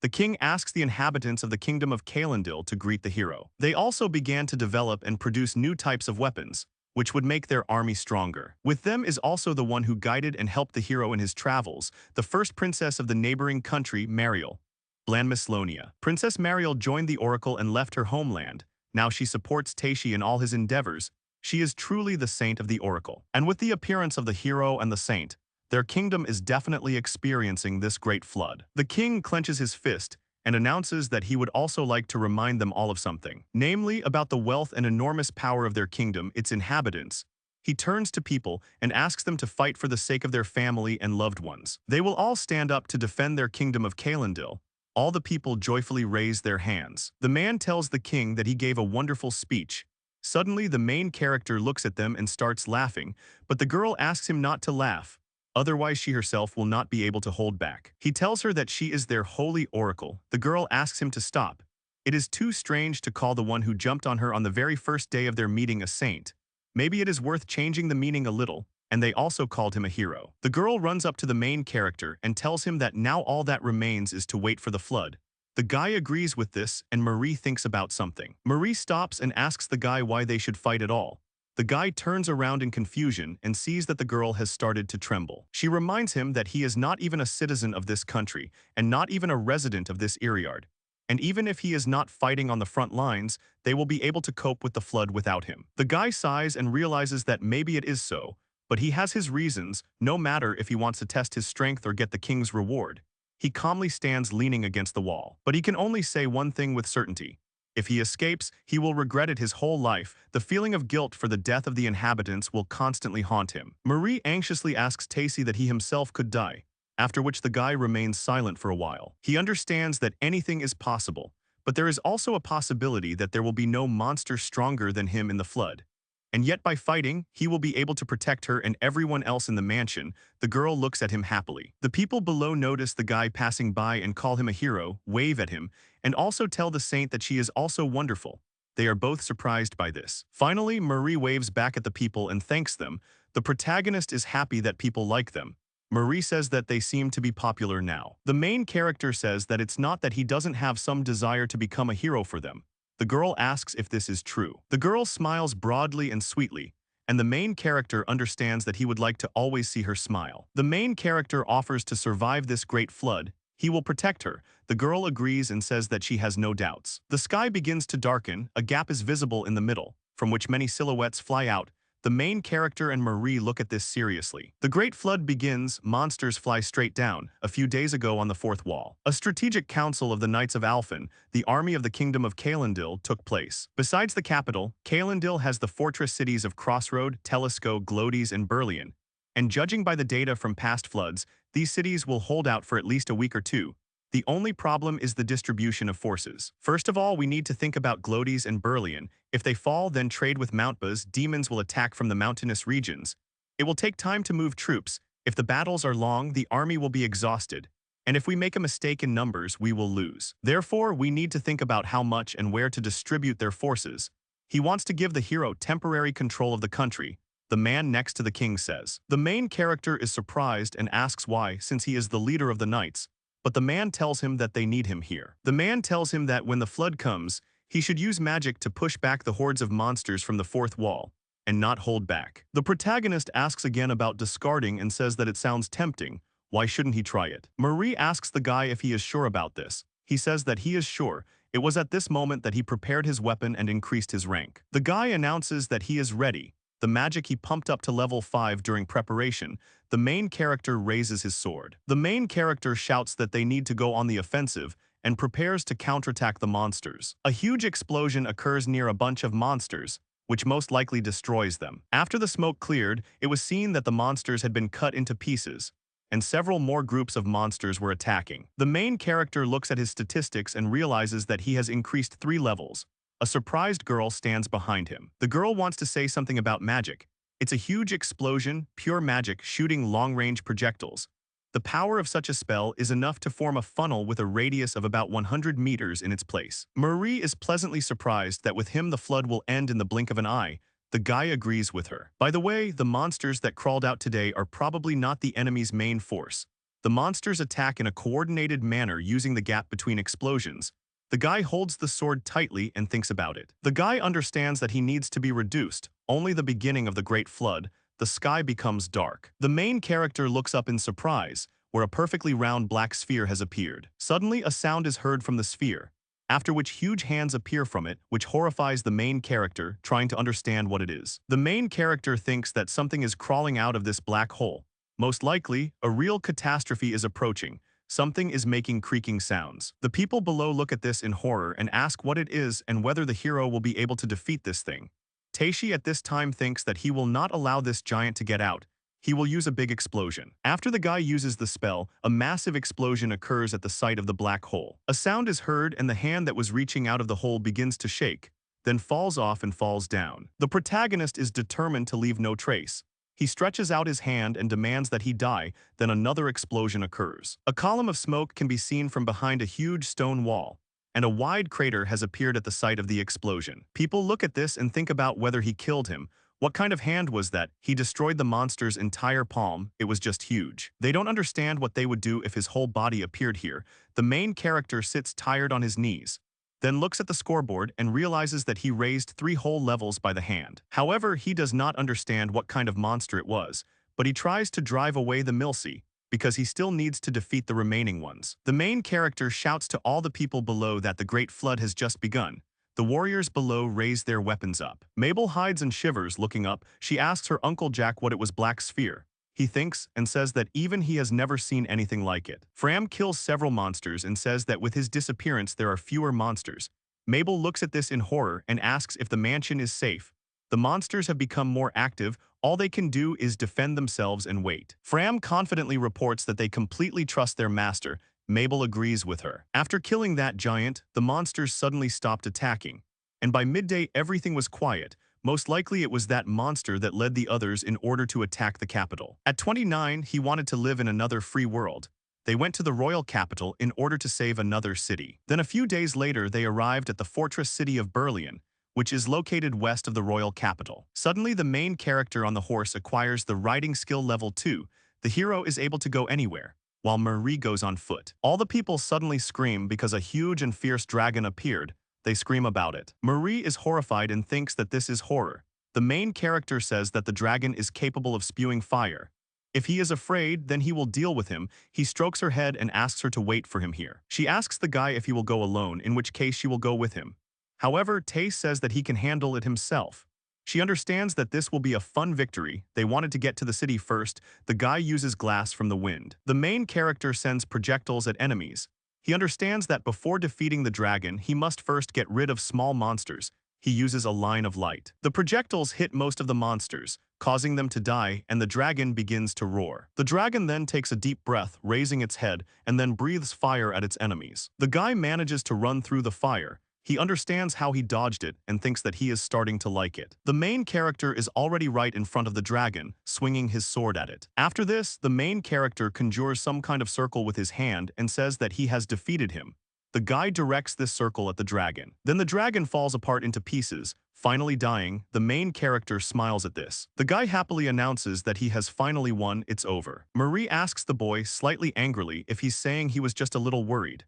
The king asks the inhabitants of the kingdom of Kalendil to greet the hero. They also began to develop and produce new types of weapons, which would make their army stronger. With them is also the one who guided and helped the hero in his travels, the first princess of the neighboring country, Mariel, Blandmislonia. Princess Mariel joined the oracle and left her homeland. Now she supports Teishi in all his endeavors. She is truly the saint of the oracle. And with the appearance of the hero and the saint, their kingdom is definitely experiencing this great flood. The king clenches his fist and announces that he would also like to remind them all of something, namely about the wealth and enormous power of their kingdom, its inhabitants. He turns to people and asks them to fight for the sake of their family and loved ones. They will all stand up to defend their kingdom of Kalendil. All the people joyfully raise their hands. The man tells the king that he gave a wonderful speech. Suddenly, the main character looks at them and starts laughing, but the girl asks him not to laugh. Otherwise, she herself will not be able to hold back. He tells her that she is their holy oracle. The girl asks him to stop. It is too strange to call the one who jumped on her on the very first day of their meeting a saint. Maybe it is worth changing the meaning a little, and they also called him a hero. The girl runs up to the main character and tells him that now all that remains is to wait for the flood. The guy agrees with this, and Marie thinks about something. Marie stops and asks the guy why they should fight at all. The guy turns around in confusion and sees that the girl has started to tremble. She reminds him that he is not even a citizen of this country and not even a resident of this Iriard. And even if he is not fighting on the front lines, they will be able to cope with the flood without him. The guy sighs and realizes that maybe it is so, but he has his reasons, no matter if he wants to test his strength or get the king's reward. He calmly stands leaning against the wall, but he can only say one thing with certainty. If he escapes, he will regret it his whole life. The feeling of guilt for the death of the inhabitants will constantly haunt him. Marie anxiously asks Tacey that he himself could die, after which the guy remains silent for a while. He understands that anything is possible, But there is also a possibility that there will be no monster stronger than him in the flood. And yet by fighting, he will be able to protect her and everyone else in the mansion. The girl looks at him happily. The people below notice the guy passing by and call him a hero, wave at him, and also tell the saint that she is also wonderful. They are both surprised by this. Finally, Marie waves back at the people and thanks them. The protagonist is happy that people like them. Marie says that they seem to be popular now. The main character says that it's not that he doesn't have some desire to become a hero for them. The girl asks if this is true. The girl smiles broadly and sweetly, and the main character understands that he would like to always see her smile. The main character offers to survive this great flood. He will protect her. The girl agrees and says that she has no doubts. The sky begins to darken, a gap is visible in the middle, from which many silhouettes fly out. The main character and Marie look at this seriously. The Great Flood begins, monsters fly straight down, a few days ago on the fourth wall. A strategic council of the Knights of Alphen, the army of the Kingdom of Kaelendil, took place. Besides the capital, Kaelendil has the fortress cities of Crossroad, Telesco, Glodies, and Berlian. And judging by the data from past floods, these cities will hold out for at least a week or two. The only problem is the distribution of forces. First of all, we need to think about Glodies and Berlian. If they fall, then trade with Mountbas, demons will attack from the mountainous regions. It will take time to move troops. If the battles are long, the army will be exhausted. And if we make a mistake in numbers, we will lose. Therefore, we need to think about how much and where to distribute their forces. He wants to give the hero temporary control of the country. The man next to the king says. The main character is surprised and asks why, since he is the leader of the knights. But the man tells him that they need him here. The man tells him that when the flood comes, he should use magic to push back the hordes of monsters from the fourth wall, and not hold back. The protagonist asks again about discarding and says that it sounds tempting. Why shouldn't he try it? Marie asks the guy if he is sure about this. He says that he is sure. It was at this moment that he prepared his weapon and increased his rank. The guy announces that he is ready. The magic he pumped up to level 5 during preparation. The main character raises his sword. The main character shouts that they need to go on the offensive and prepares to counterattack the monsters. A huge explosion occurs near a bunch of monsters, which most likely destroys them. After the smoke cleared, it was seen that the monsters had been cut into pieces, and several more groups of monsters were attacking. The main character looks at his statistics and realizes that he has increased 3 levels. A surprised girl stands behind him. The girl wants to say something about magic. It's a huge explosion, pure magic shooting long-range projectiles. The power of such a spell is enough to form a funnel with a radius of about 100 meters in its place. Marie is pleasantly surprised that with him the flood will end in the blink of an eye. The guy agrees with her. By the way, the monsters that crawled out today are probably not the enemy's main force. The monsters attack in a coordinated manner using the gap between explosions. The guy holds the sword tightly and thinks about it. The guy understands that he needs to be reduced. Only the beginning of the Great Flood. The sky becomes dark. The main character looks up in surprise, where a perfectly round black sphere has appeared. Suddenly, a sound is heard from the sphere, after which huge hands appear from it, which horrifies the main character, trying to understand what it is. The main character thinks that something is crawling out of this black hole. Most likely, a real catastrophe is approaching. Something is making creaking sounds. The people below look at this in horror and ask what it is and whether the hero will be able to defeat this thing. Taishi at this time thinks that he will not allow this giant to get out. He will use a big explosion. After the guy uses the spell, a massive explosion occurs at the site of the black hole. A sound is heard and the hand that was reaching out of the hole begins to shake, then falls off and falls down. The protagonist is determined to leave no trace. He stretches out his hand and demands that he die, then another explosion occurs. A column of smoke can be seen from behind a huge stone wall, and a wide crater has appeared at the site of the explosion. People look at this and think about whether he killed him. What kind of hand was that? He destroyed the monster's entire palm. It was just huge. They don't understand what they would do if his whole body appeared here. The main character sits tired on his knees, then looks at the scoreboard and realizes that he raised 3 whole levels by the hand. However, he does not understand what kind of monster it was, but he tries to drive away the Milsey, because he still needs to defeat the remaining ones. The main character shouts to all the people below that the Great Flood has just begun. The warriors below raise their weapons up. Mabel hides and shivers looking up. She asks her Uncle Jack what it was Black Sphere. He thinks and says that even he has never seen anything like it. Fram kills several monsters and says that with his disappearance there are fewer monsters. Mabel looks at this in horror and asks if the mansion is safe. The monsters have become more active. All they can do is defend themselves and wait. Fram confidently reports that they completely trust their master. Mabel agrees with her. After killing that giant, the monsters suddenly stopped attacking. And by midday everything was quiet. Most likely it was that monster that led the others in order to attack the capital. At 29, he wanted to live in another free world. They went to the royal capital in order to save another city. Then a few days later they arrived at the fortress city of Berlin, which is located west of the royal capital. Suddenly the main character on the horse acquires the riding skill level 2. The hero is able to go anywhere, while Marie goes on foot. All the people suddenly scream because a huge and fierce dragon appeared. They scream about it. Marie is horrified and thinks that this is horror. The main character says that the dragon is capable of spewing fire. If he is afraid, then he will deal with him. He strokes her head and asks her to wait for him here. She asks the guy if he will go alone, in which case she will go with him. However, Tace says that he can handle it himself. She understands that this will be a fun victory. They wanted to get to the city first. The guy uses glass from the wind. The main character sends projectiles at enemies. He understands that before defeating the dragon, he must first get rid of small monsters. He uses a line of light. The projectiles hit most of the monsters, causing them to die, and the dragon begins to roar. The dragon then takes a deep breath, raising its head, and then breathes fire at its enemies. The guy manages to run through the fire. He understands how he dodged it and thinks that he is starting to like it. The main character is already right in front of the dragon, swinging his sword at it. After this, the main character conjures some kind of circle with his hand and says that he has defeated him. The guy directs this circle at the dragon. Then the dragon falls apart into pieces, finally dying. The main character smiles at this. The guy happily announces that he has finally won. It's over. Marie asks the boy slightly angrily if he's saying he was just a little worried.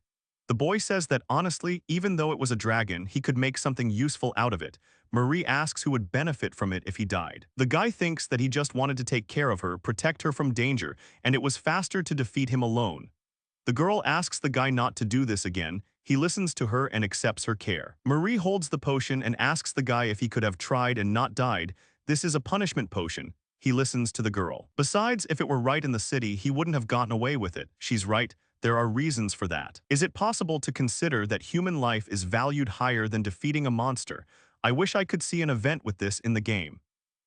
The boy says that honestly, even though it was a dragon, he could make something useful out of it. Marie asks who would benefit from it if he died. The guy thinks that he just wanted to take care of her, protect her from danger, and it was faster to defeat him alone. The girl asks the guy not to do this again. He listens to her and accepts her care. Marie holds the potion and asks the guy if he could have tried and not died. This is a punishment potion. He listens to the girl. Besides, if it were right in the city, he wouldn't have gotten away with it. She's right. There are reasons for that. Is it possible to consider that human life is valued higher than defeating a monster? I wish I could see an event with this in the game.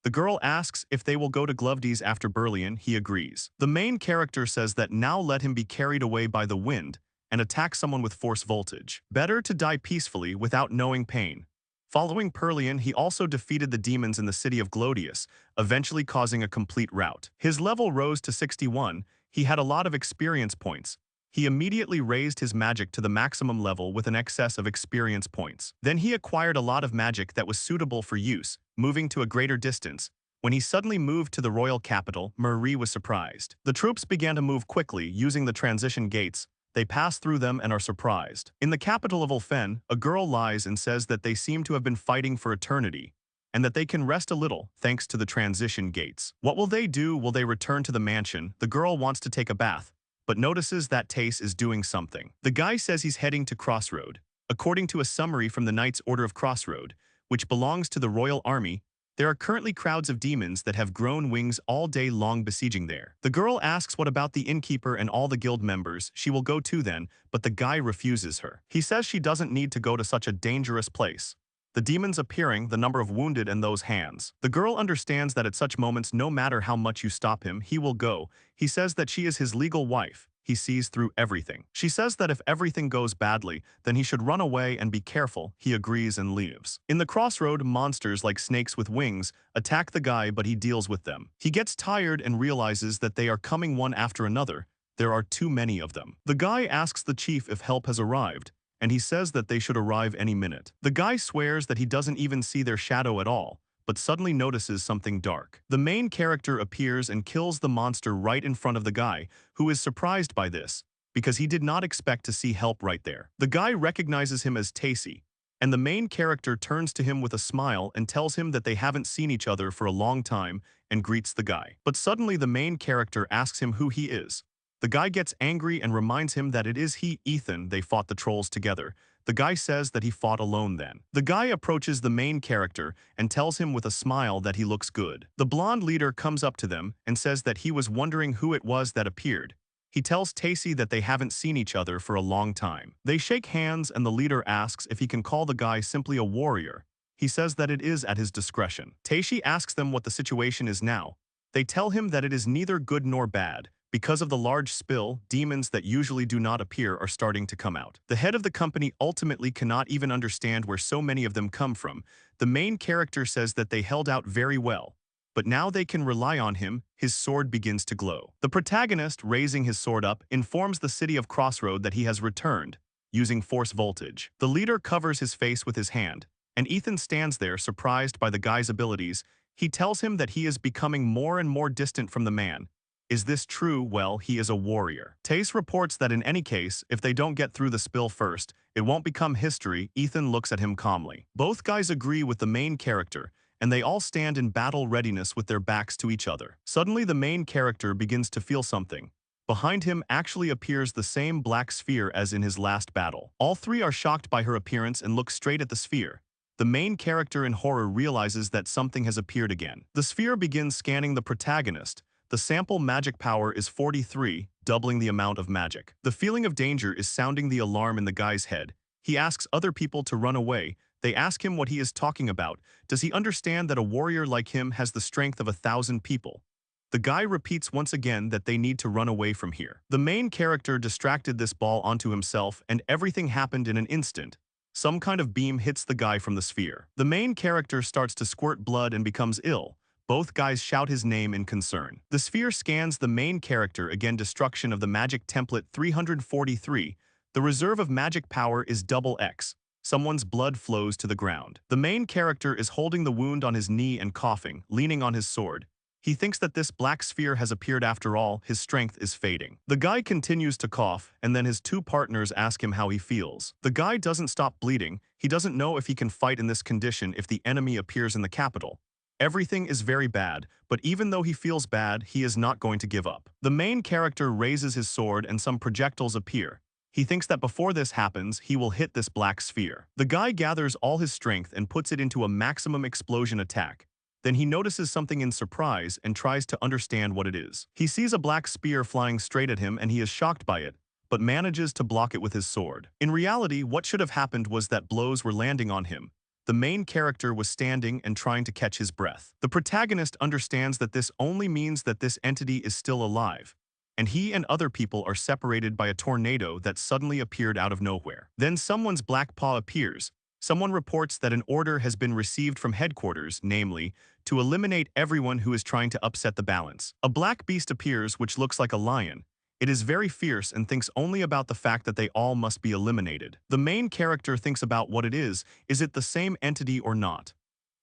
The girl asks if they will go to Gloved's after Berlin. He agrees. The main character says that now let him be carried away by the wind and attack someone with force voltage. Better to die peacefully without knowing pain. Following Perlian, he also defeated the demons in the city of Glodius, eventually causing a complete rout. His level rose to 61. He had a lot of experience points. He immediately raised his magic to the maximum level with an excess of experience points. Then he acquired a lot of magic that was suitable for use, moving to a greater distance. When he suddenly moved to the royal capital, Marie was surprised. The troops began to move quickly, using the transition gates. They pass through them and are surprised. In the capital of Ulfen, a girl lies and says that they seem to have been fighting for eternity, and that they can rest a little thanks to the transition gates. What will they do? Will they return to the mansion? The girl wants to take a bath, but notices that Tace is doing something. The guy says he's heading to Crossroad. According to a summary from the Knights Order of Crossroad, which belongs to the Royal Army, there are currently crowds of demons that have grown wings all day long besieging there. The girl asks what about the innkeeper and all the guild members. She will go too then, but the guy refuses her. He says she doesn't need to go to such a dangerous place. The demons appearing, the number of wounded and those hands. The girl understands that at such moments, no matter how much you stop him, he will go. He says that she is his legal wife. He sees through everything. She says that if everything goes badly, then he should run away and be careful. He agrees and leaves. In the crossroad, monsters like snakes with wings attack the guy, but he deals with them. He gets tired and realizes that they are coming one after another. There are too many of them. The guy asks the chief if help has arrived, and he says that they should arrive any minute. The guy swears that he doesn't even see their shadow at all, but suddenly notices something dark. The main character appears and kills the monster right in front of the guy, who is surprised by this, because he did not expect to see help right there. The guy recognizes him as Tacy, and the main character turns to him with a smile and tells him that they haven't seen each other for a long time and greets the guy. But suddenly the main character asks him who he is. The guy gets angry and reminds him that it is he, Ethan, they fought the trolls together. The guy says that he fought alone then. The guy approaches the main character and tells him with a smile that he looks good. The blonde leader comes up to them and says that he was wondering who it was that appeared. He tells Tacy that they haven't seen each other for a long time. They shake hands and the leader asks if he can call the guy simply a warrior. He says that it is at his discretion. Tacy asks them what the situation is now. They tell him that it is neither good nor bad. Because of the large spill, demons that usually do not appear are starting to come out. The head of the company ultimately cannot even understand where so many of them come from. The main character says that they held out very well, but now they can rely on him. His sword begins to glow. The protagonist, raising his sword up, informs the city of Crossroad that he has returned, using force voltage. The leader covers his face with his hand, and Ethan stands there surprised by the guy's abilities. He tells him that he is becoming more and more distant from the man. Is this true? Well, he is a warrior. Tace reports that in any case, if they don't get through the spill first, it won't become history. Ethan looks at him calmly. Both guys agree with the main character, and they all stand in battle readiness with their backs to each other. Suddenly, the main character begins to feel something. Behind him actually appears the same black sphere as in his last battle. All three are shocked by her appearance and look straight at the sphere. The main character in horror realizes that something has appeared again. The sphere begins scanning the protagonist. The sample magic power is 43, doubling the amount of magic. The feeling of danger is sounding the alarm in the guy's head. He asks other people to run away. They ask him what he is talking about. Does he understand that a warrior like him has the strength of 1,000 people? The guy repeats once again that they need to run away from here. The main character distracted this ball onto himself, and everything happened in an instant. Some kind of beam hits the guy from the sphere. The main character starts to squirt blood and becomes ill. Both guys shout his name in concern. The sphere scans the main character, again destruction of the magic template 343. The reserve of magic power is double X. Someone's blood flows to the ground. The main character is holding the wound on his knee and coughing, leaning on his sword. He thinks that this black sphere has appeared after all. His strength is fading. The guy continues to cough, and then his two partners ask him how he feels. The guy doesn't stop bleeding. He doesn't know if he can fight in this condition if the enemy appears in the capital. Everything is very bad, but even though he feels bad, he is not going to give up. The main character raises his sword and some projectiles appear. He thinks that before this happens, he will hit this black sphere. The guy gathers all his strength and puts it into a maximum explosion attack. Then he notices something in surprise and tries to understand what it is. He sees a black spear flying straight at him and he is shocked by it, but manages to block it with his sword. In reality, what should have happened was that blows were landing on him. The main character was standing and trying to catch his breath. The protagonist understands that this only means that this entity is still alive, and he and other people are separated by a tornado that suddenly appeared out of nowhere. Then someone's black paw appears. Someone reports that an order has been received from headquarters, namely, to eliminate everyone who is trying to upset the balance. A black beast appears which looks like a lion. It is very fierce and thinks only about the fact that they all must be eliminated. The main character thinks about what it is it the same entity or not?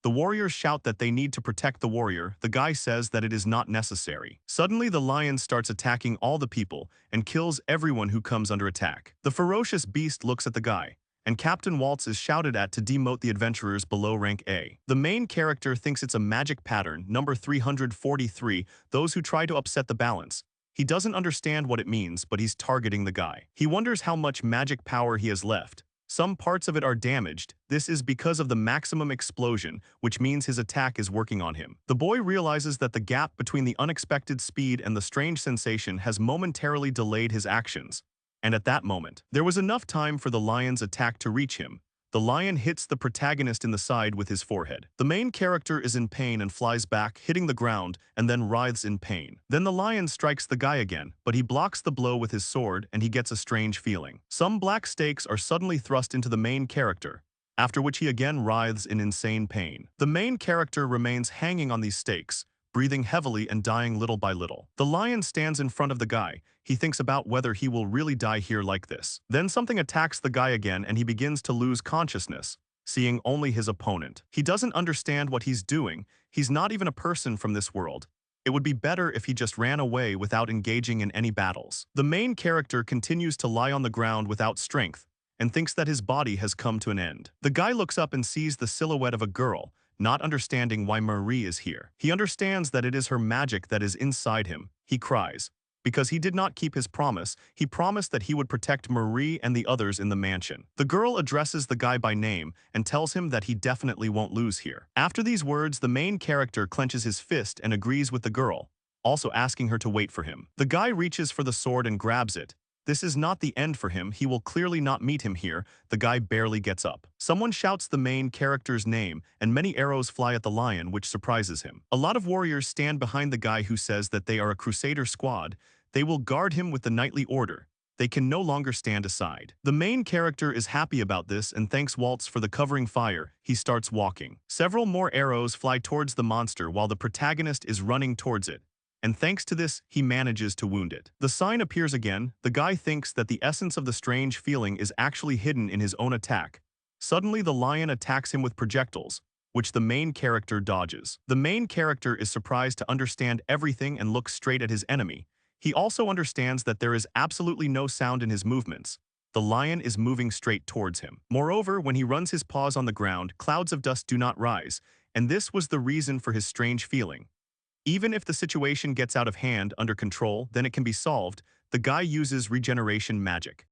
The warriors shout that they need to protect the warrior. The guy says that it is not necessary. Suddenly the lion starts attacking all the people and kills everyone who comes under attack. The ferocious beast looks at the guy, and Captain Waltz is shouted at to demote the adventurers below rank A. The main character thinks it's a magic pattern, number 343, those who try to upset the balance. He doesn't understand what it means, but he's targeting the guy. He wonders how much magic power he has left. Some parts of it are damaged. This is because of the maximum explosion, which means his attack is working on him. The boy realizes that the gap between the unexpected speed and the strange sensation has momentarily delayed his actions. And at that moment, there was enough time for the lion's attack to reach him. The lion hits the protagonist in the side with his forehead. The main character is in pain and flies back, hitting the ground, and then writhes in pain. Then the lion strikes the guy again, but he blocks the blow with his sword and he gets a strange feeling. Some black stakes are suddenly thrust into the main character, after which he again writhes in insane pain. The main character remains hanging on these stakes, breathing heavily and dying little by little. The lion stands in front of the guy. He thinks about whether he will really die here like this. Then something attacks the guy again and he begins to lose consciousness, seeing only his opponent. He doesn't understand what he's doing. He's not even a person from this world. It would be better if he just ran away without engaging in any battles. The main character continues to lie on the ground without strength and thinks that his body has come to an end. The guy looks up and sees the silhouette of a girl, not understanding why Marie is here. He understands that it is her magic that is inside him. He cries. Because he did not keep his promise, he promised that he would protect Marie and the others in the mansion. The girl addresses the guy by name and tells him that he definitely won't lose here. After these words, the main character clenches his fist and agrees with the girl, also asking her to wait for him. The guy reaches for the sword and grabs it. This is not the end for him. He will clearly not meet him here. The guy barely gets up. Someone shouts the main character's name, and many arrows fly at the lion, which surprises him. A lot of warriors stand behind the guy who says that they are a crusader squad. They will guard him with the knightly order. They can no longer stand aside. The main character is happy about this and thanks Waltz for the covering fire. He starts walking. Several more arrows fly towards the monster while the protagonist is running towards it. And thanks to this, he manages to wound it. The sign appears again. The guy thinks that the essence of the strange feeling is actually hidden in his own attack. Suddenly, the lion attacks him with projectiles, which the main character dodges. The main character is surprised to understand everything and looks straight at his enemy. He also understands that there is absolutely no sound in his movements. The lion is moving straight towards him. Moreover, when he runs his paws on the ground, clouds of dust do not rise, and this was the reason for his strange feeling. Even if the situation gets out of hand under control, then it can be solved. The guy uses regeneration magic.